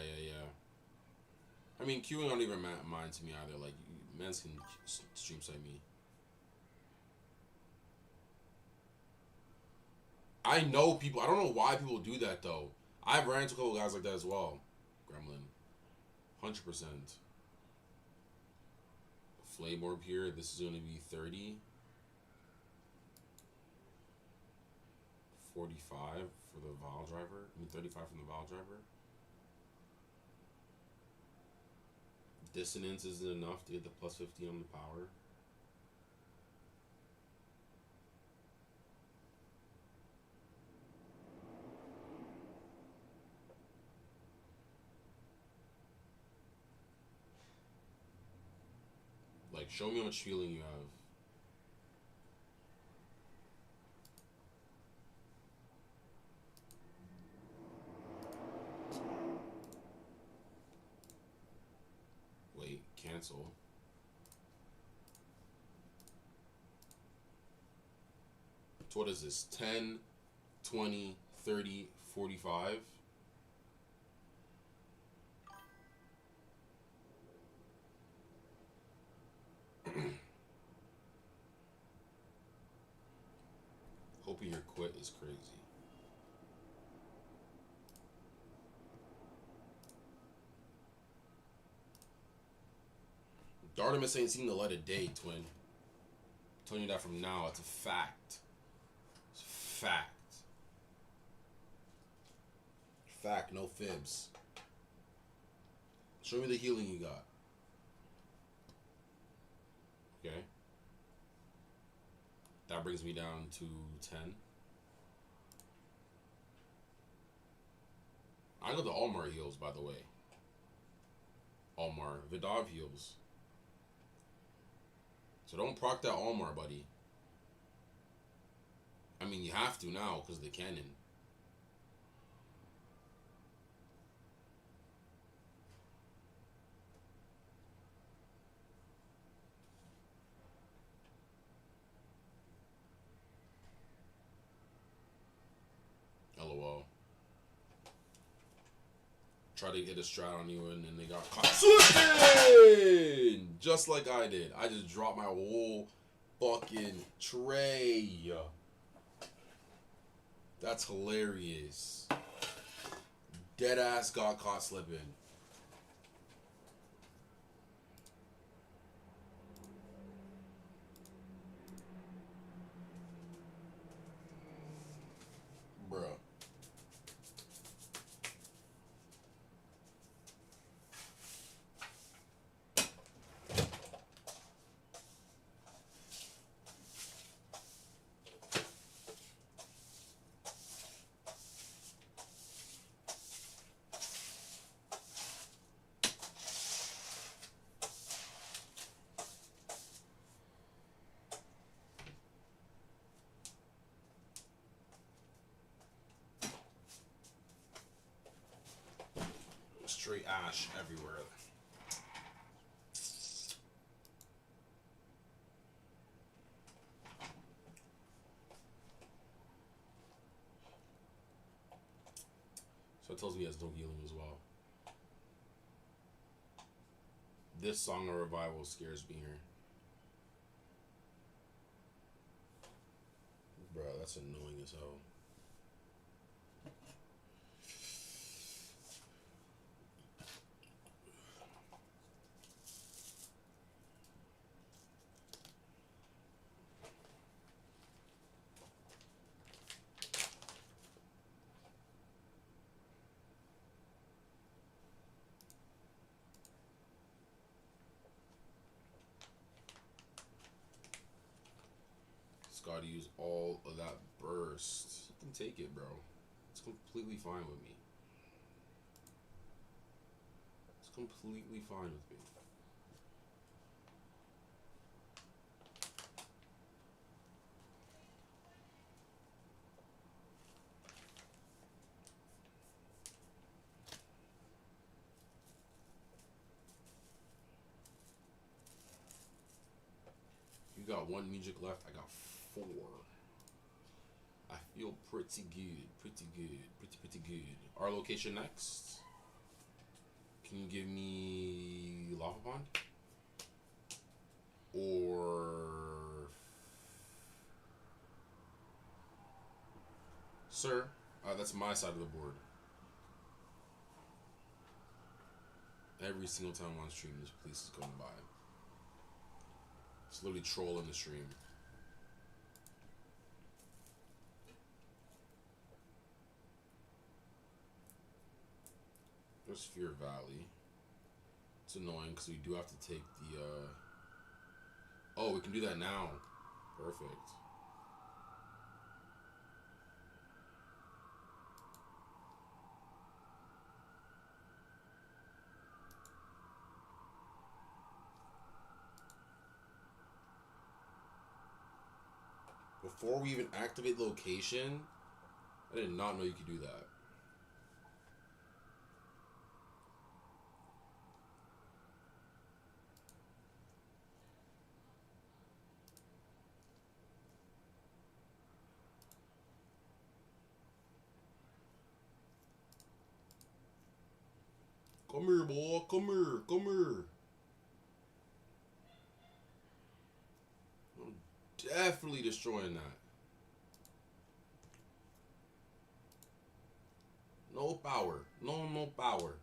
I mean, queuing don't even mind to me either. Like, mans can stream side me. I know people. I don't know why people do that though. I've ran into a couple guys like that as well. Gremlin, 100%. Flame orb here. This is going to be 30. 45 for the Vile Driver. I mean, 35 from the Vile Driver. Dissonance isn't enough to get the plus 15 on the power. Like, show me how much feeling you have. Wait, cancel. So what is this? 10, 20, 30, 45? Hoping your quit is crazy. Dardamus ain't seen the light of day, twin. I'm telling you that from now. It's a fact. It's a fact. Fact, no fibs. Show me the healing you got. Okay. That brings me down to 10. I know the Almar heals, by the way. Almar. Vidov heals. So don't proc that Almar, buddy. I mean, you have to now because of the cannon. try to hit a strat on you and then they got caught slipping! Just like I did. I just dropped my whole fucking tray. That's hilarious. Deadass got caught slipping. Bruh. Straight ash everywhere. So it tells me he has no healing as well. This Song of Revival scares me here. Bro, that's annoying as hell. Gotta use all of that burst. I can take it, bro. It's completely fine with me. It's completely fine with me. You got one music left, I got 4. I feel pretty good, pretty good. Our location next. Can you give me Lava Pond? Or... Sir, that's my side of the board. Every single time I'm on stream, this police is going by. It's literally trolling the stream. There's Fear Valley. It's annoying because we do have to take the, Oh, we can do that now. Perfect. Before we even activate location, I did not know you could do that. Come here, boy. Come here. Come here. I'm definitely destroying that. No power. No power.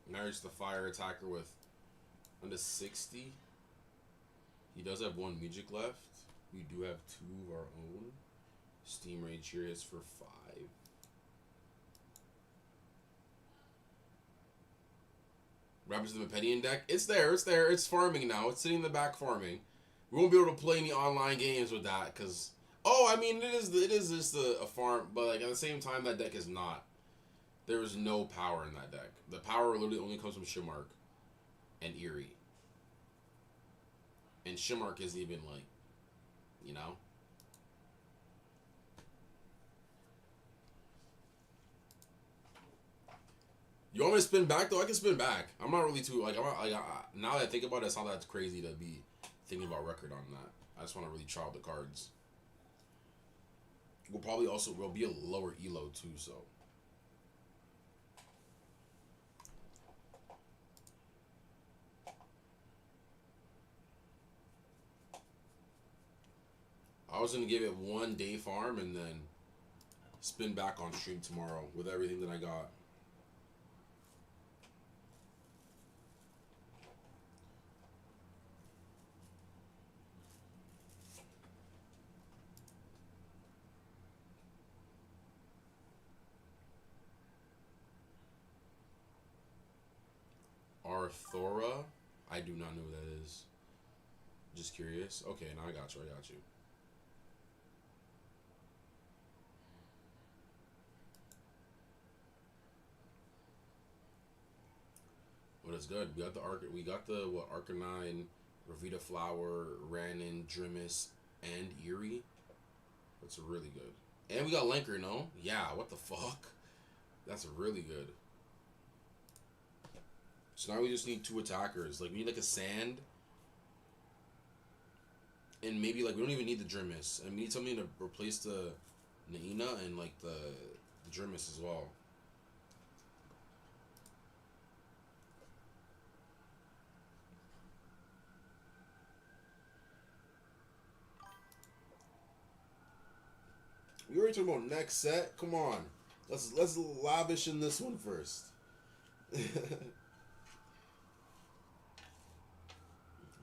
Now he's the fire attacker with under 60. He does have 1 music left. We do have 2 of our own. Steam Rage here is for 5. What happens to the Mepedian deck? It's there. It's there. It's farming now. It's sitting in the back farming. We won't be able to play any online games with that because... Oh, I mean, it is just a farm, but like at the same time, that deck is not. There is no power in that deck. The power literally only comes from Shimark and Eerie. And Shimark isn't even like, you know? You want me to spin back though? I can spin back. I'm not really too like. I'm not, like now that I think about it, it's not that crazy to be thinking about record on that. I just want to really try out the cards. We'll probably also will be a lower elo too. So I was gonna give it 1 day farm and then spin back on stream tomorrow with everything that I got. Arthora, I do not know who that is. Just curious. Okay, now I got you. I got you. Well, that's good. We got the Arc. We got the what? Arcanine, Ravita Flower, Ranon, Drimus, and Erie. That's really good. And we got Lanker. No, yeah. What the fuck? That's really good. So now we just need 2 attackers. Like we need like a Sand, and maybe like we don't even need the Drimus, and we need something to replace the Naina and like the Drimus as well. We already talking about next set. Come on, let's lavish in this one first.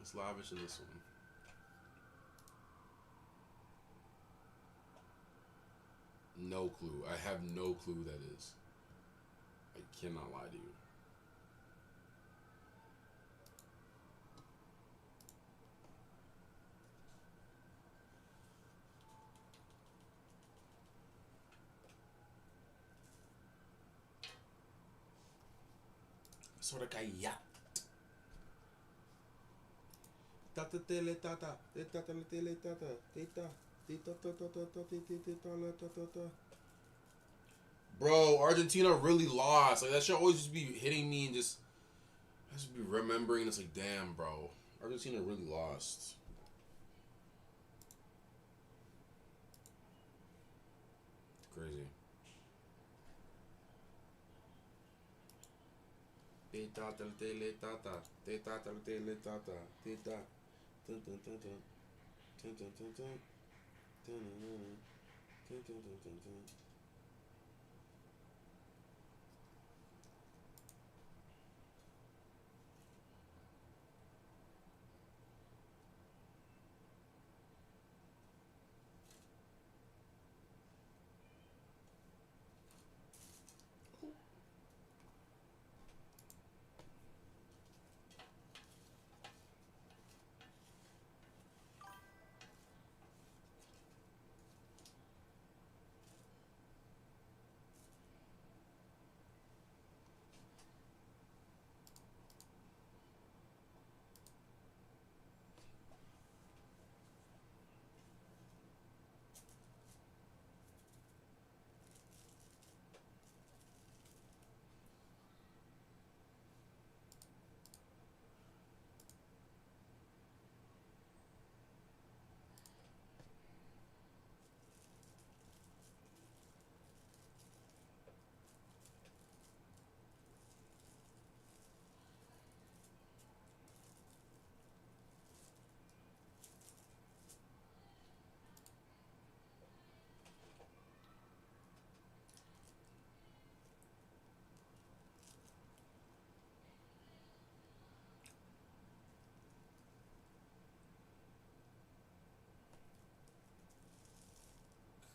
Let's lavish in this one. No clue. I have no clue who that is. I cannot lie to you. Sort of kaya. Tata tele tata, tata tele tata, tata, tata. Bro, Argentina really lost. Like that shit always just be hitting me and just I just be remembering. It's like, damn, bro, Argentina really lost. It's crazy. Tata tele tata, tata tele tata, tata. Dun dun dun dun dun dun dun dun dun dun dun dun dun dun.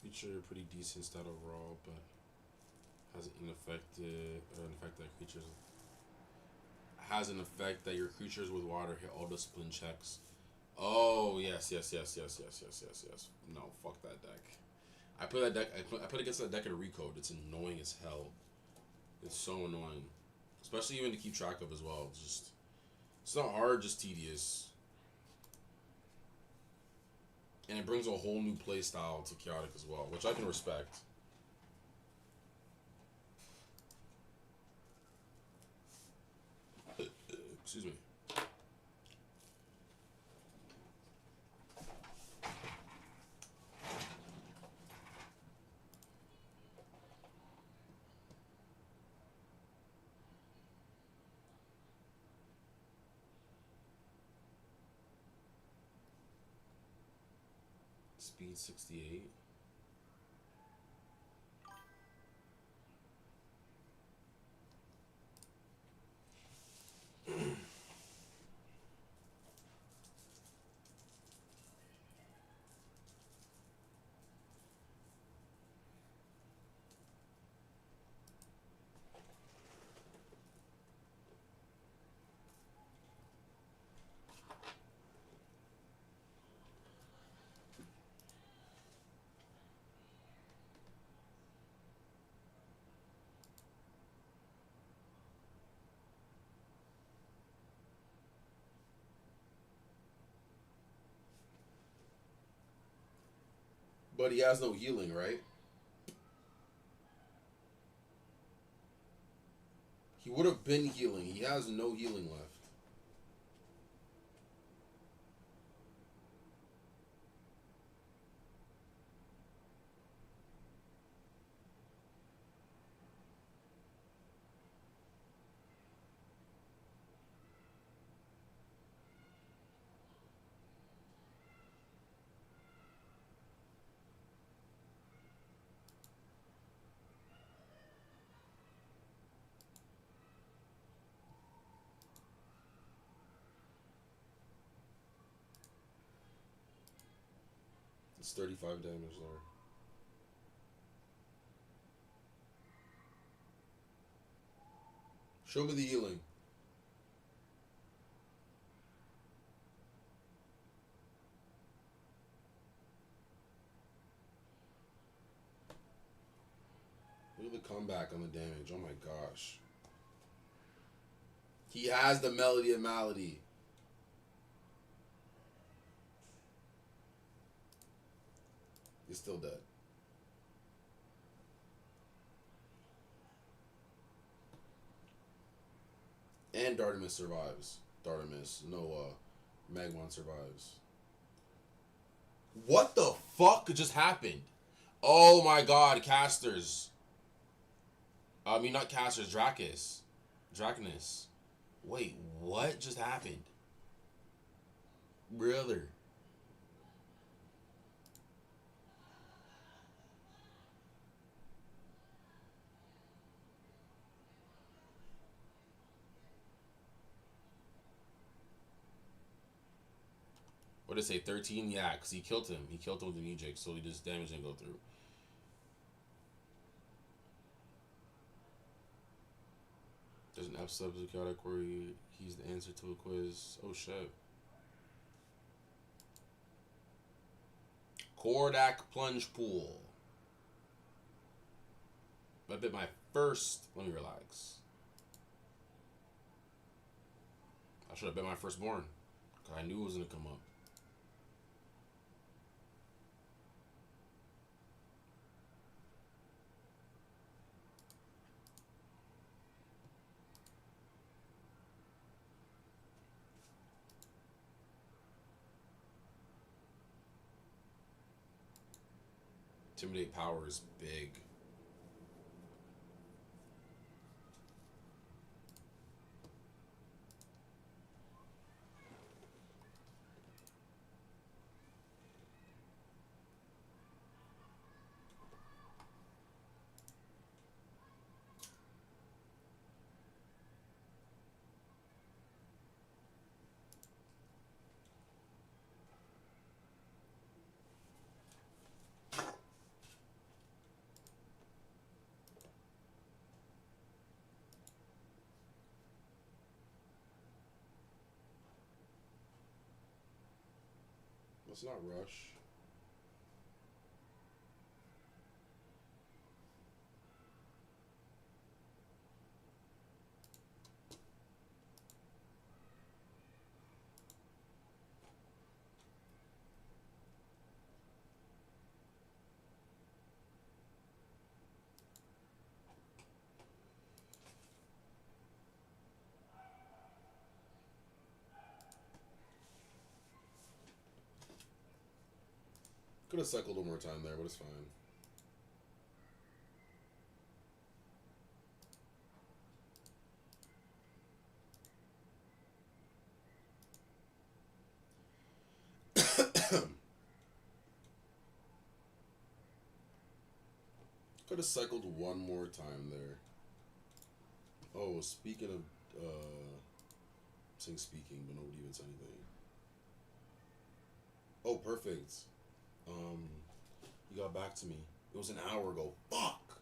Creature pretty decent stat overall, but has an effect that creatures has an effect that your creatures with water hit all discipline checks. Oh yes. No, fuck that deck. I put that deck. I put against that deck in Recode. It's annoying as hell. It's so annoying, especially even to keep track of as well. It's not hard, just tedious. And it brings a whole new play style to Chaotic as well, which I can respect. Excuse me. Speed 68. But he has no healing, right? He would have been healing. He has no healing left. It's 35 damage there. Show me the healing. Look at the comeback on the damage. Oh my gosh. He has the Melody of Malady. He's still dead. And Dardamus survives. Dardamus. No, Magmon survives. What the fuck just happened? Oh my god, casters. I mean, not casters, Dracus. Draconus. Wait, what just happened? Brother. What did it say? 13? Yeah, because he killed him. He killed him with the music, so he just damage didn't go through. There's an episode of Chaotic where he's the answer to a quiz. Oh shit. Kordak Plunge Pool. I bit my first. Let me relax. I should have bit my firstborn. Because I knew it was going to come up. Intimidate power is big. Let's not rush. Could have cycled one more time there, but it's fine. Could have cycled one more time there. Oh, speaking of, saying speaking, but nobody even said anything. Oh, perfect. Um, you got back to me. It was an hour ago. Fuck!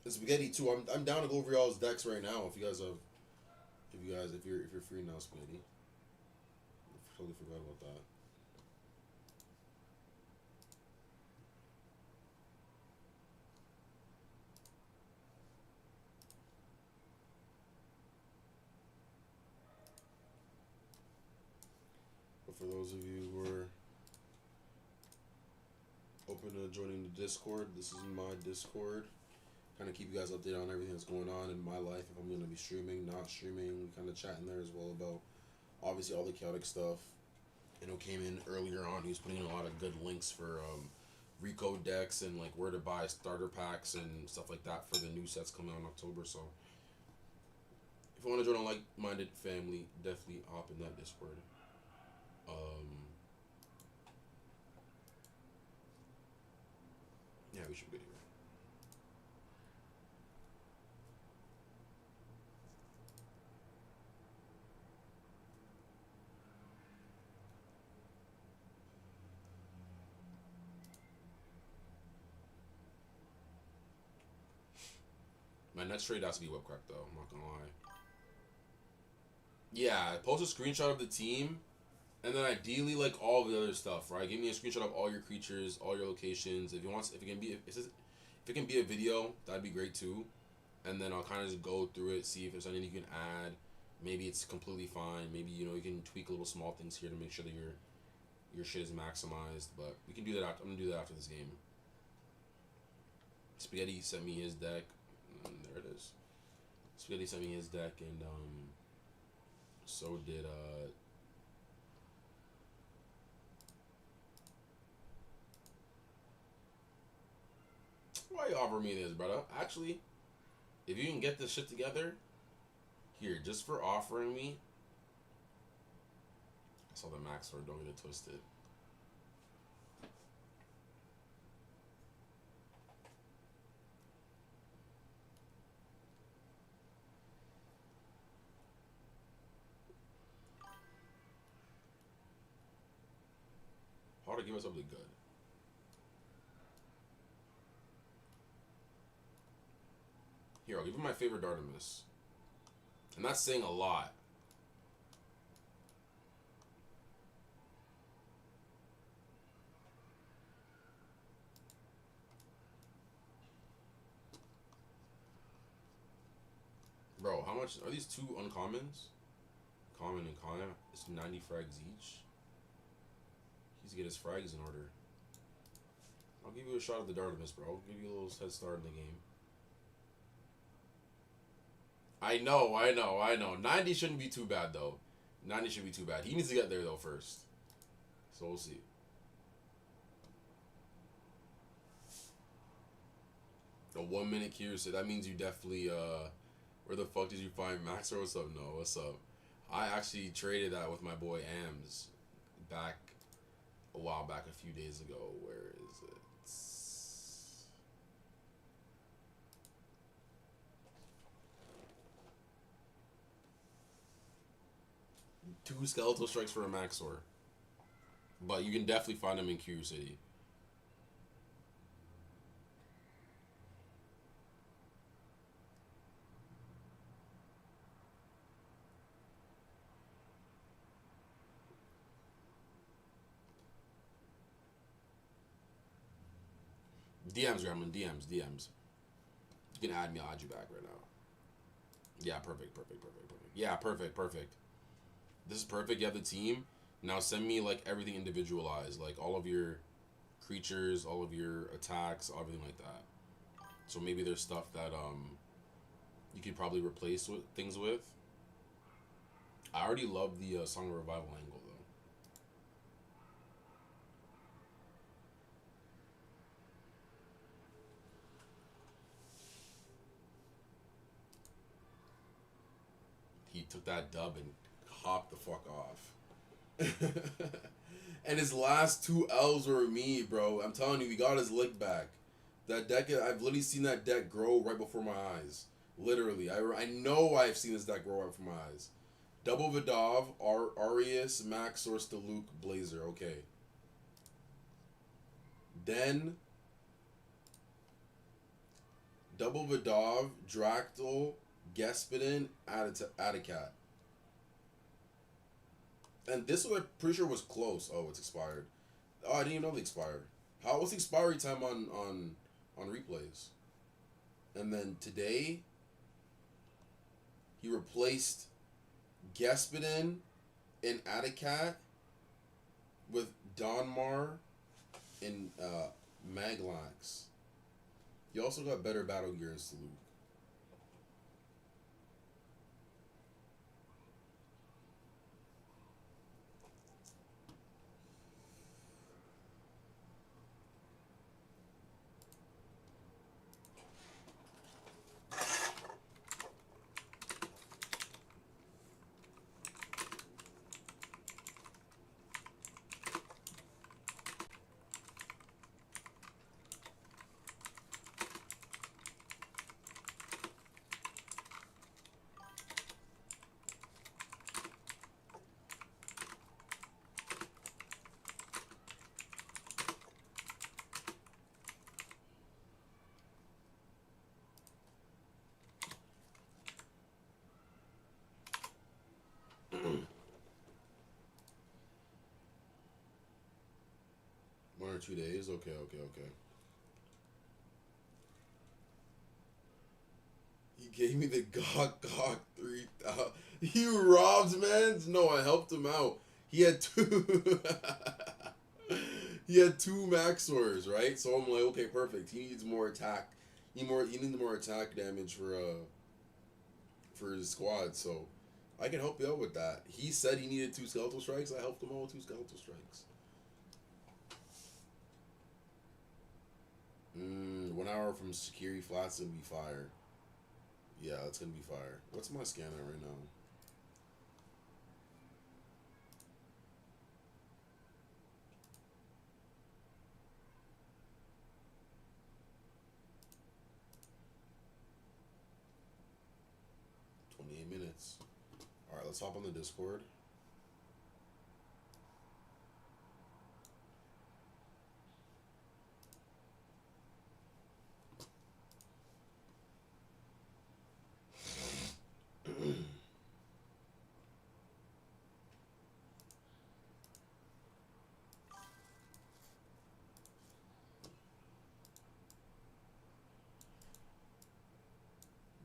The spaghetti too. I'm down to go over y'all's decks right now. If you guys have, if you're free now, spaghetti. I totally forgot about that. But for those of you who are open to joining the Discord, this is my Discord. Kind of keep you guys updated on everything that's going on in my life. If I'm going to be streaming, not streaming, we kind of chatting there as well about obviously all the chaotic stuff. You know, came in earlier on. He was putting in a lot of good links for Recode decks and like where to buy starter packs and stuff like that for the new sets coming out in October. So if you want to join a like-minded family, definitely hop in that Discord. Yeah, we should be good here. My next trade has to be Whipcrack though, I'm not gonna lie. Yeah, post a screenshot of the team, and then ideally like all the other stuff, right? Give me a screenshot of all your creatures, all your locations. If it can be a video, that'd be great too. And then I'll kind of just go through it, see if there's anything you can add. Maybe it's completely fine. Maybe you can tweak little small things here to make sure that your shit is maximized. But we can do that. I'm gonna do that after this game. Spaghetti sent me his deck. There it is. Spaghetti sent me his deck, and so did why you offer me this, brother? Actually, if you can get this shit together, here, just for offering me. I saw the max sword, don't get it twisted. How to give us something good. Here, I'll give you my favorite Dardamus. And that's saying a lot. Bro, how much are these two uncommons? Common and common. It's 90 frags each. He needs to get his frags in order. I'll give you a shot at the Dardamus, bro. I'll give you a little head start in the game. I know. 90 shouldn't be too bad, though. 90 shouldn't be too bad. He needs to get there, though, first. So we'll see. A 1 minute cure, so that means you definitely, where the fuck did you find Max, or what's up? No, what's up? I actually traded that with my boy Ams back a while back, a few days ago. Where is it? Two skeletal strikes for a Maxor. But you can definitely find them in Q City. DMs, Gremlin. DMs. You can add me. I'll add you back right now. Yeah, perfect. Yeah, perfect. This is perfect. You have the team. Now send me like everything individualized, like all of your creatures, all of your attacks, everything like that. So maybe there's stuff that you could probably replace with things with. I already love the Song of Revival angle though. He took that dub and hopped the fuck off. And his last two L's were me, bro. I'm telling you, he got his lick back. That deck, I've literally seen that deck grow right before my eyes. Literally. I know I've seen this deck grow right before my eyes. Double Vidov, Arius, Max, Source to Luke, Blazer. Okay. Then, Double Vidov, Dractyl, Gespidin, Atacat. And this one I'm pretty sure was close. Oh, it's expired. Oh, I didn't even know the expired. What's the expiry time on replays? And then today, he replaced Gespidin and Atacat with Donmar and Maglax. You also got better battle gear in Salute. One or 2 days? Okay. He gave me the Gok 3000. He robbed mans? No, I helped him out. He had two. He had two Maxors, right? So I'm like, okay, perfect. He needs more attack. He needs more attack damage for his squad. So I can help you out with that. He said he needed 2 skeletal strikes. I helped him out with 2 skeletal strikes. 1 hour from Security Flats and be fire. Yeah, it's gonna be fire. What's my scanner right now? $28. Alright, let's hop on the Discord.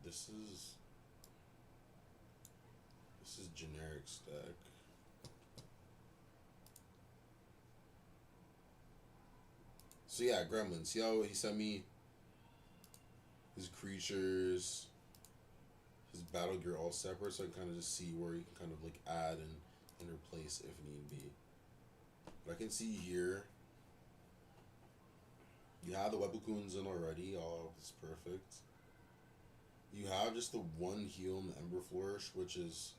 This is generic stack. So yeah, Gremlin. See how he sent me his creatures, his battle gear all separate, so I can kind of just see where you can kind of like add and replace if need be. But I can see here, you have the Webukuns in already. Oh, that's perfect. You have just the 1 heal in the Ember Flourish, which is,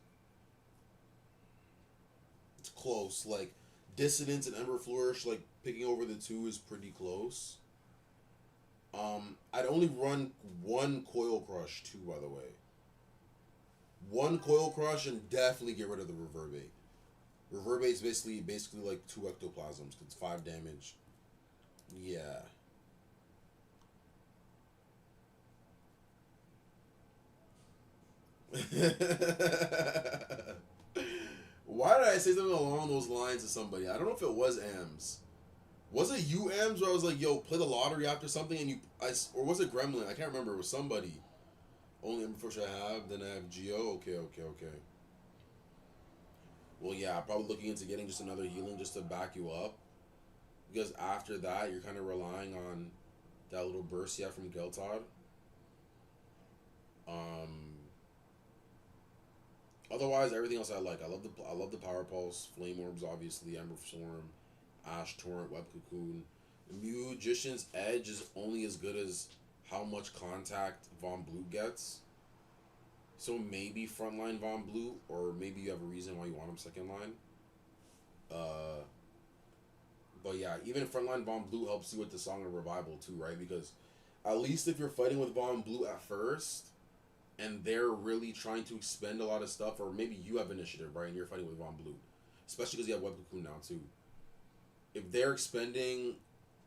it's close. Like, Dissonance and Ember Flourish, like, picking over the 2 is pretty close. I'd only run 1 Coil Crush, too, by the way. 1 Coil Crush and definitely get rid of the Reverberate. Reverberate is basically like 2 Ectoplasms, because it's 5 damage. Yeah. Why did I say something along those lines to somebody? I don't know if it was AMS. Was it you, AMS, where I was like, yo, play the lottery after something, and or was it Gremlin? I can't remember. It was somebody. Only Ember I have, then I have Geo. Okay. Well, yeah, probably looking into getting just another healing just to back you up. Because after that, you're kind of relying on that little burst you have from Geltod. Otherwise, everything else I like. I love the Power Pulse, Flame Orbs, obviously, Ember Storm, Ash Torrent, Web Cocoon. Magician's Edge is only as good as how much contact Von Blue gets. So maybe frontline Von Blue, or maybe you have a reason why you want him second line. Uh, but yeah, even frontline Von Blue helps you with the Song of Revival too, right? Because at least if you're fighting with Von Blue at first, and they're really trying to expend a lot of stuff, or maybe you have initiative, right, and you're fighting with Von Blue, especially because you have Web Cocoon now too. If they're expending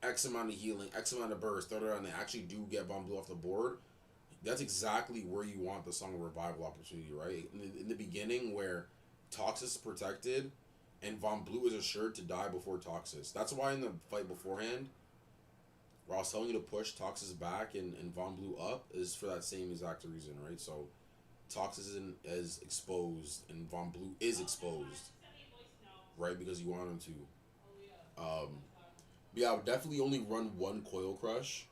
X amount of healing, X amount of burst, and they actually do get Von Blue off the board, that's exactly where you want the Song of Revival opportunity, right? In the beginning, where Toxis is protected, and Von Blue is assured to die before Toxis. That's why in the fight beforehand, where I was telling you to push Toxis back and Von Blue up, is for that same exact reason, right? So Toxis is exposed and Von Blue is exposed, right? Because you want him to. But yeah, I would definitely only run one Coil Crush,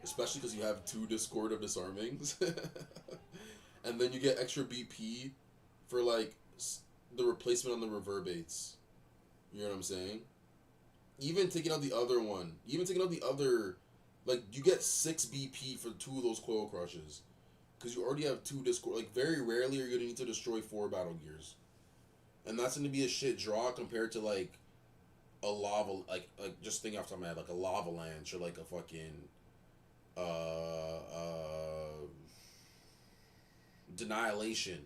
especially because you have 2 Discord of Disarmings. And then you get extra BP for like the replacement on the Reverberates. You know what I'm saying? Even taking out the other one, like you get 6 BP for 2 of those Coil Crushes, because you already have 2 Discord. Like very rarely are you gonna need to destroy 4 Battle Gears, and that's gonna be a shit draw compared to like a lava, like just think off the top of my head, like a Lavalanche or like a fucking Denialation,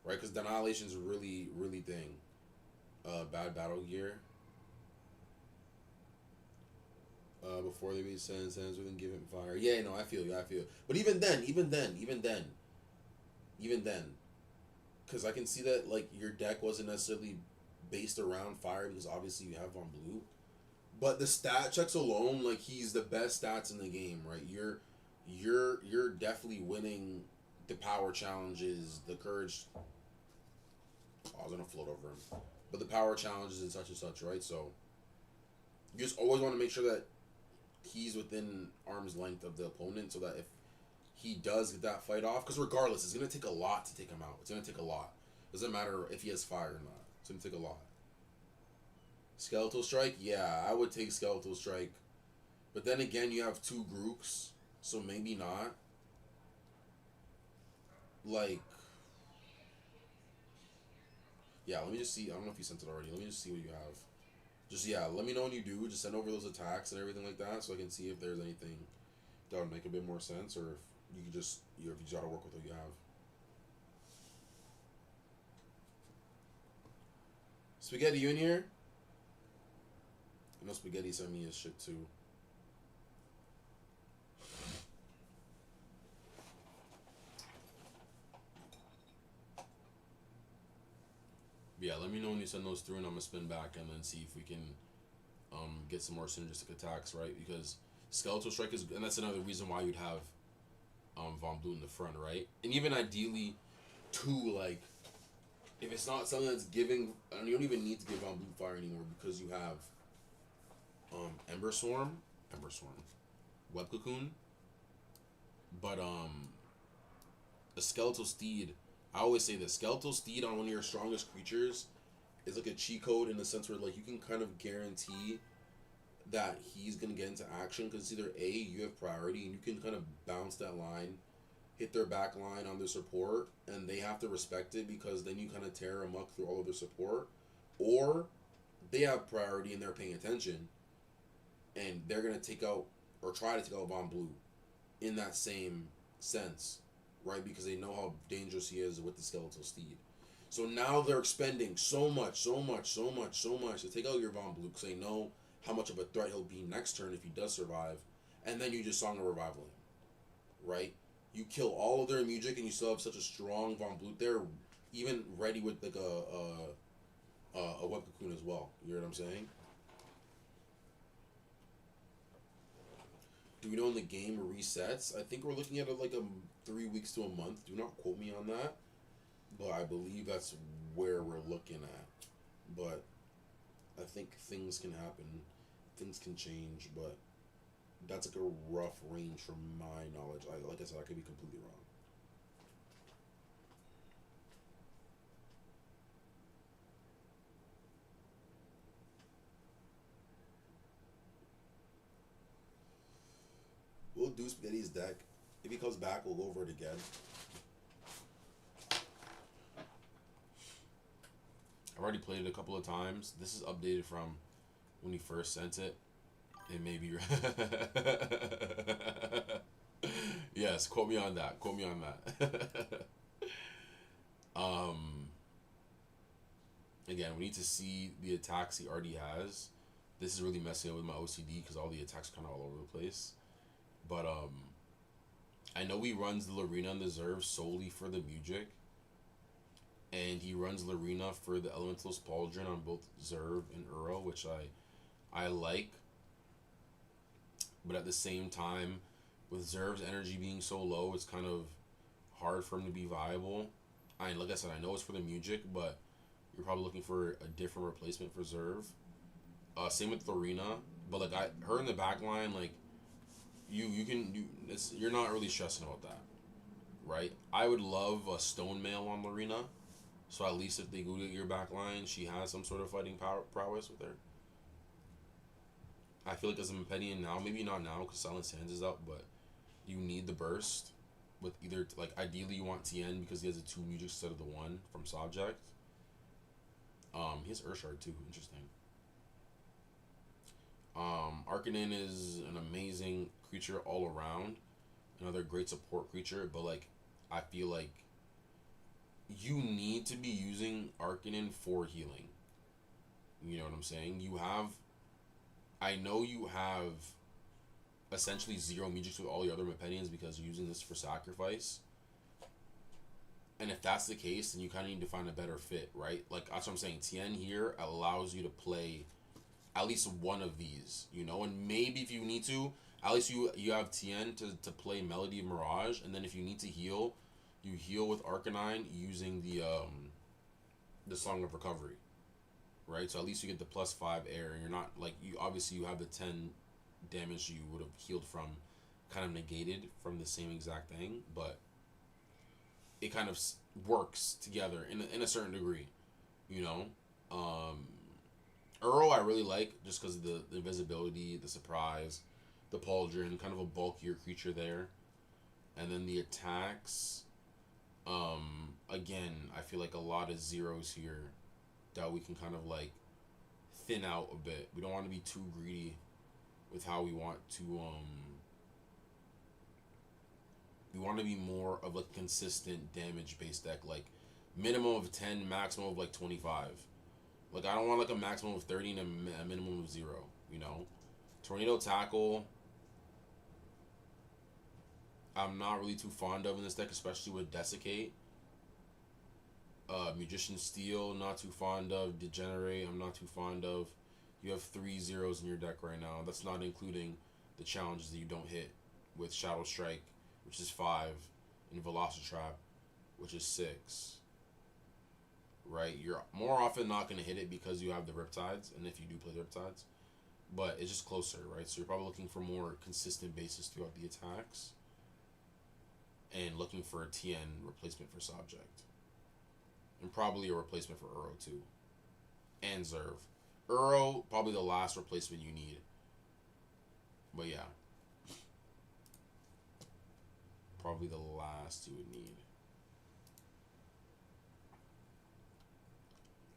right? Because Denialation is really thing. Bad Battle Gear. Before they be sends within given fire. Yeah, no, I feel you. But even then, because I can see that like your deck wasn't necessarily based around fire because obviously you have Von Blue, but the stat checks alone, like he's the best stats in the game, right? You're definitely winning the power challenges, the courage. Oh, I was gonna float over him, but the power challenges and such, right? So you just always want to make sure that he's within arm's length of the opponent, so that if he does get that fight off, because regardless, it's gonna take a lot to take him out. It's gonna take a lot. Doesn't matter if he has fire or not. It's gonna take a lot. Skeletal Strike, yeah, I would take Skeletal Strike, but then again, you have 2 groups, so maybe not. Like, yeah, let me just see. I don't know if you sent it already. Let me just see what you have. Just, yeah, let me know when you do. Just send over those attacks and everything like that, so I can see if there's anything that would make a bit more sense, or if you could just, if you just gotta work with what you have. Spaghetti, you in here? I know Spaghetti sent me his shit too. Yeah, let me know when you send those through, and I'm gonna spin back and then see if we can get some more synergistic attacks, right? Because Skeletal Strike is, and that's another reason why you'd have Von Blue in the front, right? And even ideally, too, like if it's not something that's giving, and you don't even need to give Von Blue fire anymore because you have Ember Swarm, Web Cocoon, but a Skeletal Steed. I always say this: Skeletal Steed on one of your strongest creatures is like a cheat code in the sense where like you can kind of guarantee that he's gonna get into action because it's either A, you have priority and you can kind of bounce that line, hit their back line on their support, and they have to respect it because then you kind of tear amok through all of their support, or they have priority and they're paying attention, and they're gonna take out or try to take out Von Blue in that same sense, right? Because they know how dangerous he is with the Skeletal Steed. So now they're expending so much to take out your Von Blue because they know how much of a threat he'll be next turn if he does survive, and then you just Song of Revival him, right? You kill all of their music and you still have such a strong Von Blue there, even ready with like a Web Cocoon as well. You know what I'm saying? Do we know when the game resets? I think we're looking at like 3 weeks to a month. Do not quote me on that, but I believe that's where we're looking at. But I think things can happen, things can change, but that's like a rough range from my knowledge. Like I said, I could be completely wrong. do Spaghetti's deck. If he comes back, we'll go over it again. I've already played it a couple of times. This is updated from when he first sent it. It may be... Yes, quote me on that. Quote me on that. Again, we need to see the attacks he already has. This is really messing up with my OCD because all the attacks are kind of all over the place. But I know he runs the Lorena and the Zerv solely for the music. And he runs Lorena for the Elemental Pauldron on both Zerv and Uro, which I like. But at the same time, with Zerv's energy being so low, it's kind of hard for him to be viable. Like I said, I know it's for the music, but you're probably looking for a different replacement for Zerv. Same with Lorena, but like her in the back line, like you're not really stressing about that, right? I would love a Stone Mail on Lorena, so at least if they go to your back line, she has some sort of fighting prowess with her. I feel like as a Mepedian now, maybe not now because Silence Hands is up, but you need the burst with either, like, ideally you want Tien because he has the 2 music instead of the 1 from Subject. He has Urshard too, interesting. Arcanine is an amazing creature all around, another great support creature, but like I feel like you need to be using Arcanine for healing. You know what I'm saying? I know you have essentially 0 musics with all the other Mepedians because you're using this for sacrifice. And if that's the case, then you kind of need to find a better fit, right? Like, that's what I'm saying. Tien here allows you to play at least one of these, you know? And maybe if you need to, at least you have Tien to play Melody of Mirage. And then if you need to heal, you heal with Arcanine using the Song of Recovery, right? So at least you get the +5 air. And you're not, like, you have the 10 damage you would have healed from kind of negated from the same exact thing. But it kind of works together in a certain degree, you know? Uro I really like just because of the invisibility, the surprise, the Pauldron, kind of a bulkier creature there. And then the attacks, again, I feel like a lot of zeros here that we can kind of like thin out a bit. We don't want to be too greedy with how we want to, we want to be more of a consistent damage-based deck, like minimum of 10, maximum of like 25. Like, I don't want like a maximum of 30 and a minimum of 0, you know? Tornado Tackle, I'm not really too fond of in this deck, especially with Desiccate. Magician Steel, not too fond of. Degenerate, I'm not too fond of. You have 3 zeros in your deck right now. That's not including the challenges that you don't hit with Shadow Strike, which is 5, and Velocitrap, which is 6. Right? You're more often not going to hit it because you have the Riptides, and if you do play the Riptides. But it's just closer, right? So you're probably looking for more consistent bases throughout the attacks. And looking for a TN replacement for Subject. And probably a replacement for Uro too. And Zerv. Uro, probably the last replacement you need. But yeah. Probably the last you would need.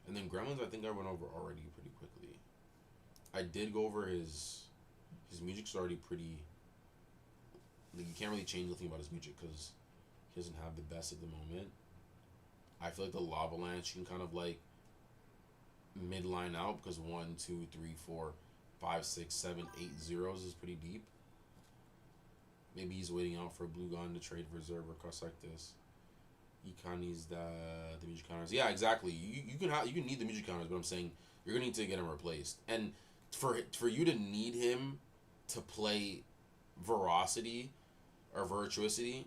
And then Gremlins, I think I went over already pretty quickly. I did go over his music's already pretty... Like, you can't really change anything about his music because he doesn't have the best at the moment. I feel like the Lavalanche can kind of like midline out because 1, 2, 3, 4, 5, 6, 7, 8 zeros is pretty deep. Maybe he's waiting out for Blue Gun to trade Reserve or cuss like this. Ikani's the music counters. Yeah, exactly. You can need the music counters, but I'm saying you're gonna need to get him replaced. And for you to need him to play Veracity or Virtuosity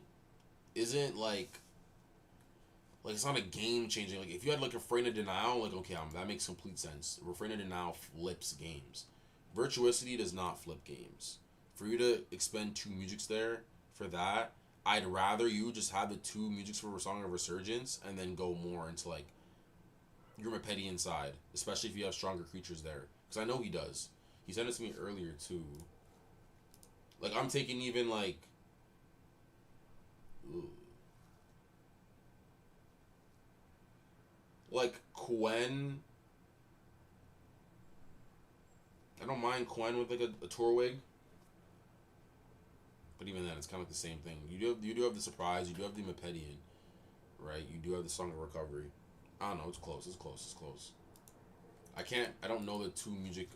isn't like it's not a game changing. Like, if you had like Refrain of Denial, like, okay, that makes complete sense. Refrain of Denial flips games. Virtuosity does not flip games. For you to expend 2 musics there for that, I'd rather you just have the 2 musics for Song of Resurgence and then go more into like your Mepedian side, especially if you have stronger creatures there. Because I know he does. He sent it to me earlier too. Like I'm taking even like. Ooh. Like Quen. I don't mind Quen with like a tour wig. But even then, it's kind of like the same thing. You do have the surprise. You do have the Mepedian, right? You do have the Song of Recovery. I don't know. It's close. It's close. It's close. I can't. I don't know the two music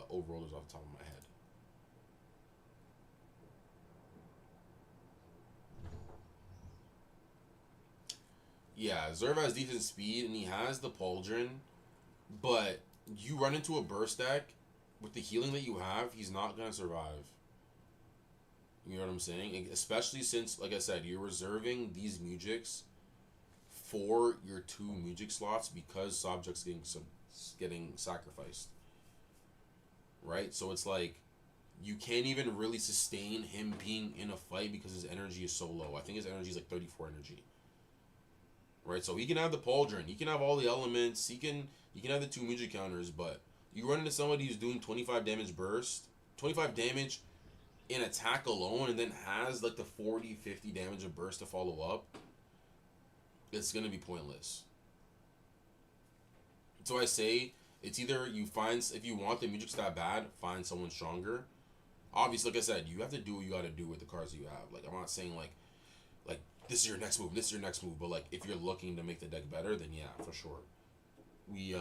overrollers off the top of my head. Yeah, Zerv has decent speed and he has the Pauldron, but you run into a burst deck with the healing that you have, he's not gonna survive. You know what I'm saying? Especially since, like I said, you're reserving these Mujiks for your two Mujik slots because Sobject's getting sacrificed. Right? So it's like you can't even really sustain him being in a fight because his energy is so low. I think his energy is like 34 energy. Right? So he can have the Pauldron, he can have all the elements, he can have the two Mujik counters, but you run into somebody who's doing 25 damage burst, 25 damage in attack alone, and then has like the 40-50 damage of burst to follow up, it's gonna be pointless. So I say it's either you find, if you want the Mujik stat bad, find someone stronger. Obviously, like I said, you have to do what you got to do with the cards that you have. Like I'm not saying like this is your next move, this is your next move, but like if you're looking to make the deck better, then yeah, for sure. We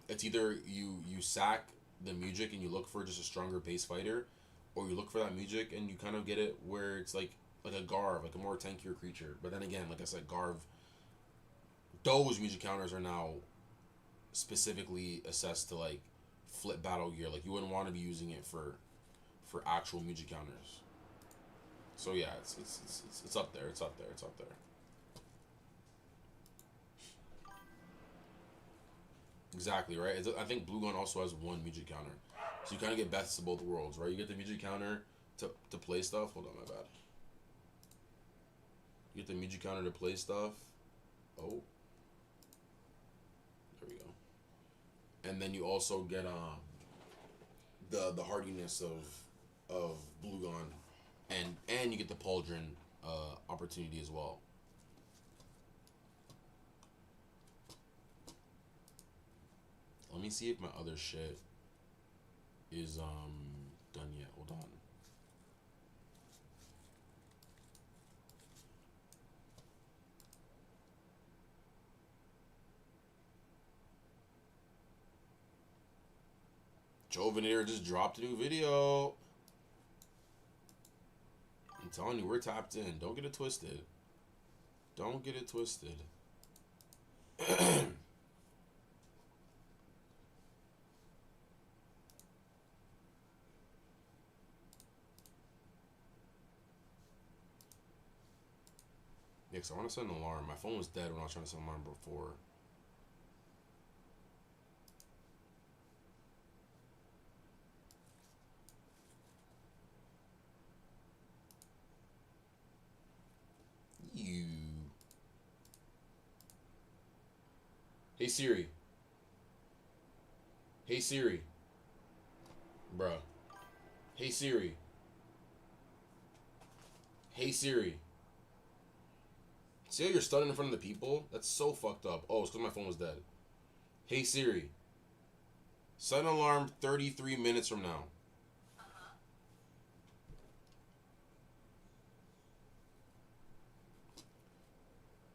it's either you sack the Mujik and you look for just a stronger base fighter, or you look for that Mujik and you kind of get it where it's like a Garv, like a more tankier creature. But then again, like I said, Garv, those Mujik counters are now specifically assessed to like flip battle gear. Like you wouldn't want to be using it for actual Mujik counters. So yeah, it's up there. It's up there. It's up there. Exactly right. I think Blue Gun also has one Mujik counter, so you kind of get best of both worlds, right? You get the Mujik counter to play stuff. Hold on, my bad. You get the Mujik counter to play stuff. Oh, there we go. And then you also get the hardiness of Blue Gun, and you get the Pauldron opportunity as well. Let me see if my other shit is done yet. Hold on. Joe Veneer just dropped a new video. I'm telling you, we're tapped in. Don't get it twisted. Don't get it twisted. Yeah, because I want to set an alarm. My phone was dead when I was trying to set an alarm before. You. Hey Siri. Hey Siri. Bruh. Hey Siri. Hey Siri. See how you're stunned in front of the people? That's so fucked up. Oh, it's because my phone was dead. Hey Siri. Set an alarm 33 minutes from now.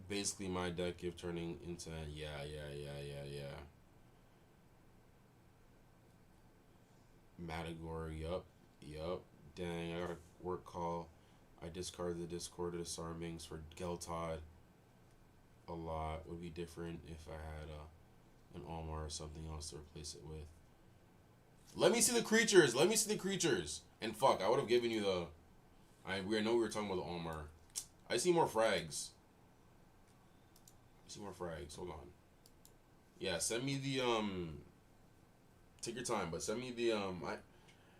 Basically, my deck kept turning into yeah. Matagor, yup. Dang, I got a work call. I discarded the Discord of Disarmings for Geltod. A lot would be different if I had an Almar or something else to replace it with. Let me see the creatures. Let me see the creatures. And fuck, I would have given you the. I know we were talking about the Almar. I see more frags. Hold on. Yeah, send me the take your time, but send me the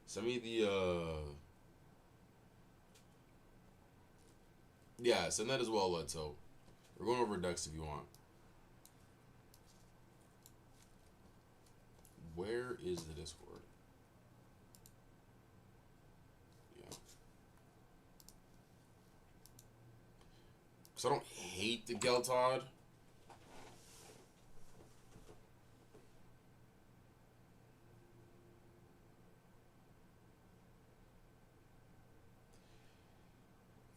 send me the yeah, send that as well, Leto. We're going over decks if you want. Where is the Discord? Because I don't hate the Geltod.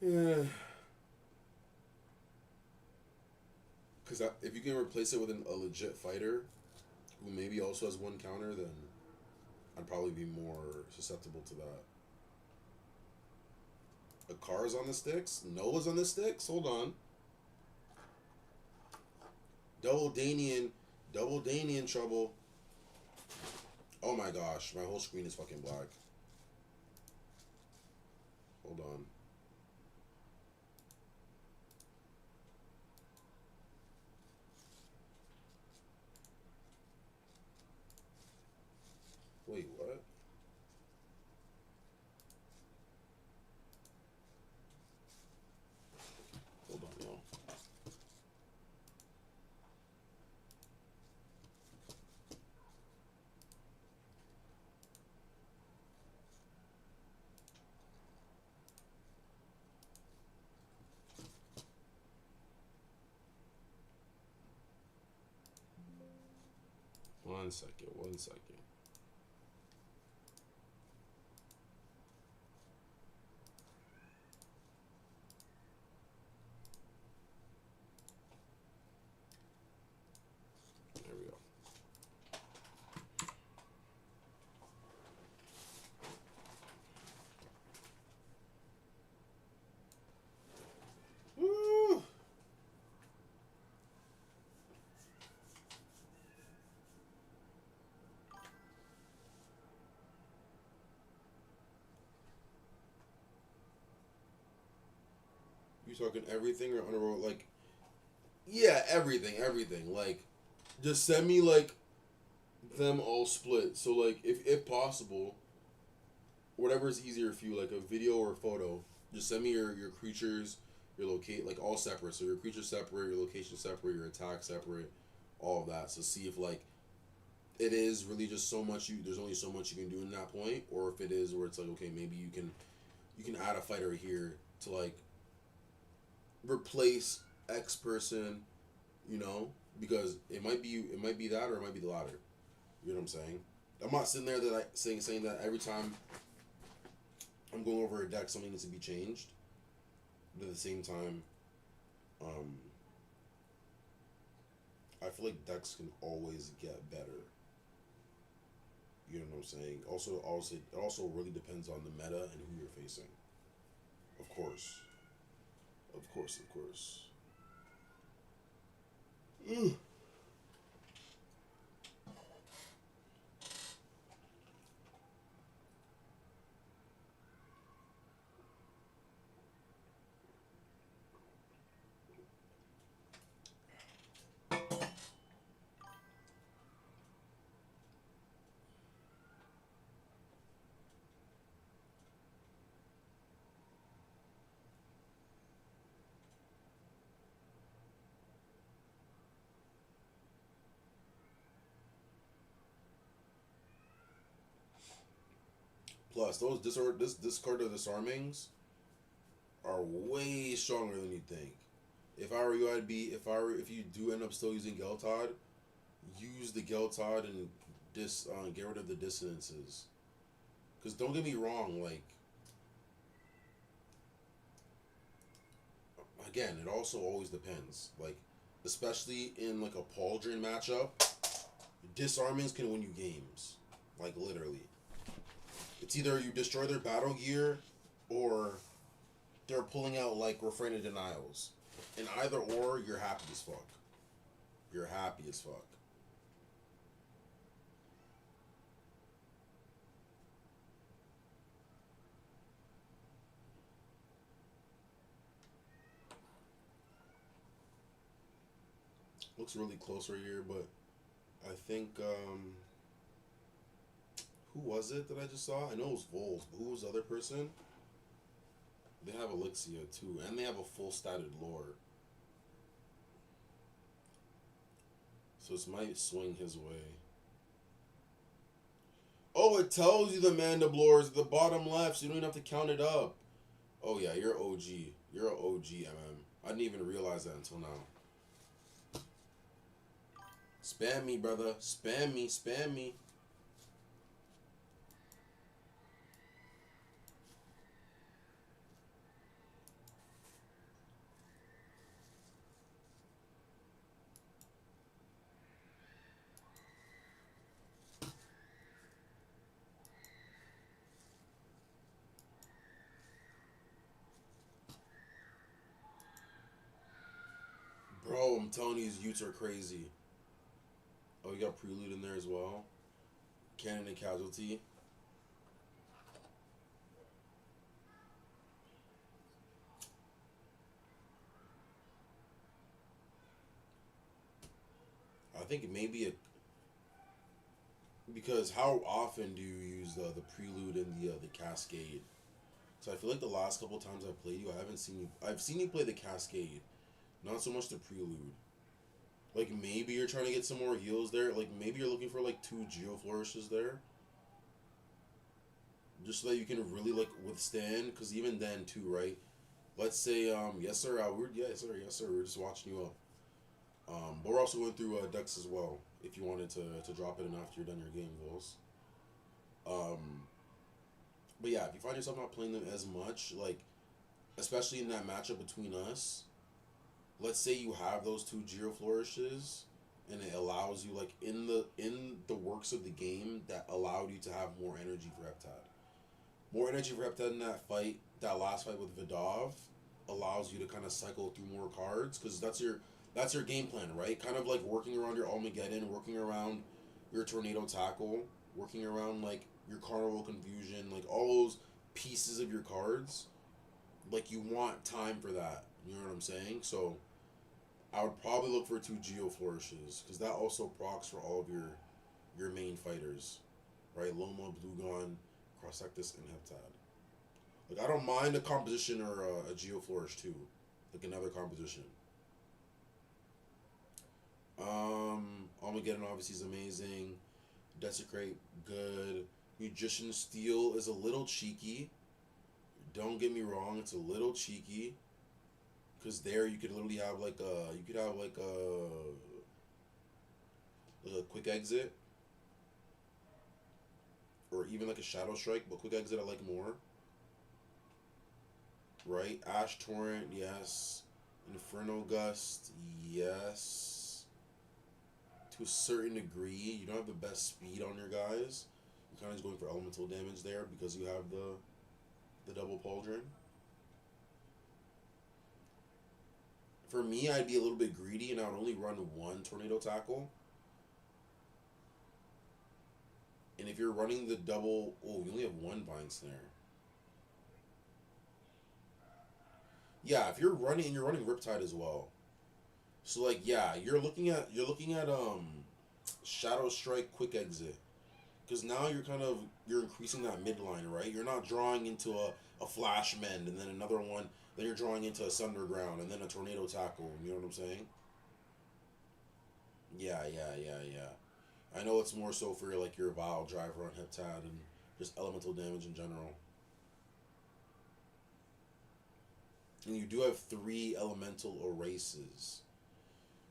Yeah. Because if you can replace it with a legit fighter who maybe also has one counter, then I'd probably be more susceptible to that. Akara's on the sticks? Noah's on the sticks? Hold on. Double Danian trouble. Oh my gosh, my whole screen is fucking black. Hold on. Wait, what? Hold on, yo. One second, 1 second. There we go. Woo! You talking everything or underworld? Like, yeah, everything. Like, just send me like them all split. So like, if possible, whatever is easier for you, like a video or a photo. Just send me your creatures, your locate, like all separate. So your creature separate, your location separate, your attack separate, all of that. So see if like it is really just so much there's only so much you can do in that point, or if it is where it's like, okay, maybe you can add a fighter here to like replace X person, you know, because it might be that or it might be the latter. You know what I'm saying? I'm not sitting there that saying that every time I'm going over a deck something needs to be changed. But at the same time, um, I feel like decks can always get better. You know what I'm saying? Also, it also really depends on the meta and who you're facing. Of course, of course. Mm. Plus, this discard of disarmings are way stronger than you think. If I were you, if you do end up still using Geltod, use the Geltod and get rid of the dissonances. Because don't get me wrong, like again, it also always depends. Like especially in like a Pauldron matchup, disarmings can win you games. Like literally, it's either you destroy their battle gear, or they're pulling out like refrain of denials. In either or, you're happy as fuck. You're happy as fuck. Looks really close right here, but I think who was it that I just saw? I know it was Vols, but who was the other person? They have Elixia too, and they have a full statted lore. So this might swing his way. Oh, it tells you the Mandiblores at the bottom left, so you don't even have to count it up. Oh yeah, you're OG. You're an OG, MM. I didn't even realize that until now. Spam me, brother. Spam me. Spam me. Bro, I'm telling you, these Utes are crazy. Oh, you got Prelude in there as well. Cannon and Casualty. I think maybe a because how often do you use the Prelude and the Cascade? So I feel like the last couple times I've played you, I haven't seen you. I've seen you play the Cascade, not so much the Prelude. Like maybe you're trying to get some more heals there. Like maybe you're looking for like 2 Geo Flourishes there, just so that you can really like withstand. Because even then too, right? Let's say yes sir, yes sir. We're just watching you up. But we're also going through decks as well. If you wanted to drop it in after you're done your game goals. Um, but yeah, if you find yourself not playing them as much, like especially in that matchup between us, let's say you have those 2 Geo Flourishes, and it allows you like in the works of the game that allowed you to have more energy for Heptad. More energy for Heptad in that fight, that last fight with Vidov, allows you to kind of cycle through more cards because that's your game plan, right? Kind of like working around your Armageddon, working around your Tornado Tackle, working around like your Carnival Confusion, like all those pieces of your cards. Like you want time for that. You know what I'm saying? So I would probably look for 2 Geo Flourishes because that also procs for all of your main fighters, right? Loma, Bluegon, Crossectus, and Heptad. Like I don't mind a composition or a Geo Flourish too, like another composition. Armageddon obviously is amazing. Desecrate, good. Magician Steel is a little cheeky. Don't get me wrong, it's a little cheeky. Cause there you could literally have like a quick exit or even like a shadow strike, but quick exit I like more. Right? Ash Torrent, yes. Inferno Gust, yes. To a certain degree, you don't have the best speed on your guys. You're kind of just going for elemental damage there because you have the double pauldron. For me, I'd be a little bit greedy and I would only run 1 Tornado Tackle. And if you're running the double, oh, you only have 1 Vine Snare. Yeah, if you're running and you're running Riptide as well. So like yeah, you're looking at Shadow Strike Quick Exit. Because now you're increasing that midline, right? You're not drawing into a Flash Mend and then another one, then you're drawing into a Sunderground and then a Tornado Tackle, you know what I'm saying? Yeah. I know it's more so for like your Vile Driver on Heptad and just elemental damage in general. And you do have 3 elemental erases.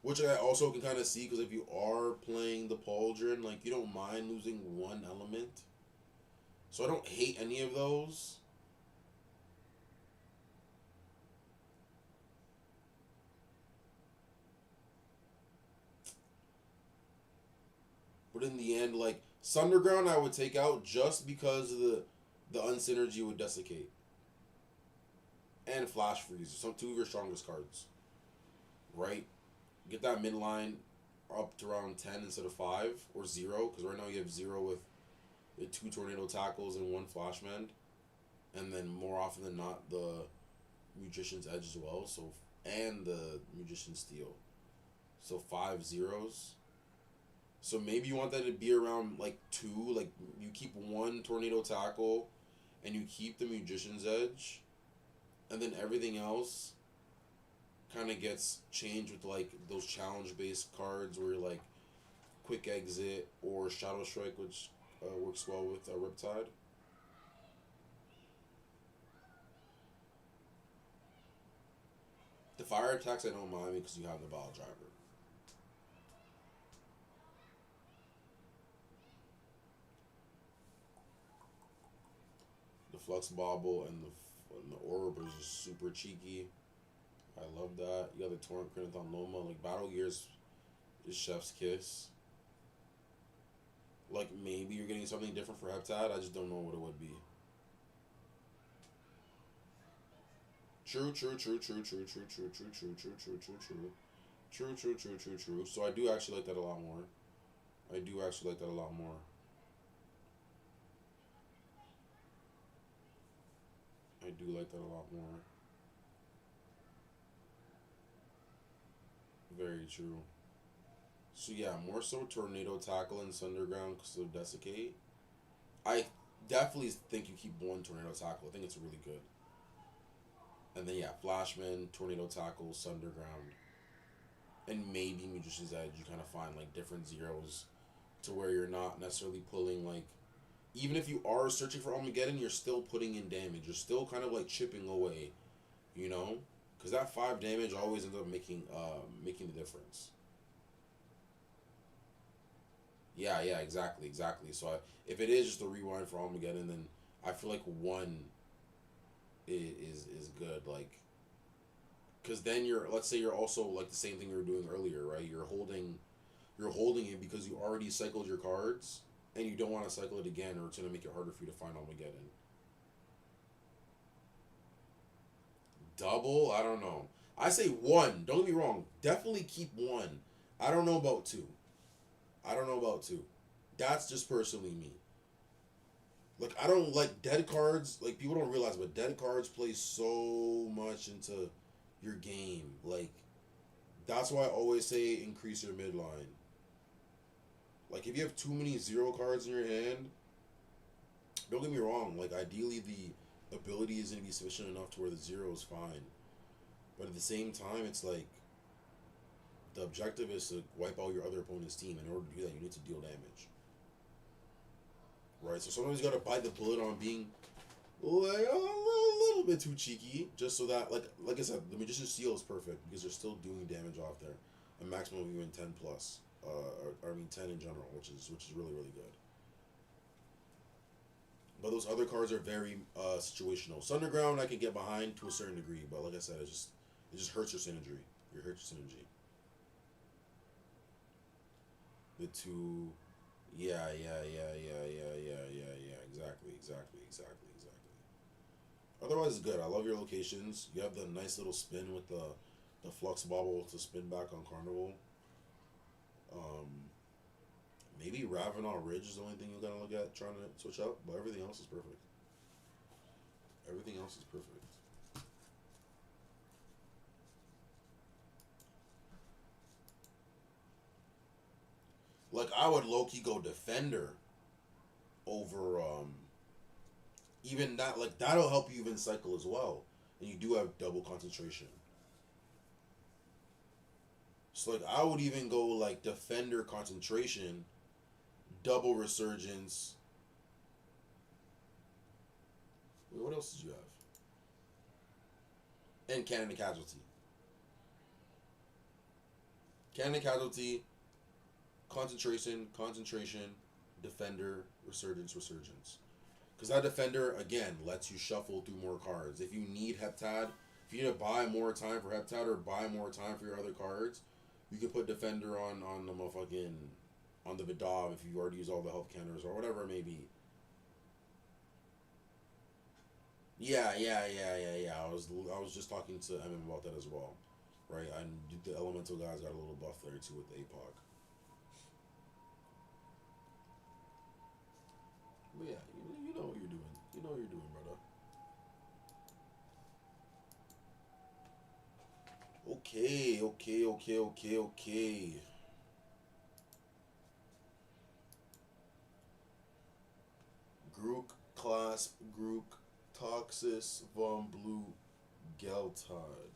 Which I also can kind of see because if you are playing the Pauldron, like you don't mind losing 1 element. So I don't hate any of those. But in the end, like Sunderground I would take out just because of the unsynergy with Desiccate. And Flash Freeze. Some 2 of your strongest cards. Right? Get that midline up to around 10 instead of 5 or 0 because right now you have 0 with 2 Tornado Tackles and 1 Flash Mend, and then more often than not the Magician's Edge as well, so and the Magician's Steel, so 5 zeros. So maybe you want that to be around like 2, like you keep 1 Tornado Tackle and you keep the Magician's Edge, and then everything else kind of gets changed with like those challenge based cards where you're like Quick Exit or Shadow Strike, which works well with Riptide. The fire attacks I don't mind because you have the ball driver. The flux bobble and the orb is just super cheeky. I love that. You got the torrent Crinathon Loma. Like Battle Gears is Chef's Kiss. Like maybe you're getting something different for Heptad. I just don't know what it would be. True. So I do actually like that a lot more. I do actually like that a lot more. I do like that a lot more. Very true. So yeah, more so Tornado Tackle and Sunderground because of Desiccate. I definitely think you keep one Tornado Tackle. I think it's really good. And then yeah, Flashman, Tornado Tackle, Sunderground, and maybe Magician's Edge. You kind of find like different zeros to where you're not necessarily pulling like, even if you are searching for Armageddon, you're still putting in damage. You're still kind of like chipping away, you know, because that 5 damage always ends up making the difference. Yeah, exactly. So if it is just a rewind for Armageddon, then I feel like 1 is good. Like, because then let's say you're also like the same thing you were doing earlier, right? You're holding it because you already cycled your cards, and you don't want to cycle it again, or it's gonna make it harder for you to find Armageddon. Double, I don't know. I say 1. Don't get me wrong. Definitely keep 1. I don't know about 2. I don't know about 2. That's just personally me. Like I don't like dead cards. Like people don't realize, but dead cards play so much into your game. Like that's why I always say increase your midline. Like if you have too many 0 cards in your hand, don't get me wrong. Like ideally the ability is gonna be sufficient enough to where the 0 is fine. But at the same time, it's like the objective is to wipe out your other opponent's team. In order to do that, you need to deal damage. Right? So sometimes you gotta bite the bullet on being like a little bit too cheeky, just so that like I said, the Magician's Seal is perfect because they're still doing damage off there, a maximum of even 10 plus, or I mean 10 in general, which is really good. But those other cards are very situational. Sunderground I can get behind to a certain degree, but like I said, it just hurts your synergy. It hurts your synergy. The two, yeah. Exactly. Otherwise, it's good. I love your locations. You have the nice little spin with the flux bobble to spin back on Carnival. Um, Maybe Ravenel Ridge is the only thing you gotta look at trying to switch up, but everything else is perfect. Everything else is perfect. Like I would low key go Defender over even that. Like that'll help you even cycle as well, and you do have double concentration. So like I would even go like Defender concentration, double resurgence. Wait, what else did you have? And Cannon Casualty. Cannon Casualty, concentration, Defender, resurgence. Because that Defender, again, lets you shuffle through more cards. If you need Heptad, if you need to buy more time for Heptad or buy more time for your other cards, you can put Defender on the motherfucking, on the Vidal if you already use all the health counters or whatever it may be. Yeah. I was just talking to MM about that as well, right? And the elemental guys got a little buff there too with the APOC. But yeah, you know what you're doing. You know what you're doing, brother. Okay. Grook, Clasp, Grook, Toxis, Von Blue, Geltard.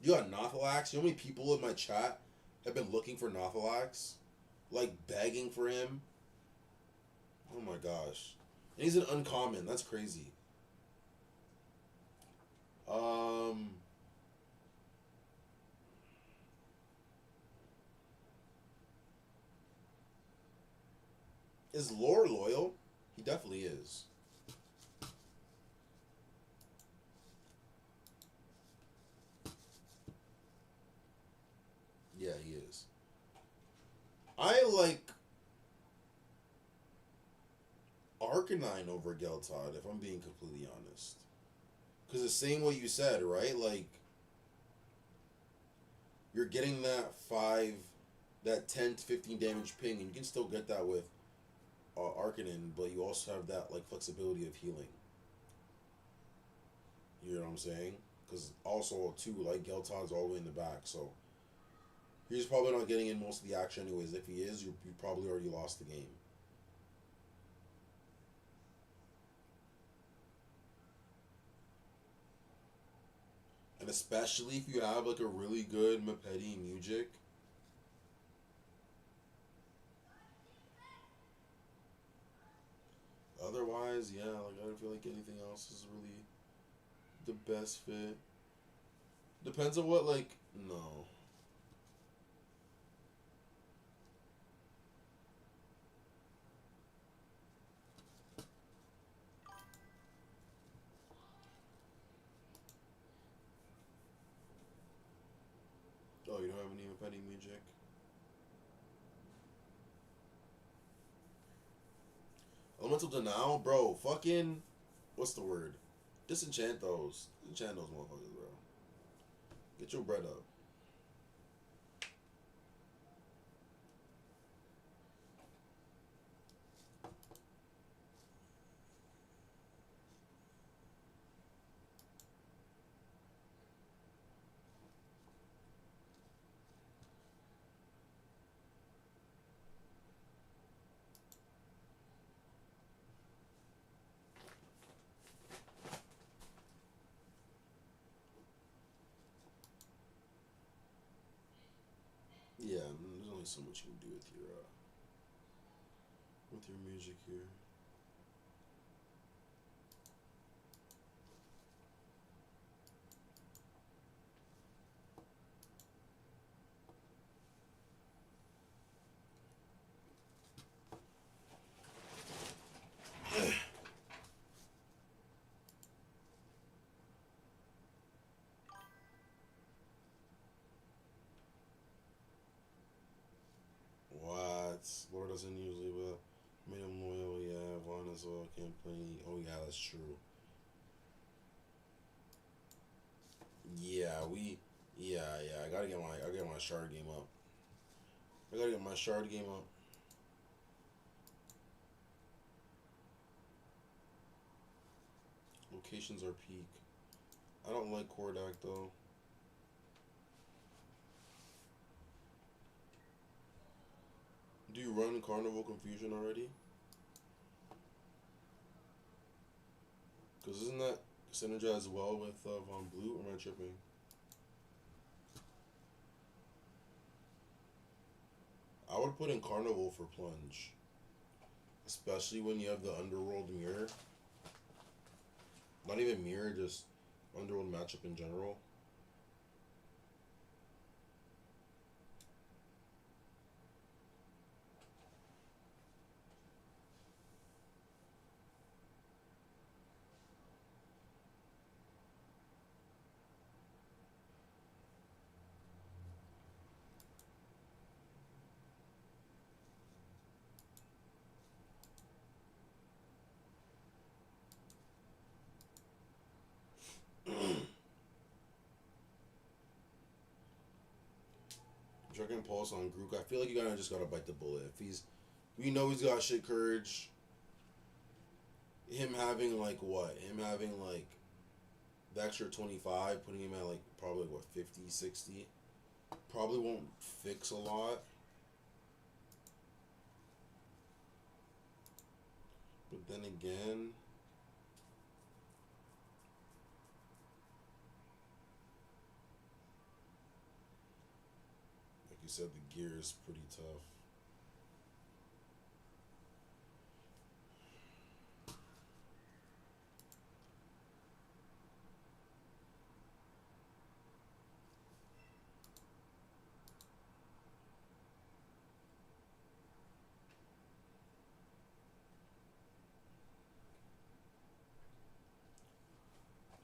You got Nothalax. You know how many people in my chat have been looking for Nothalax? Like, begging for him? Oh my gosh. And he's an uncommon. That's crazy. Is Lore loyal? He definitely is. Yeah, he is. I like Arcanine over Geltod, if I'm being completely honest. Because the same way you said, right? Like, you're getting that 10 to 15 damage ping, and you can still get that with Arcanine, but you also have that, like, flexibility of healing. You know what I'm saying? Because also, too, like, Geltod's all the way in the back, so he's probably not getting in most of the action anyways. If he is, you probably already lost the game. And especially if you have, like, a really good Mapedi Music. Otherwise, yeah, like, I don't feel like anything else is really the best fit. Depends on what, like, no. Oh, you don't have any Mapedi Music? Elemental Denial? Bro, fucking, what's the word? Disenchant those. Disenchant those motherfuckers, bro. Get your bread up. Yeah, there's only so much you can do with your music here. What? Lord doesn't usually, but made him loyal. Yeah, Vaughn as well. Can't play. Oh yeah, that's true. Yeah, we. Yeah, yeah. I gotta get my shard game up. I gotta get my shard game up. Locations are peak. I don't like Kordak though. Do you run Carnival Confusion already? Because isn't that synergized well with Von Blue, or am I tripping? I would put in Carnival for Plunge. Especially when you have the Underworld Mirror. Not even Mirror, just Underworld matchup in general. Dragon Pulse on Grook. I feel like you gotta just gotta bite the bullet. If we know he's got shit courage. Him having like what? Him having like the extra 25, putting him at like probably what 50, 60. Probably won't fix a lot. But then again, said, the gear is pretty tough.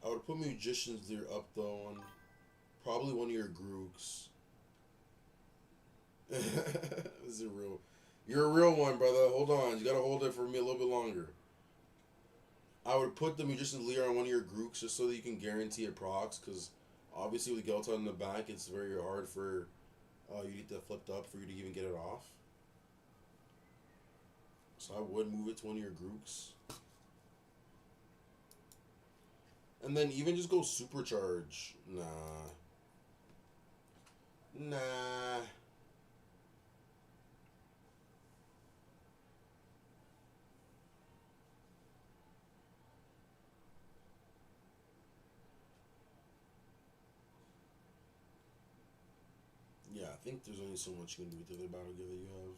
I would put Magician's Lear up though on probably one of your Grooks. This is a real. You're a real one, brother. Hold on. You gotta hold it for me a little bit longer. I would put the Magician's Lear on one of your Grooks just so that you can guarantee it procs, because obviously with Gelton in the back, it's very hard for you need to flip up for you to even get it off. So I would move it to one of your Grooks. And then even just go Supercharge. Nah. Nah. Yeah, I think there's only so much you can do with the other battle gear that you have.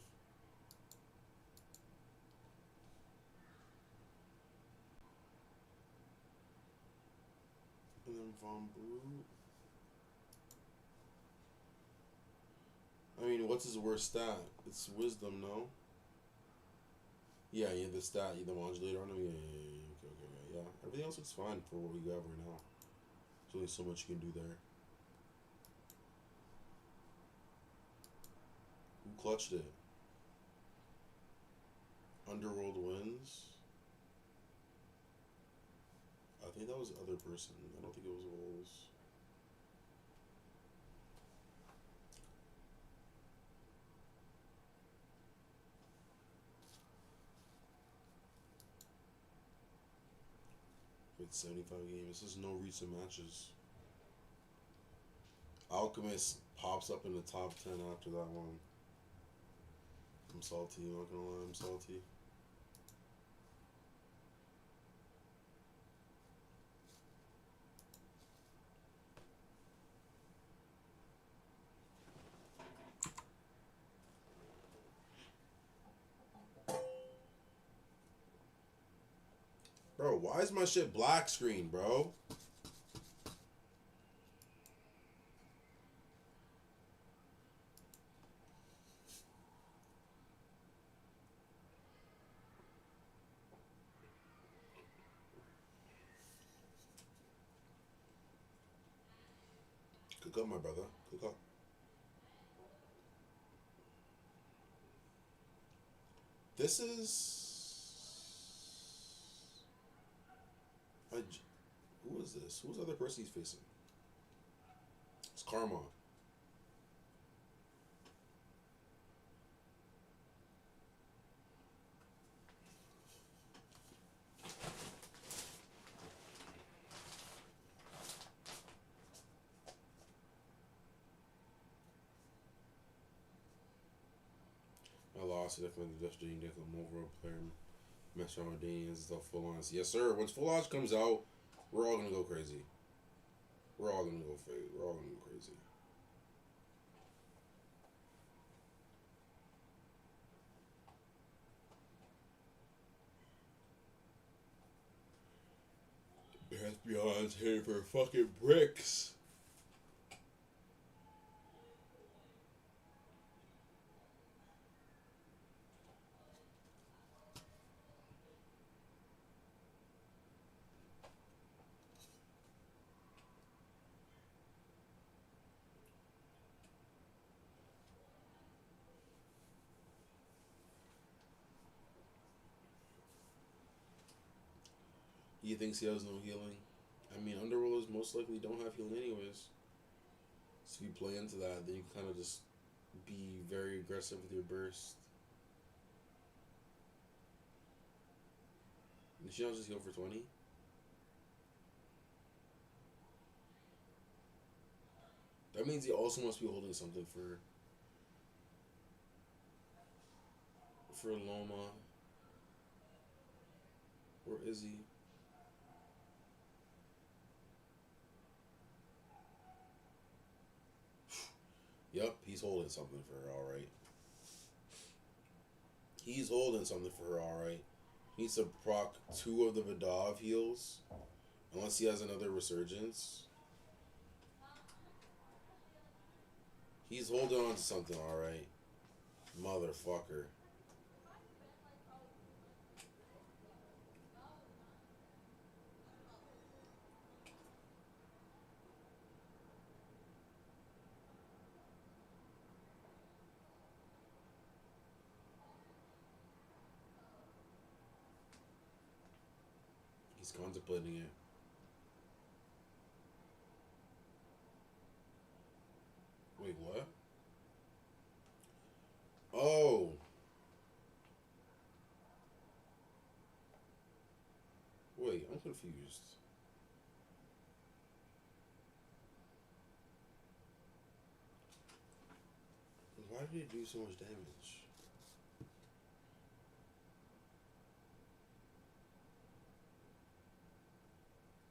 And then Von Brute. I mean, what's his worst stat? It's Wisdom, no? Yeah, the stat, the modulator on him. Yeah. Okay. Yeah, everything else looks fine for what we have right now. There's only so much you can do there. Who clutched it? Underworld wins. I think that was the other person. I don't think it was Wolves. With 75 games. This is no recent matches. Alchemist pops up in the top 10 after that one. I'm salty, not gonna lie, I'm salty. Bro, why is my shit black screen, bro? Cook up, my brother. Cook up. This is... Who is this? Who's the other person he's facing? It's Karma. I lost it. I found the Dutch Dane Deck on overall player. Mess around with Danians and stuff full on. Yes, sir. Once Full Launch comes out, we're all gonna go crazy. We're all gonna go fade. We're all gonna go crazy. Beyond's here for fucking bricks. He thinks he has no healing. I mean, Underworlders most likely don't have healing anyways. So if you play into that, then you can kind of just be very aggressive with your burst. Did she not just heal for 20? That means he also must be holding something for Loma. Where is he? Yep, he's holding something for her, alright. He's holding something for her, alright. He needs to proc 2 of the Vidov heals. Unless he has another resurgence. He's holding on to something, alright. Motherfucker. He's contemplating it. Wait, what? Oh. Wait, I'm confused. Why did he do so much damage?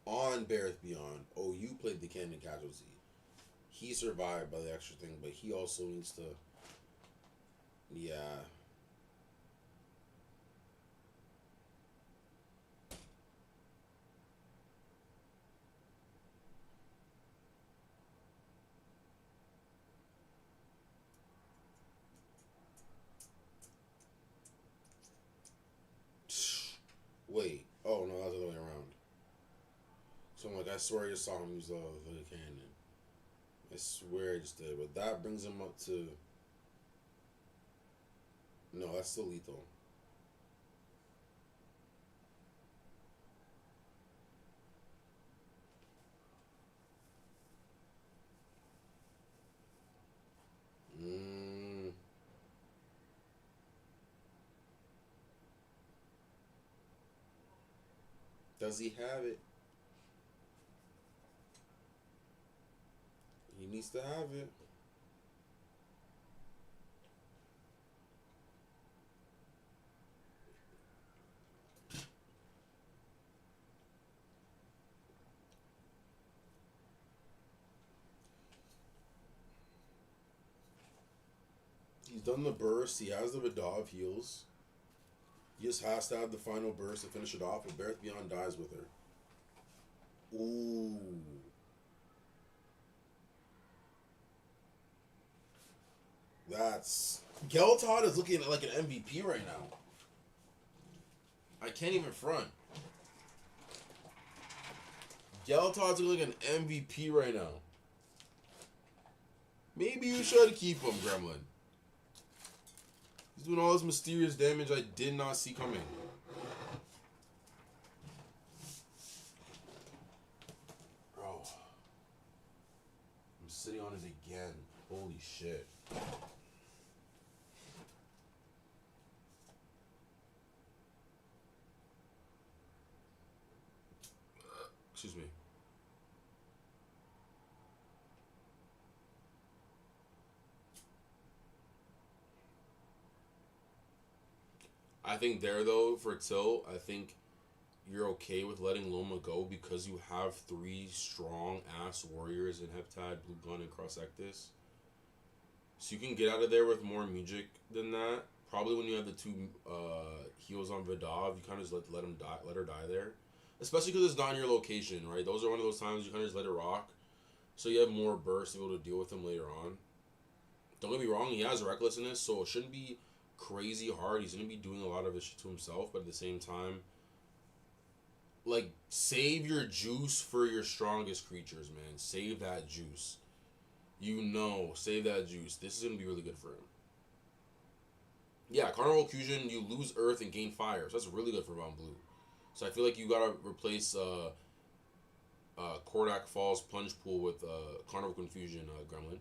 On Bareth Beyond. Oh, you played the cannon casualty. He survived by the extra thing, but he also needs to. Yeah. Wait. Oh, no, that's the other way around. So I'm like, I swear I just saw him use the cannon. I swear I just did. But that brings him up to. No, that's still lethal. Mm. Does he have it? He needs to have it. He's done the burst. He has the Vidov heals. He just has to have the final burst to finish it off, but Bareth Beyond dies with her. Ooh. That's... Geltod is looking like an MVP right now. I can't even front. Geltod's looking like an MVP right now. Maybe you should keep him, Gremlin. He's doing all this mysterious damage I did not see coming. Bro. I'm sitting on it again. Holy shit. Excuse me. I think there, though, for Till, I think you're okay with letting Loma go because you have 3 strong-ass warriors in Heptad, Blue Gun, and Cross Ectus. So you can get out of there with more music than that. Probably when you have the 2 heals on Vidov, you kind of just let him die, let her die there. Especially because it's not in your location, right? Those are one of those times you kind of just let it rock. So you have more burst to be able to deal with him later on. Don't get me wrong, he has recklessness, so it shouldn't be crazy hard. He's going to be doing a lot of his shit to himself, but at the same time, like, save your juice for your strongest creatures, man. Save that juice. Save that juice. This is going to be really good for him. Yeah, Carnival Fusion, you lose Earth and gain Fire, so that's really good for Von Blue. So I feel like you gotta replace Kordak Falls Plunge Pool with Carnival Confusion Gremlin.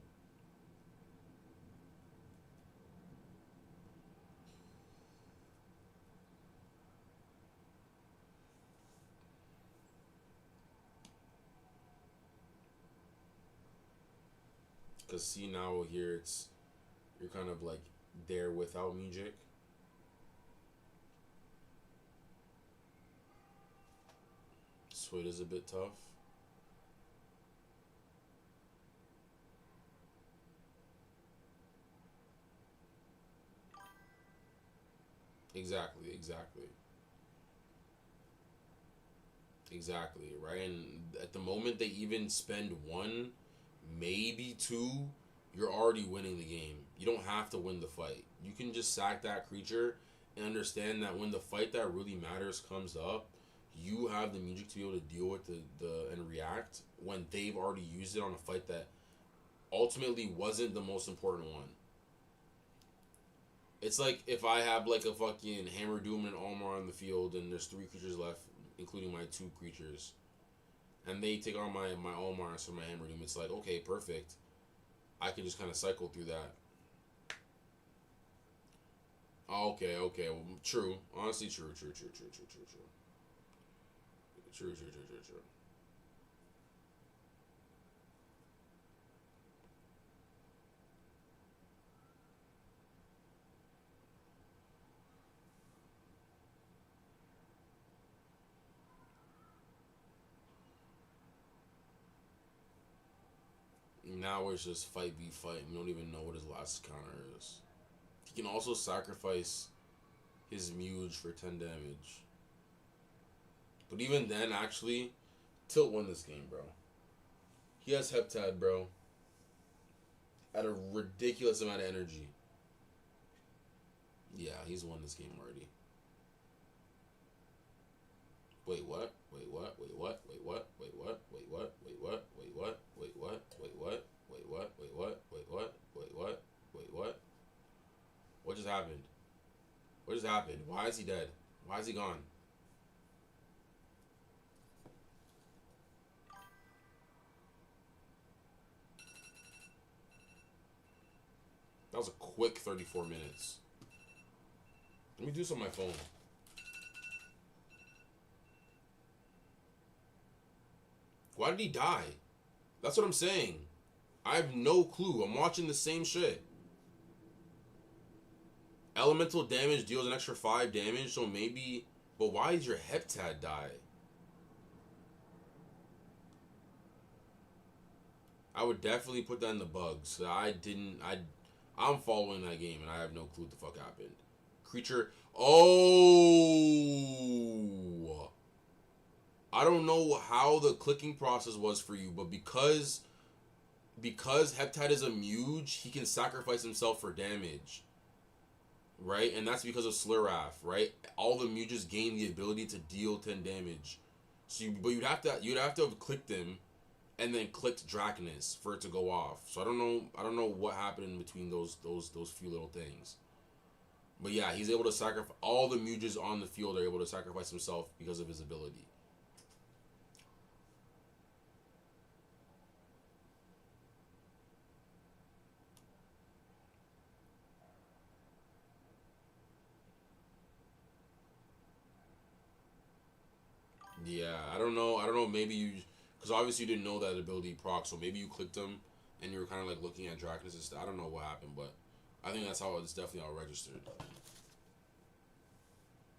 Because see now here you're kind of like there without music. So it is a bit tough. Exactly, exactly. Exactly, right? And at the moment they even spend one, maybe two, you're already winning the game. You don't have to win the fight. You can just sack that creature and understand that when the fight that really matters comes up, you have the music to be able to deal with the and react when they've already used it on a fight that ultimately wasn't the most important one. It's like if I have like a fucking Hammer Doom and Almar on the field and there's three creatures left, including my two creatures, and they take on my Almar and my Hammer Doom. It's like, okay, perfect. I can just kind of cycle through that. Oh, okay, okay, well, true. Honestly, true, true, true, true, true, true, true. True, true, true, true, true. Now it's just fight be fight. We don't even know what his last counter is. He can also sacrifice his Muge for 10 damage. But even then, actually, Tilt won this game, bro. He has Heptad, bro, at a ridiculous amount of energy. Yeah, he's won this game already. Wait, what? Wait, what? Wait, what? Wait, what? Wait, what? Wait, what? Wait, what? Wait, what? Wait, what? Wait, what? Wait, what? Wait, what? Wait, what? Wait, what? Wait, what? What just happened? What just happened? Why is he dead? Why is he gone? That was a quick 34 minutes. Let me do this on my phone. Why did he die? That's what I'm saying. I have no clue. I'm watching the same shit. Elemental damage deals an extra 5 damage, so maybe... But why did your Heptad die? I would definitely put that in the bugs. I'm following that game, and I have no clue what the fuck happened. Creature... Oh! I don't know how the clicking process was for you, but because Heptide is a Muge, he can sacrifice himself for damage. Right? And that's because of Sluraf, right? All the Muges gain the ability to deal 10 damage. But you'd have to have clicked him and then clicked Draconus for it to go off. So I don't know what happened in between those few little things. But yeah, he's able to sacrifice all the Muges on the field are able to sacrifice himself because of his ability. Yeah, I don't know. I don't know. Maybe you, because obviously you didn't know that ability proc, so maybe you clicked him and you were kind of like looking at Draconus instead. I don't know what happened, but I think that's how it's definitely all registered.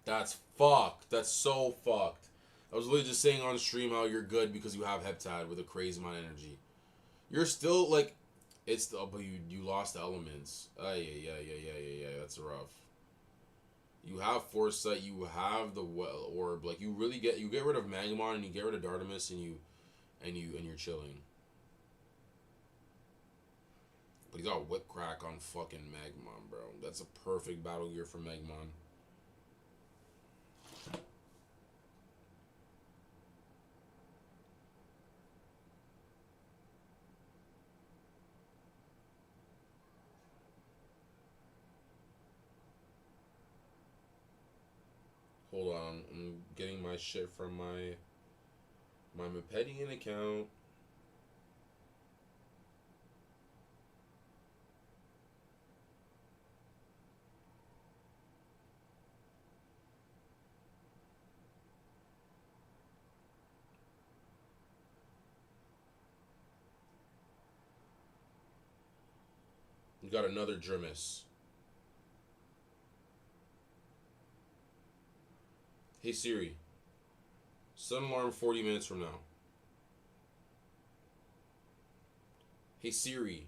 That's fucked. That's so fucked. I was literally just saying on stream how you're good because you have Heptad with a crazy amount of energy. You're still like, but you lost the elements. Yeah. That's rough. You have Foresight. You have the well orb. Like you get rid of Magmon and you get rid of Dardamus and you're chilling. But he's got Whip Crack on fucking Magmon, bro. That's a perfect battle gear for Magmon. Hold on, I'm getting my shit from my Mepedian account. You got another Dromes. Hey Siri, set an alarm 40 minutes from now. Hey Siri,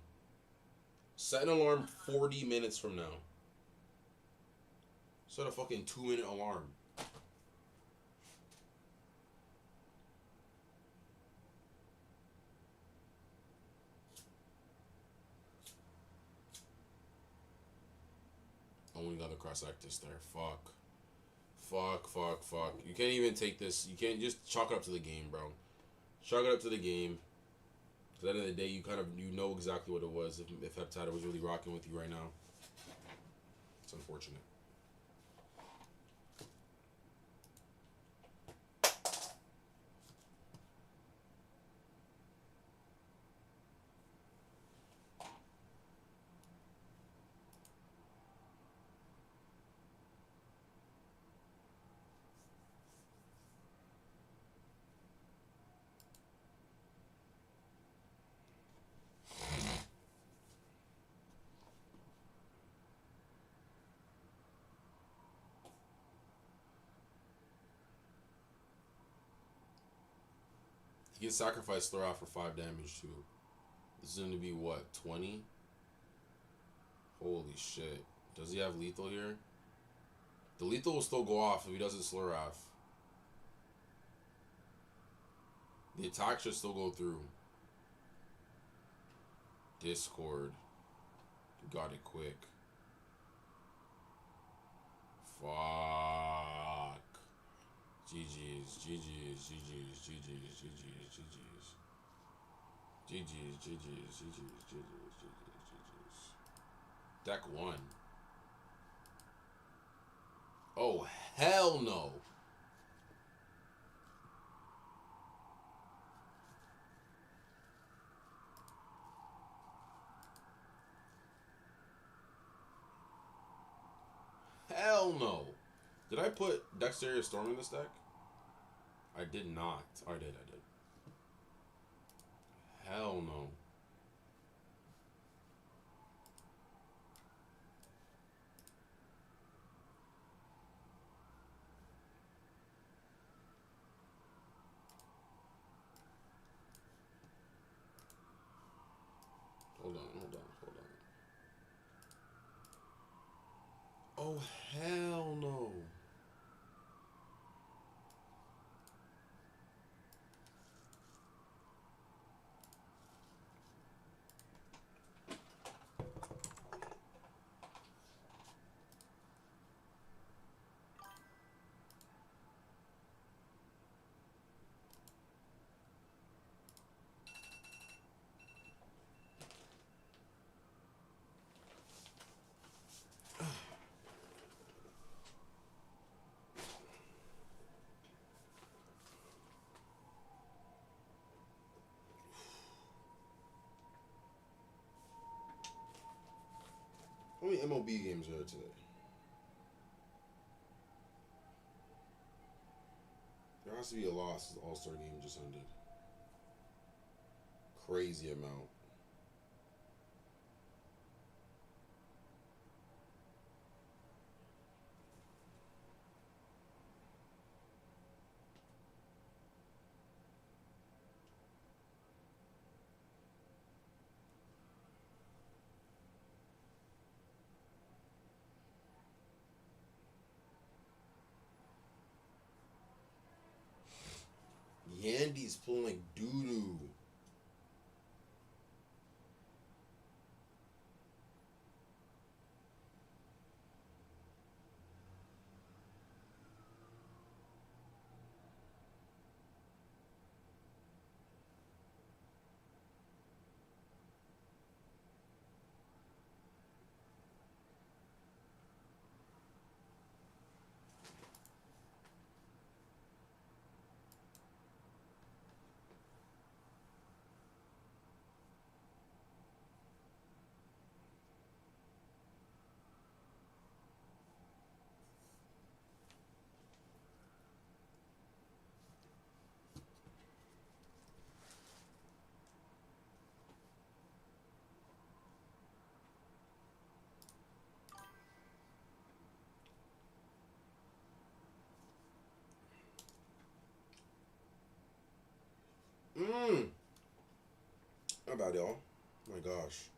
set an alarm 40 minutes from now. Set a fucking 2-minute alarm. Only got the cross actus there. Fuck. Fuck, fuck, fuck. You can't even take this. You can't just chalk it up to the game, bro. Chalk it up to the game. Because at the end of the day, you know exactly what it was if Heptide was really rocking with you right now. It's unfortunate. He can sacrifice Slur out for 5 damage too. This is going to be what, 20? Holy shit. Does he have lethal here? The lethal will still go off if he doesn't Slur off. The attack should still go through. Discord. You got it quick. Fuck. GG's, GG's, GG's, GG's, GG's, GG's. GG's, GG's, GG's, GG's. Deck 1. Oh, hell no. Hell no. Did I put Dexterous Storm in this deck? I did not. Oh, I did. Hell no. Hold on. Oh, hell no. How many MLB games are there today? There has to be a loss. The All-Star game just ended. Crazy amount. Yandy's pulling like doo-doo. Not bad, y'all. Oh my gosh.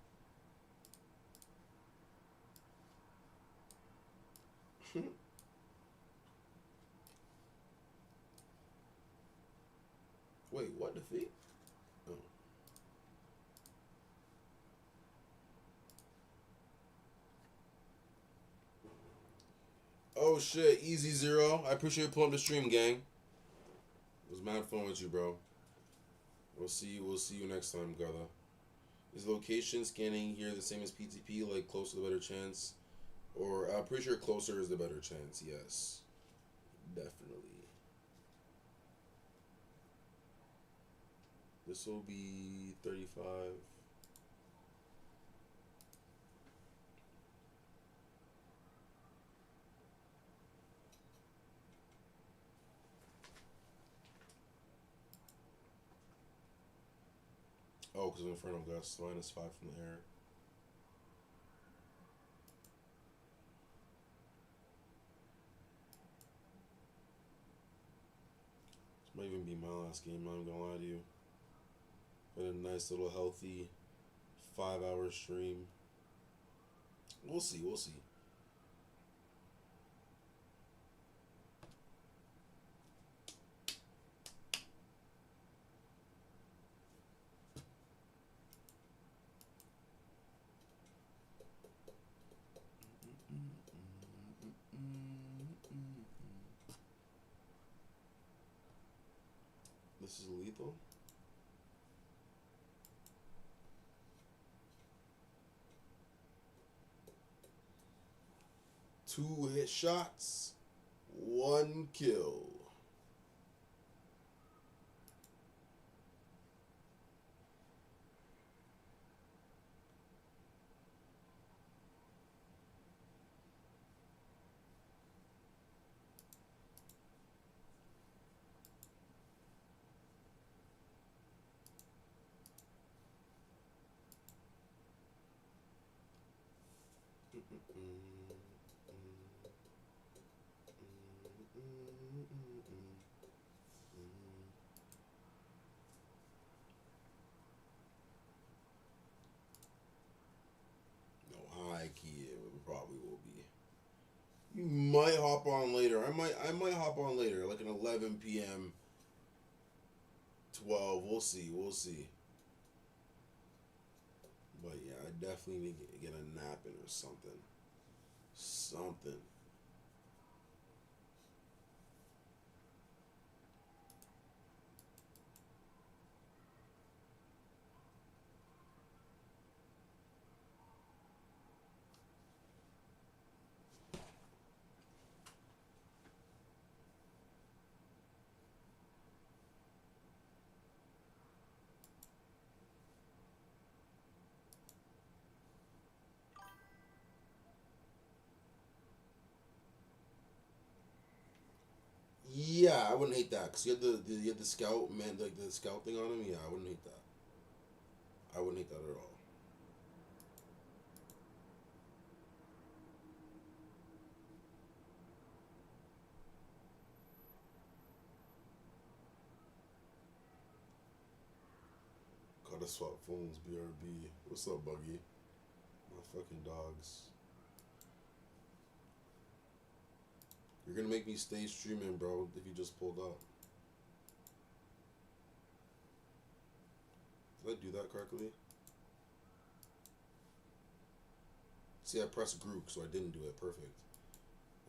Wait, what defeat? Oh. Oh shit, Easy Zero. I appreciate you pulling up the stream, gang. It was mad fun with you, bro. We'll see you next time, brother. Is location scanning here the same as PTP, like closer the better chance? Or I'm pretty sure closer is the better chance, yes. Definitely. This will be 35. Oh, because of Inferno Gust, -5 from the air. This might even be my last game, I'm not gonna lie to you. But a nice little healthy 5-hour stream. We'll see. This is lethal. Two hit shots, one kill. No, high key it probably will be. You might hop on later. I might hop on later, like an 11 p.m. 12. We'll see. But yeah, I definitely need to get a nap in or something. Something. Yeah, I wouldn't hate that because you had the scout man, like the scout thing on him. Yeah, I wouldn't hate that. I wouldn't hate that at all. Gotta swap phones, BRB. What's up, Buggy? My fucking dogs. You're gonna make me stay streaming, bro, if you just pulled up. Did I do that correctly? See, I pressed group, so I didn't do it. Perfect.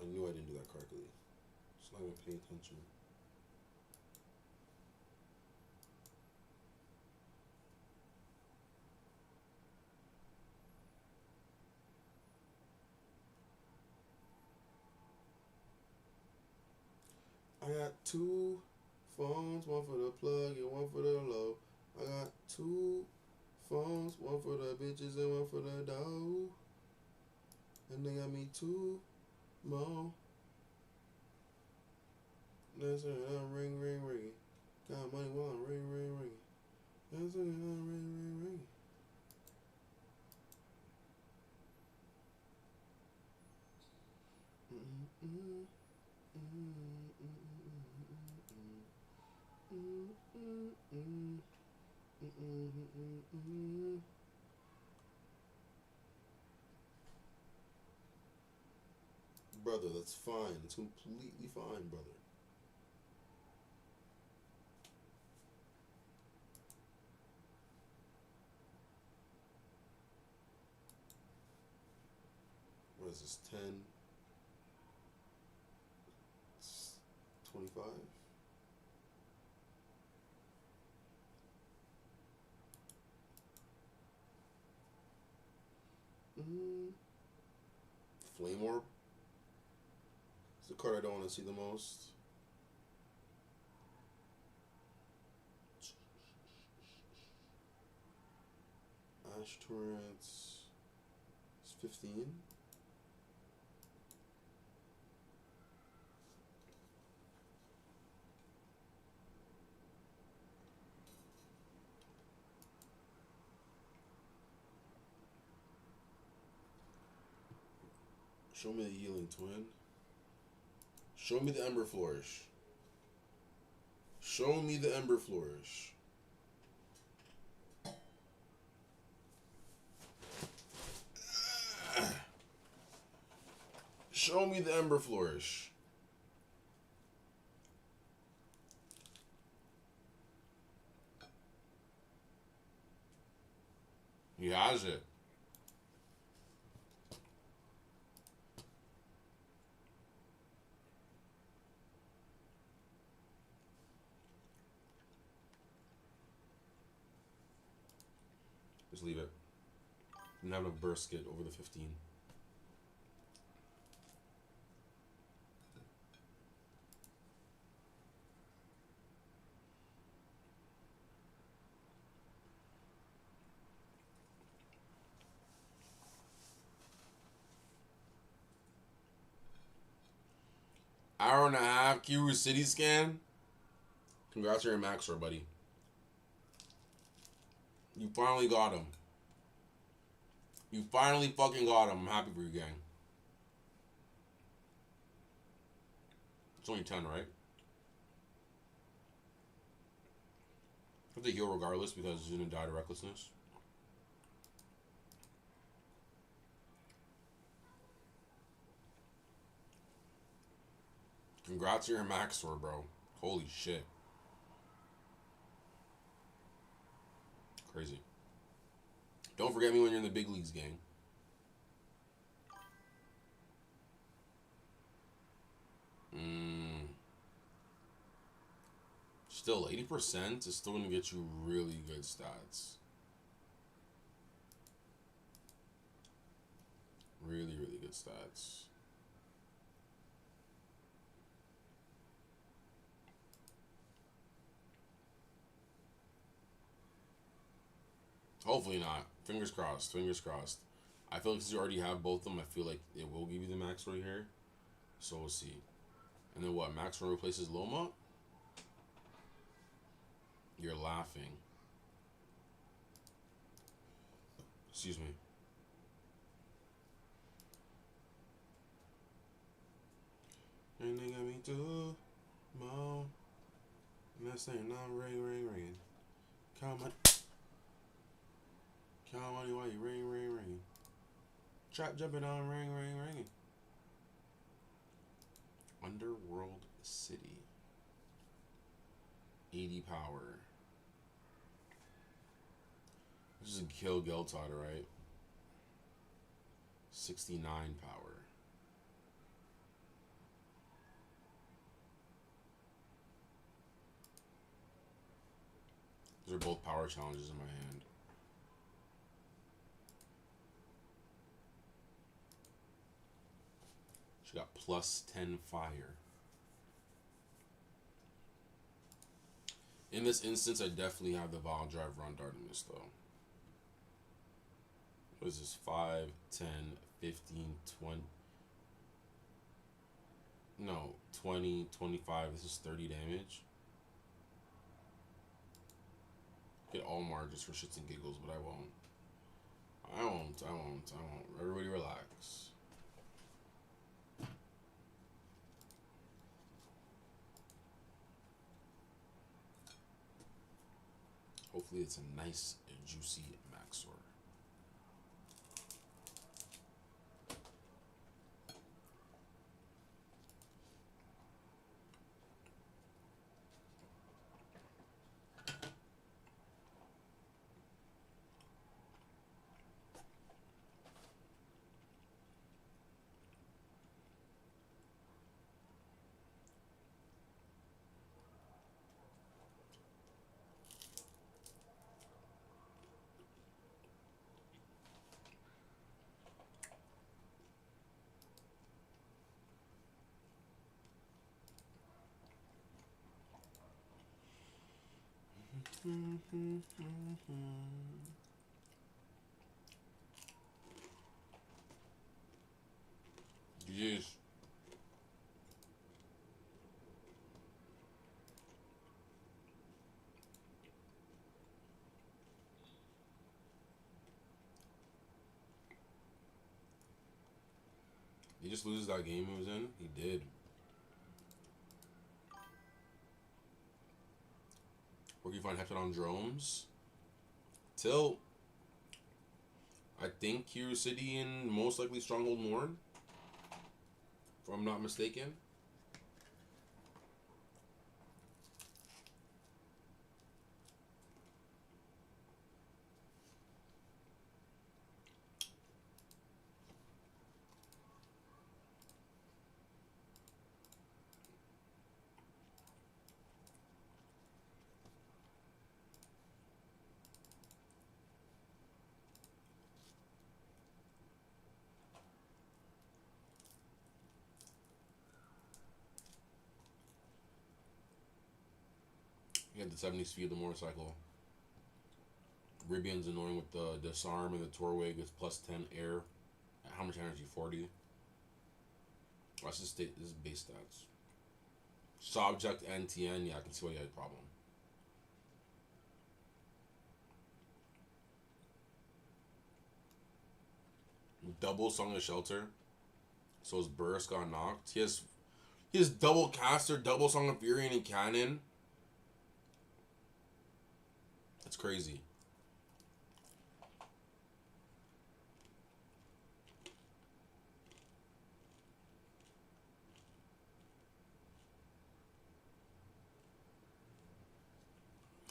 I knew I didn't do that correctly. Just not even paying attention. I got two phones, one for the plug and one for the low. I got two phones, one for the bitches and one for the dough. And they got me two more. That's it, ring, ring, ring. Got money while I'm ring, ring, ring. That's it, ring, ring, ring. Mm-mm. Brother, that's fine. It's completely fine, brother. is this? 10. It's 25. Flame Orb. It's the card I don't want to see the most. Ash Torrents. It's 15. Show me the Healing Twin. Show me the Ember Flourish. Show me the Ember Flourish. Show me the Ember Flourish. He has it. Just leave it. I'm having a burst get over the 15. Hour and a half, Kiru City Scan. Congrats on your Maxor, buddy. You finally got him. You finally fucking got him. I'm happy for you, gang. It's only 10, right? I have to heal regardless because he's gonna die to recklessness. Congrats on your Maxor, bro. Holy shit. Crazy. Don't forget me when you're in the big leagues, gang. Still, 80% is still going to get you really good stats. Really, really good stats. Hopefully not. Fingers crossed. Fingers crossed. I feel like since you already have both of them, I feel like it will give you the max right here. So we'll see. And then what? Max one replaces Loma? You're laughing. Excuse me. And they got me too, Mom. And that's saying not ring. Come on. Count money while you ring. Trap jumping on ring. Underworld City. 80 power. This is a kill Geltod, right? 69 power. Those are both power challenges in my hand. She got plus 10 fire. In this instance, I definitely have the Vile Drive Run Dardamus, though. What is this? 5, 10, 15, 20. No, 20, 25. This is 30 damage. Get all margins for shits and giggles, but I won't. I won't. Everybody relax. Hopefully it's a nice, juicy Maxor. Yes. He just loses that game he was in? He did. Where can you find Heptad on Dromes? Till, I think Hero City and most likely Stronghold Morn, if I'm not mistaken. He had the 70 speed of the motorcycle. Ribian's annoying with the disarm and the Torwig is plus 10 air. How much energy? 40. That's just this is base stats. Subject NTN, yeah, I can see why you had a problem. Double Song of Shelter. So his burst got knocked. He has double caster, double Song of Fury, and a cannon. That's crazy.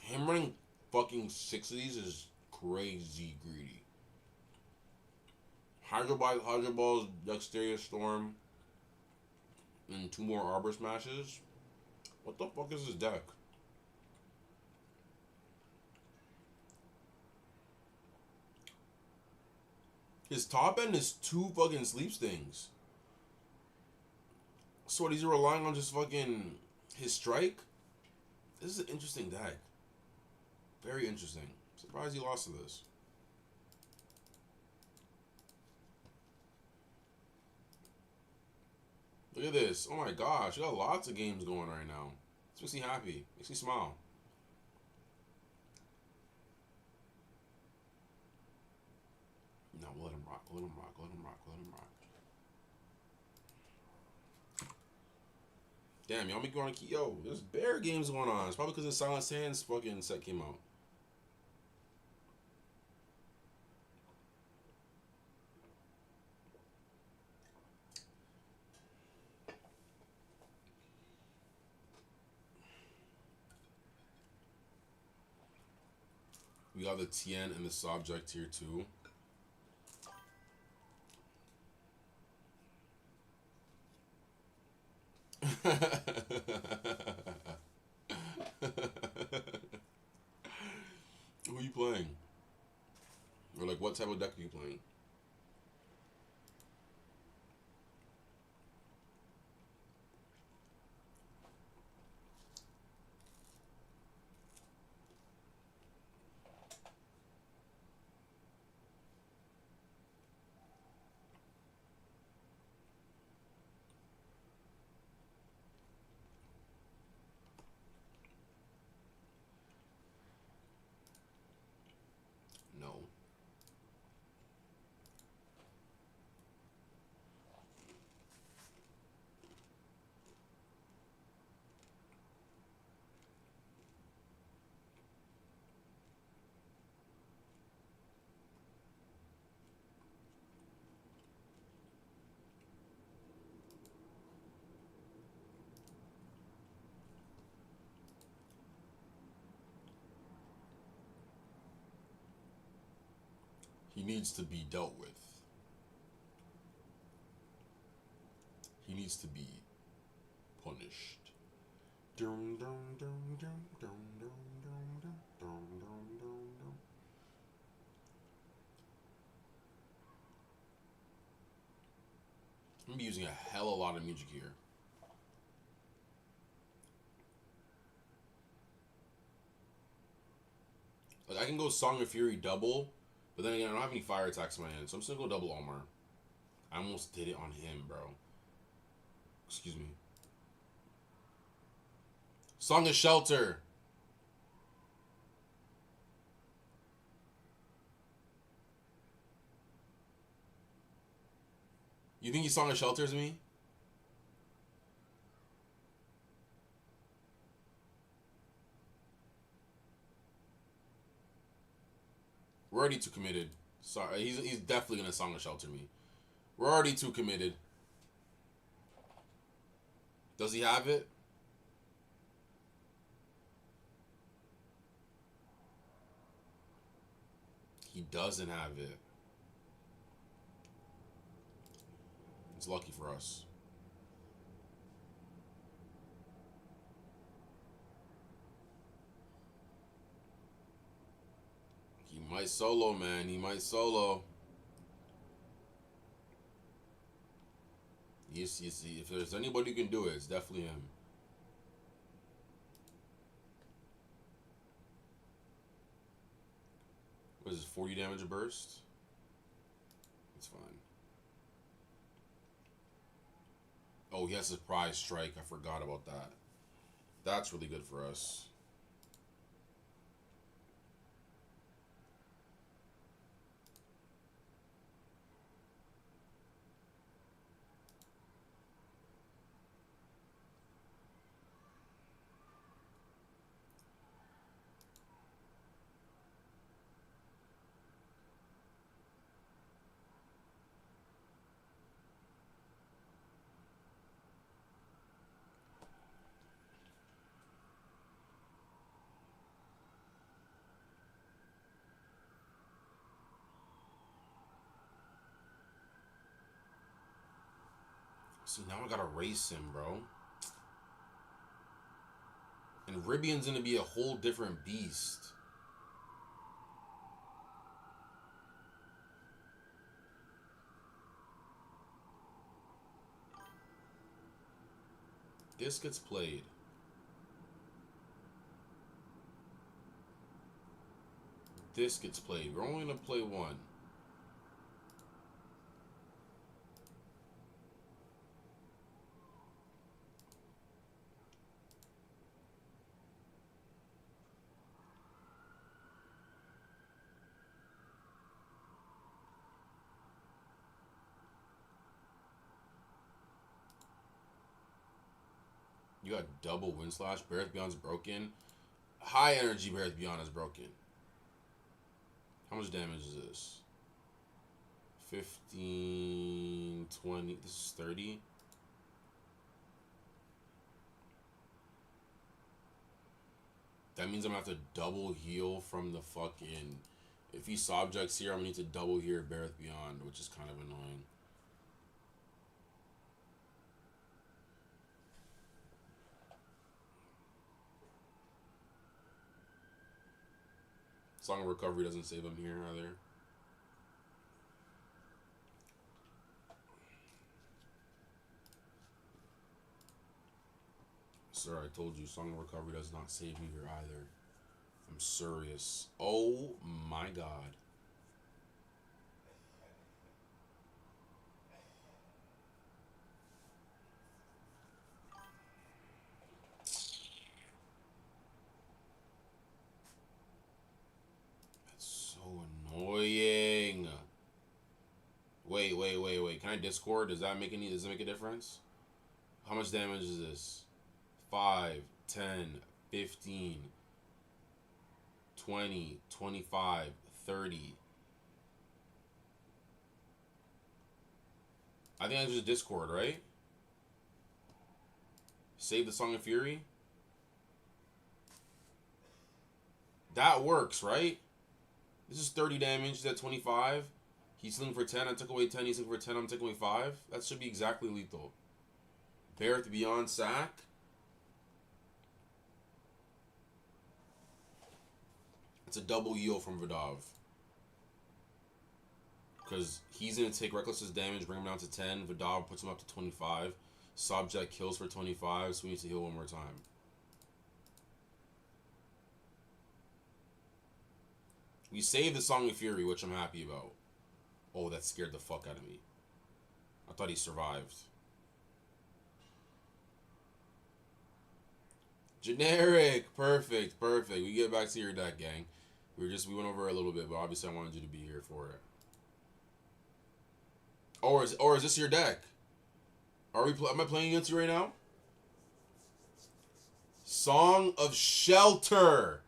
Him running fucking 6 of these is crazy greedy. Hydro Balls, Dexteria Storm, and 2 more Arbor Smashes. What the fuck is his deck? His top end is 2 fucking sleep stings. So what, he's relying on just fucking his strike? This is an interesting deck. Very interesting. Surprised he lost to this. Look at this. Oh my gosh. You got lots of games going right now. This makes me happy. Makes me smile. No, we'll let him rock. Let him rock. Let him rock. Let him rock. Damn, y'all make me want to keep. Yo, there's bear games going on. It's probably because the Silent Sands fucking set came out. We got the Tien and the Subject here too. Who are you playing? Or like what type of deck are you playing? No. He needs to be dealt with. He needs to be punished. Dum dum dum dum dum dum dum dum dum dum dum. I'm gonna be using a hell of a lot of music here. I can go Song of Fury double, but then again, I don't have any fire attacks in my hand, so I'm just gonna go double Omar. I almost did it on him, bro. Excuse me. Song of Shelter. You think he Song of Shelters me? We're already too committed. Sorry, he's definitely gonna Song of Shelter me. We're already too committed. Does he have it? He doesn't have it. It's lucky for us. He might solo, man. He might solo. You see, if there's anybody who can do it, it's definitely him. What is this, 40 damage a burst? That's fine. Oh, he has a surprise strike. I forgot about that. That's really good for us. See, now I gotta race him, bro. And Ribion's gonna be a whole different beast. This gets played. This gets played. We're only gonna play one. You got double wind slash. Barrett Beyond's broken. High energy Barrett Beyond is broken. How much damage is this? 15, 20. This is 30. That means I'm gonna have to double heal from the fucking. If he subjects here, I'm gonna need to double heal Barrett Beyond, which is kind of annoying. Song of Recovery doesn't save him here either. Sir, I told you, Song of Recovery does not save me here either. I'm serious. Oh my god. That's so annoying. Wait. Can I Discord? Does that make a difference? How much damage is this? 5, 10, 15, 20, 25, 30. I think I just Discord, right? Save the Song of Fury. That works, right? This is 30 damage. He's at 25. He's looking for 10. I took away 10. He's looking for 10. I'm taking away 5. That should be exactly lethal. Barrett Beyond sack. It's a double yield from Vidov. Because he's going to take Reckless's damage, bring him down to 10. Vidov puts him up to 25. Subject kills for 25, so we need to heal one more time. We saved the Song of Fury, which I'm happy about. Oh, that scared the fuck out of me. I thought he survived. Generic! Perfect, perfect. We get back to your deck, gang. We went over a little bit, but obviously I wanted you to be here for it. Or is this your deck? Am I playing against you right now? Song of Shelter!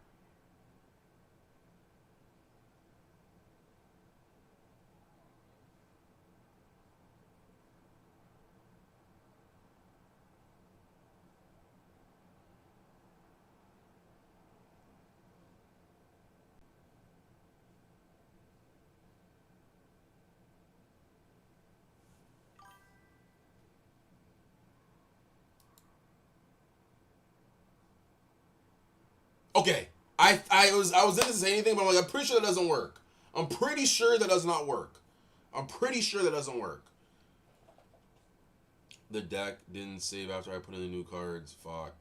Okay. I was didn't say anything, but I'm like, I'm pretty sure that doesn't work. I'm pretty sure that does not work. I'm pretty sure that doesn't work. The deck didn't save after I put in the new cards. Fuck.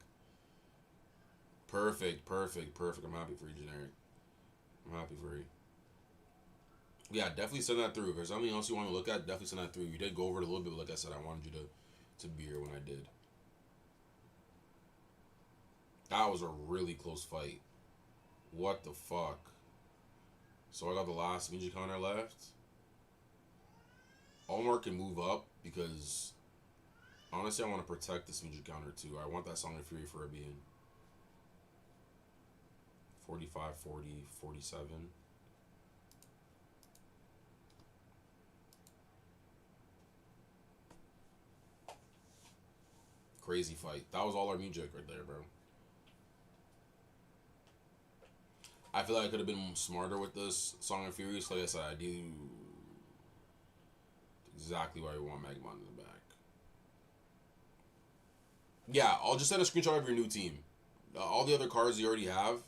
Perfect, perfect, perfect. I'm happy for you, Generic. I'm happy for you. Yeah, definitely send that through. If there's something else you want to look at, definitely send that through. You did go over it a little bit, but like I said, I wanted you to be here when I did. That was a really close fight. What the fuck? So I got the last Ninja counter left. Omar can move up because honestly I want to protect this Ninja counter too. I want that Song of Fury for a being. 45, 40, 47. Crazy fight. That was all our music right there, bro. I feel like I could have been smarter with this Song of Fury. So like I said, I do exactly why we want Magmon in the back. Yeah, I'll just send a screenshot of your new team. All the other cards you already have,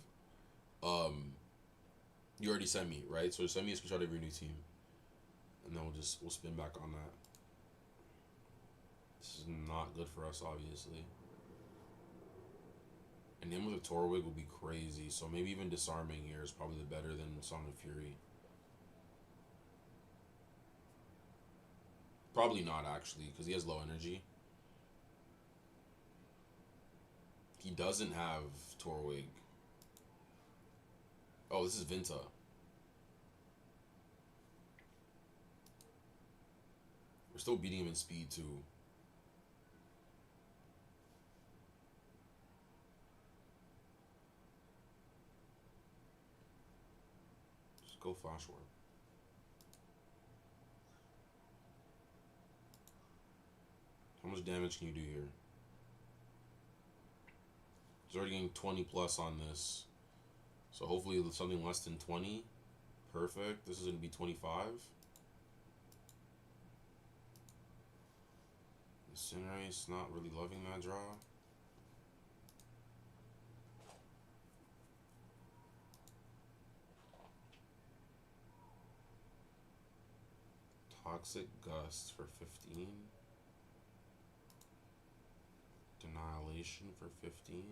you already sent me, right? So just send me a screenshot of your new team, and then we'll spin back on that. This is not good for us, obviously. And then with a Torwig would be crazy. So maybe even disarming here is probably better than Song of Fury. Probably not, actually, because he has low energy. He doesn't have Torwig. Oh, this is Vinta. We're still beating him in speed, too. Just go Flash Warp. How much damage can you do here? He's already getting 20 plus on this. So hopefully something less than 20. Perfect. This is going to be 25. Incinerate not really loving that draw. Toxic Gust for 15. Annihilation for 15.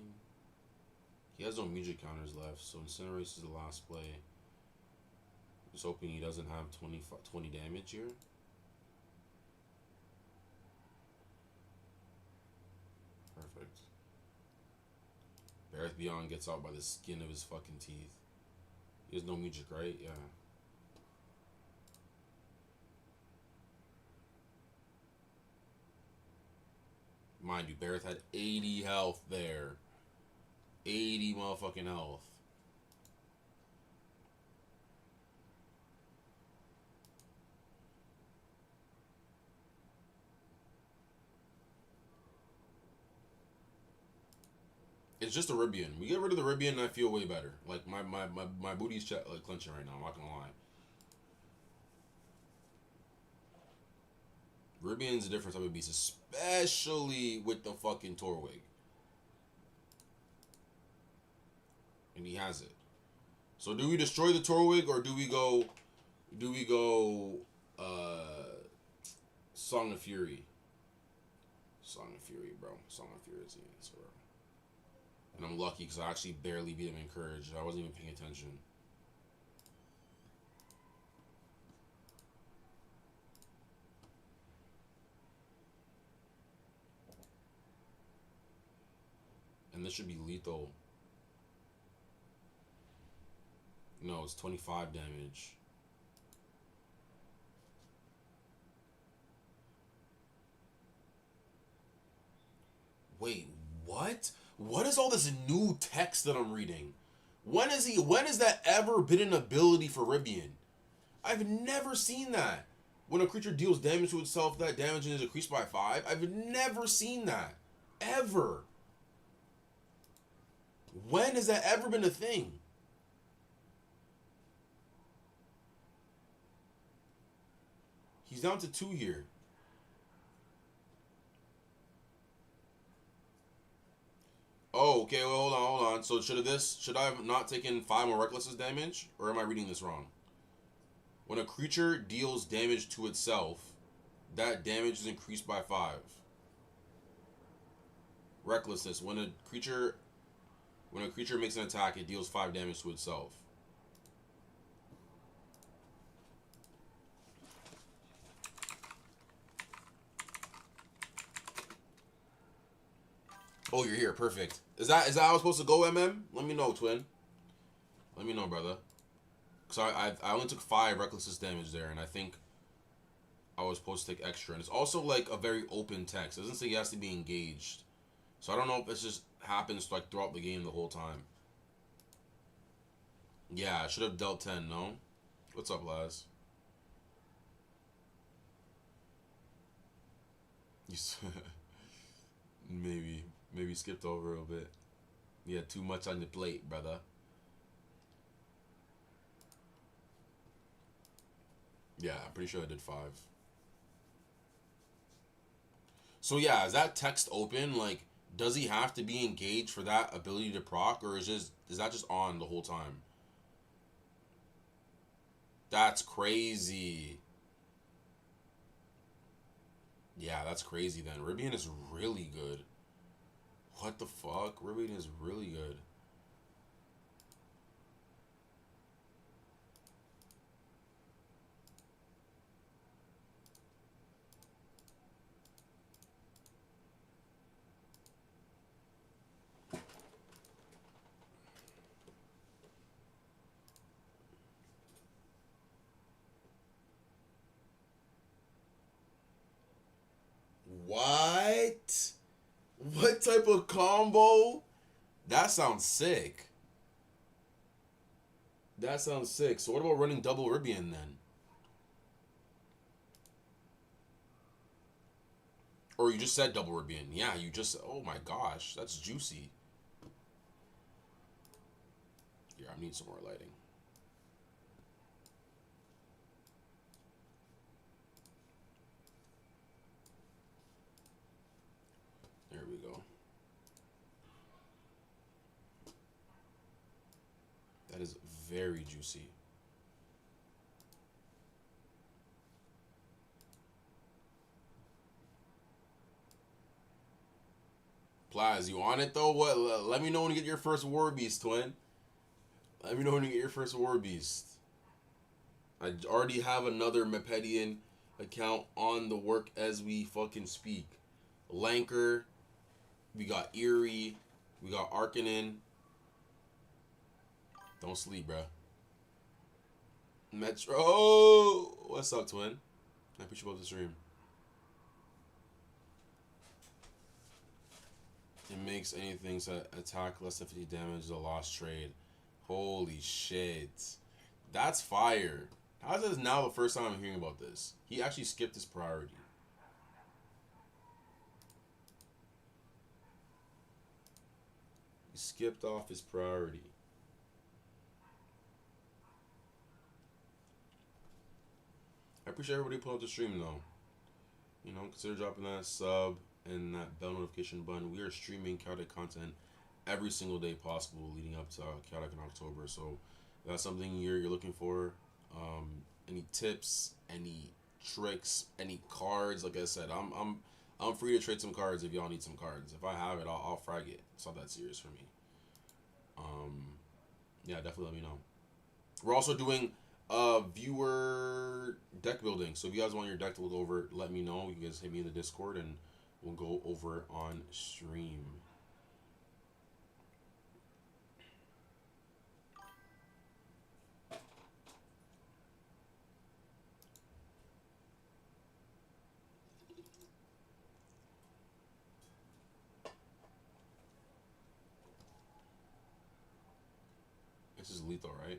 He has no music counters left, so Incinerate is the last play. Just hoping he doesn't have 20 damage here. Perfect. Bareth Beyond gets out by the skin of his fucking teeth. He has no music, right? Yeah. Mind you, Bareth had 80 health there. 80 motherfucking health. It's just a Ribian. We get rid of the Ribian and I feel way better. Like, my booty's like clenching right now, I'm not gonna lie. Ribian's a different type of beast, especially with the fucking Torwig. And he has it. So do we destroy the Torwig or do we go Song of Fury? Song of Fury, bro. Song of Fury is the answer, bro. And I'm lucky because I actually barely beat him in Courage. I wasn't even paying attention. And this should be lethal. No, it's 25 damage. Wait, what? What is all this new text that I'm reading? When has that ever been an ability for Ribian? I've never seen that. When a creature deals damage to itself, that damage is increased by 5. I've never seen that. Ever. When has that ever been a thing? He's down to 2 here. Oh, okay, well, hold on. So should I have not taken 5 more Recklessness damage? Or am I reading this wrong? When a creature deals damage to itself, that damage is increased by 5. Recklessness. When a creature makes an attack, it deals 5 damage to itself. Oh, you're here. Perfect. Is that how it's supposed to go, MM? Let me know, twin. Let me know, brother. Because I only took 5 Recklessness damage there, and I think I was supposed to take extra. And it's also like a very open text. It doesn't say he has to be engaged. So I don't know if this just happens like throughout the game the whole time. Yeah, I should have dealt 10, no? What's up, Laz? Maybe skipped over a bit. You had too much on your plate, brother. Yeah, I'm pretty sure I did 5. So yeah, is that text open? Like, does he have to be engaged for that ability to proc, or is that just on the whole time? That's crazy. Yeah, that's crazy then. Ribian is really good. What the fuck? Ribian is really good. What? What type of combo? That sounds sick. That sounds sick. So what about running double Ribian then? Or you just said double Ribian. Yeah, you just... Oh my gosh. That's juicy. Yeah, I need some more lighting. There we go. That is very juicy. Plaz, you on it though? What? Let me know when you get your first War Beast, twin. Let me know when you get your first War Beast. I already have another Mepedian account on the work as we fucking speak. Lanker, we got Eerie, we got Arcanen. Don't sleep, bro. Metro, oh, what's up, twin? I appreciate you about the stream. It makes anything to attack less than 50 damage a lost trade. Holy shit. That's fire. How is this now the first time I'm hearing about this? He actually skipped his priority. He skipped off his priority. I appreciate everybody pulling up the stream though. You know, consider dropping that sub and that bell notification button. We are streaming chaotic content every single day possible leading up to chaotic in October. So if that's something you're looking for. Any tips, any tricks, any cards? Like I said, I'm free to trade some cards if y'all need some cards. If I have it, I'll frag it. It's not that serious for me. Yeah, definitely let me know. We're also doing viewer deck building. So if you guys want your deck to look over, let me know. You guys hit me in the Discord and we'll go over on stream. This is lethal, right?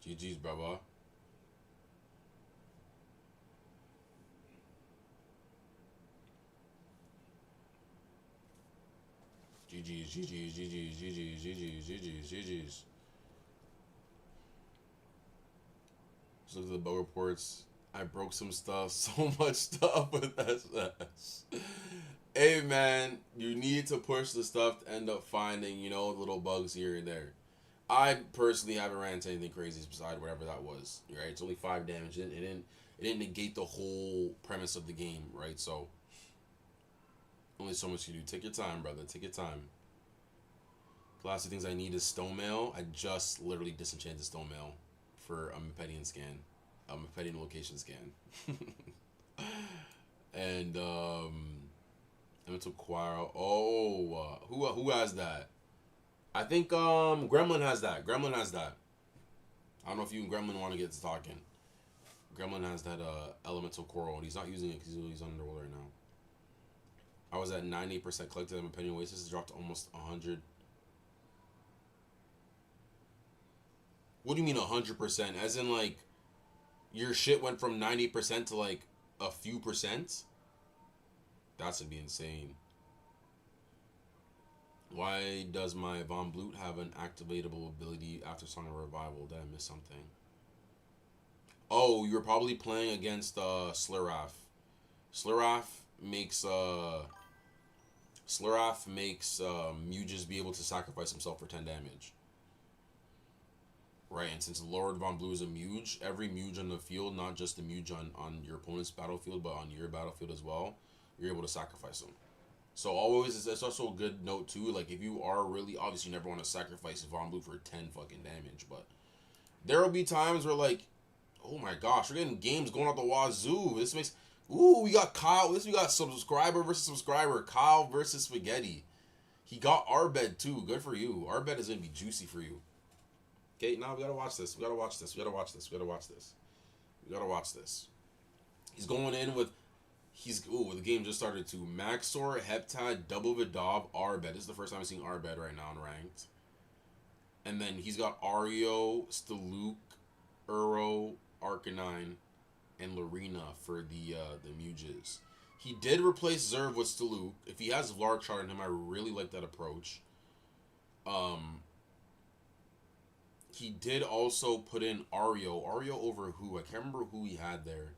GG's, brother. GG's, GG's, GG's, GG's, GG's, GG's, GG's. Just look at the bug reports. I broke some stuff, so much stuff with SS. Hey man, you need to push the stuff to end up finding, little bugs here and there. I personally haven't ran into anything crazy beside whatever that was. Right? It's only 5 damage. It didn't negate the whole premise of the game, right? So only so much you do. Take your time, brother. Take your time. The last 2 things I need is stone mail. I just literally disenchanted stone mail for a Mepedian scan. A Mepedian location scan. And Elemental Choir. Oh, who has that? I think Gremlin has that. Gremlin has that. I don't know if you and Gremlin want to get to talking. Gremlin has that Elemental Coral, and he's not using it because he's underwater right now. I was at 98% collected on Mepedian Oasis. It's dropped to almost 100. What do you mean 100%? As in, like, your shit went from 90% to, like, a few percent? That's gonna be insane. Why does my Von Blute have an activatable ability after Song of Revival? Did I miss something? Oh, you were probably playing against Sluraf. Sluraf makes Muges be able to sacrifice himself for 10 damage. Right, and since Lord Von Blue is a Muge, every Muge on the field, not just the Muge on your opponent's battlefield, but on your battlefield as well, you're able to sacrifice them. So always, it's also a good note too, like if you are really, obviously you never want to sacrifice Von Blue for 10 fucking damage, but there will be times where like, oh my gosh, we're getting games going out the wazoo. This makes, we got Kyle, we got subscriber versus subscriber, Kyle versus Spaghetti. He got Arbed too, good for you. Arbed is going to be juicy for you. Okay, now we gotta watch this. We gotta watch this. We gotta watch this. We gotta watch this. We gotta watch this. He's going in with. The game just started too. Maxor, Heptad, Double Vidov, Arbed. This is the first time I'm seeing Arbed right now in ranked. And then he's got Ario, Staluk, Uro, Arcanine, and Lorena for the Muges. He did replace Zerv with Staluk. If he has Larkshot on him, I really like that approach. He did also put in Ario. Ario over who? I can't remember who he had there.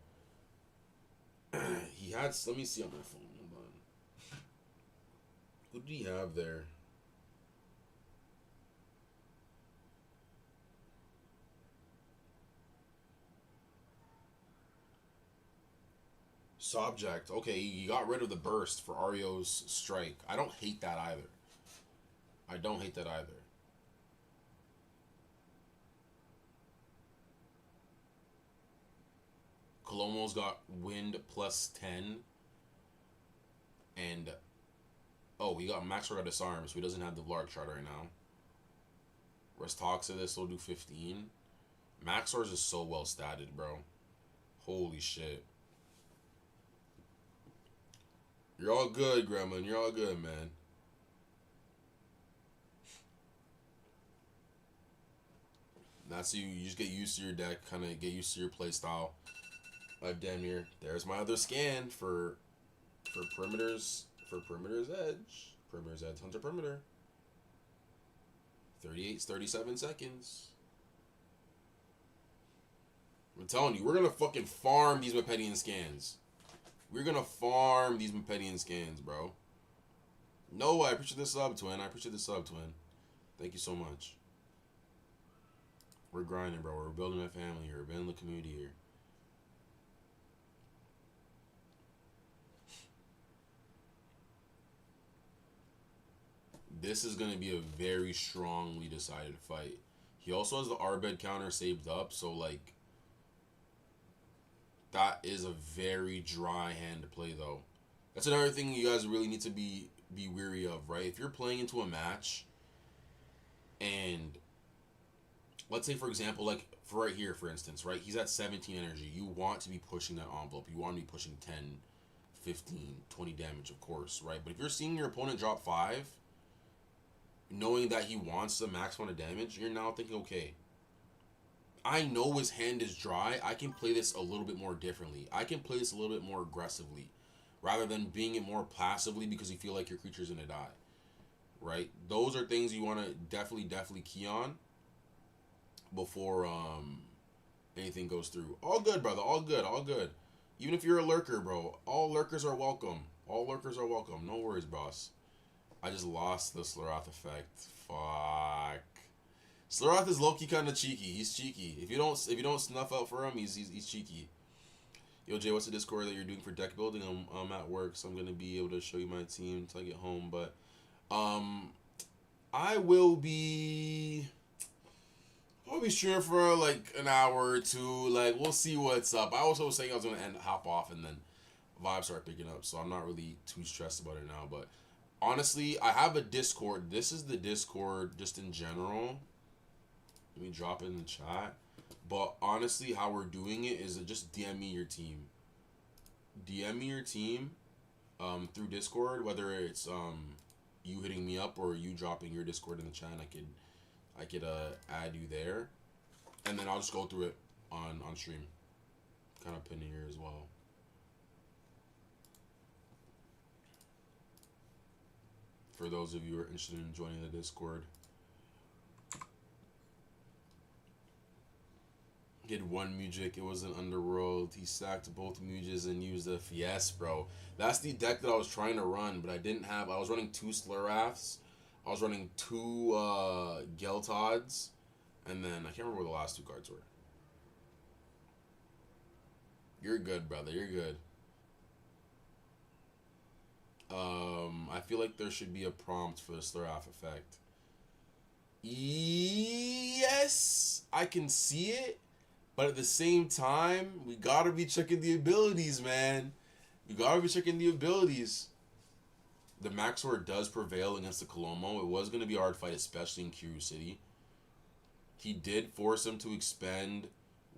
He had... Let me see on my phone. Hold on. Who did he have there? Subject. Okay, you got rid of the burst for Ario's strike. I don't hate that either. I don't hate that either. Colomo's got wind plus 10. And he got Maxor got disarm, so he doesn't have the Lark Shard right now. Restoxa, this will do 15. Maxor's is so well statted, bro. Holy shit. You're all good, Gremlin. You're all good, man. That's you just get used to your deck, kind of get used to your play style. Damn near. There's my other scan for perimeters edge. Perimeter's edge hunter perimeter. 37 seconds. I'm telling you, we're gonna fucking farm these Mepedian scans. We're gonna farm these Mepedian scans, bro. No, I appreciate the sub, twin. Thank you so much. We're grinding, bro. We're building a family here. We're building the community here. This is going to be a very strongly decided fight. He also has the Arbed counter saved up, so, like, that is a very dry hand to play, though. That's another thing you guys really need to be weary of, right? If you're playing into a match, and let's say, for example, like, for right here, for instance, right? He's at 17 energy. You want to be pushing that envelope. You want to be pushing 10, 15, 20 damage, of course, right? But if you're seeing your opponent drop 5, knowing that he wants the max amount of damage, you're now thinking, okay, I know his hand is dry. I can play this a little bit more differently. I can play this a little bit more aggressively, rather than being it more passively because you feel like your creature's gonna die, right? Those are things you want to definitely key on before anything goes through. All good, brother. All good. All good. Even if you're a lurker, bro, all lurkers are welcome. All lurkers are welcome. No worries, boss. I just lost the Slaroth effect. Fuck. Slaroth is low-key kind of cheeky. He's cheeky. If you don't snuff out for him, he's cheeky. Yo, Jay, what's the Discord that you're doing for deck building? I'm at work, so I'm gonna be able to show you my team until I get home. But I will be. I'll be streaming for like an hour or two. Like, we'll see what's up. I also was saying I was gonna hop off, and then vibes start picking up, so I'm not really too stressed about it now. But honestly, I have a Discord. This is the Discord just in general. Let me drop it in the chat. But honestly, how we're doing it is just DM me your team. DM me your team through Discord, whether it's you hitting me up or you dropping your Discord in the chat. I could add you there, and then I'll just go through it on stream. Kind of pin it here as well. For those of you who are interested in joining the Discord. He had one Mujic, it was an Underworld. He sacked both Muges and used a Yes, bro. That's the deck that I was trying to run, but I didn't have. I was running 2 Sluraths. I was running 2 Geltods. And then I can't remember where the last 2 cards were. You're good, brother. You're good. I feel like there should be a prompt for the Slurath effect. Yes, I can see it. But at the same time, we gotta be checking the abilities, man. We gotta be checking the abilities. The Maxor does prevail against the Colomo. It was gonna be a hard fight, especially in Kiryu City. He did force him to expend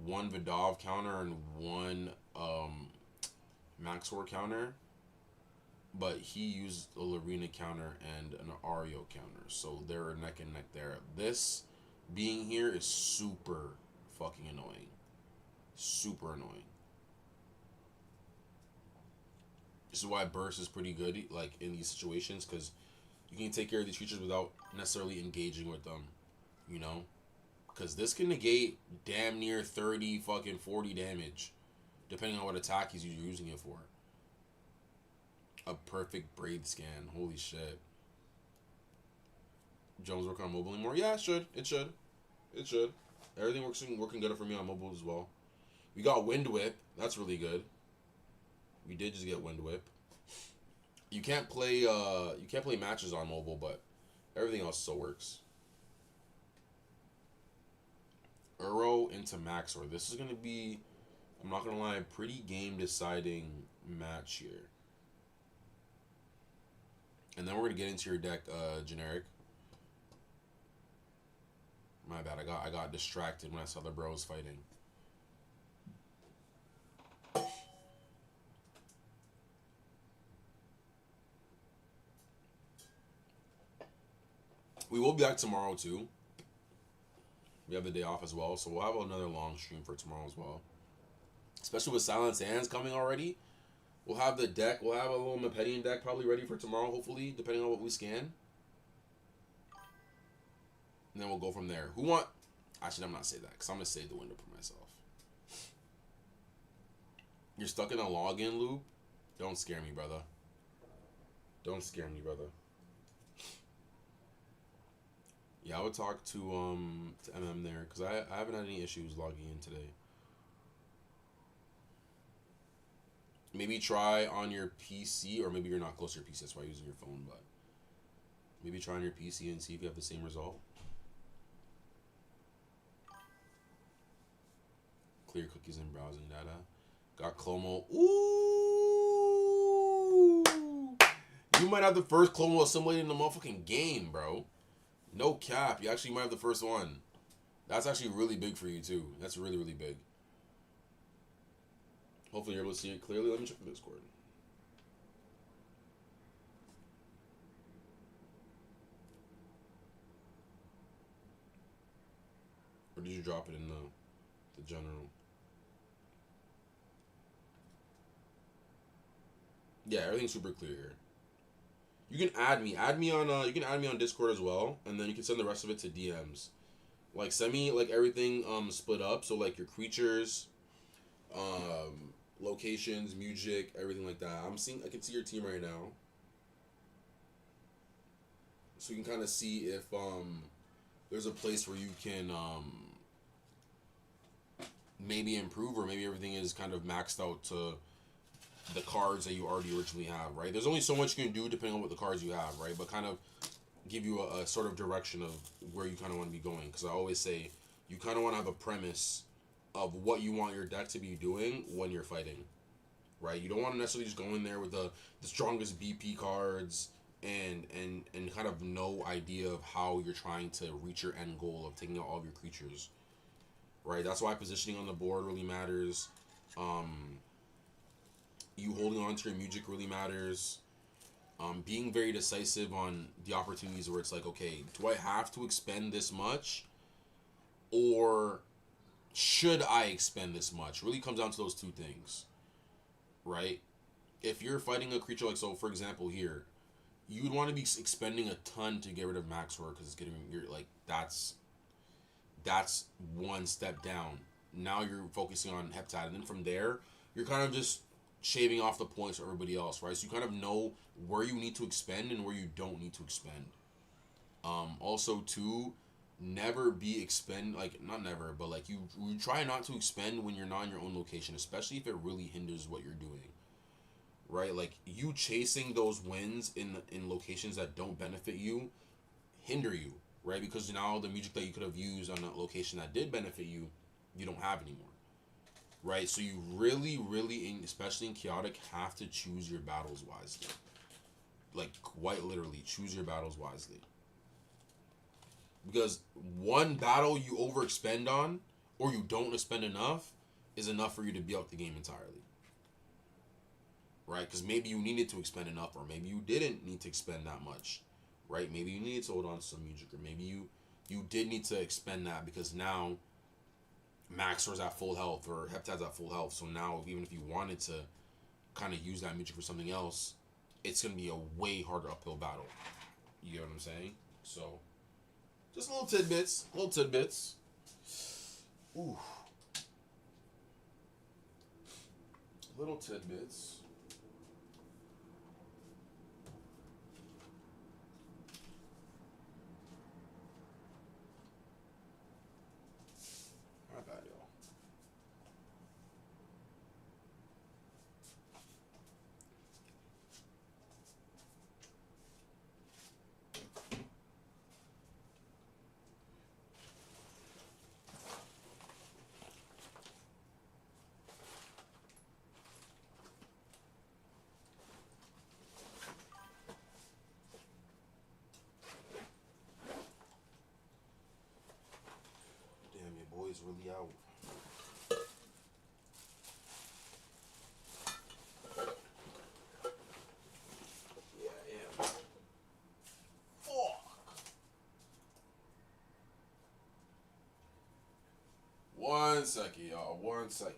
1 Vidov counter and 1 Maxor counter. But he used a Lorena counter and an Ario counter. So they're neck and neck there. This being here is super fucking annoying. Super annoying. This is why burst is pretty good, like, in these situations, because you can take care of these creatures without necessarily engaging with them, you know? Because this can negate damn near 30, fucking 40 damage, depending on what attack you're using it for. A perfect braid scan. Holy shit. Jones work on mobile anymore? Yeah, it should. It should. It should. Everything working good for me on mobile as well. We got Wind Whip. That's really good. We did just get Wind Whip. You can't play matches on mobile, but everything else still works. Uro into Maxor. This is gonna be, I'm not gonna lie, a pretty game deciding match here. And then we're gonna get into your deck, generic. My bad, I got distracted when I saw the bros fighting. We will be back tomorrow too. We have the day off as well, so we'll have another long stream for tomorrow as well. Especially with Silence Hands coming already. We'll have the deck, we'll have a little Mepedian deck probably ready for tomorrow, hopefully, depending on what we scan. And then we'll go from there. Actually, I'm not saying that, because I'm going to save the window for myself. You're stuck in a login loop? Don't scare me, brother. Don't scare me, brother. Yeah, I would talk to MM there, because I haven't had any issues logging in today. Maybe try on your PC, or maybe you're not close to your PC, that's why you're using your phone, but maybe try on your PC and see if you have the same result. Clear cookies and browsing data. Got Clomo. Ooh! You might have the first Clomo assimilated in the motherfucking game, bro. No cap. You actually might have the first one. That's actually really big for you, too. That's really, really big. Hopefully you're able to see it clearly. Let me check the Discord. you drop it in the general. Yeah, everything's super clear here. You can add me. You can add me on Discord as well, and then you can send the rest of it to DMs. Like send me like everything split up. So like your creatures, locations, music, everything like that. I can see your team right now. So you can kind of see if there's a place where you can maybe improve, or maybe everything is kind of maxed out to the cards that you already originally have, right? There's only so much you can do depending on what the cards you have, right? But kind of give you a sort of direction of where you kind of want to be going. Because I always say you kind of want to have a premise of what you want your deck to be doing when you're fighting, right? You don't want to necessarily just go in there with the strongest BP cards and kind of no idea of how you're trying to reach your end goal of taking out all of your creatures, right? That's why positioning on the board really matters. You holding on to your music really matters. Being very decisive on the opportunities where it's like, okay, do I have to expend this much, or should I expend this much? Really comes down to those two things, right? If you're fighting a creature like, so for example here, you'd want to be expending a ton to get rid of Maxor because it's getting you're like that's one step down. Now you're focusing on Heptad, and then from there you're kind of just shaving off the points for everybody else, right? So you kind of know where you need to expend and where you don't need to expend. Also, too, never be expend like not never, but like you try not to expend when you're not in your own location, especially if it really hinders what you're doing, right? Like you chasing those wins in locations that don't benefit you hinder you, right? Because now the music that you could have used on a location that did benefit you, you don't have anymore, right? So you really, especially in chaotic, have to choose your battles wisely. Like quite literally, choose your battles wisely. Because one battle you overexpend on, or you don't expend enough, is enough for you to be out the game entirely. Right? Because maybe you needed to expend enough, or maybe you didn't need to expend that much. Right? Maybe you needed to hold on to some music, or maybe you did need to expend that because now Maxor's at full health or Heptad's at full health. So now even if you wanted to kind of use that music for something else, it's going to be a way harder uphill battle. You get what I'm saying? So, just little tidbits. Little tidbits. Ooh. Little tidbits. Not bad, y'all. Damn, your boy's really out. Yeah, I am. Fuck. One second, y'all. 1 second.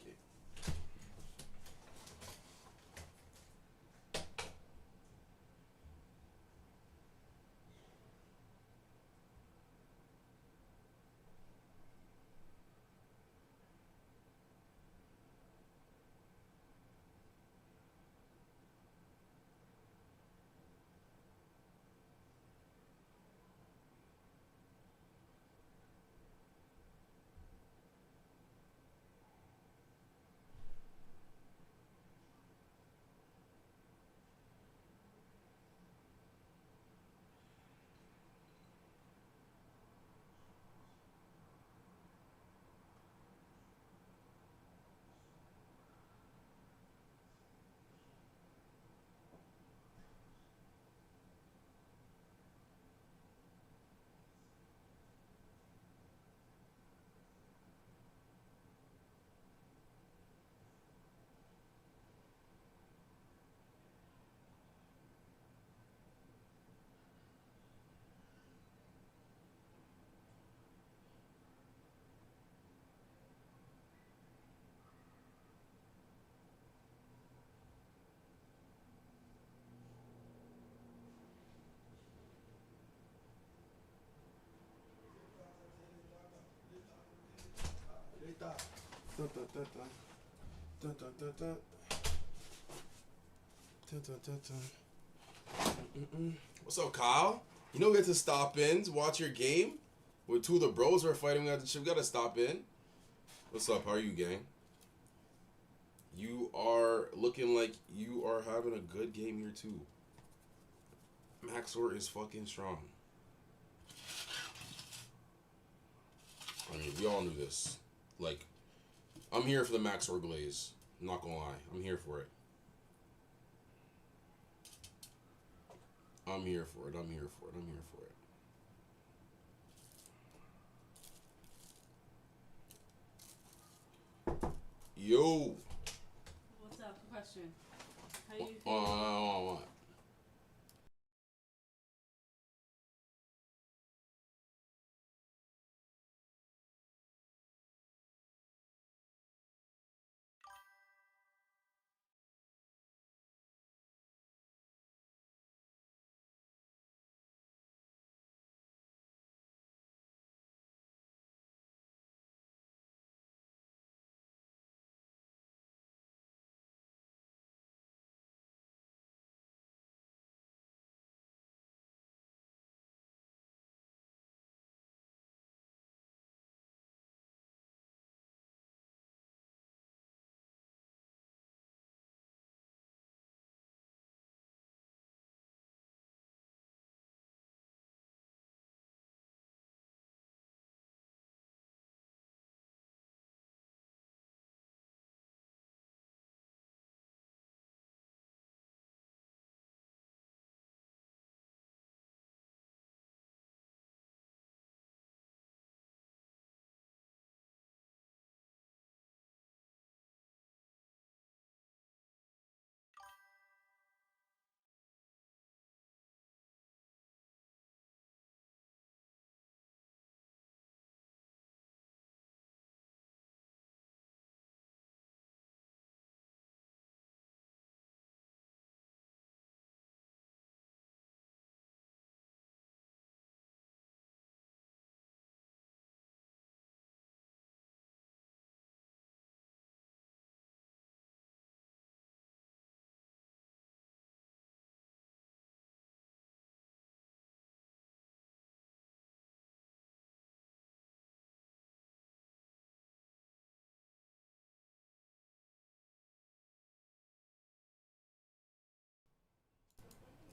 Da, da, da, da. Da, da, da, da. Da, da, da, da. What's up, Kyle? You know we get to stop in to watch your game with two of the bros who are fighting. We gotta stop in. What's up? How are you, gang? You are looking like you are having a good game here too. Maxor is fucking strong. I mean, we all knew this. Like, I'm here for the Maxor glaze. I'm not gonna lie. I'm here for it. I'm here for it. I'm here for it. I'm here for it. Yo. What's up? Question. How you feeling? What?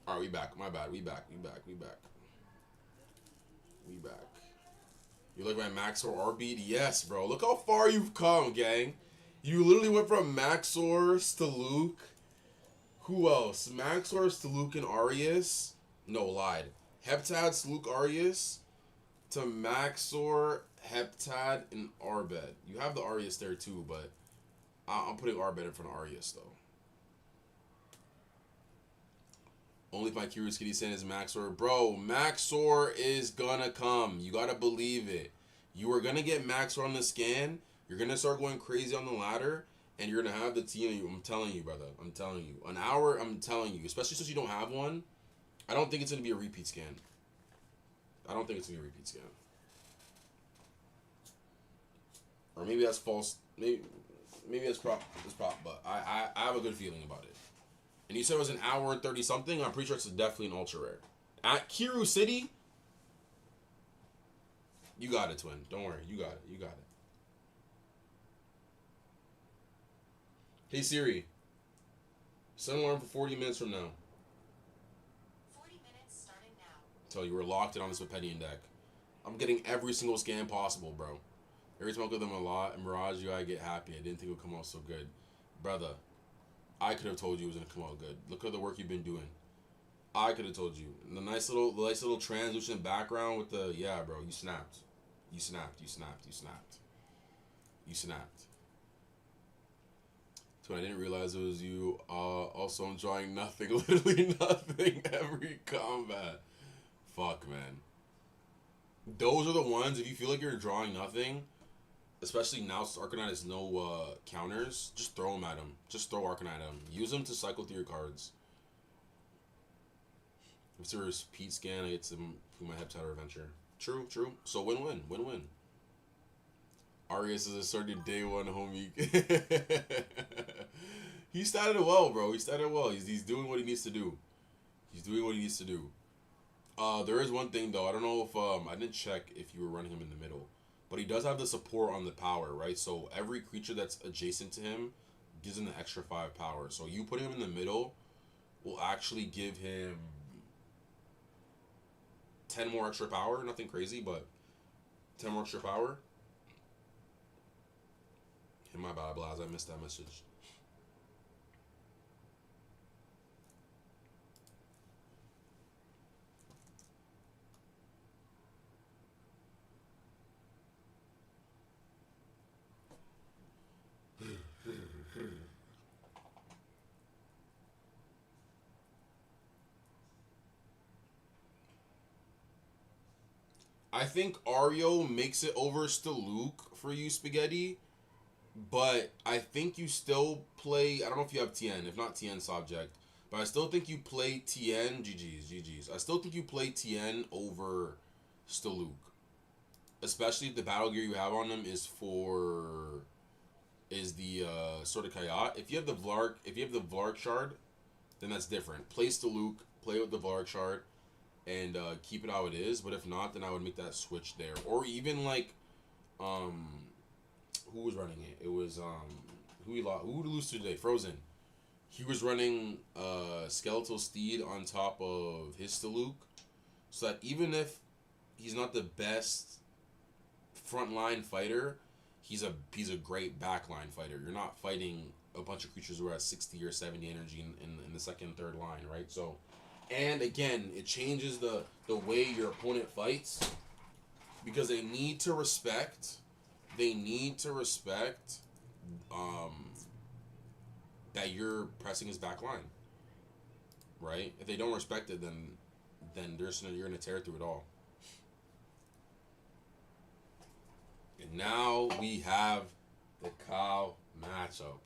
All right, we back. My bad. We back. We back. We back. We back. You look at Maxor Arbeat? Yes, bro. Look how far you've come, gang. You literally went from Maxor, Staluk. Who else? Maxor, Staluk, and Arius. No, lied. Heptad, Staluk, Arius. To Maxor, Heptad, and Arbed. You have the Arius there too, but I'm putting Arbed in front of Arius, though. Only if my Curious Kitty San is Maxor. Bro, Maxor is gonna come. You gotta believe it. You are gonna get Maxor on the scan. You're gonna start going crazy on the ladder. And you're gonna have the team. I'm telling you, brother. I'm telling you. An hour, I'm telling you. Especially since you don't have one. I don't think it's gonna be a repeat scan. I don't think it's gonna be a repeat scan. Or maybe that's false. Maybe that's prop. But I have a good feeling about it. And you said it was an hour and 30 something. I'm pretty sure it's definitely an ultra rare. At Kiru City, you got it, twin. Don't worry. You got it. You got it. Hey Siri, set an alarm for 40 minutes from now. 40 minutes starting now. Tell you we're locked in on this Pepedian deck. I'm getting every single scan possible, bro. Every time I go them a lot, and Mirage, I get happy. I didn't think it would come out so good, brother. I could have told you it was gonna come out good. Look at the work you've been doing. I could have told you. And the nice little translucent background with the bro. You snapped. You snapped. You snapped. You snapped. You snapped. So I didn't realize it was you. Also, I'm drawing nothing, literally nothing every combat. Fuck, man. Those are the ones. If you feel like you're drawing nothing, especially now since Arcanine has no counters, just throw them at him. Just throw Arcanine at him. Use them to cycle through your cards. If there was Pete scan, I get some my Heptad or Adventure. True, true. So win-win, win-win. Arias is a started day one, homie. He started well, bro. He started well. He's doing what he needs to do. He's doing what he needs to do. There is one thing though. I don't know if I didn't check if you were running him in the middle, but he does have the support on the power, right? So every creature that's adjacent to him gives him the extra 5 power. So you putting him in the middle will actually give him 10 more extra power. Nothing crazy, but 10 more extra power. Hit my bad, Blaz. I missed that message. I think Ario makes it over Staluk for you, Spaghetti. But I think you still play. I don't know if you have TN. If not TN subject. But I still think you play TN. GG's. I still think you play TN over Staluk. Especially if the battle gear you have on them is the Sword of Kayat. If you have the Vlark shard, then that's different. Play Staluk, play with the Vlark shard, and keep it how it is. But if not, then I would make that switch there. Or even like who was running it? It was who we lost. Who did we lose to today? Frozen. He was running Skeletal Steed on top of his Staluk, so that even if he's not the best frontline fighter, he's a great backline fighter. You're not fighting a bunch of creatures who are at 60 or 70 energy in the second and third line, right? So, and again, it changes the way your opponent fights because they need to respect. They need to respect that you're pressing his back line, right? If they don't respect it, then you're gonna tear through it all. And now we have the cow matchup.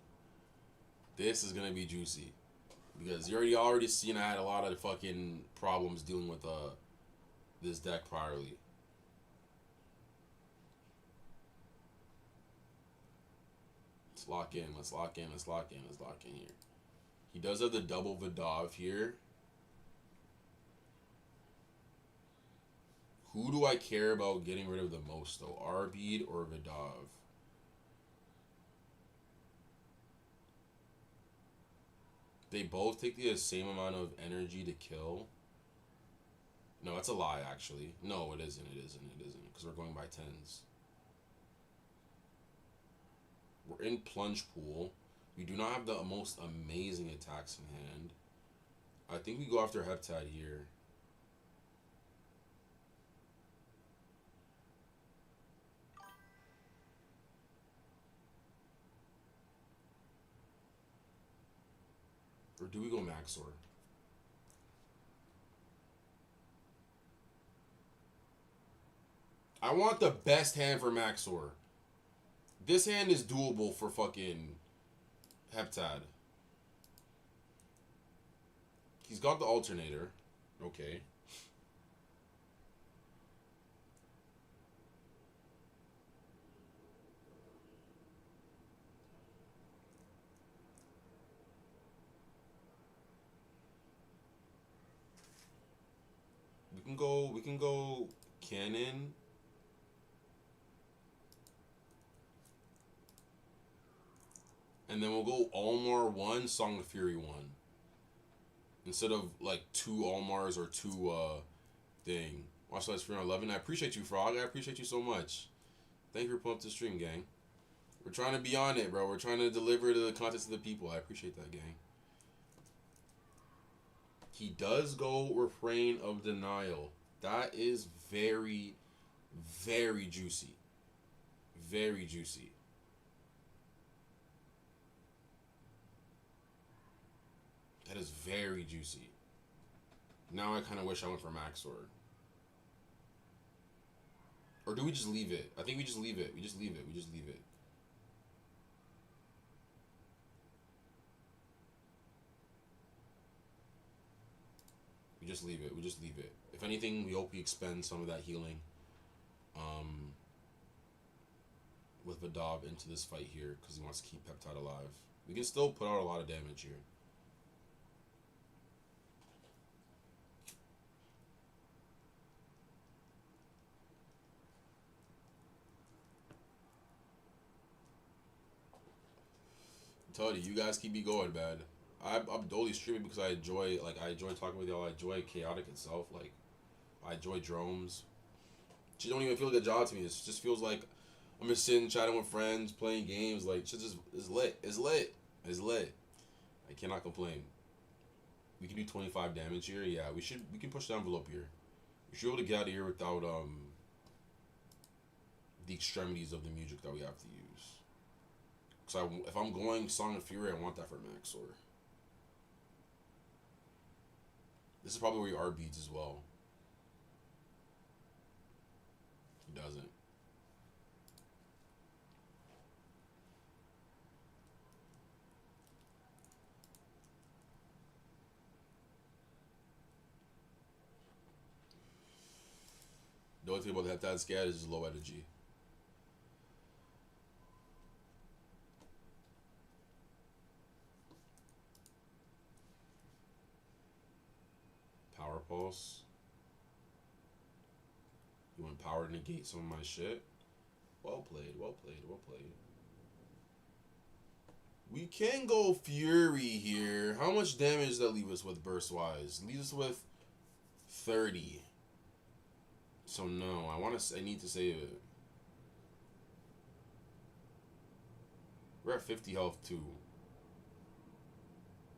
This is gonna be juicy because you already seen I had a lot of fucking problems dealing with this deck priorly. Let's lock in here. He does have the double Vidov here. Who do I care about getting rid of the most, though? Arbeed or Vidov? They both take the same amount of energy to kill. No, that's a lie, actually. No, it isn't. Because we're going by 10s. We're in Plunge Pool. We do not have the most amazing attacks in hand. I think we go after Heptad here. Or do we go Maxor? I want the best hand for Maxor. This hand is doable for fucking Heptad. He's got the alternator. Okay. We can go Cannon. And then we'll go Almar 1, Song of Fury 1. Instead of like 2 Almars or 2 thing. Watch Lights for 11. I appreciate you, Frog. I appreciate you so much. Thank you for pulling up the stream, gang. We're trying to be on it, bro. We're trying to deliver to the content of the people. I appreciate that, gang. He does go Refrain of Denial. That is very, very juicy. Very juicy. That is very juicy. Now I kind of wish I went for Maxor. Or do we just leave it? I think we just leave it. We just leave it. We just leave it. We just leave it. We just leave it. If anything, we hope we expend some of that healing. with Vidov into this fight here because he wants to keep Peptide alive. We can still put out a lot of damage here. I'm telling you, you guys keep me going, man. I'm only streaming because I enjoy talking with y'all. I enjoy Chaotic itself. Like, I enjoy Dromes. She don't even feel like a job to me. It just feels like I'm just sitting chatting with friends, playing games. Like, shit just is lit. It's lit. It's lit. I cannot complain. We can do 25 damage here. Yeah, we can push the envelope here. We should be able to get out of here without the extremities of the music that we have to use. Cause if I'm going Song of Fury, I want that for Maxor. This is probably where your R beads as well. He doesn't. The only thing about that scat is low energy. Power Pulse. You want power to negate some of my shit? Well played, well played, well played. We can go Fury here. How much damage does that leave us with burst-wise? Leaves us with 30. So no, I need to save it. We're at 50 health too.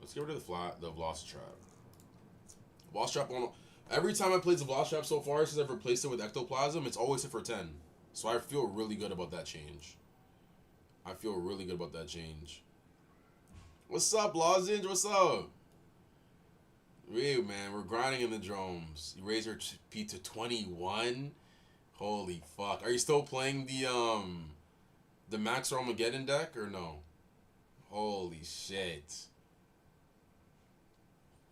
Let's get rid of the Velocitrap. Velocitrap, every time I played the Velocitrap so far since I've replaced it with Ectoplasm, it's always hit for 10. So I feel really good about that change. I feel really good about that change. What's up, Lozenge? What's up? Real, man, we're grinding in the Dromes. You raise your P to 21? Holy fuck. Are you still playing the Max Armageddon deck or no? Holy shit.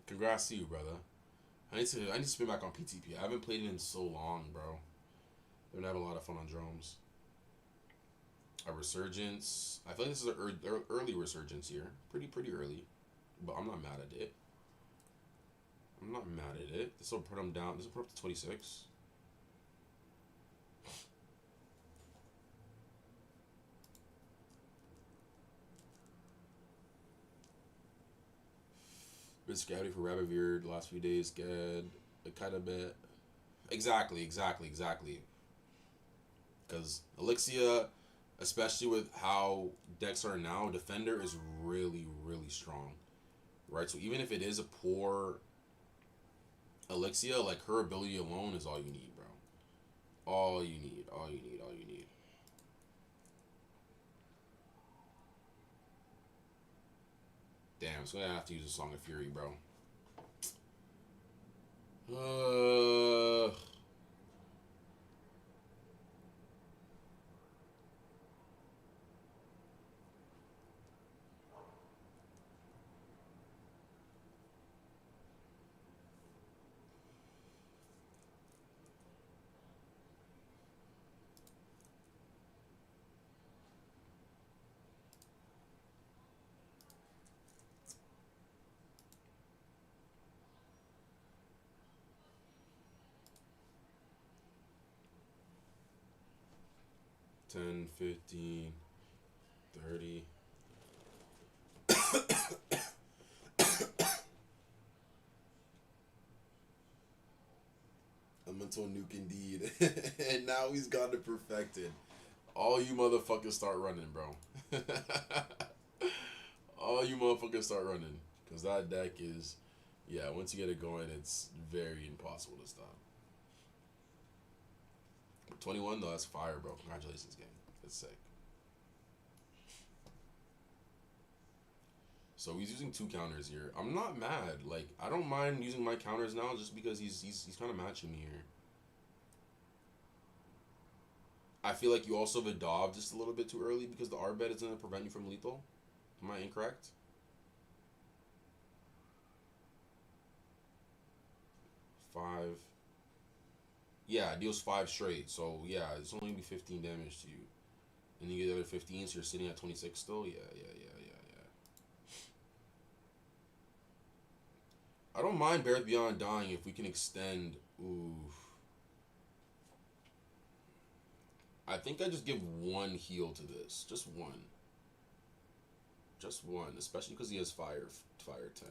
Congrats to you, brother. I need to spin back on PTP. I haven't played it in so long, bro. I've been having a lot of fun on Dromes. A Resurgence. I feel like this is an early Resurgence here. Pretty early. But I'm not mad at it. I'm not mad at it. This will put him down. This will put up to 26. Been scouting for Rabbit the last few days. Good. A kind of bit. Exactly. Because Elixia, especially with how decks are now, Defender is really, really strong. Right? So even if it is a poor Elixia, like her ability alone is all you need, bro. All you need. Damn, so I'm gonna have to use a Song of Fury, bro. 10, 15, 30. A mental nuke indeed. And now he's got it perfected. All you motherfuckers start running, bro. All you motherfuckers start running. Because that deck is... Yeah, once you get it going, it's very impossible to stop. 21 though, that's fire, bro. Congratulations, gang. That's sick. So he's using 2 counters here. I'm not mad. Like, I don't mind using my counters now just because he's kind of matching me here. I feel like you also Vidov just a little bit too early because the Arbed is going to prevent you from lethal. Am I incorrect? 5. Yeah, it deals 5 straight. So, yeah, it's only going to be 15 damage to you. And you get the other 15, so you're sitting at 26 still? Yeah. I don't mind Bears Beyond Dying if we can extend. Ooh. I think I just give one heal to this. Just one. Just one. Especially because he has Fire 10.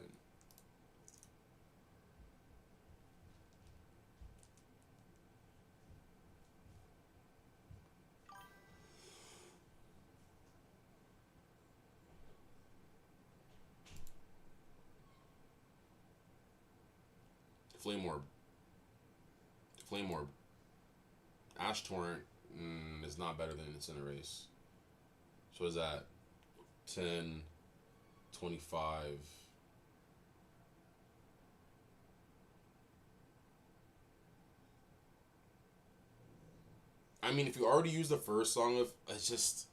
Flame Orb. Ash Torrent is not better than Incinerate. So is that 10, 25? I mean, if you already used the first song of, it's just.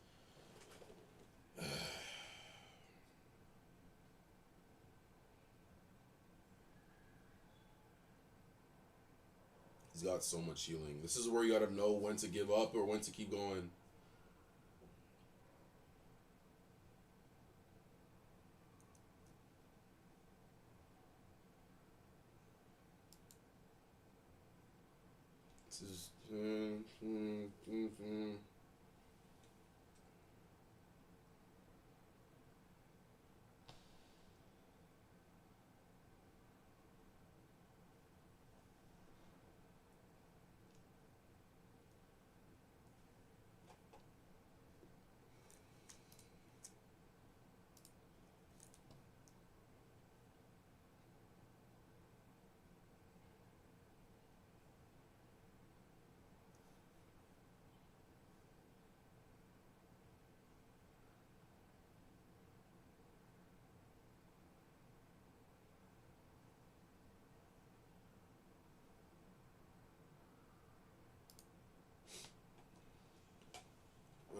He's got so much healing. This is where you gotta know when to give up or when to keep going. This is.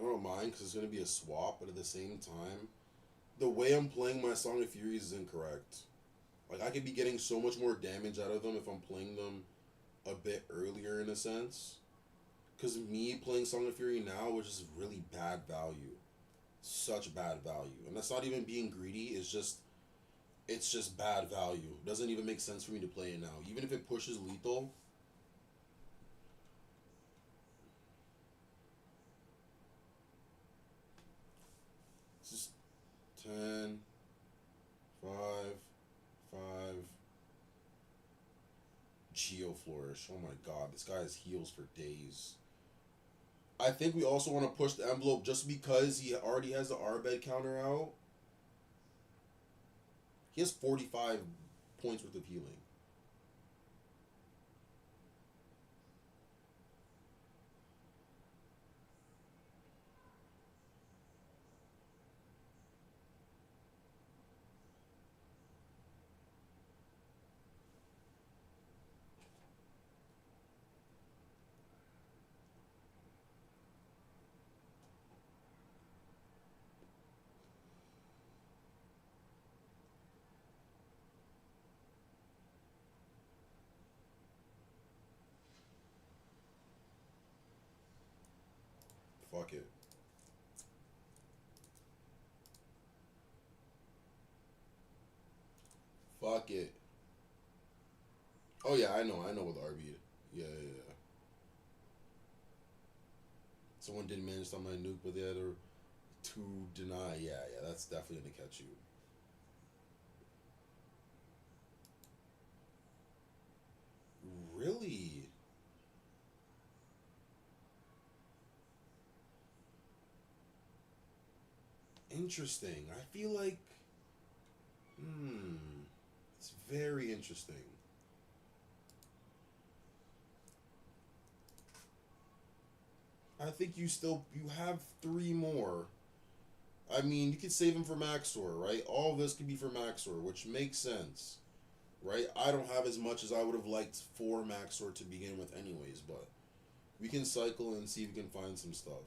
I don't mind because it's going to be a swap, but at the same time, the way I'm playing my Song of Furies is incorrect. Like, I could be getting so much more damage out of them if I'm playing them a bit earlier, in a sense. Because me playing Song of Fury now, which is really bad value. Such bad value. And that's not even being greedy, it's just bad value. It doesn't even make sense for me to play it now. Even if it pushes lethal. It's just 10, 5, 5. Geo Flourish. Oh my god, this guy has heals for days. I think we also want to push the envelope just because he already has the Arbed counter out. He has 45 points worth of healing. Fuck it. Fuck it. Oh yeah, I know with RB. Yeah. Someone didn't manage on my nuke, but the other two deny. Yeah, that's definitely gonna catch you. Really? Interesting. I feel like it's very interesting. I think you have 3 more. I mean, you could save them for Maxor, right? All of this could be for Maxor, which makes sense, right? I don't have as much as I would have liked for Maxor to begin with anyways, but we can cycle and see if we can find some stuff.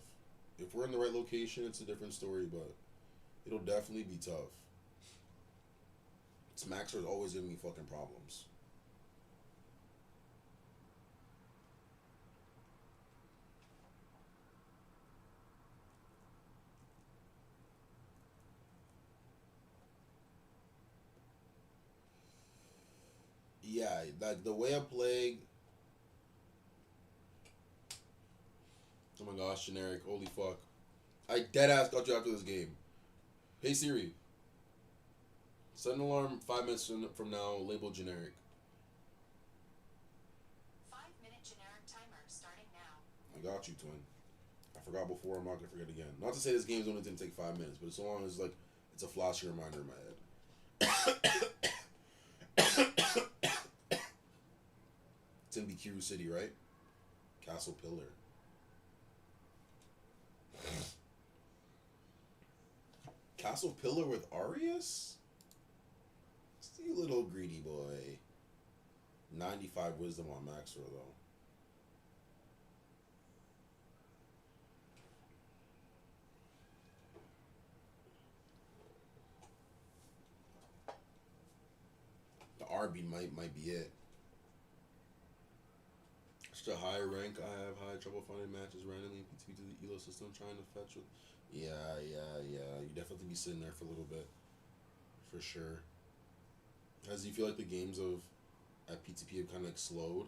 If we're in the right location, it's a different story, but it'll definitely be tough. Maxor is always giving me fucking problems. Yeah, like the way I play. Oh my gosh, generic. Holy fuck. I deadass got you after this game. Hey Siri. Set an alarm 5 minutes from now, label generic. 5-minute generic timer starting now. I got you, twin. I forgot before, I'm not gonna forget again. Not to say this game's only gonna take 5 minutes, but so long as like it's a flashy reminder in my head. It's gonna be Kiru City, right? Castle Pillar. Castle Pillar with Arius? You little greedy boy. 95 wisdom on Maxwell though. The RB might be it. Such a high rank, I have high trouble finding matches randomly in PTP to the ELO system trying to fetch with. Yeah. You definitely be sitting there for a little bit. For sure. As you feel like the games of at PTP have kind of like slowed?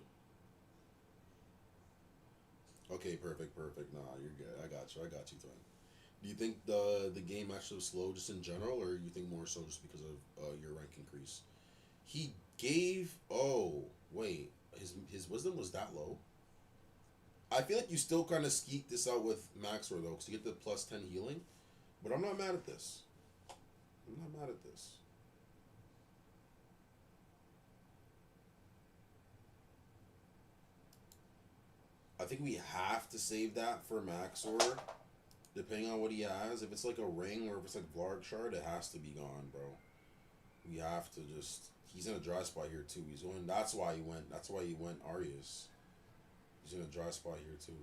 Okay, perfect. Nah, you're good. I got you, twin. Do you think the game actually was slow just in general, or you think more so just because of your rank increase? He gave... Oh, wait. His wisdom was that low? I feel like you still kind of skeeked this out with Maxor, though, because you get the plus 10 healing. But I'm not mad at this. I think we have to save that for Maxor, depending on what he has. If it's like a ring or if it's like Vlarg Shard, it has to be gone, bro. We have to just... He's in a dry spot here too. He's going... That's why he went Arius. He's in a dry spot here too.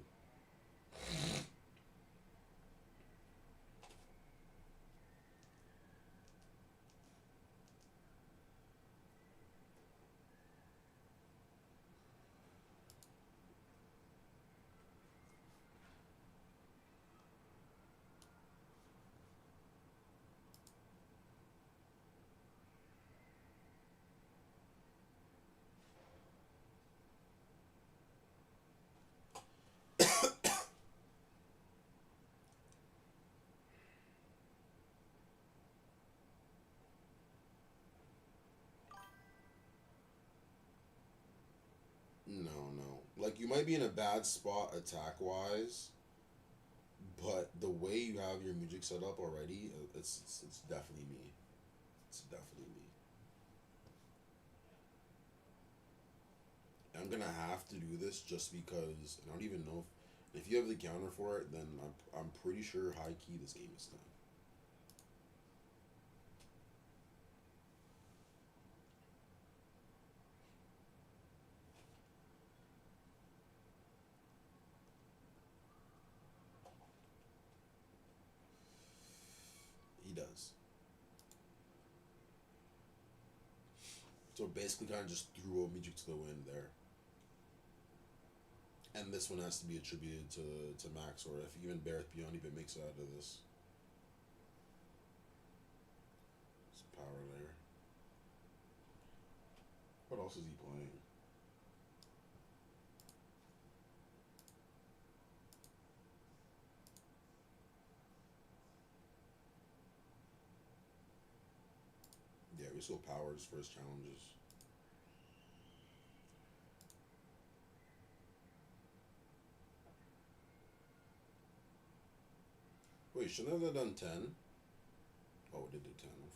No. Like, you might be in a bad spot attack-wise, but the way you have your music set up already, it's definitely me. It's definitely me. I'm gonna have to do this just because I don't even know if you have the counter for it, then I'm pretty sure high key this game is done. He does. So basically kind of just threw Omijik to the wind there. And this one has to be attributed to Max, or if even Bareth Beyond even makes it out of this. Some power there. What else is he playing? Yeah, we still powers for his challenges. Wait, shouldn't have done 10? Oh, it did do 10. I'm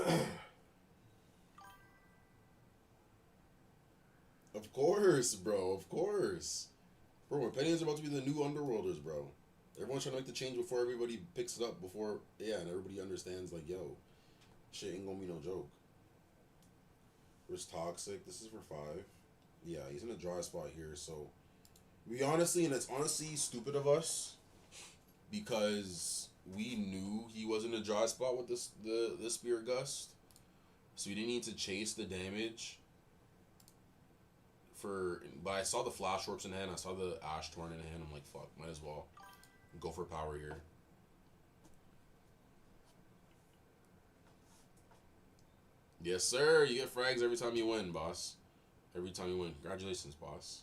fried. Of course, bro. Of course. Bro, Pennies are about to be the new Underworlders, bro. Everyone's trying to make the change before everybody picks it up, before... Yeah, and everybody understands, like, yo, shit ain't gonna be no joke. Where's Toxic? This is for 5. Yeah, he's in a dry spot here, so... We honestly, and it's honestly stupid of us, because we knew he was in a dry spot with the Spear Gust, so we didn't need to chase the damage. But I saw the Flash Orbs in hand, I saw the Ash Torn in hand, I'm like, fuck, might as well go for power here. Yes, sir. You get frags every time you win, boss. Every time you win. Congratulations, boss.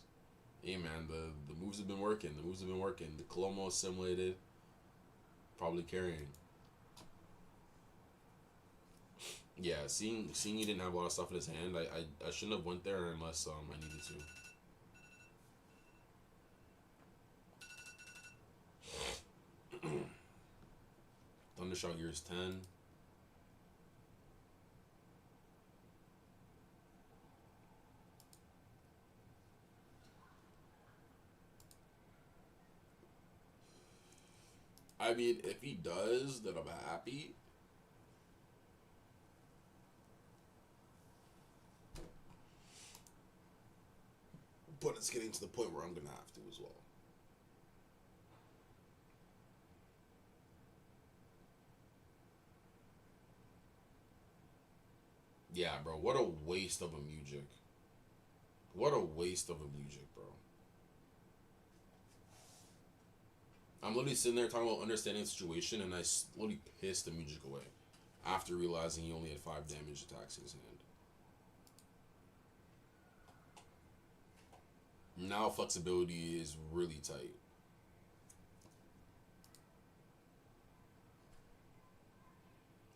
Hey, man, the moves have been working. The moves have been working. The Colomo assimilated. Probably carrying. Yeah, seeing he didn't have a lot of stuff in his hand, I shouldn't have went there unless I needed to. Thundershock Gears 10. I mean, if he does, then I'm happy. But it's getting to the point where I'm going to have to as well. Yeah, bro. What a waste of a music. What a waste of a music, bro. I'm literally sitting there talking about understanding the situation, and I slowly pissed the music away after realizing he only had 5 damage attacks in his hand. Now flexibility is really tight.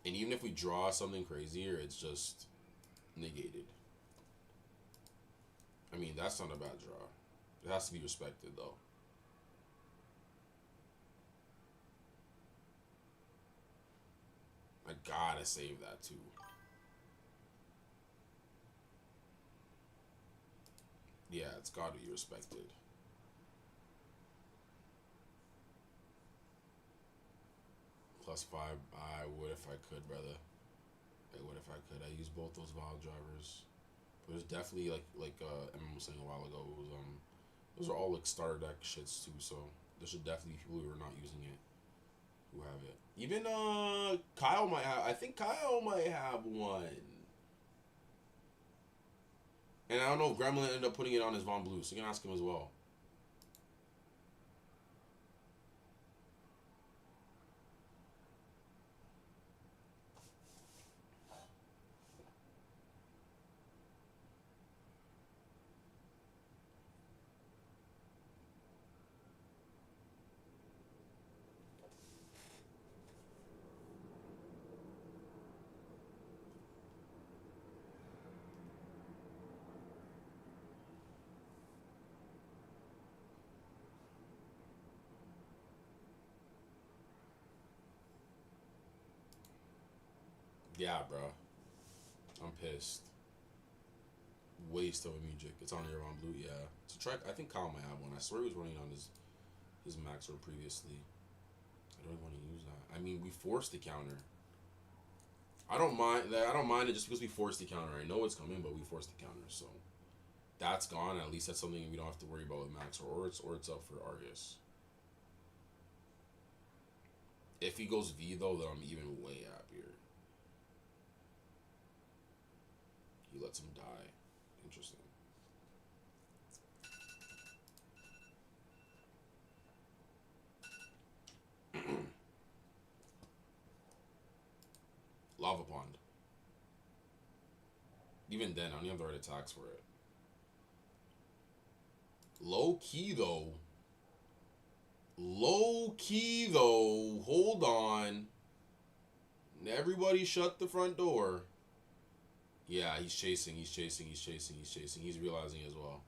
And even if we draw something crazier, it's just negated. I mean, that's not a bad draw. It has to be respected, though. I gotta save that, too. Yeah, it's gotta be respected. +5, I would if I could, brother. I would if I could. I use both those valve drivers. But there's definitely, like Emma was saying a while ago, it was, those are all, like, starter deck shits, too, so there should definitely be people who are not using it who have it. Even, Kyle might have, I think Kyle might have one. And I don't know if Gremlin ended up putting it on his Von Blue, so you can ask him as well. Yeah, bro. I'm pissed. Waste of a music. It's on your Von Blue, yeah. It's a track. I think Kyle might have one. I swear he was running on his Max or previously. I don't want to use that. I mean, we forced the counter. I don't mind that. I don't mind it just because we forced the counter. I know it's coming, but we forced the counter, so that's gone. At least that's something we don't have to worry about with Max, or it's up for Argus. If he goes V though, then I'm even way happier. He lets him die. Interesting. Lava Pond. Even then, I don't even have the right attacks for it. Low key though. Low key though. Hold on. Everybody shut the front door. Yeah, he's chasing. He's realizing as well.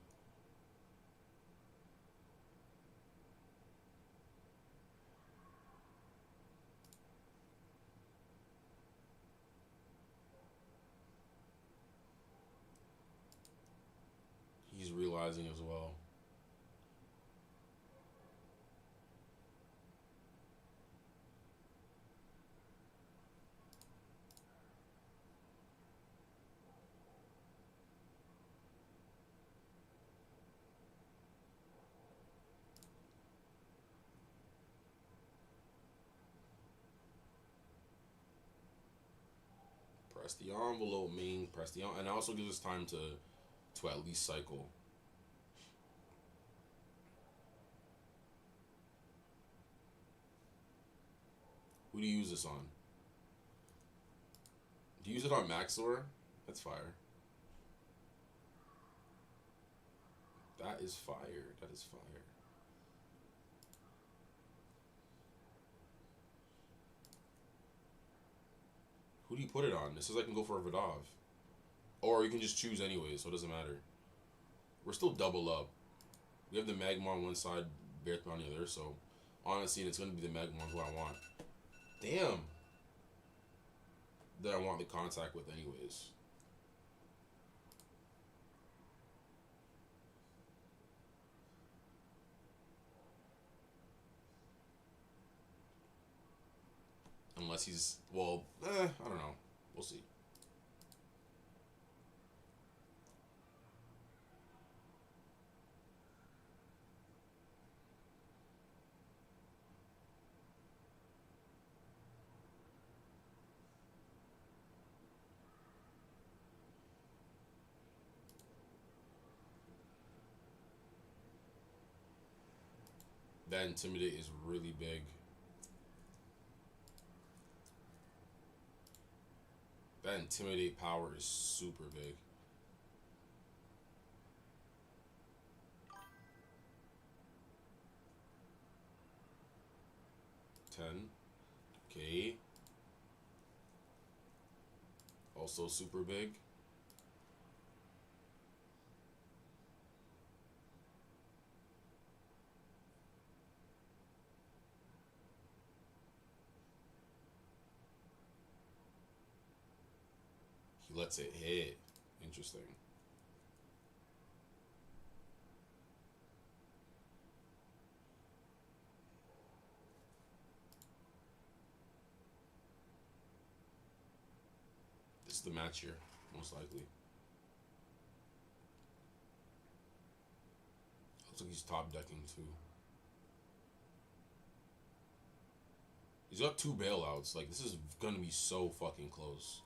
He's realizing as well. Press the envelope, main. Press the and it also gives us time to at least cycle. Who do you use this on? Do you use it on Maxor? That's fire. That is fire. That is fire. Who do you put it on? This says I can go for a Vidov. Or you can just choose anyway, so it doesn't matter. We're still double up. We have the Magmar on one side, Bearth on the other, so honestly, it's going to be the Magmar who I want. Damn. That I want the contact with anyways. Unless he's, well, I don't know. We'll see. That Intimidate is really big. That Intimidate power is super big. $10. Okay. Also super big. He lets it hit. Interesting. This is the match here, most likely. Looks like he's top decking too. He's got 2 bailouts. Like, this is gonna be so fucking close.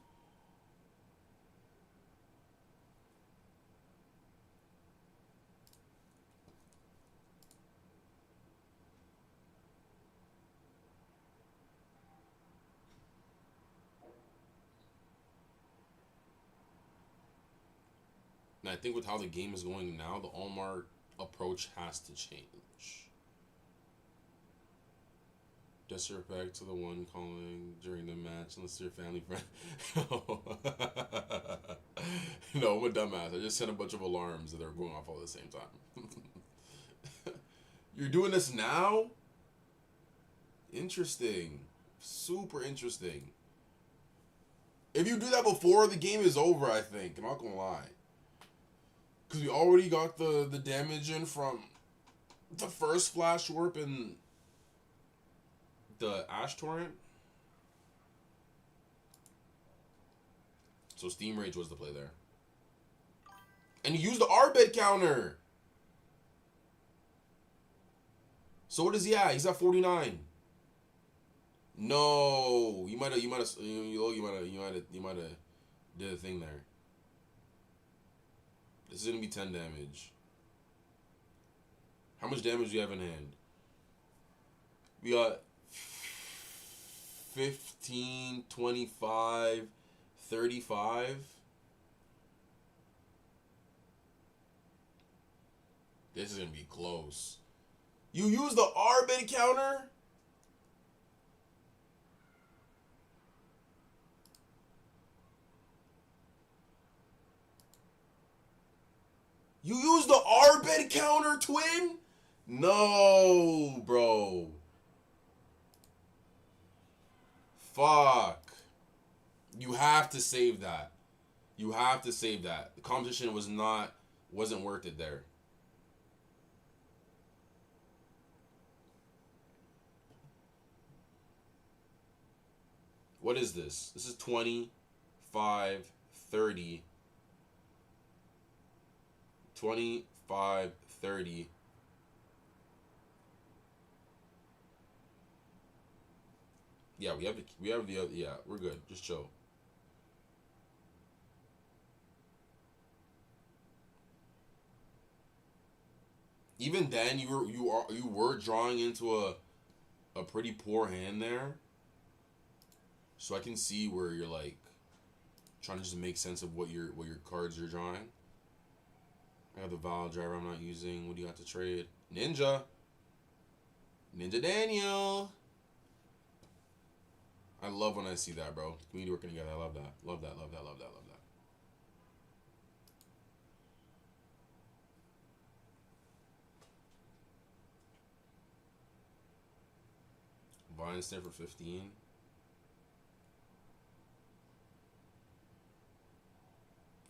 And I think with how the game is going now, the Olmar approach has to change. Disrespect to the one calling during the match unless they're family friend. No, I'm a dumbass. I just sent a bunch of alarms that are going off all at the same time. You're doing this now? Interesting. Super interesting. If you do that before, the game is over, I think. I'm not gonna lie. Because we already got the damage in from the first Flash Warp and the Ash Torrent. So Steam Rage was the play there. And he used the R-Bed counter! So what is he at? He's at 49. No, you might have did a thing there. This is gonna be 10 damage. How much damage do you have in hand? We got 15, 25, 35. This is gonna be close. You use the R-Bid counter? You use the R-Bid counter, twin? No, bro. Fuck. You have to save that. You have to save that. The competition wasn't worth it there. What is this? This is 25, 30. 25, 30. Yeah, we have the other, yeah, we're good. Just chill. Even then, you were drawing into a pretty poor hand there. So I can see where you're like trying to just make sense of what your cards you're drawing. I have the Val driver I'm not using. What do you got to trade? Ninja Daniel. I love when I see that, bro. Community working together. I love that. Love that. Love that. Love that. Love that. Vine stand for 15.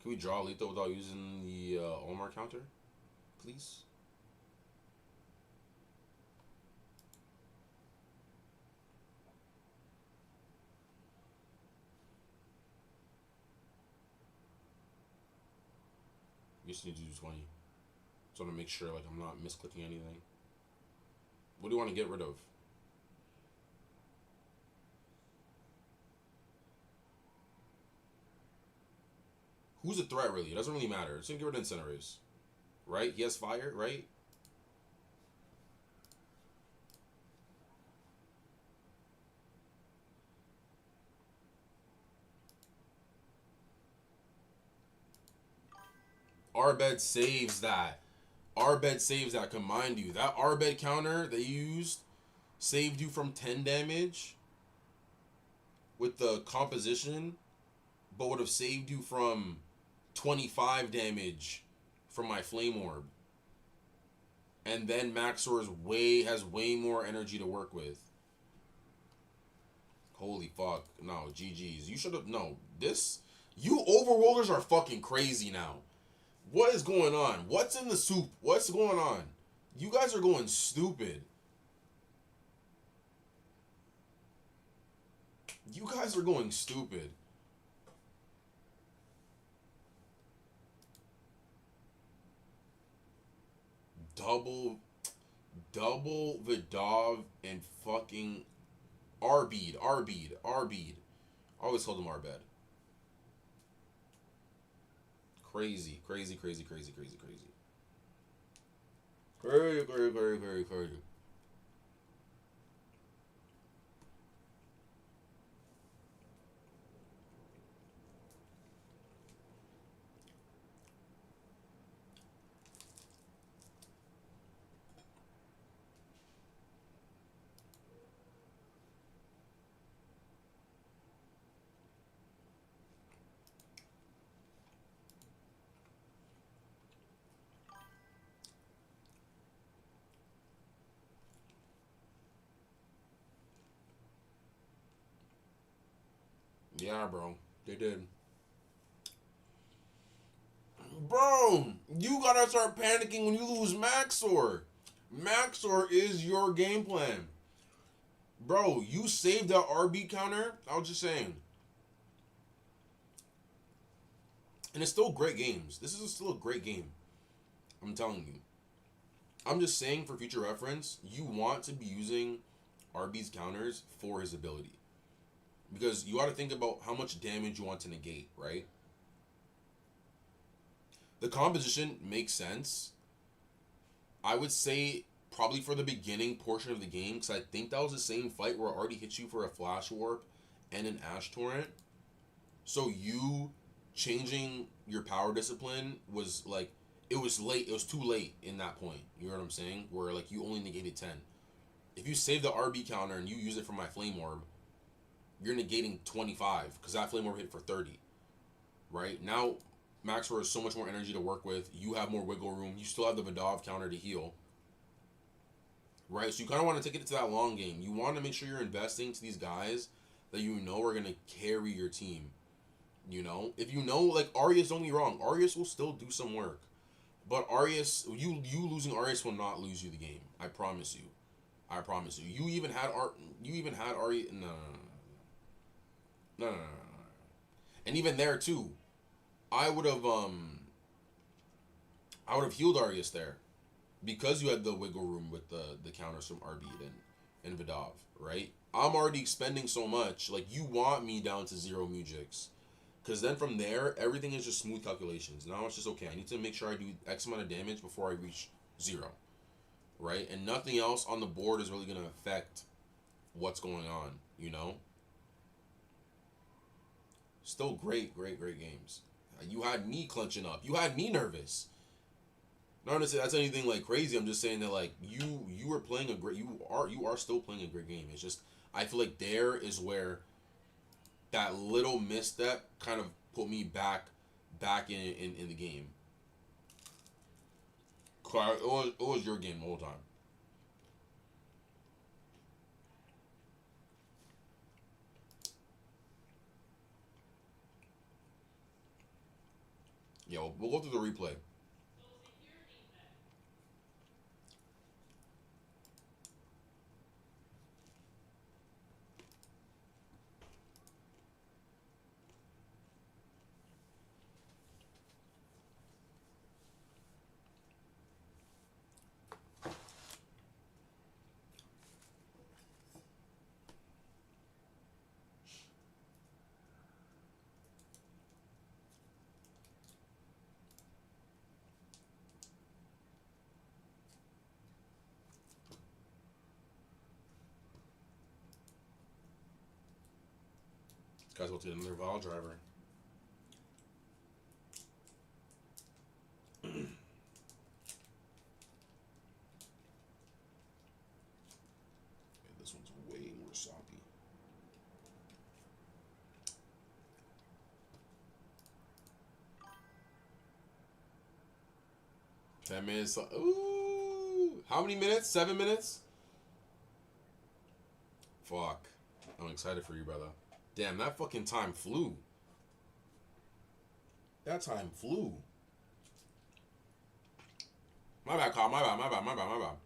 Can we draw lethal without using the Omar counter, please? We just need to do 20. Just want to make sure like I'm not misclicking anything. What do you want to get rid of? Who's a threat really? It doesn't really matter. It's gonna get rid of Incinerators. Right? He has fire, right? Arbed saves that. Arbed saves that. Combined you. That Arbed counter they used saved you from 10 damage with the composition, but would have saved you from 25 damage from my Flame Orb. And then Maxor has way more energy to work with. Holy fuck. No, GG's. You should have... No. You overworlders are fucking crazy now. What is going on? What's in the soup? What's going on? You guys are going stupid. You guys are going stupid. Double Vidov and fucking Arbeed. I always called him Arbed. Crazy. Crazy. Yeah, bro. They did. Bro, you gotta start panicking when you lose Maxor. Maxor is your game plan. Bro, you saved that RB counter. I was just saying. And it's still great games. This is still a great game. I'm telling you. I'm just saying for future reference, you want to be using RB's counters for his ability. Because you got to think about how much damage you want to negate, right? The composition makes sense. I would say probably for the beginning portion of the game, because I think that was the same fight where it already hit you for a Flash Warp and an Ash Torrent. So you changing your power discipline was like, it was late. It was too late in that point. You know what I'm saying? Where like you only negated 10. If you save the RB counter and you use it for my Flame Orb, you're negating 25 because that Flame Orb hit for 30. Right? Now, Maxor has so much more energy to work with. You have more wiggle room. You still have the Vidov counter to heal. Right? So you kind of want to take it to that long game. You want to make sure you're investing to these guys that you know are going to carry your team. You know? If you know, like, Arius, don't get me wrong. Arius will still do some work. But Arius, you losing Arius will not lose you the game. I promise you. I promise you. You even had Arius. No. And even there too, I would have healed Arius there. Because you had the wiggle room with the counters from Arbeed and Vidov, right? I'm already expending so much. Like, you want me down to 0 Mujix. Because then from there, everything is just smooth calculations. Now it's just, okay, I need to make sure I do X amount of damage before I reach 0. Right? And nothing else on the board is really going to affect what's going on, you know? Still great games. You had me clenching up. You had me nervous. Not to say that's anything like crazy. I'm just saying that like you were playing a great. You are still playing a great game. It's just I feel like there is where that little misstep kind of put me back in the game. It was your game the whole time. Yeah, we'll go through the replay. Guys, we'll do another Vol driver. This one's way more soppy. $10 minutes. Ooh, how many minutes? 7 minutes. Fuck. I'm excited for you, brother. Damn, that fucking time flew. That time flew. My bad, Carl. My bad.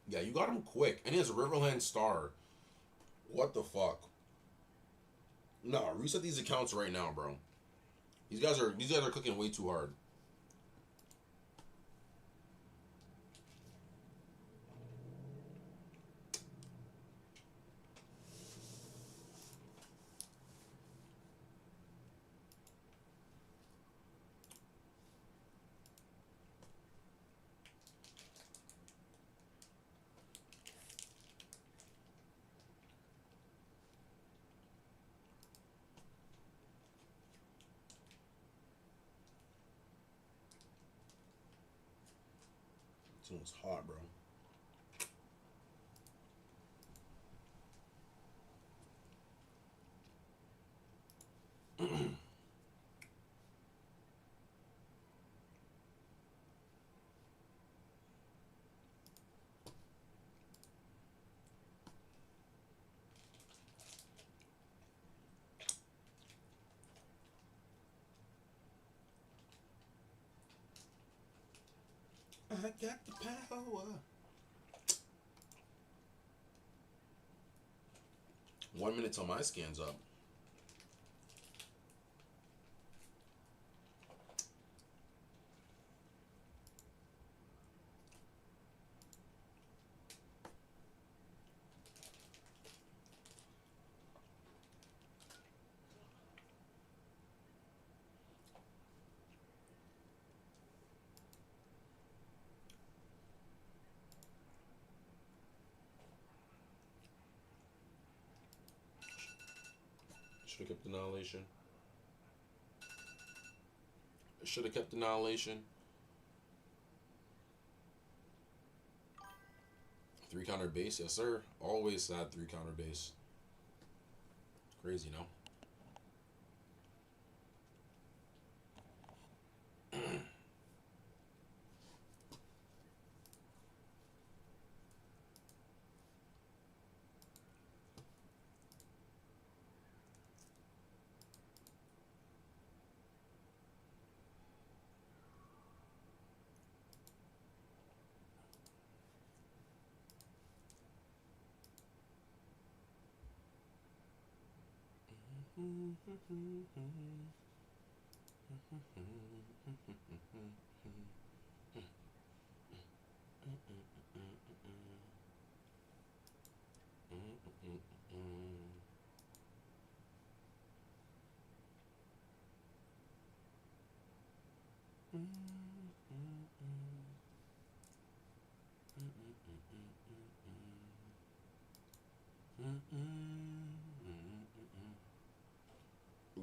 Yeah, you got him quick. And he has a Riverland Star. What the fuck? No, reset these accounts right now, bro. These guys are cooking way too hard. This one's hot, bro. I got the power. 1 minute till my scan's up. Should have kept Annihilation. Should have kept Annihilation. 3 counter base, yes sir. Always had 3 counter base. Crazy, no?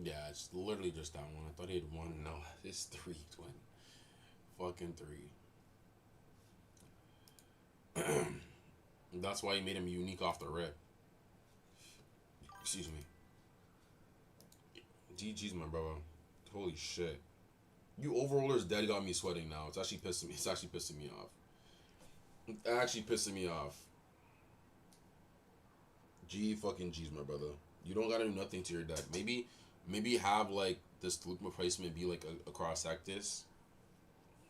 Yeah, it's literally just that one. I thought he had one. No, it's three, twin. Fucking three. That's why he made him unique off the rip. Excuse me. GG's, my brother. Holy shit. You overrollers dead got me sweating now. It's actually pissing me. It's actually pissing me off. It's actually pissing me off. G fucking G's, my brother. You don't gotta do nothing to your deck. Maybe have like this Luke replacement be like a cross Actus.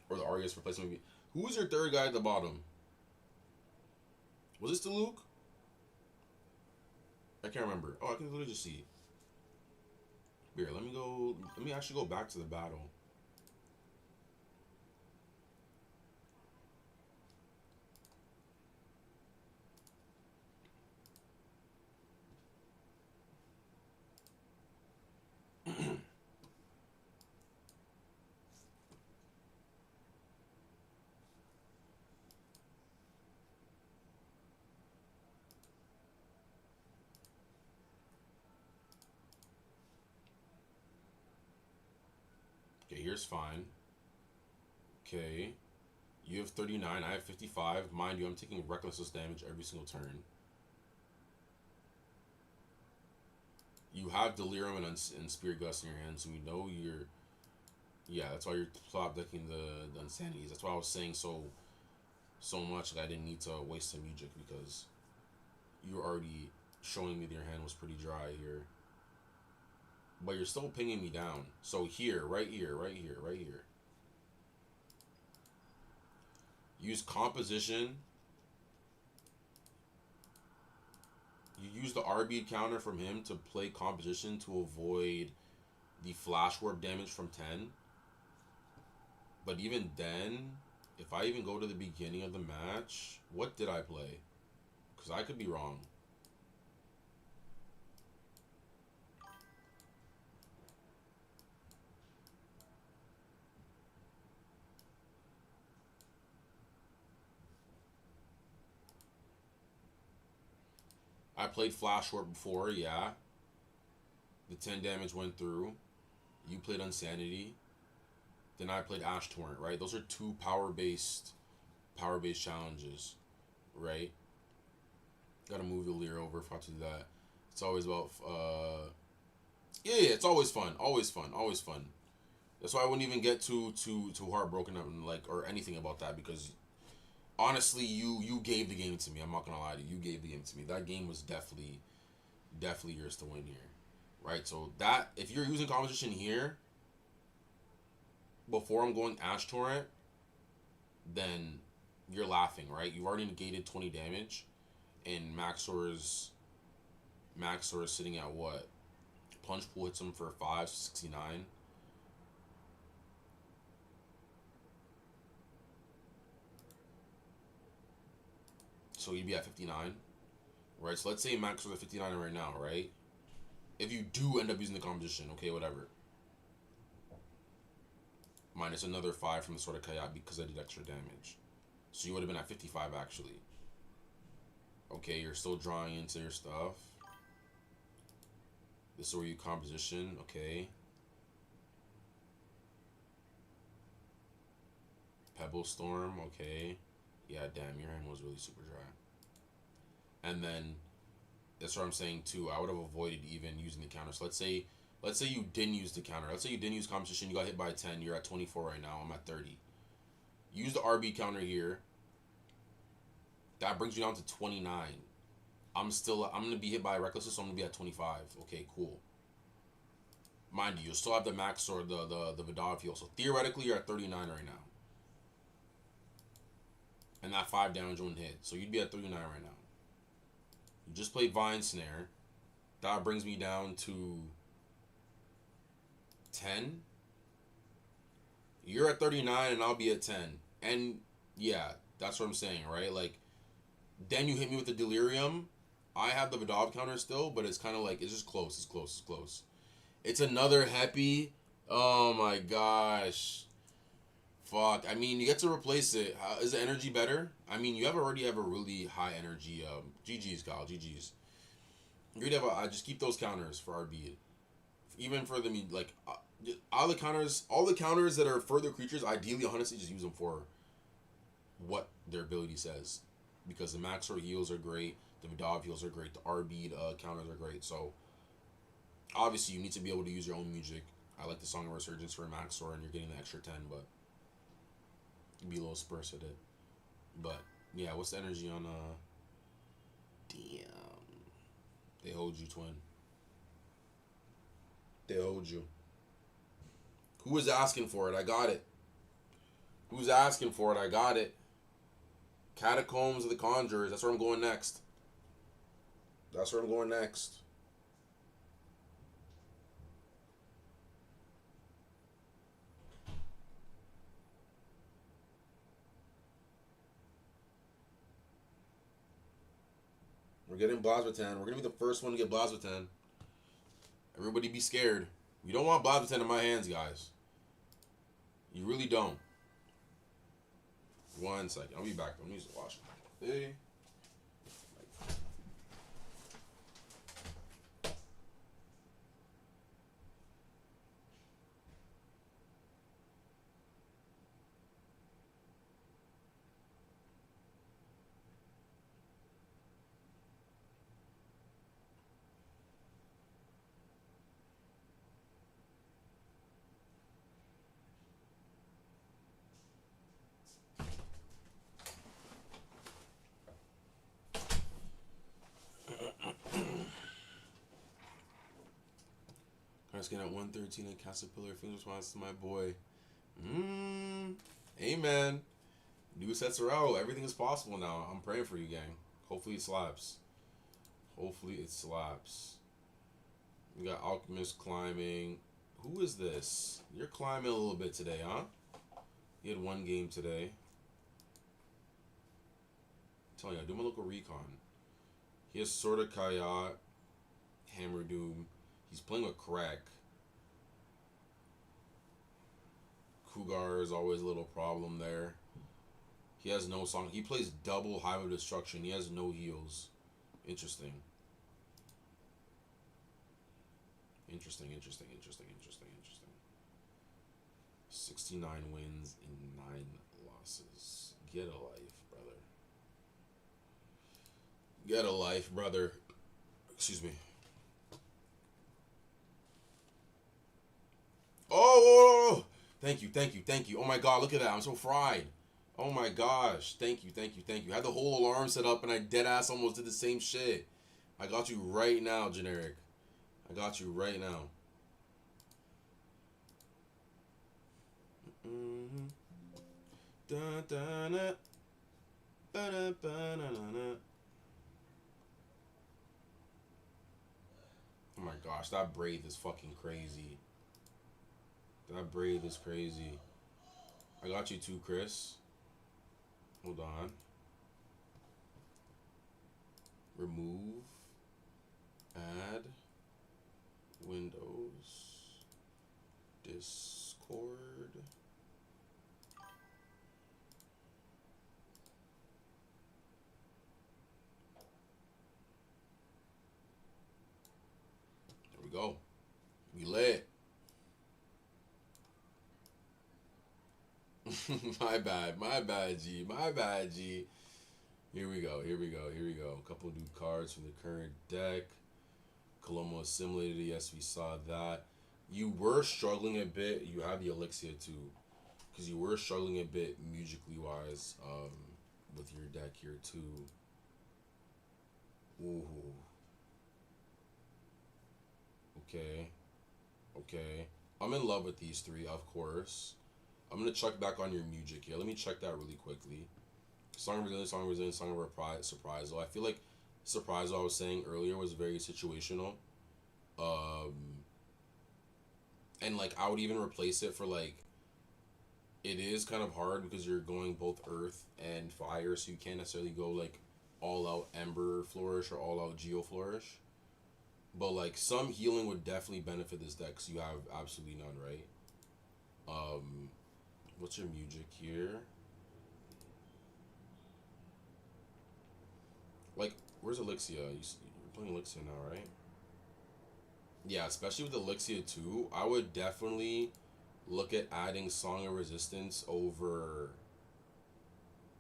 Or the Arias replacement be. Who was your third guy at the bottom? Was this the Luke? I can't remember. Oh, I can literally just see. Here, let me actually go back to the battle. Okay, here's fine. Okay. You have 39, I have 55. Mind you, I'm taking reckless damage every single turn. You have Delirium and Spirit Gust in your hand, so we know you're... Yeah, that's why you're flop decking the Insanities. That's why I was saying so much that I didn't need to waste some magic, because you were already showing me that your hand was pretty dry here. But you're still pinging me down. So here, right here, right here, right here. Use Composition. You use the RB counter from him to play Composition to avoid the Flash Warp damage from 10. But even then, if I even go to the beginning of the match, what did I play? Because I could be wrong. I played Flash Warp before, yeah. The 10 damage went through. You played Insanity. Then I played Ash Torrent, right? Those are two power-based challenges, right? Gotta move the Lear over if I have to do that. It's always about, yeah, it's always fun. Always fun. Always fun. That's why I wouldn't even get too heartbroken or anything about that, because honestly, you gave the game to me. I'm not gonna lie to you. You gave the game to me. That game was definitely yours to win here, right? So that, if you're using Composition here before I'm going Ash Torrent, then you're laughing, right? You've already negated 20 damage, and Maxor's sitting at what? Punch Pool hits him for 5, 69. So you'd be at 59, right? So let's say Max was at 59 right now, right? If you do end up using the Composition, okay, whatever. Minus another 5 from the Sword of Kayat because I did extra damage. So you would have been at 55, actually. Okay, you're still drawing into your stuff. This is where you Composition, okay. Pebble Storm, okay. Yeah, damn, your hand was really super dry. And then, that's what I'm saying too. I would have avoided even using the counter. So let's say you didn't use the counter. Let's say you didn't use Competition. You got hit by a 10. You're at 24 right now. I'm at 30. Use the RB counter here. That brings you down to 29. I'm gonna be hit by a Reckless, so I'm gonna be at 25. Okay, cool. Mind you, you'll still have the max or the Vidal fuel. So theoretically, you're at 39 right now. And that 5 damage wouldn't hit. So you'd be at 39 right now. You just played Vine Snare. That brings me down to 10. You're at 39 and I'll be at 10. And yeah, that's what I'm saying, right? Like, then you hit me with the Delirium. I have the Vidal counter still, but it's kind of like, it's just close. It's close. It's close. It's another Happy. Oh my gosh. Fuck. I mean, you get to replace it. Is the energy better? I mean, you already have a really high energy. GG's, Kyle. GG's. You already have I just keep those counters for our beat. Even for the like all the counters that are further creatures. Ideally, honestly, just use them for what their ability says, because the Maxor heals are great, the Vidal heals are great, the RB counters are great. So obviously, you need to be able to use your own music. I like the Song of Resurgence for Maxor, and you're getting the extra 10, but be a little spurs at it. But yeah, what's the energy on damn. They hold you, twin. They hold you. Who was asking for it? I got it. Who's asking for it? I got it. Catacombs of the Conjurers. That's where I'm going next. That's where I'm going next. We're getting Blasvatan. We're going to be the first one to get Blasvatan. Everybody be scared. You don't want Blasvatan in my hands, guys. You really don't. 1 second. I'll be back. I'm just watching. Hey. Skin at 113 and Caterpillar. Fingers response to my boy. Amen. New sets are out. Everything is possible now. I'm praying for you, gang. Hopefully it slaps. Hopefully it slaps. We got Alchemist climbing. Who is this? You're climbing a little bit today, huh? You had 1 game today. I'm telling you, I do my local recon. He has Sword of Kayat, Hammer Doom. He's playing with Crack. Cougar is always a little problem there. He has no song. He plays double Hive of Destruction. He has no heals. Interesting. Interesting. 69 wins and 9 losses. Get a life, brother. Get a life, brother. Excuse me. Oh! Thank you. Oh my god, look at that. I'm so fried. Oh my gosh. Thank you. I had the whole alarm set up and I dead ass almost did the same shit. I got you right now, Generic. I got you right now. Oh my gosh, that Brave is fucking crazy. That Brave is crazy. I got you too, Chris. Hold on. Remove. Add. Windows. Discord. There we go. We lit. My bad, G. Here we go. A couple new cards from the current deck. Colombo assimilated. Yes, we saw that. You were struggling a bit. You have the Elixir too, because you were struggling a bit musically wise with your deck here too. Ooh. Okay. I'm in love with these 3, of course. I'm going to check back on your music here. Let me check that really quickly. Song of Resilience, Song of Surprise. I feel like Surprise, I was saying earlier, was very situational. And, like, I would even replace it for, like, it is kind of hard because you're going both Earth and Fire, so you can't necessarily go, like, all-out Ember Flourish or all-out Geo Flourish. But, like, some healing would definitely benefit this deck because you have absolutely none, right? What's your music here? Like, where's Elixir? You're playing Elixir now, right? Yeah, especially with Elixir 2, I would definitely look at adding Song of Resistance over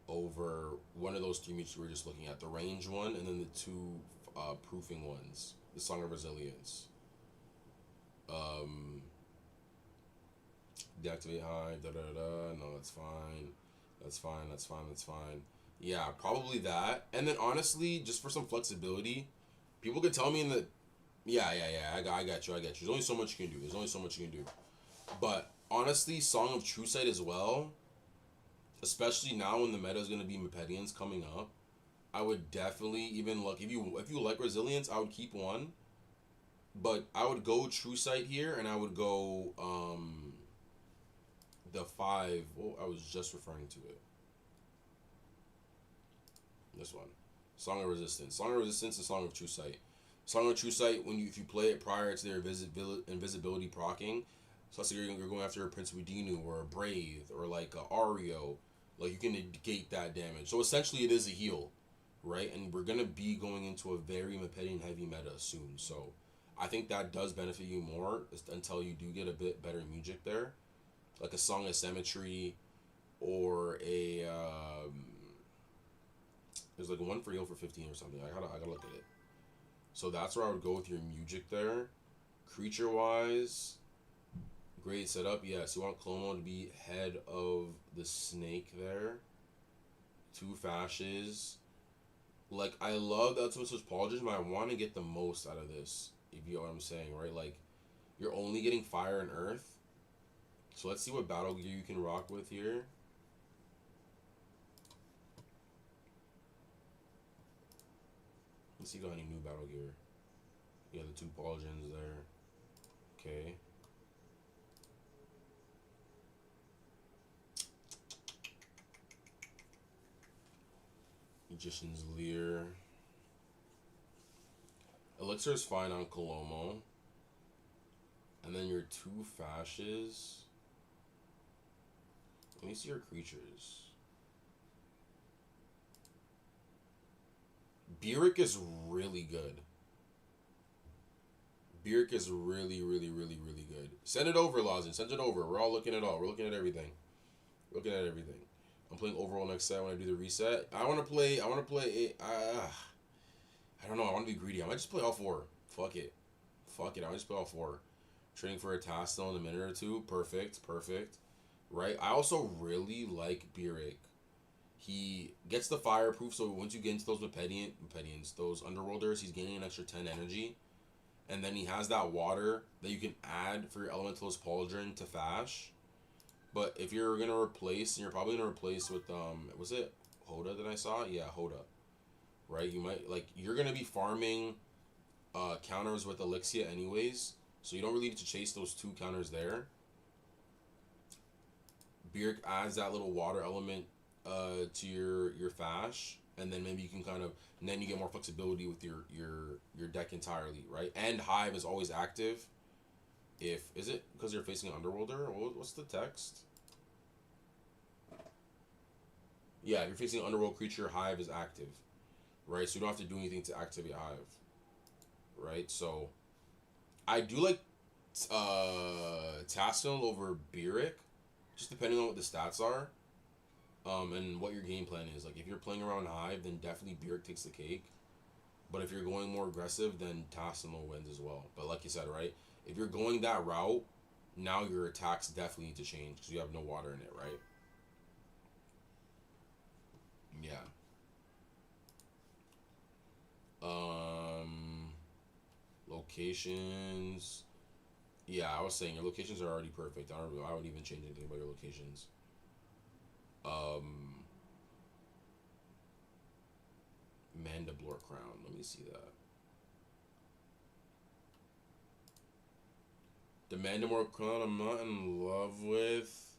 one of those three musics we were just looking at, the range one and then the two proofing ones, the Song of Resilience. Deactivate high, da da da. No, that's fine. That's fine. That's fine. That's fine. Yeah, probably that. And then honestly, just for some flexibility, people could tell me in the yeah. I got you. I got you. There's only so much you can do. There's only so much you can do. But honestly, Song of True Sight as well, especially now when the meta is gonna be Mepedians coming up, I would definitely even look if you like Resilience, I would keep one. But I would go True Sight here, and I would go the 5. Well, I was just referring to it. This one, Song of Resistance. Song of Resistance and Song of True Sight. Song of True Sight, if you play it prior to their invisibility proccing, so let's say you're going after a Prince Udinu or a Brave or like a Ario, like you can negate that damage. So essentially, it is a heal, right? And we're gonna be going into a very Mepedian heavy meta soon. So I think that does benefit you more until you do get a bit better music there, like a Song of Symmetry or a there's like one for heal for 15 or something. I gotta look at it. So that's where I would go with your music there. Creature wise, great setup. Yes, you want Clomo to be head of the snake there. 2 fashes. Like, I love the Ultimate Switch Pauldron, but I want to get the most out of this, if you know what I'm saying, right? Like, you're only getting fire and earth. So let's see what battle gear you can rock with here. Let's see if you got any new battle gear. Yeah, the 2 Pauldrons there. Okay. Magician's Leer. Elixir is fine on Colomo. And then your 2 fashes. Let me see your creatures. Burek is really good. Burek is really good. Send it over, Lozin. Send it over. We're all looking at all. We're looking at everything. We're looking at everything. I'm playing overall next set when I do the reset. I want to play. I don't know. I want to be greedy. I might just play all 4. Fuck it. I might just play all 4. Training for a Tastel in a minute or 2. Perfect. Right. I also really like Burek. He gets the fireproof, so once you get into those Mepedians, those Underworlders, he's gaining an extra 10 energy. And then he has that water that you can add for your Elementalist Pauldron to Fash. But if you're going to replace, and you're probably going to replace with, was it Hoda that I saw? Yeah, Hoda. Right? You might, like, you're going to be farming counters with Elixir anyways, so you don't really need to chase those 2 counters there. Burek adds that little water element to your Fash, and then maybe you can and then you get more flexibility with your deck entirely, right? And Hive is always active. Is it because you're facing an Underworlder? What's the text? Yeah, if you're facing an Underworld creature, Hive is active, right? So you don't have to do anything to activate Hive, right? So I do like Tassil over Burek, just depending on what the stats are. And what your game plan is. Like, if you're playing around Hive, then definitely Burek takes the cake. But if you're going more aggressive, then Tassimo wins as well. But like you said, right? If you're going that route, now your attacks definitely need to change because you have no water in it, right? Yeah. Locations. Yeah, I was saying your locations are already perfect. I would even change anything about your locations. Mandiblore Crown. Let me see that. The Mandiblore Crown I'm not in love with.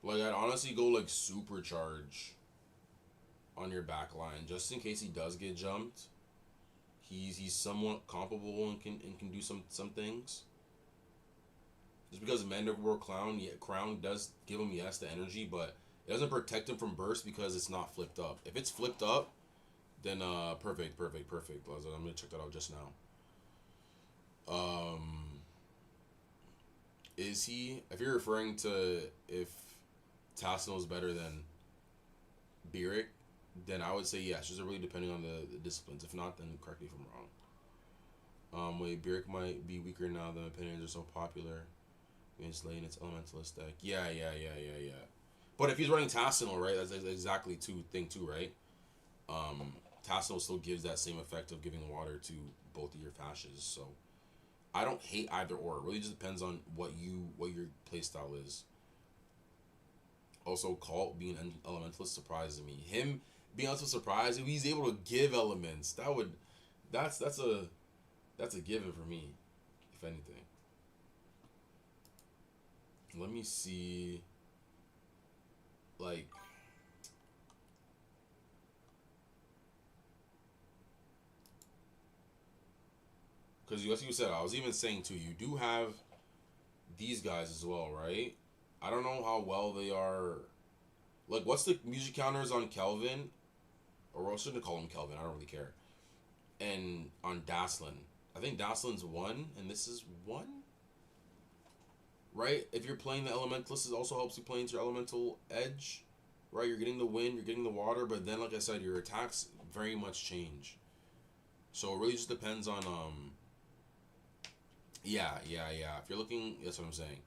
Like, I'd honestly go like Supercharge on your back line just in case he does get jumped. He's somewhat comparable and can do some things. Just because Manticore Crown does give him, yes, the energy, but it doesn't protect him from burst because it's not flipped up. If it's flipped up, then perfect. I'm gonna check that out just now. Is he? If you're referring to if Tassinal is better than Beric, then I would say yes. Just really depending on the disciplines. If not, then correct me if I'm wrong. Wait, Beric might be weaker now. The opinions are so popular. It's laying its elementalist deck. Yeah. But if he's running Tassinal, right? That's exactly thing too, right? Tassinal still gives that same effect of giving water to both of your fasces. So I don't hate either or. It really just depends on what your playstyle is. Also, Cult being an elementalist surprises me. Him being also surprised if he's able to give elements. That's a given for me, if anything. Let me see. Like, because as you said, I was even saying too, you do have these guys as well, right? I don't know how well they are. Like, what's the music counters on Kelvin? Or I shouldn't call him Kelvin, I don't really care. And on Daslin. I think Daslin's 1, and this is 1? Right? If you're playing the Elementalist, it also helps you play into your Elemental Edge. Right? You're getting the wind, you're getting the water, but then, like I said, your attacks very much change. So it really just depends on, Yeah. If you're looking, that's what I'm saying.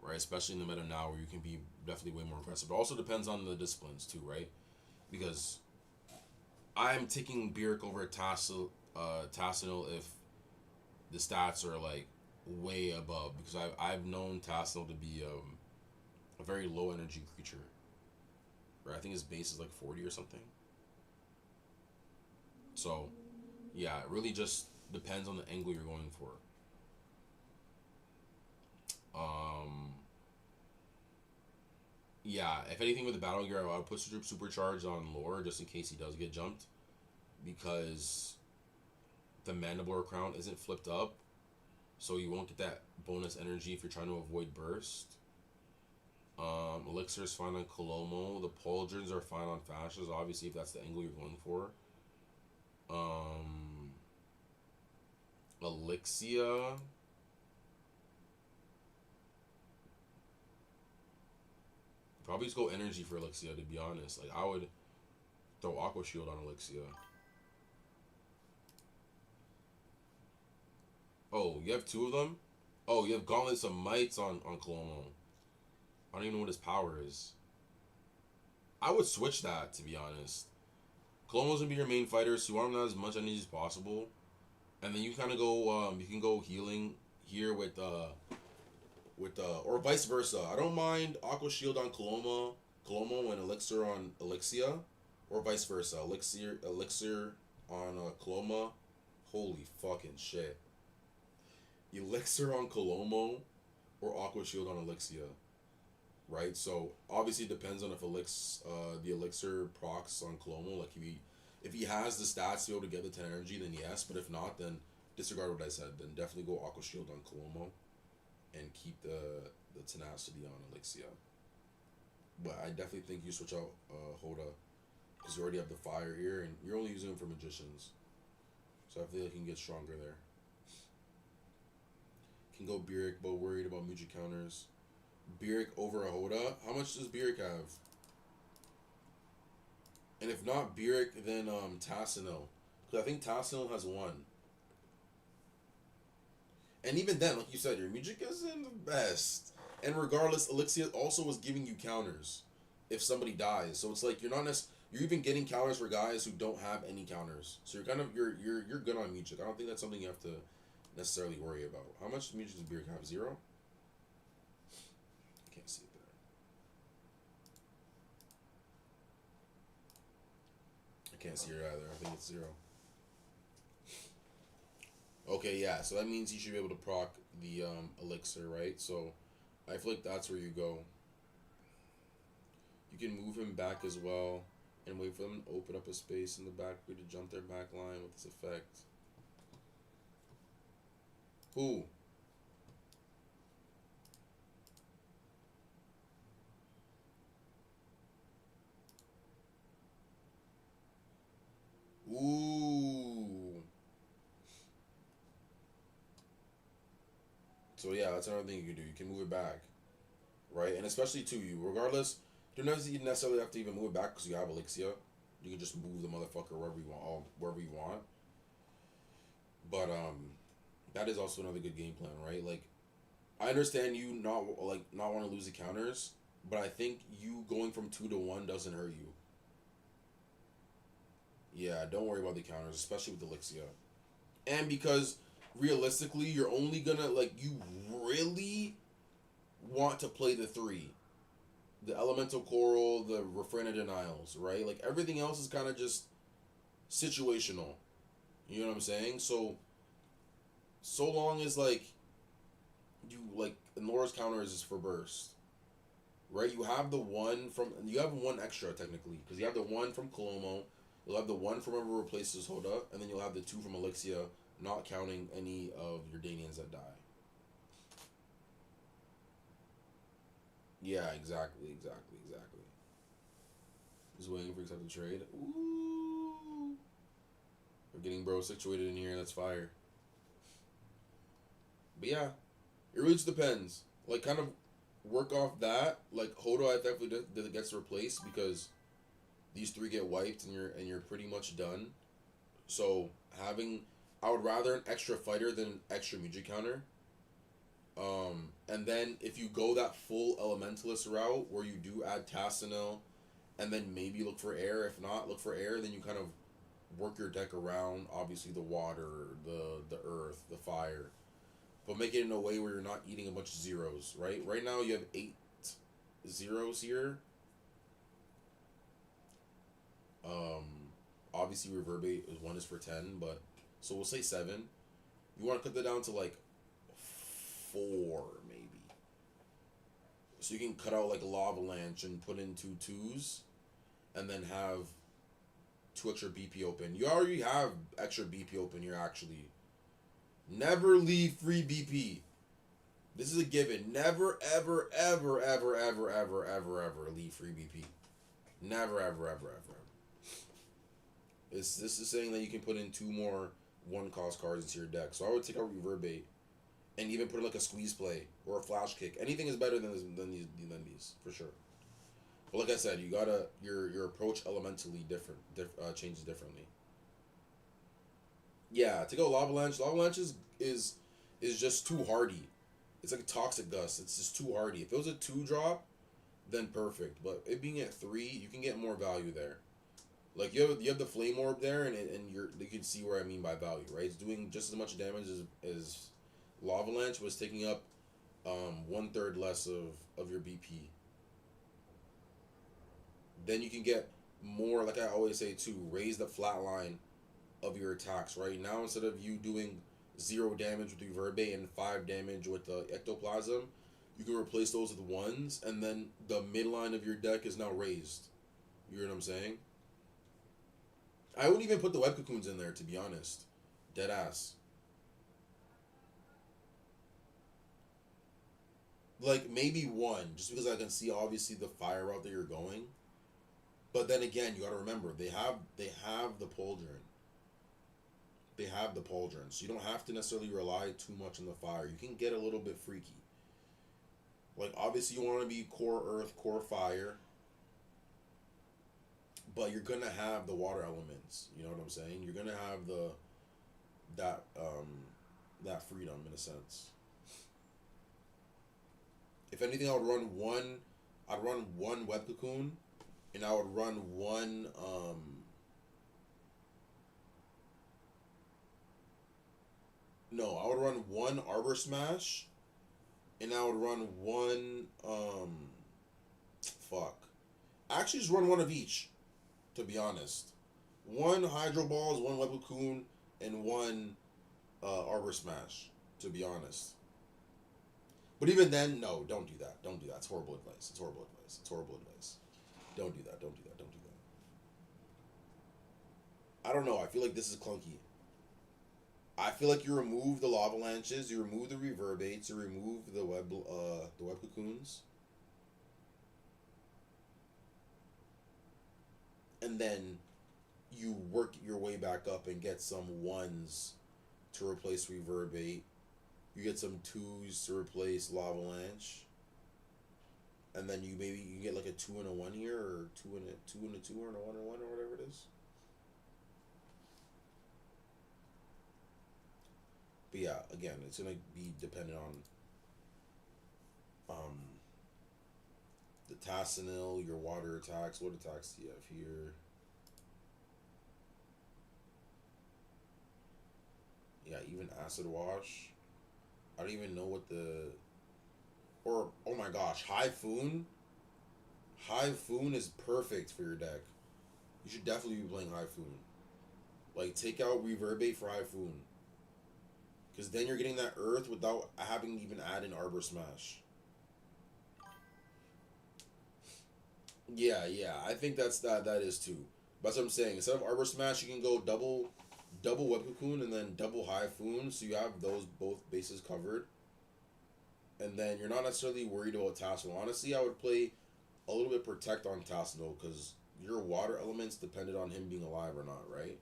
Right? Especially in the meta now where you can be definitely way more aggressive. But it also depends on the disciplines too, right? Because I'm taking Beric over Tassinal if the stats are like way above, because I've known Tassinal to be a very low energy creature. Right? I think his base is like 40 or something. So yeah, it really just depends on the angle you're going for. Yeah, if anything with the battle gear, I would put supercharged on Lore just in case he does get jumped, because the Manticore Crown isn't flipped up, so you won't get that bonus energy if you're trying to avoid burst. Elixir is fine on Colomo. The Pauldrons are fine on Fasces, obviously, if that's the angle you're going for. Elixia. Probably just go energy for Elixia, to be honest. Like, I would throw Aqua Shield on Elixia. Oh, you have 2 of them? Oh, you have Gauntlets of Mites on Colomo. I don't even know what his power is. I would switch that, to be honest. Colomo's gonna be your main fighter, so you want him to have as much energy as possible. And then you kind of go, you can go healing here with or vice versa. I don't mind Aqua Shield on Colomo and Elixir on Elixia, or vice versa. Elixir on Colomo. Holy fucking shit. Elixir on Colomo or Aqua Shield on Elixia. Right? So obviously it depends on if the Elixir procs on Colomo. Like, if he has the stats to be able to get the 10 energy, then yes. But if not, then disregard what I said. Then definitely go Aqua Shield on Colomo and keep the tenacity on Elixia. But I definitely think you switch out Hoda, because you already have the fire here, and you're only using him for magicians. So I feel like you can get stronger there. Can go Beric, but worried about music counters. Beric over a Hoda? How much does Beric have? And if not Beric, then Tassinal. Because I think Tassinal has 1. And even then, like you said, your music isn't the best. And regardless, Elixir also was giving you counters if somebody dies. So it's like you're even getting counters for guys who don't have any counters. So you're good on music. I don't think that's something you have to necessarily worry about. How much music does Beric have? 0? I can't see it there. I can't see it either. I think it's 0. Okay, yeah, so that means you should be able to proc the Elixir, right? So I feel like that's where you go. You can move him back as well and wait for them to open up a space in the back to jump their back line with this effect. Who? So yeah, that's another thing you can do. You can move it back, right? And especially to you, regardless, you don't necessarily have to even move it back because you have Elixir. You can just move the motherfucker wherever you want, all wherever you want. But that is also another good game plan, right? Like, I understand you not want to lose the counters, but I think you going from 2 to 1 doesn't hurt you. Yeah, don't worry about the counters, especially with Elixir. And because realistically, you're only gonna you really want to play the 3. The Elemental Coral, the Refrain of Denials, right? Like everything else is kind of just situational. You know what I'm saying? So long as you and Laura's counters is for burst. Right? You have you have 1 extra technically, because you have the 1 from Colomo, you'll have the 1 from whoever replaces Hoda, and then you'll have the 2 from Elixir, not counting any of your Danians that die. Yeah, exactly. Just waiting for accepted trade. Ooh. We're getting bro situated in here, that's fire. But yeah, it really just depends. Like, kind of work off that. Like, Hodo, I definitely gets replaced because these 3 get wiped and you're pretty much done. So I would rather an extra fighter than an extra music counter. And then if you go that full elementalist route where you do add Tassinel, and then maybe look for air. If not, look for air. Then you kind of work your deck around obviously the water, the earth, the fire, but make it in a way where you're not eating a bunch of zeros. Right now you have 8 zeros here. Obviously Reverberate is 1 is for 10, but so we'll say 7. You want to cut that down to 4 maybe. So you can cut out Law Avalanche and put in 2 2s, and then have 2 extra BP open. You already have extra BP open here actually. Never leave free BP. This is a given. Never ever leave free BP. Never ever. This is saying that you can put in 2 more 1-cost cards into your deck. So I would take out Reverberate and even put a squeeze play or a flash kick. Anything is better than these for sure. But like I said, you gotta your approach elementally changes differently. Yeah, take out Lava Avalanche. Lava Avalanche is just too hardy. It's like a Toxic Gust. It's just too hardy. If it was a 2-drop, then perfect. But it being at 3, you can get more value there. You have the Flame Orb there, and you can see where I mean by value, right? It's doing just as much damage as Lava Avalanche was taking up 1/3 less of your BP. Then you can get more, like I always say too, raise the flat line of your attacks, right? Now instead of you doing 0 damage with Reverberate and 5 damage with the Ectoplasm, you can replace those with 1s, and then the midline of your deck is now raised. You know what I'm saying? I wouldn't even put the Web Cocoons in there, to be honest. Dead ass. Maybe 1, just because I can see obviously the fire route that you're going. But then again, you gotta remember, they have the Pauldron. They have the Pauldron, so you don't have to necessarily rely too much on the fire. You can get a little bit freaky. Obviously you want to be core earth, core fire, but you're gonna have the water elements. You know what I'm saying? You're gonna have that freedom in a sense. If anything, I would run one. I'd run 1 Web Cocoon, and I would run 1. No, I would run 1 Arbor Smash, and I would run 1. Fuck. Actually, just run 1 of each. To be honest, 1 Hydro Balls, 1 Web Cocoon, and 1 Arbor Smash. To be honest. But even then, no, don't do that. Don't do that. It's horrible advice. Don't do that. I don't know. I feel like this is clunky. I feel like you remove the Lava Avalanches, you remove the Reverberates, you remove the Web Cocoons. And then you work your way back up and get some 1s to replace Reverberate. You get some 2s to replace Lavalanche. And then you get like a 2 and a 1 here, or 2 and a 2 and a 2 or a 1 and 1 or whatever it is. But yeah, again, it's gonna be dependent on the Tassanil, your water attacks. What attacks do you have here? Yeah, even Acid Wash. I don't even know what the... Or, oh my gosh, Hyphoon? Hyphoon is perfect for your deck. You should definitely be playing Hyphoon. Like, take out Reverberate for Hyphoon. Because then you're getting that Earth without having to even add in Arbor Smash. Yeah, I think that is too. That's what I'm saying. Instead of Arbor Smash, you can go double Web Cocoon and then double Hyphoon, so you have those both bases covered. And then you're not necessarily worried about Tassinol. Honestly, I would play a little bit Protect on Tassinol, because your water elements depended on him being alive or not, right?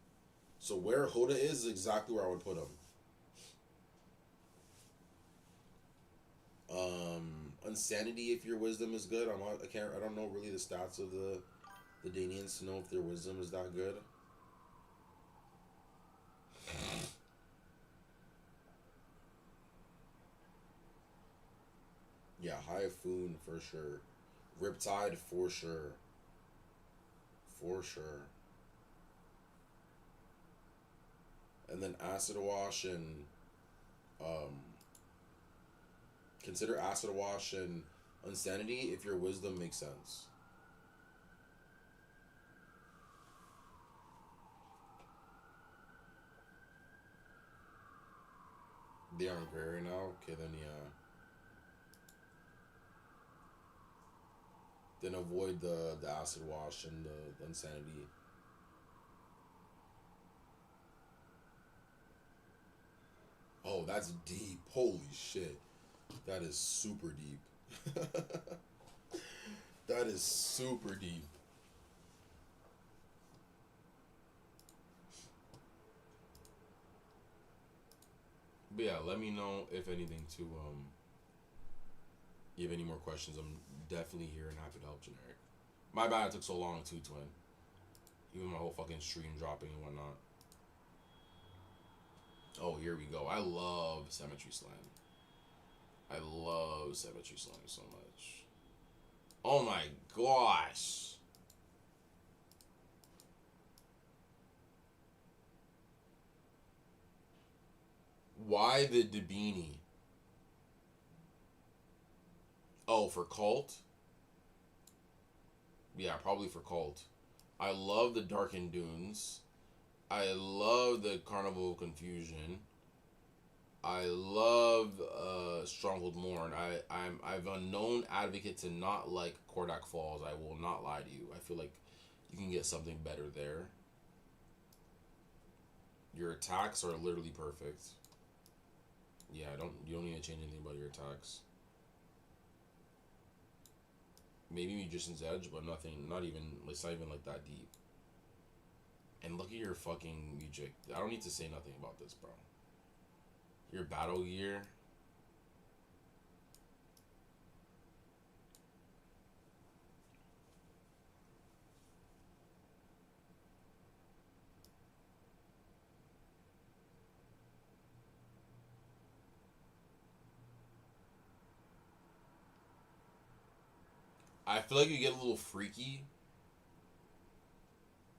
So where Hoda is exactly where I would put him. Insanity, if your wisdom is good. I don't know really the stats of the Danians to know if their wisdom is that good. Yeah, Hyphoon for sure. Riptide for sure. For sure. And then Acid Wash and consider Acid Wash and Insanity if your wisdom makes sense. They aren't gray right now? Okay, then yeah. Then avoid the Acid Wash and the Insanity. Oh, that's deep. Holy shit. That is super deep. That is super deep. But yeah, let me know if anything to you have any more questions. I'm definitely here and happy to help. Generic. My bad it took so long too, twin. Even my whole fucking stream dropping and whatnot. Oh, here we go. I love Symmetry Slam. I love Symmetry Slam so much. Oh my gosh. Why the Dabini? Oh, for Cult? Yeah, probably for Cult. I love the Darkened Dunes. I love the Carnival of Confusion. I love Stronghold Mourn. I've a known advocate to not like Kordak Falls. I will not lie to you. I feel like you can get something better there. Your attacks are literally perfect. Yeah, you don't need to change anything about your attacks. Maybe Magician's Edge, but nothing. It's not even like that deep. And look at your fucking music. I don't need to say nothing about this, bro. Your battle gear. I feel like you get a little freaky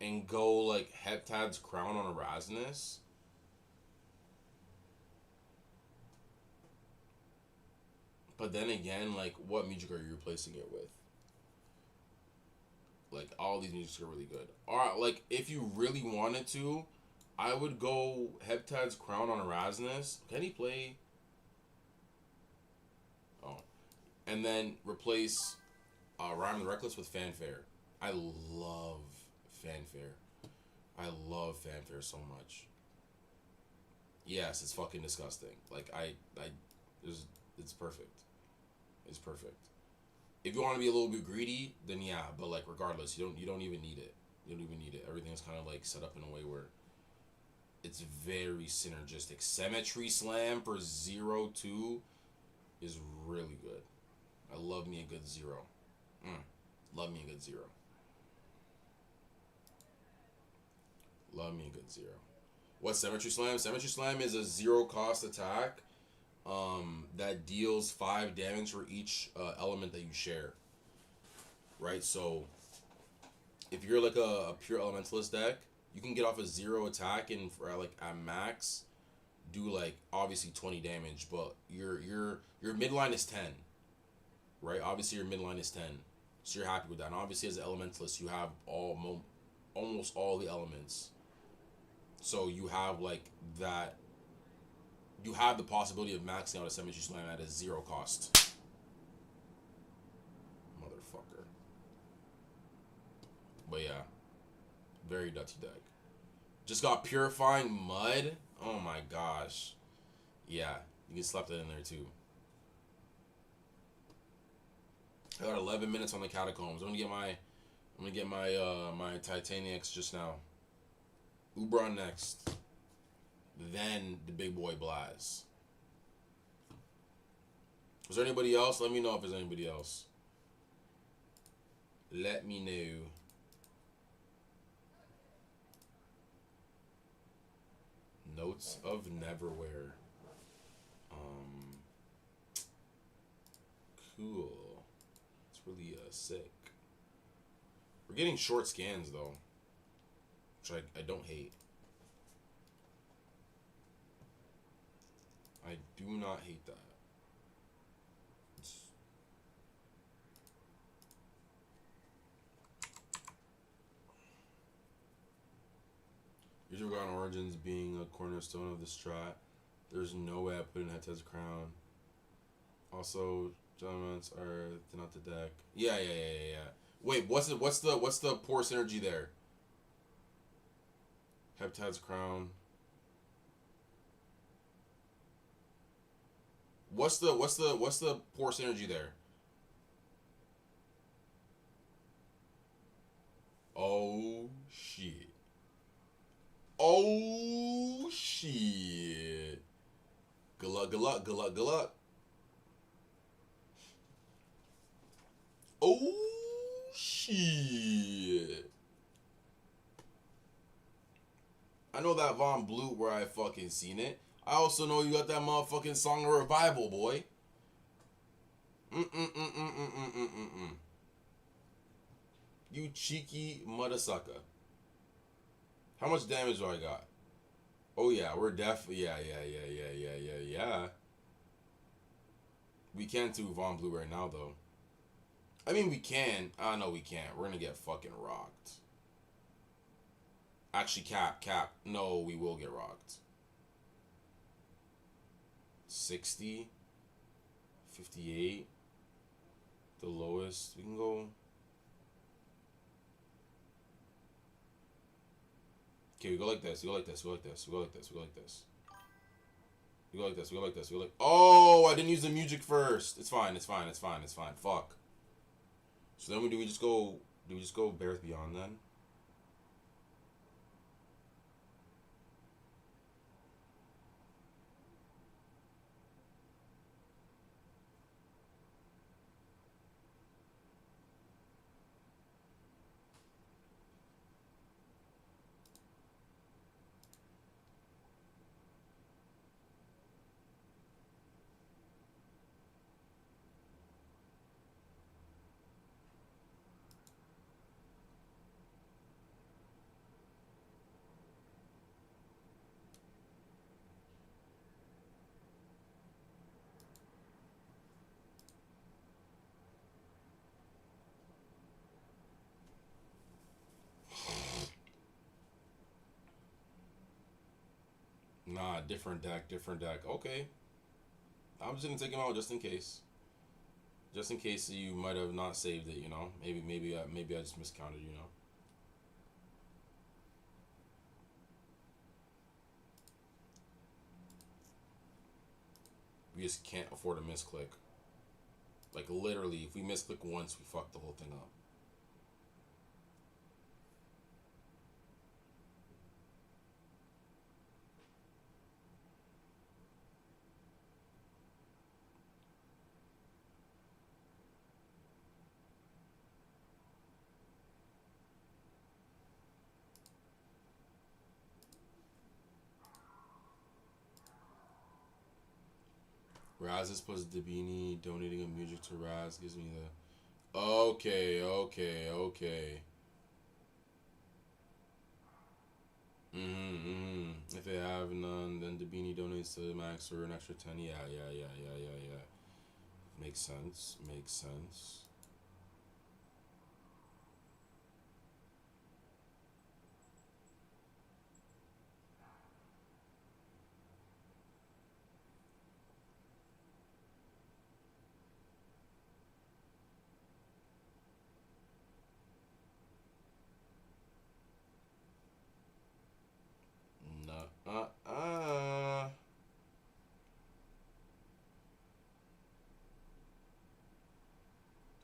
and go like Heptad's Crown on Erasmus. But then again, like, what music are you replacing it with? Like, all these musics are really good. Alright, like, if you really wanted to, I would go Heptad's Crown on Erasmus. Can he play? Oh. And then replace Rhyme the Reckless with Fanfare. I love Fanfare. I love Fanfare so much. Yes, it's fucking disgusting. Like, it's perfect. It's perfect. If you want to be a little bit greedy, then yeah, but like regardless, you don't even need it. You don't even need it. Everything's kind of like set up in a way where it's very synergistic. Symmetry Slam for 0-2 is really good. I love me a good 0. Love me a good 0. Love me a good 0. What's Symmetry Slam? Symmetry Slam is a 0 cost attack that deals 5 damage for each element that you share. Right? So, if you're like a pure elementalist deck, you can get off a 0 attack and for like at max do like obviously 20 damage, but your midline is 10. Right? Obviously your midline is 10. So you're happy with that. And obviously as an elementalist you have almost all the elements. So you have like that, you have the possibility of maxing out a Symmetry Slam at a 0 cost. Motherfucker. But yeah, very Dutty deck. Just got Purifying Mud. Oh my gosh. Yeah, you can slap that in there too. I got 11 minutes on the Catacombs. I'm gonna get my my Titaniacs just now. Ubron next. Then the big boy Blaz. Is there anybody else? Let me know if there's anybody else. Let me know. Notes of Neverwhere. Cool. It's really sick. We're getting short scans though, which I don't hate. I do not hate that. Your Forgotten Origins being a cornerstone of the strat, there's no way I put in Hetez's Crown. Also, Giants are thin out the deck. Yeah. Wait, what's the poor synergy there? Heptad's Crown. What's the poor synergy there? Oh shit. Oh shit. Good luck. Oh shit. I know that Von Blue where I fucking seen it. I also know you got that motherfucking Song of Revival, boy. You cheeky mother sucker. How much damage do I got? Oh yeah, we're definitely yeah. We can't do Von Blue right now though. I mean we can. No we can't. We're gonna get fucking rocked. Actually cap. No, we will get rocked. 60, 58, the lowest. We can go. Okay, we go like this. Oh, I didn't use the music first. It's fine. Fuck. So then do we just go Bearth Beyond then? Nah, different deck. Okay. I'm just gonna take him out just in case. Just in case you might have not saved it, you know? Maybe I just miscounted, you know? We just can't afford a misclick. Like, literally, if we misclick once, we fuck the whole thing up. Raz's plus Dabini donating a music to Raz gives me the. Okay. If they have none, then Dabini donates to Max for an extra 10. Yeah. Makes sense. Nah.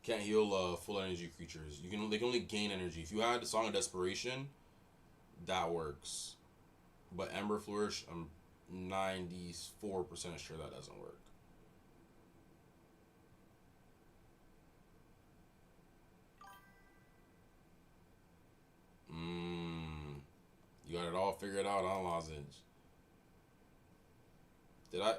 Can't heal full energy creatures. They can only gain energy. If you had the Song of Desperation, that works. But Ember Flourish, I'm 94% sure that doesn't work. You got it all figured out on Lozenge. Did I?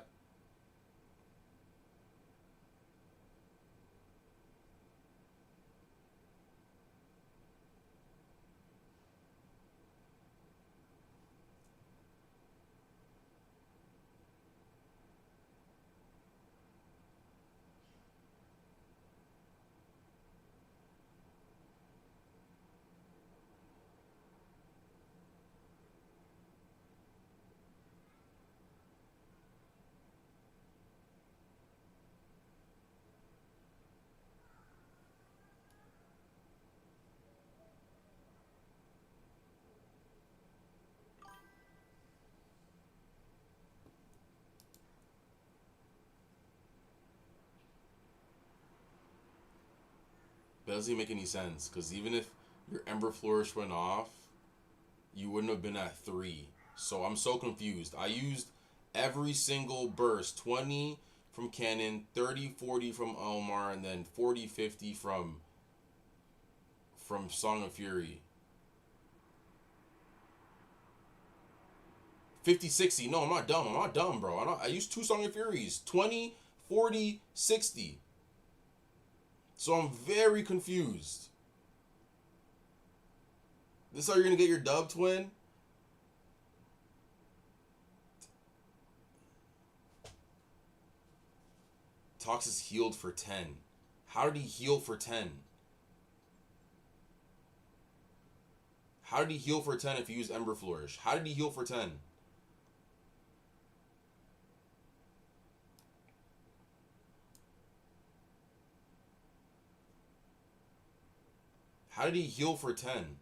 That doesn't even make any sense, because even if your Ember Flourish went off, you wouldn't have been at 3. So I'm so confused. I used every single burst. 20 from Cannon, 30, 40 from Elmar, and then 40, 50 from Song of Fury. 50, 60. No, I'm not dumb, bro. I used 2 Song of Furies. 20, 40, 60. So I'm very confused. This is how you're going to get your dub, twin? Tox is healed for 10. How did he heal for 10? How did he heal for 10 if he used Ember Flourish? How did he heal for 10? How did he heal for 10?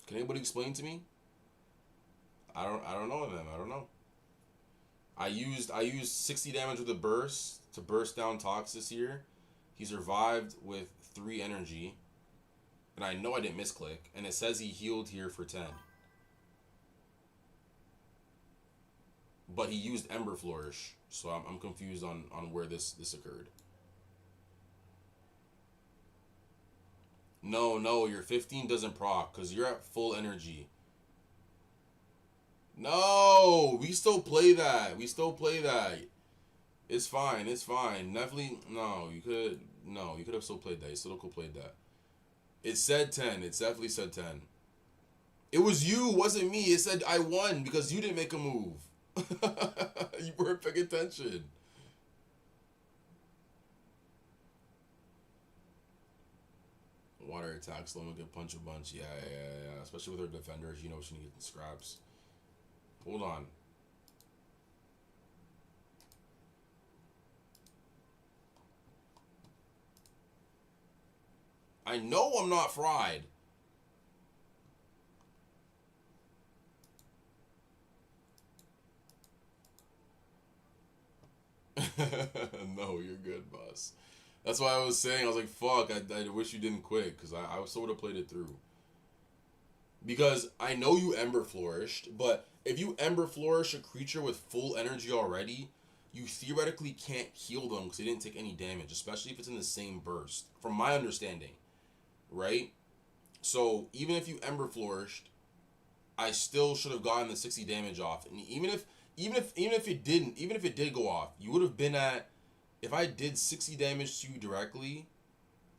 Can anybody explain to me? I don't know them. I don't know. I used 60 damage with a burst to burst down Tox this year. He survived with 3 energy. And I know I didn't misclick. And it says he healed here for 10. But he used Ember Flourish. So I'm confused on where this occurred. No, your 15 doesn't proc because you're at full energy. No, we still play that. It's fine. Definitely, you could have still played that. You still could have played that. It said 10. It definitely said 10. It was you, wasn't me. It said I won because you didn't make a move. You weren't paying attention. Water attack, slow and get punch a bunch. Yeah. Especially with her defenders, you know she needs scraps. Hold on. I know I'm not fried. No, you're good, boss. That's why I was saying, I was like, fuck, I wish you didn't quit, because I still would have played it through. Because I know you Ember Flourished, but if you Ember Flourish a creature with full energy already, you theoretically can't heal them because they didn't take any damage, especially if it's in the same burst, from my understanding, right? So even if you Ember Flourished, I still should have gotten the 60 damage off. And even if even if it didn't, even if it did go off, you would have been at, if I did 60 damage to you directly,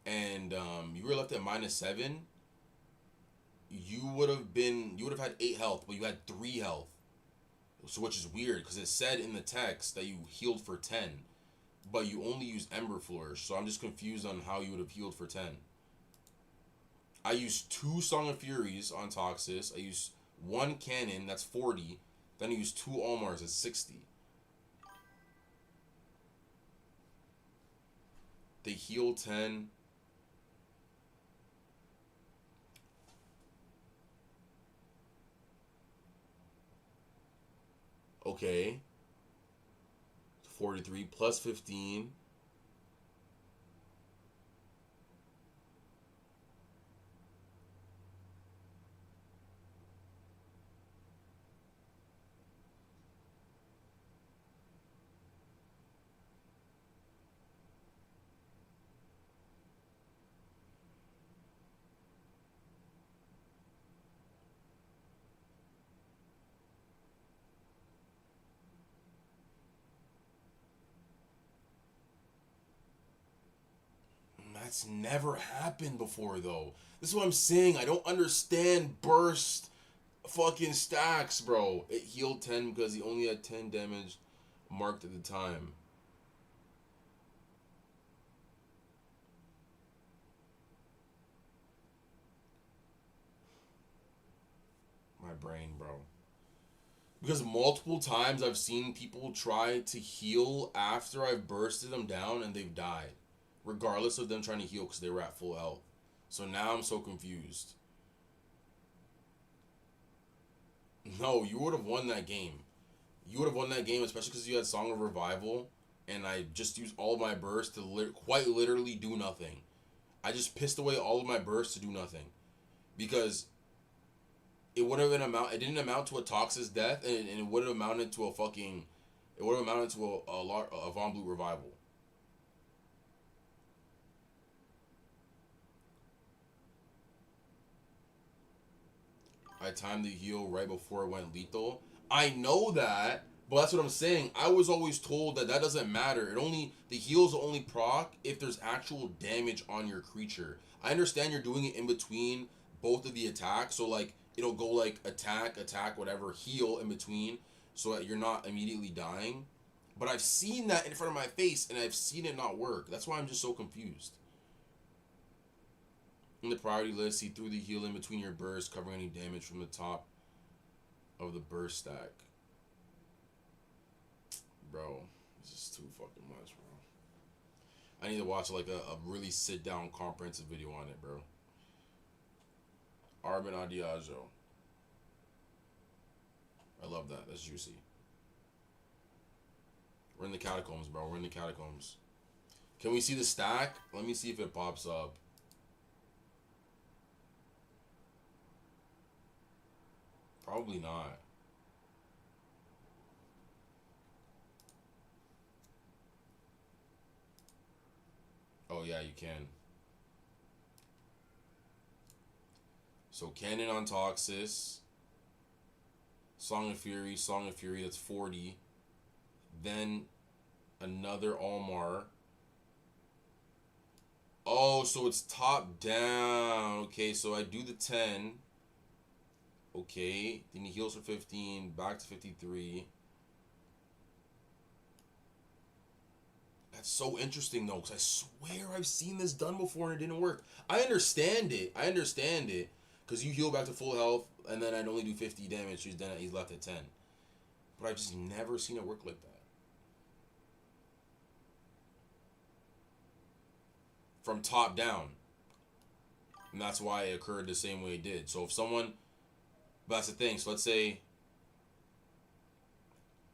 and you were left at -7, you would have had 8 health, but you had 3 health. So which is weird because it said in the text that you healed for 10, but you only used Ember Flourish. So I'm just confused on how you would have healed for 10. I used 2 Song of Furies on Toxis. I used 1 Cannon, that's 40. Then I used 2 Almars, that's 60. They heal 10. Okay. 43 plus 15. That's never happened before, though. This is what I'm saying. I don't understand burst fucking stacks, bro. It healed 10 because he only had 10 damage marked at the time. My brain, bro. Because multiple times I've seen people try to heal after I've bursted them down and they've died. Regardless of them trying to heal because they were at full health. So now I'm so confused. No, you would have won that game. You would have won that game, especially because you had Song of Revival, and I just used all of my bursts to quite literally do nothing. I just pissed away all of my bursts to do nothing. Because it would have it didn't amount to a Toxis death, and it would have amounted to a fucking, it would have amounted to a Von Blue Revival. I timed the heal right before it went lethal. I know that, but that's what I'm saying. I was always told that doesn't matter. The heals only proc if there's actual damage on your creature. I understand you're doing it in between both of the attacks, so like it'll go like attack, whatever, heal in between, so that you're not immediately dying. But I've seen that in front of my face, and I've seen it not work. That's why I'm just so confused. In the priority list, he threw the heal in between your bursts, covering any damage from the top of the burst stack. Bro, this is too fucking much, bro. I need to watch like a really sit-down, comprehensive video on it, bro. Arbin Adiajo. I love that. That's juicy. We're in the catacombs, bro. We're in the catacombs. Can we see the stack? Let me see if it pops up. Probably not. Oh yeah, you can. So Cannon on Toxis. Song of Fury, that's 40. Then another Almar. Oh, so it's top down. Okay, so I do the 10. Okay, then he heals for 15, back to 53. That's so interesting, though, because I swear I've seen this done before and it didn't work. I understand it, because you heal back to full health, and then I'd only do 50 damage, so he's left at 10. But I've just never seen it work like that. From top down. And that's why it occurred the same way it did. So if someone... But that's the thing. So let's say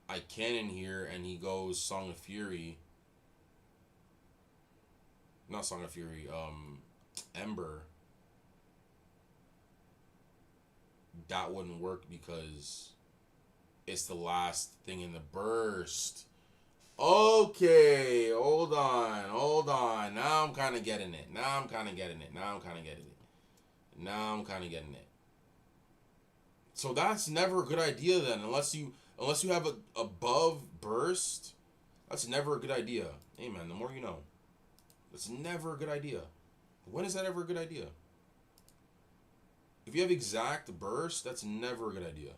I cannon here and he goes Song of Fury. Not Song of Fury, Ember. That wouldn't work because it's the last thing in the burst. Okay, hold on. Now I'm kind of getting it. Now I'm kind of getting it. So that's never a good idea then, unless you... Unless you have a above burst, that's never a good idea. Hey man, the more you know. That's never a good idea. When is that ever a good idea? If you have exact burst, that's never a good idea.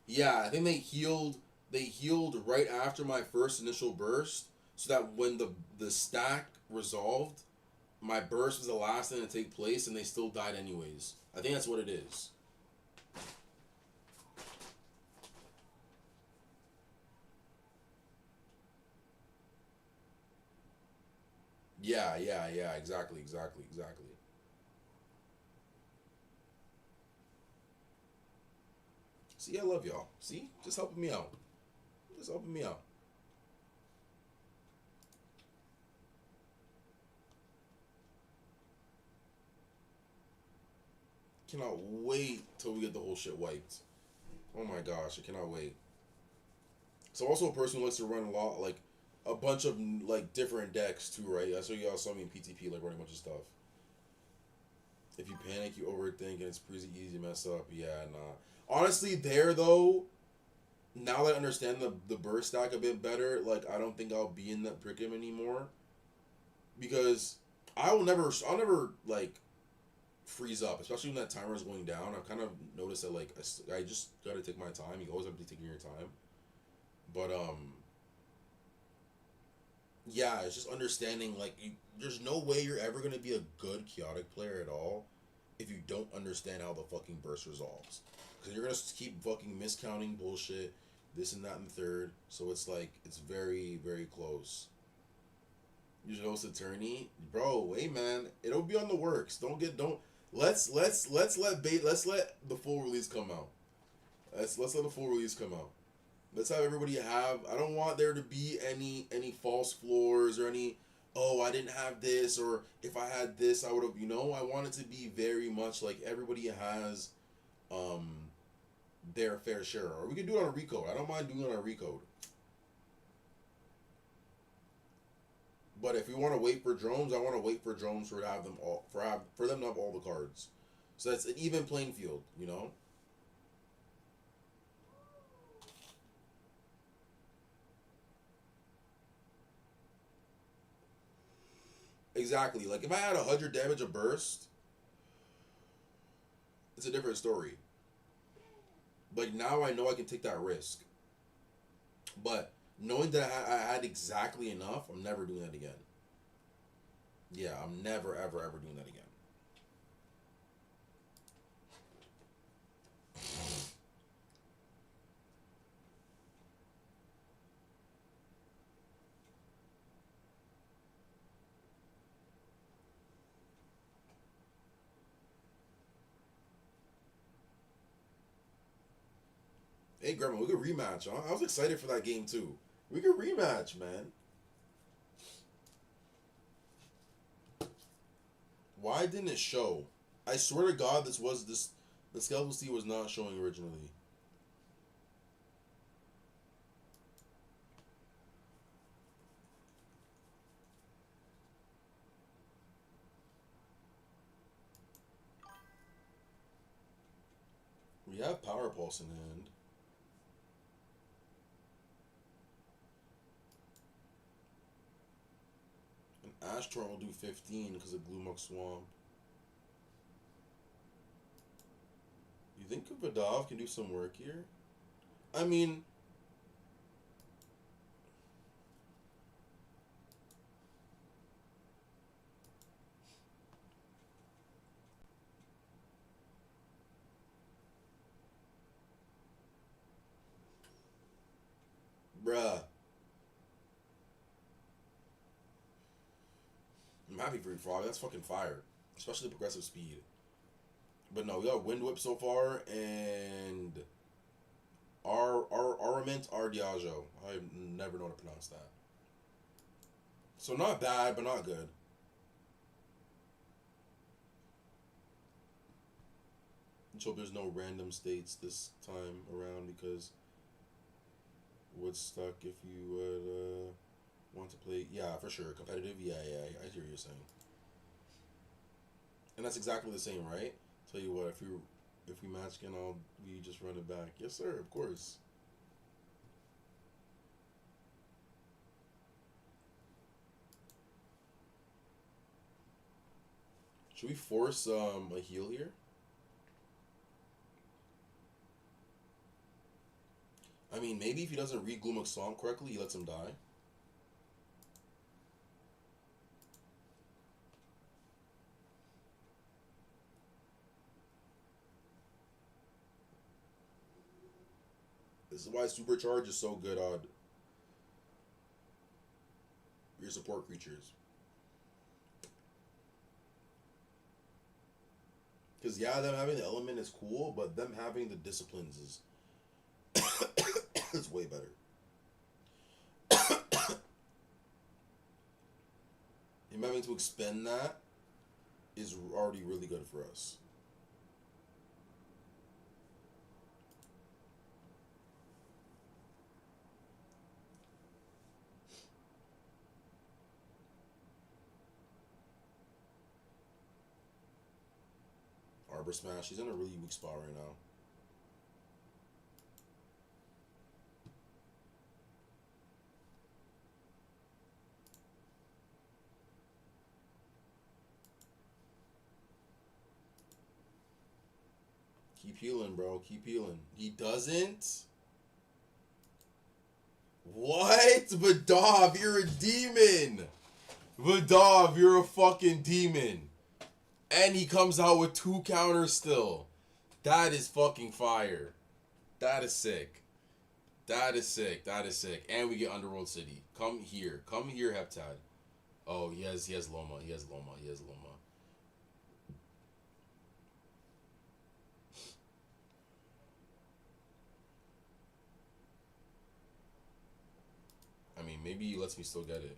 Yeah, I think they healed. They healed right after my first initial burst, so that when the stack resolved, my burst was the last thing to take place, and they still died anyways. I think that's what it is. Yeah. Exactly. See, I love y'all. See, just helping me out. Just helping me out. Cannot wait till we get the whole shit wiped. Oh my gosh, I cannot wait. So also a person who likes to run a lot, like a bunch of like different decks too, right? I saw y'all saw me in PTP like running a bunch of stuff. If you panic, you overthink, and it's pretty easy to mess up. Yeah, nah. Honestly, there though, now that I understand the burst stack a bit better, like I don't think I'll be in that predicament anymore because I'll never like freeze up, especially when that timer is going down. I've kind of noticed that like I just gotta take my time. You always have to be taking your time, but yeah, it's just understanding like there's no way you're ever gonna be a good chaotic player at all if you don't understand how the fucking burst resolves. Because you're gonna keep fucking miscounting bullshit, this and that and the third. So it's like it's very close. You should host attorney, bro. Hey man, it'll be on the works. Don't. Let's let the full release come out. Let's let the full release come out. Let's have everybody have. I don't want there to be any false floors or any. Oh, I didn't have this, or if I had this, I would have. I want it to be very much like everybody has, their fair share. Or we can do it on a Recode. I don't mind doing it on a Recode. But if we want to wait for Dromes, I want to wait for Dromes for to have them all for them to have all the cards. So that's an even playing field. Exactly. Like if I had 100 damage a burst, it's a different story. Like now I know I can take that risk. But knowing that I had exactly enough, I'm never doing that again. Yeah, I'm never ever doing that again. Hey, Grandma, we could rematch, huh? I was excited for that game too. We could rematch, man. Why didn't it show? I swear to God, this. The Skeletal Steel was not showing originally. We have Power Pulse in hand. And Astron will do 15 because of Gloomok Swamp. You think Vidov can do some work here? I mean, bruh. I'm happy for you, Frog. That's fucking fire. Especially the progressive speed. But no, we got Wind Whip so far, and our Armament Diageo. I never know how to pronounce that. So not bad, but not good. Let's hope there's no random states this time around because Woodstock if you would want to play. Yeah, for sure. Competitive. Yeah, I hear what you're saying. And that's exactly the same, right? Tell you what, if we match again, we just run it back. Yes, sir. Of course. Should we force a heal here? I mean, maybe if he doesn't read Gloom Swamp correctly, he lets him die. This is why Supercharge is so good on your support creatures. Because, yeah, them having the element is cool, but them having the disciplines is, is way better. Him having to expend that is already really good for us. Arbor Smash, he's in a really weak spot right now. Keep healing, bro. Keep healing. He doesn't? What? Vidov, you're a demon! Vidov, you're a fucking demon. And he comes out with 2 counters still. That is fucking fire. That is sick. That is sick. That is sick. And we get Underworld City. Come here. Come here, Heptad. Oh, he has Loma. He has Loma. He has Loma. I mean, maybe he lets me still get it.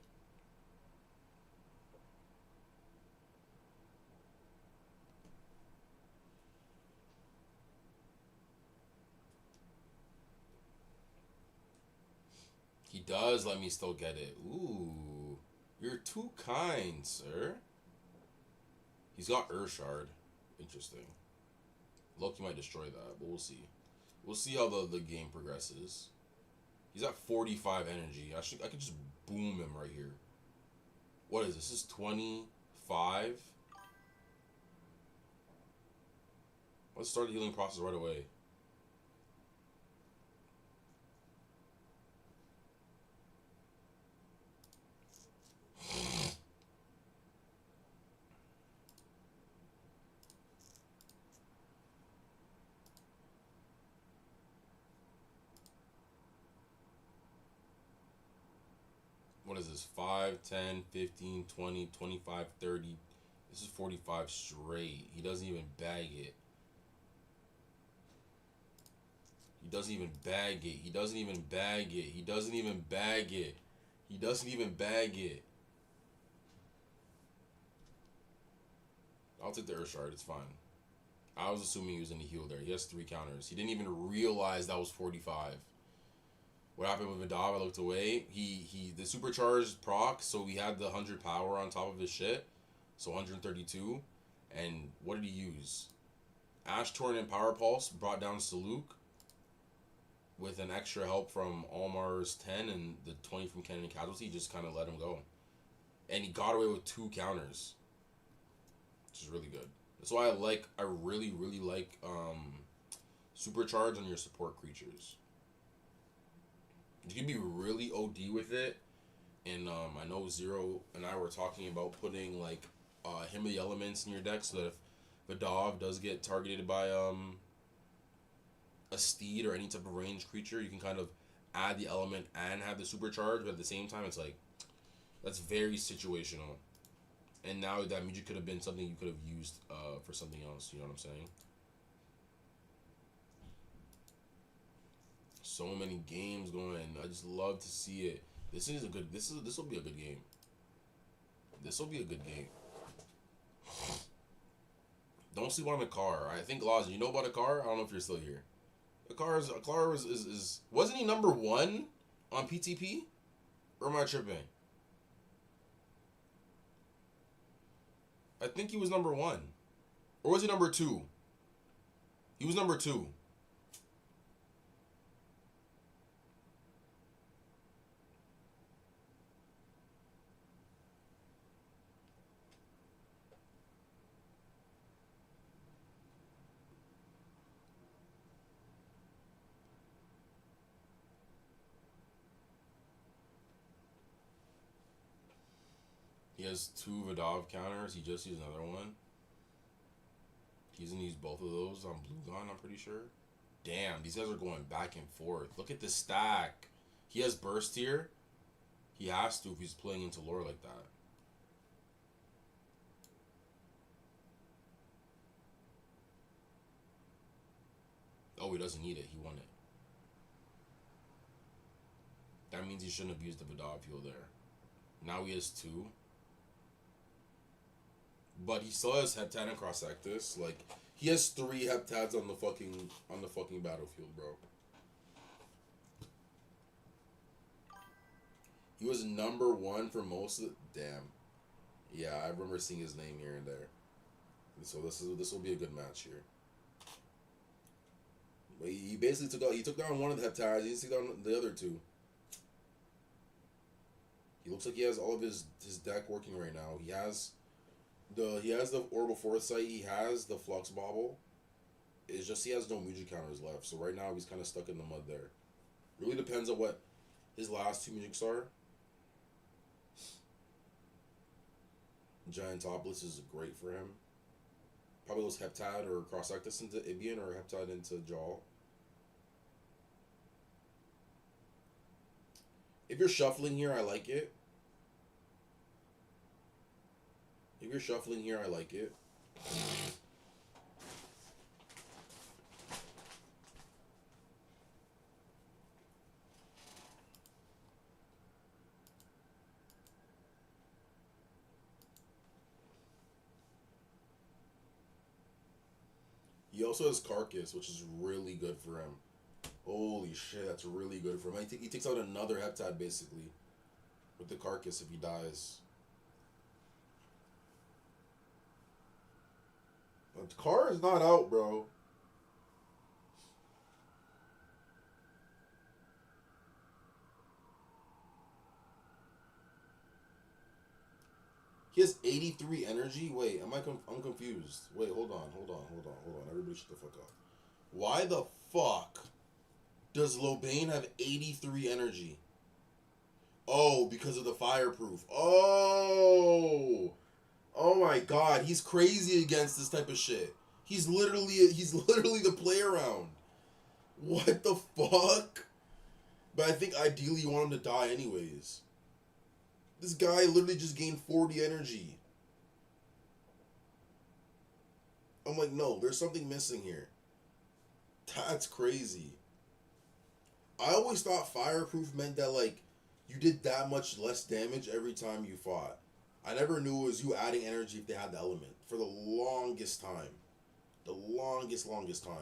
He does let me still get it. Ooh. You're too kind, sir. He's got Urshard. Interesting. Loki might destroy that, but we'll see. We'll see how the game progresses. He's at 45 energy. I could just boom him right here. What is this? This is 25? Let's start the healing process right away. What is this? 5, 10, 15, 20, 25, 30. This is 45 straight. He doesn't even bag it. He doesn't even bag it. He doesn't even bag it. He doesn't even bag it. He doesn't even bag it. I'll take the Urshard. It's fine. I was assuming he was in the heal there. He has 3 counters. He didn't even realize that was 45. What happened with Vidov? I looked away. The supercharged proc, so he had the 100 power on top of his shit. So 132. And what did he use? Ash Torrent and Power Pulse brought down Saluk with an extra help from Almar's 10 and the 20 from Cannon and Casualty. Just kind of let him go. And he got away with 2 counters. Which is really good. That's why I really, really like Supercharge on your support creatures. You can be really OD with it. And I know Zero and I were talking about putting like Hymn of the Elements in your deck so that if Vidov does get targeted by a steed or any type of ranged creature, you can kind of add the element and have the supercharge, but at the same time it's like that's very situational. And now that Muji could have been something you could have used for something else, you know what I'm saying? So many games going. I just love to see it. This will be a good game. This will be a good game. Don't sleep on the car. I think Laws, you know about a car? I don't know if you're still here. The car is wasn't he number 1 On PTP? Or am I tripping? I think he was number 1. Or was he number 2? He was number 2. He has 2 Vidov counters. He just used another one. He's gonna use both of those on Blue Gun, I'm pretty sure. Damn, these guys are going back and forth. Look at this stack. He has burst here. He has to if he's playing into lore like that. Oh, he doesn't need it. He won it. That means he shouldn't have used the Vidov fuel there. Now he has 2. But he still has Heptad and Crossectus. Like, he has 3 Heptads on the fucking battlefield, bro. He was number 1 for most of the... Damn. Yeah, I remember seeing his name here and there. And so this will be a good match here. But he basically took down one of the Heptads. He didn't take down the other 2. He looks like he has all of his deck working right now. He has the Orbital Foresight. He has the Flux Bauble. It's just he has no Muji counters left. So right now he's kind of stuck in the mud there. Really depends on what his last 2 Mujiks are. Giant Topless is great for him. Probably goes Heptad or Crossectus into Ibian or Heptad into Jaw. If you're shuffling here, I like it. If you're shuffling here, I like it. He also has Carcass, which is really good for him. Holy shit, that's really good for him. He takes out another Heptad, basically, with the Carcass if he dies. The car is not out, bro. He has 83 energy? Wait, I'm confused. Wait, hold on. Everybody shut the fuck up. Why the fuck does Lobane have 83 energy? Oh, because of the fireproof. Oh! Oh my god, he's crazy against this type of shit. He's literally the play around. What the fuck? But I think ideally you want him to die anyways. This guy literally just gained 40 energy. I'm like, no, there's something missing here. That's crazy. I always thought fireproof meant that, like, you did that much less damage every time you fought. I never knew it was you adding energy if they had the element. For the longest time. The longest time.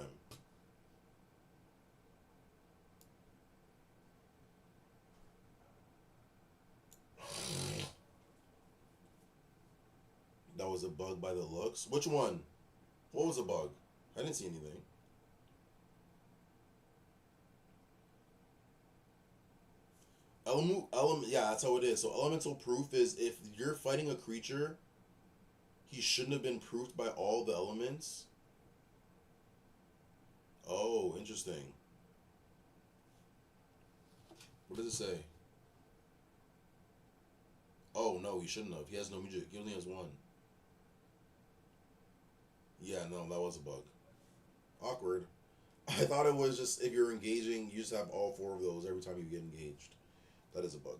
That was a bug by the looks. Which one? What was a bug? I didn't see anything. Yeah, that's how it is. So elemental proof is if you're fighting a creature, he shouldn't have been proofed by all the elements. Oh, interesting. What does it say? Oh, no, he shouldn't have. He has no music. He only has 1. Yeah, no, that was a bug. Awkward. I thought it was just if you're engaging, you just have all 4 of those every time you get engaged. That is a bug.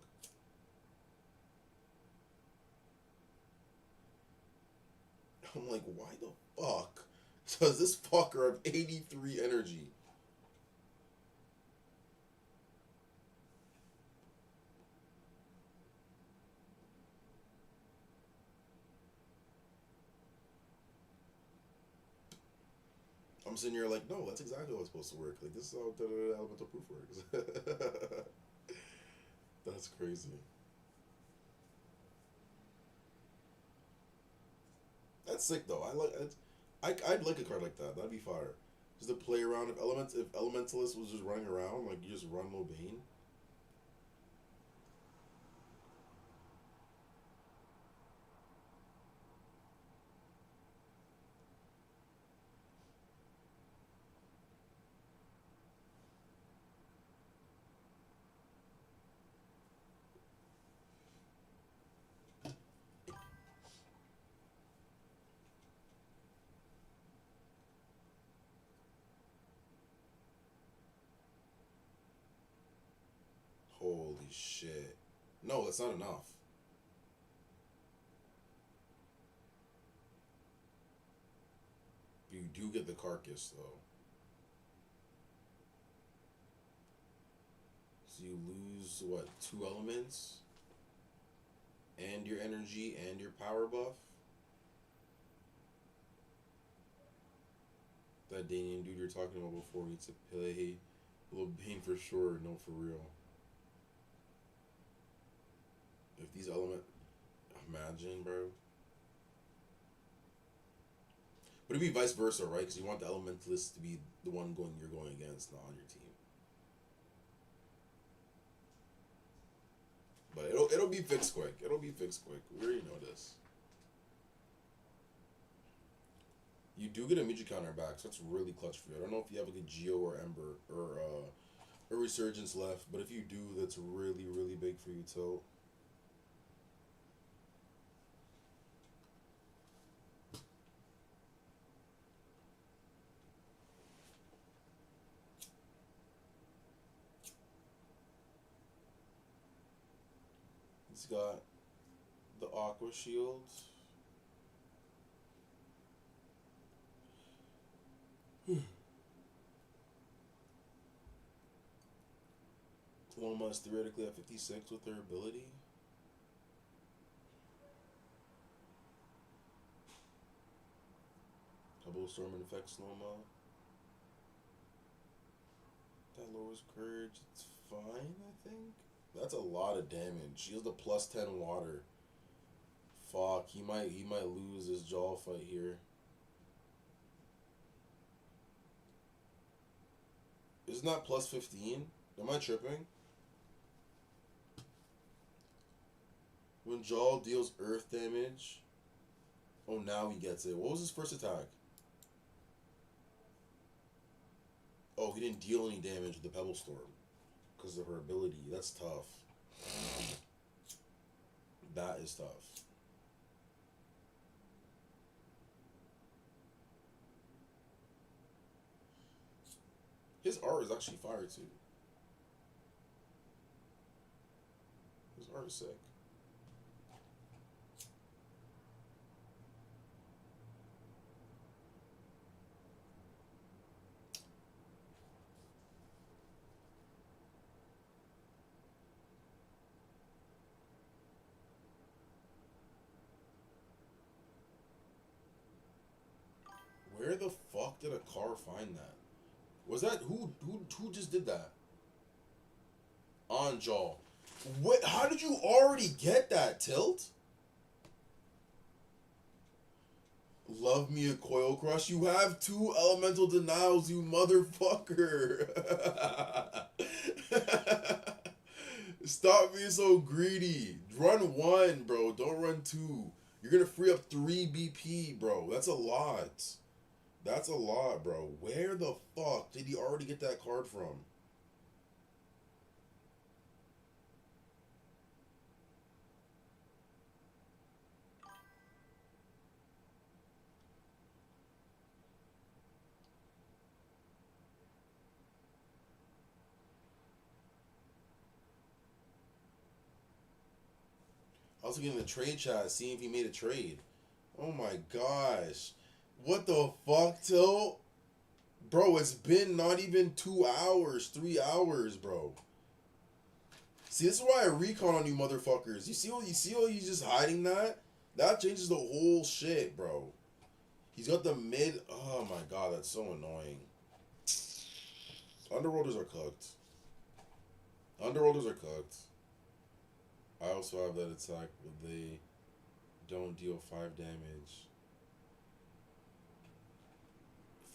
I'm like, why the fuck does this fucker have 83 energy? I'm sitting here like, no, that's exactly how it's supposed to work. Like, this is how elemental proof works. That's crazy. That's sick though. I'd like a card like that. That'd be fire. Just to play around. If Elementalist was just running around, like you just run Lobane. Holy shit. No, that's not enough. You do get the carcass though. So you lose what, 2 elements? And your energy and your power buff? That Danian dude you're talking about before needs to play a little Bane for sure, no for real. If these imagine, bro. But it'd be vice versa, right? Because you want the elementalist to be the one you're going against, not on your team. But it'll be fixed quick. It'll be fixed quick. We already know this. You do get a Miji counter back, so that's really clutch for you. I don't know if you have like a Geo or Ember or a Resurgence left, but if you do, that's really, really big for you, Tilt. He's got the Aqua Shield. Loma is theoretically at 56 with their ability. Double Storm infects Loma. That lowers courage. It's fine, I think. That's a lot of damage. She has the plus 10 water. Fuck, he might lose his jaw fight here. Isn't that plus 15? Am I tripping? When Jaw deals earth damage. Oh, now he gets it. What was his first attack? Oh, he didn't deal any damage with the Pebble Storm. Because of her ability. That's tough. That is tough. His art is actually fire too. His art is sick. Where the fuck did a car find that? Was that who just did that? On Jaw. What? How did you already get that, Tilt? Love me a Coil Crush. You have 2 elemental denials, you motherfucker. Stop being so greedy. Run 1, bro. Don't run 2. You're gonna free up 3 BP, bro. That's a lot. That's a lot, bro. Where the fuck did he already get that card from? I was looking in the trade chat, seeing if he made a trade. Oh my gosh. What the fuck, Tilt? Bro, it's been not even 2 hours, 3 hours, bro. See, this is why I recon on you motherfuckers. You see what he's just hiding that? That changes the whole shit, bro. He's got the mid. Oh my god, that's so annoying. Underworlders are cooked. Underworlders are cooked. also have that attack, but they don't deal 5 damage.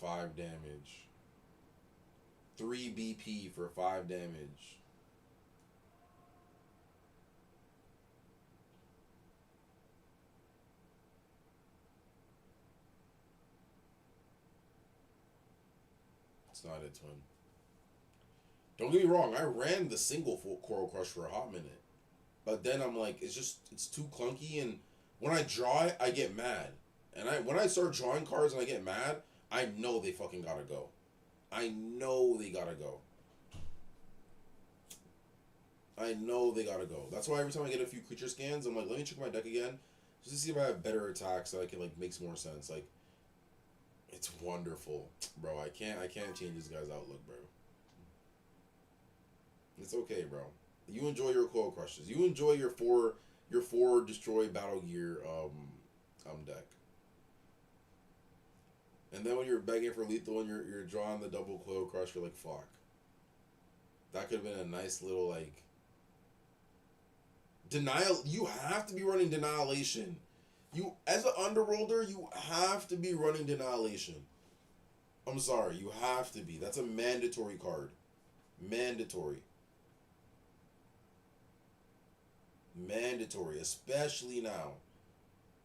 5 damage. 3 BP for 5 damage. It's not a twin. Don't get me wrong, I ran the single Coral Crush for a hot minute. But then I'm like, it's too clunky, and when I draw it, I get mad. And when I start drawing cards and I get mad, I know they fucking gotta go. I know they gotta go. I know they gotta go. That's why every time I get a few creature scans, I'm like, let me check my deck again, just to see if I have better attacks that I can like makes more sense. Like, it's wonderful, bro. I can't change this guy's outlook, bro. It's okay, bro. You enjoy your Coil Crushes. You enjoy your four destroy battle gear deck. And then when you're begging for lethal and you're drawing the double Coil Crush, you're like, fuck. That could have been a nice little like denial. You have to be running Denialation. You as an underworlder, you have to be running Denialation. I'm sorry, you have to be. That's a mandatory card. Mandatory. Mandatory, especially now.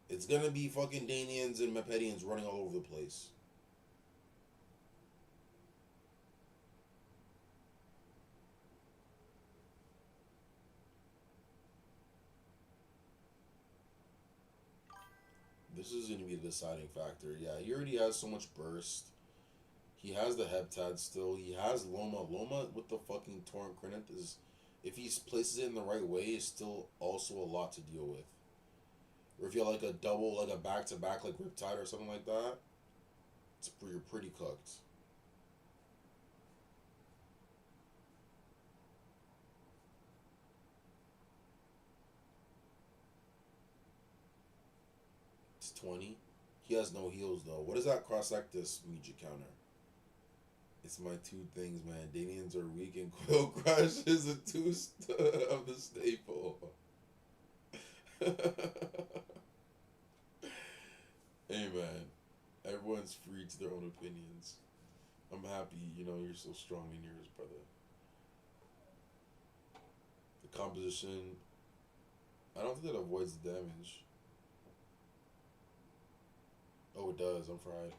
It's gonna be fucking Danians and Mepedians running all over the place. This is gonna be the deciding factor. Yeah, he already has so much burst. He has the Heptad still. He has Loma. Loma with the fucking Torrent Crinith is, if he places it in the right way, is still also a lot to deal with. Or if you have like a double, like a back-to-back, like Riptide or something like that, you're pretty cooked. It's 20. He has no heals though. What is that Cross-Ectus Muja counter? It's my two things, man. Danians are weak and Quill Crush is a two of the staple. Hey, man. Everyone's free to their own opinions. I'm happy, you're so strong in yours, brother. The composition, I don't think that avoids the damage. Oh, it does. I'm fried.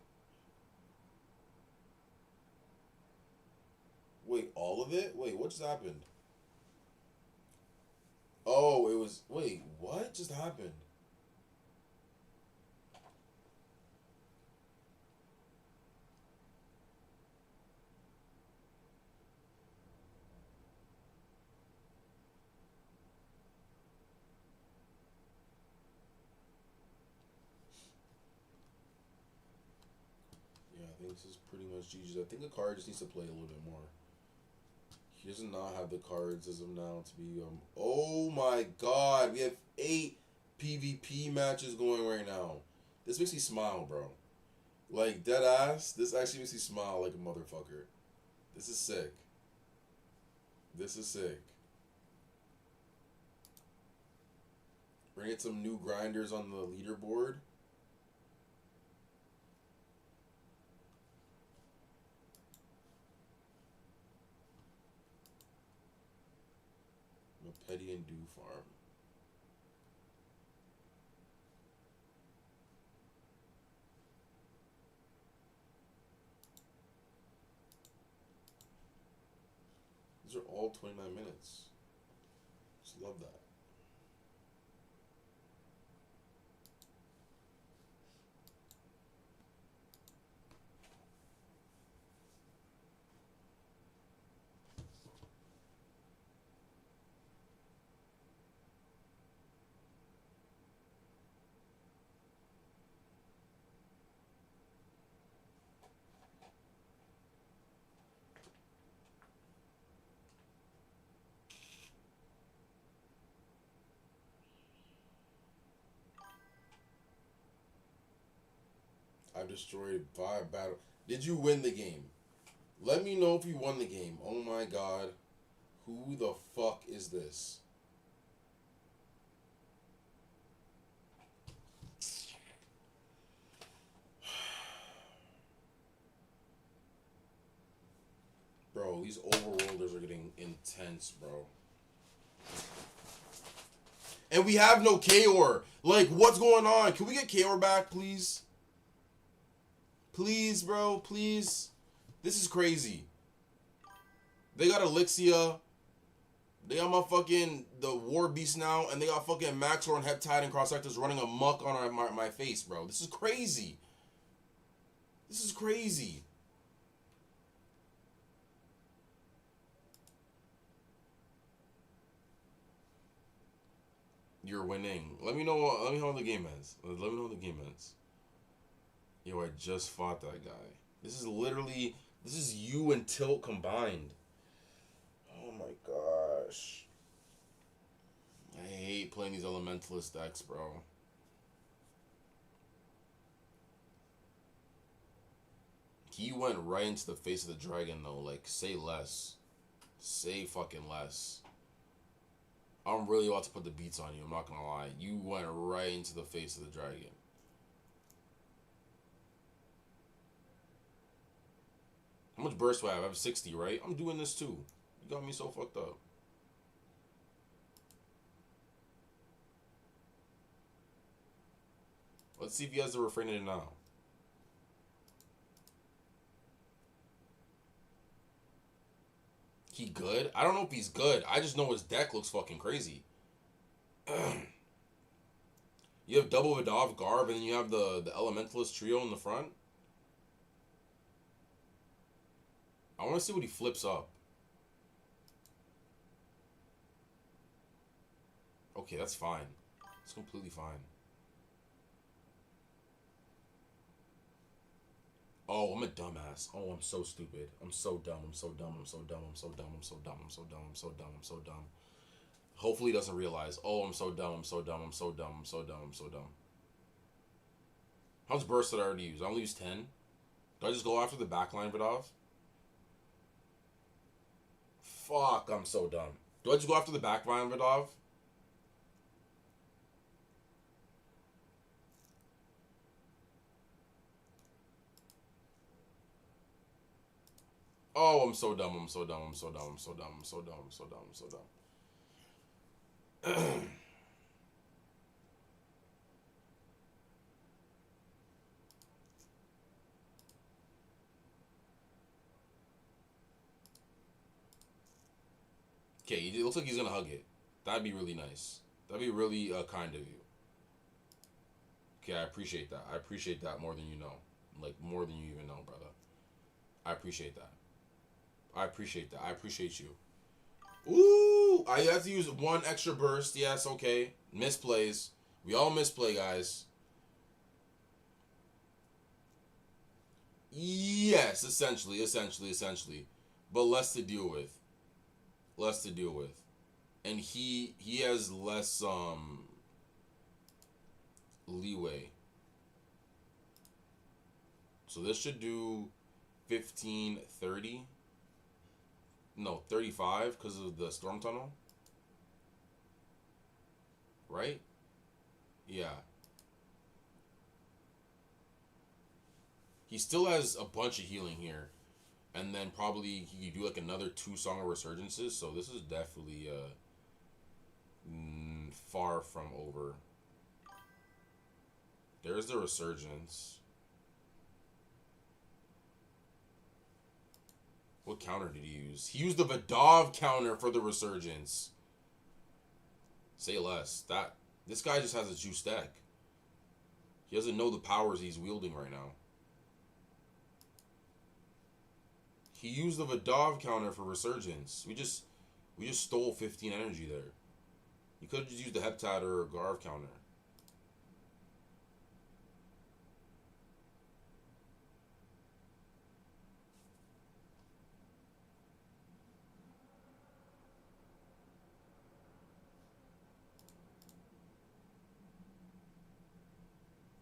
Wait, all of it? Wait, what just happened? Oh, it was... Wait, what just happened? Yeah, I think this is pretty much GG's. I think the card just needs to play a little bit more. He does not have the cards as of now to be oh my god, we have 8 PvP matches going right now. This makes me smile, bro. Like, dead ass, this actually makes me smile like a motherfucker. This is sick. This is sick. We're gonna get some new grinders on the leaderboard. Petty and Dew Farm. These are all 29 minutes. Just love that. I've destroyed 5 battle. Did you win the game? Let me know if you won the game. Oh my god. Who the fuck is this? Bro, these overworlders are getting intense, bro. And we have no Kaor. Like, what's going on? Can we get Kaor back, please? Please, bro, please. This is crazy. They got Elixia. They got my fucking the War Beast now, and they got fucking Maxor and Heptide and Cross Sectors running amok on my face, bro. This is crazy. This is crazy. You're winning. Let me know. Let me know how the game ends. Let me know how the game ends. Yo, I just fought that guy. This is literally. This is you and Tilt combined. Oh my gosh. I hate playing these Elementalist decks, bro. He went right into the face of the dragon, though. Like, say less. Say fucking less. I'm really about to put the beats on you, I'm not gonna lie. You went right into the face of the dragon. How much burst do I have? I have 60, right? I'm doing this too. You got me so fucked up. Let's see if he has the refrain in it now. He good? I don't know if he's good. I just know his deck looks fucking crazy. You have double Vidov Garb, and then you have the Elementalist trio in the front. I want to see what he flips up. Okay, that's fine. It's completely fine. Oh, I'm a dumbass. Oh, I'm so stupid. I'm so dumb. I'm so dumb. I'm so dumb. I'm so dumb. I'm so dumb. I'm so dumb. I'm so dumb. I'm so dumb. Hopefully he doesn't realize. Oh, I'm so dumb. I'm so dumb. I'm so dumb. I'm so dumb. I'm so dumb. How much burst did I already use? I only used 10. Do I just go after the backline Vidov? Fuck, I'm so dumb. Do I just go after the backline Vidov? Oh, I'm so dumb. I'm so dumb. I'm so dumb. I'm so dumb. I'm so dumb. I'm so dumb. I'm so dumb. Okay, it looks like he's gonna hug it. That'd be really nice. That'd be really kind of you. Okay, I appreciate that. I appreciate that more than you know. Like, more than you even know, brother. I appreciate that. I appreciate that. I appreciate you. Ooh! I have to use one extra burst. Yes, okay. Misplays. We all misplay, guys. Yes, essentially. But less to deal with. Less to deal with. And he has less leeway. So this should do 15, 30. No, 35 because of the storm tunnel. Right? Yeah. He still has a bunch of healing here. And then probably he could do like another 2 Song of Resurgences. So this is definitely far from over. There's the Resurgence. What counter did he use? He used the Vidov counter for the Resurgence. Say less. This guy just has a juice deck. He doesn't know the powers he's wielding right now. He used the Vidov counter for Resurgence. We just stole 15 energy there. He could have just used the Heptad or a Garv counter.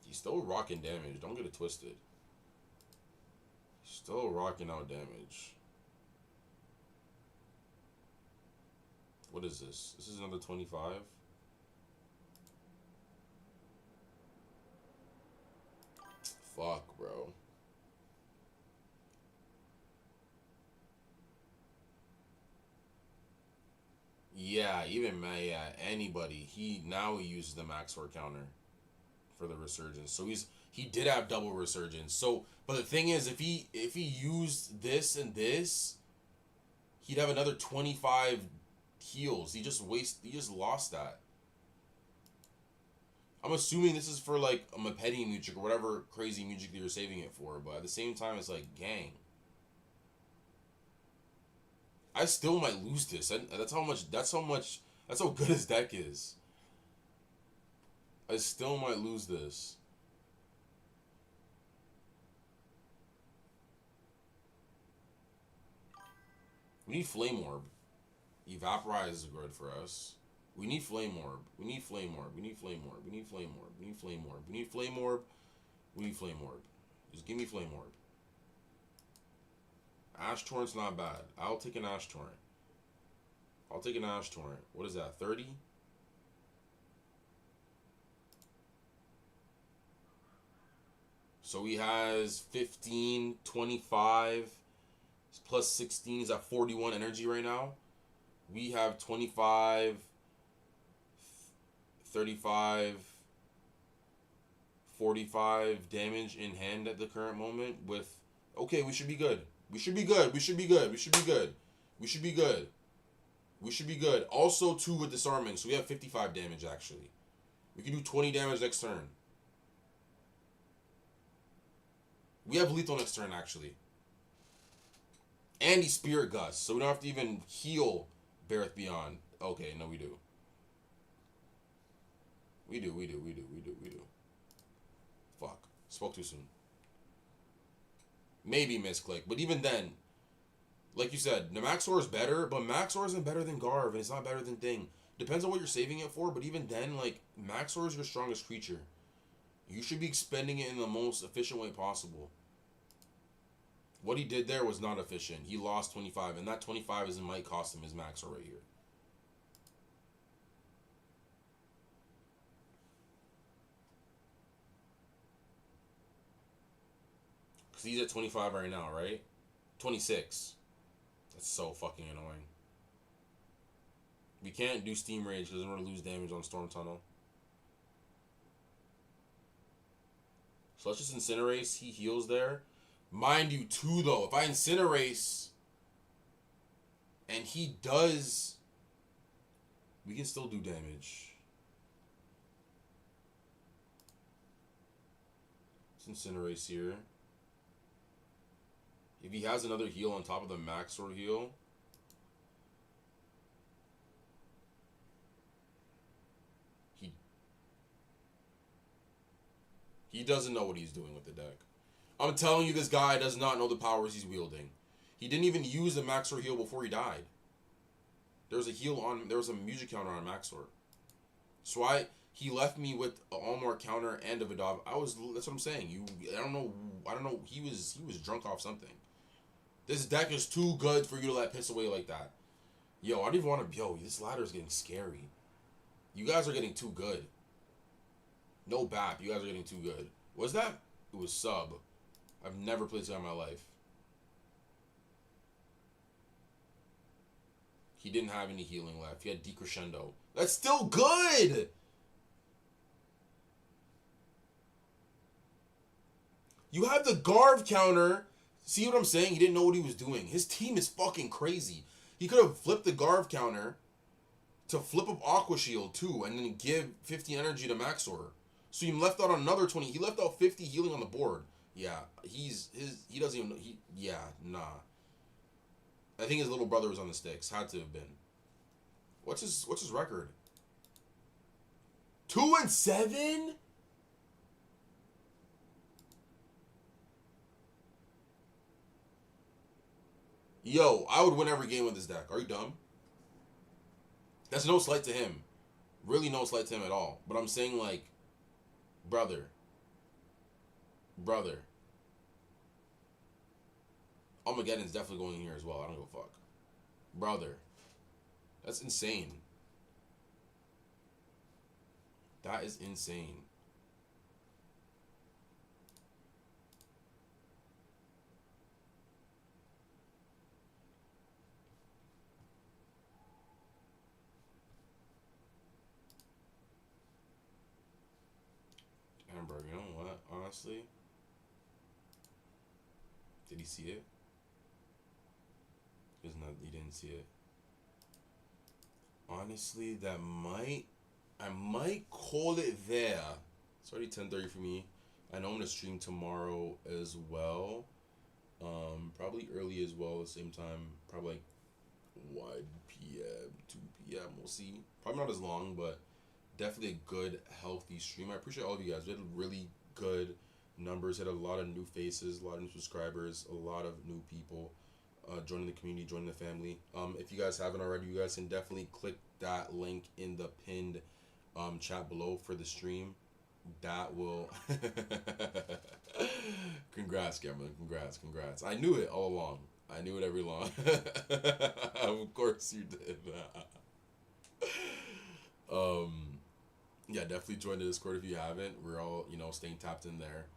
He's still rocking damage. Don't get it twisted. He's still rocking out damage. What is this? This is another 25? Fuck, bro. Yeah, even anybody. He uses the max sword counter for the resurgence. So he did have double resurgence. So, but the thing is, if he used this and this, he'd have another 25 heals. He just lost that. I'm assuming this is for like a Perim music or whatever crazy music that you're saving it for, but at the same time, it's like, gang. I still might lose this. That's how good his deck is. I still might lose this. We need Flame Orb. Evaporize is good for us. We need Flame Orb. We need Flame Orb. We need Flame Orb. We need Flame Orb. We need Flame Orb. We need Flame Orb. We need Flame Orb. Just give me Flame Orb. Ash Torrent's not bad. I'll take an Ash Torrent. I'll take an Ash Torrent. What is that, 30? So he has 15, 25, plus 16. He's at 41 energy right now. We have 25, 35, 45 damage in hand at the current moment with... Okay, we should be good. We should be good. We should be good. We should be good. We should be good. We should be good. Also, 2 with disarming, so we have 55 damage, actually. We can do 20 damage next turn. We have lethal next turn, actually. And he's Spirit Gust, so we don't have to even heal Bareth Beyond. Okay, no, we do. We do. Fuck. Spoke too soon. Maybe misclick, but even then, like you said, the Maxor is better, but Maxor isn't better than Garv, and it's not better than Thing. Depends on what you're saving it for, but even then, like, Maxor is your strongest creature. You should be expending it in the most efficient way possible. What he did there was not efficient. He lost 25, and that 25 might cost him his Maxor right here. Because he's at 25 right now, right? 26. That's so fucking annoying. We can't do Steam Rage because we're going to lose damage on Storm Tunnel. So let's just Incinerate. He heals there. Mind you, too, though, if I Incinerate and he does, we can still do damage. Let's Incinerate here. If he has another heal on top of the Maxor heal, he doesn't know what he's doing with the deck. I'm telling you, this guy does not know the powers he's wielding. He didn't even use the Maxor heal before he died. There was a music counter on Maxor. So he left me with an Almor counter and a Vidal. That's what I'm saying. I don't know. He was drunk off something. This deck is too good for you to let piss away like that. Yo, I don't even want to... Yo, this ladder is getting scary. You guys are getting too good. No BAP, you guys are getting too good. Was that? It was sub. I've never played this guy in my life. He didn't have any healing left. He had Decrescendo. That's still good! You have the Garv counter... See what I'm saying? He didn't know what he was doing. His team is fucking crazy. He could have flipped the Garv counter to flip up Aqua Shield too, and then give 50 energy to Maxor. So he left out another 20. He left out 50 healing on the board. Yeah, he doesn't even know. Nah. I think his little brother was on the sticks. Had to have been. What's his record? 2-7? Yo, I would win every game with this deck. Are you dumb? That's no slight to him. Really no slight to him at all. But I'm saying, like, brother. Armageddon's definitely going in here as well. I don't give a fuck. Brother. That's insane. That is insane. honestly. Did he see it? He didn't see it. Honestly, I might call it there. It's already 10:30 for me. I know I'm gonna stream tomorrow as well. Probably early as well at the same time. Probably like 1 p.m., 2 p.m. We'll see. Probably not as long, but definitely a good, healthy stream. I appreciate all of you guys. We had really good numbers. Had a lot of new faces, a lot of new subscribers, a lot of new people joining the community, joining the family. If you guys haven't already, you guys can definitely click that link in the pinned chat below for the stream. That will congrats, Cameron. Congrats. I knew it all along. I knew it every long. Of course you did. Yeah, definitely join the Discord if you haven't. We're all, staying tapped in there.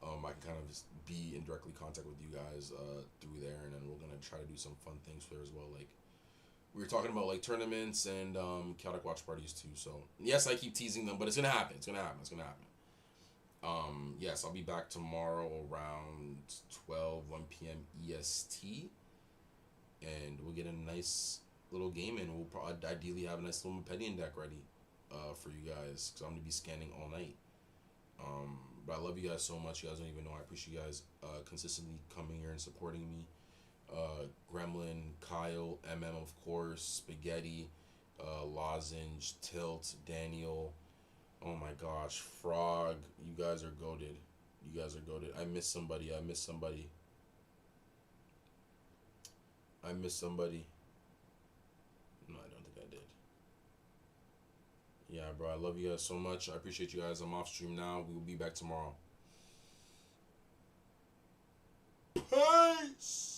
I can kind of just be in directly contact with you guys through there, and then we're gonna try to do some fun things there as well. Like we were talking about, like tournaments and chaotic watch parties too. So yes, I keep teasing them, but it's gonna happen. Yes, I'll be back tomorrow around 1 p.m. EST, and we'll get a nice little game in. We'll probably ideally have a nice little Mepedian deck ready for you guys, because I'm gonna be scanning all night. But I love you guys so much. You guys don't even know. I appreciate you guys consistently coming here and supporting me. Gremlin, Kyle, MM, of course, Spaghetti, Lozenge, Tilt, Daniel. Oh my gosh, Frog. You guys are goated. I missed somebody. No, I don't think I did. Yeah, bro. I love you guys so much. I appreciate you guys. I'm off stream now. We will be back tomorrow. Peace!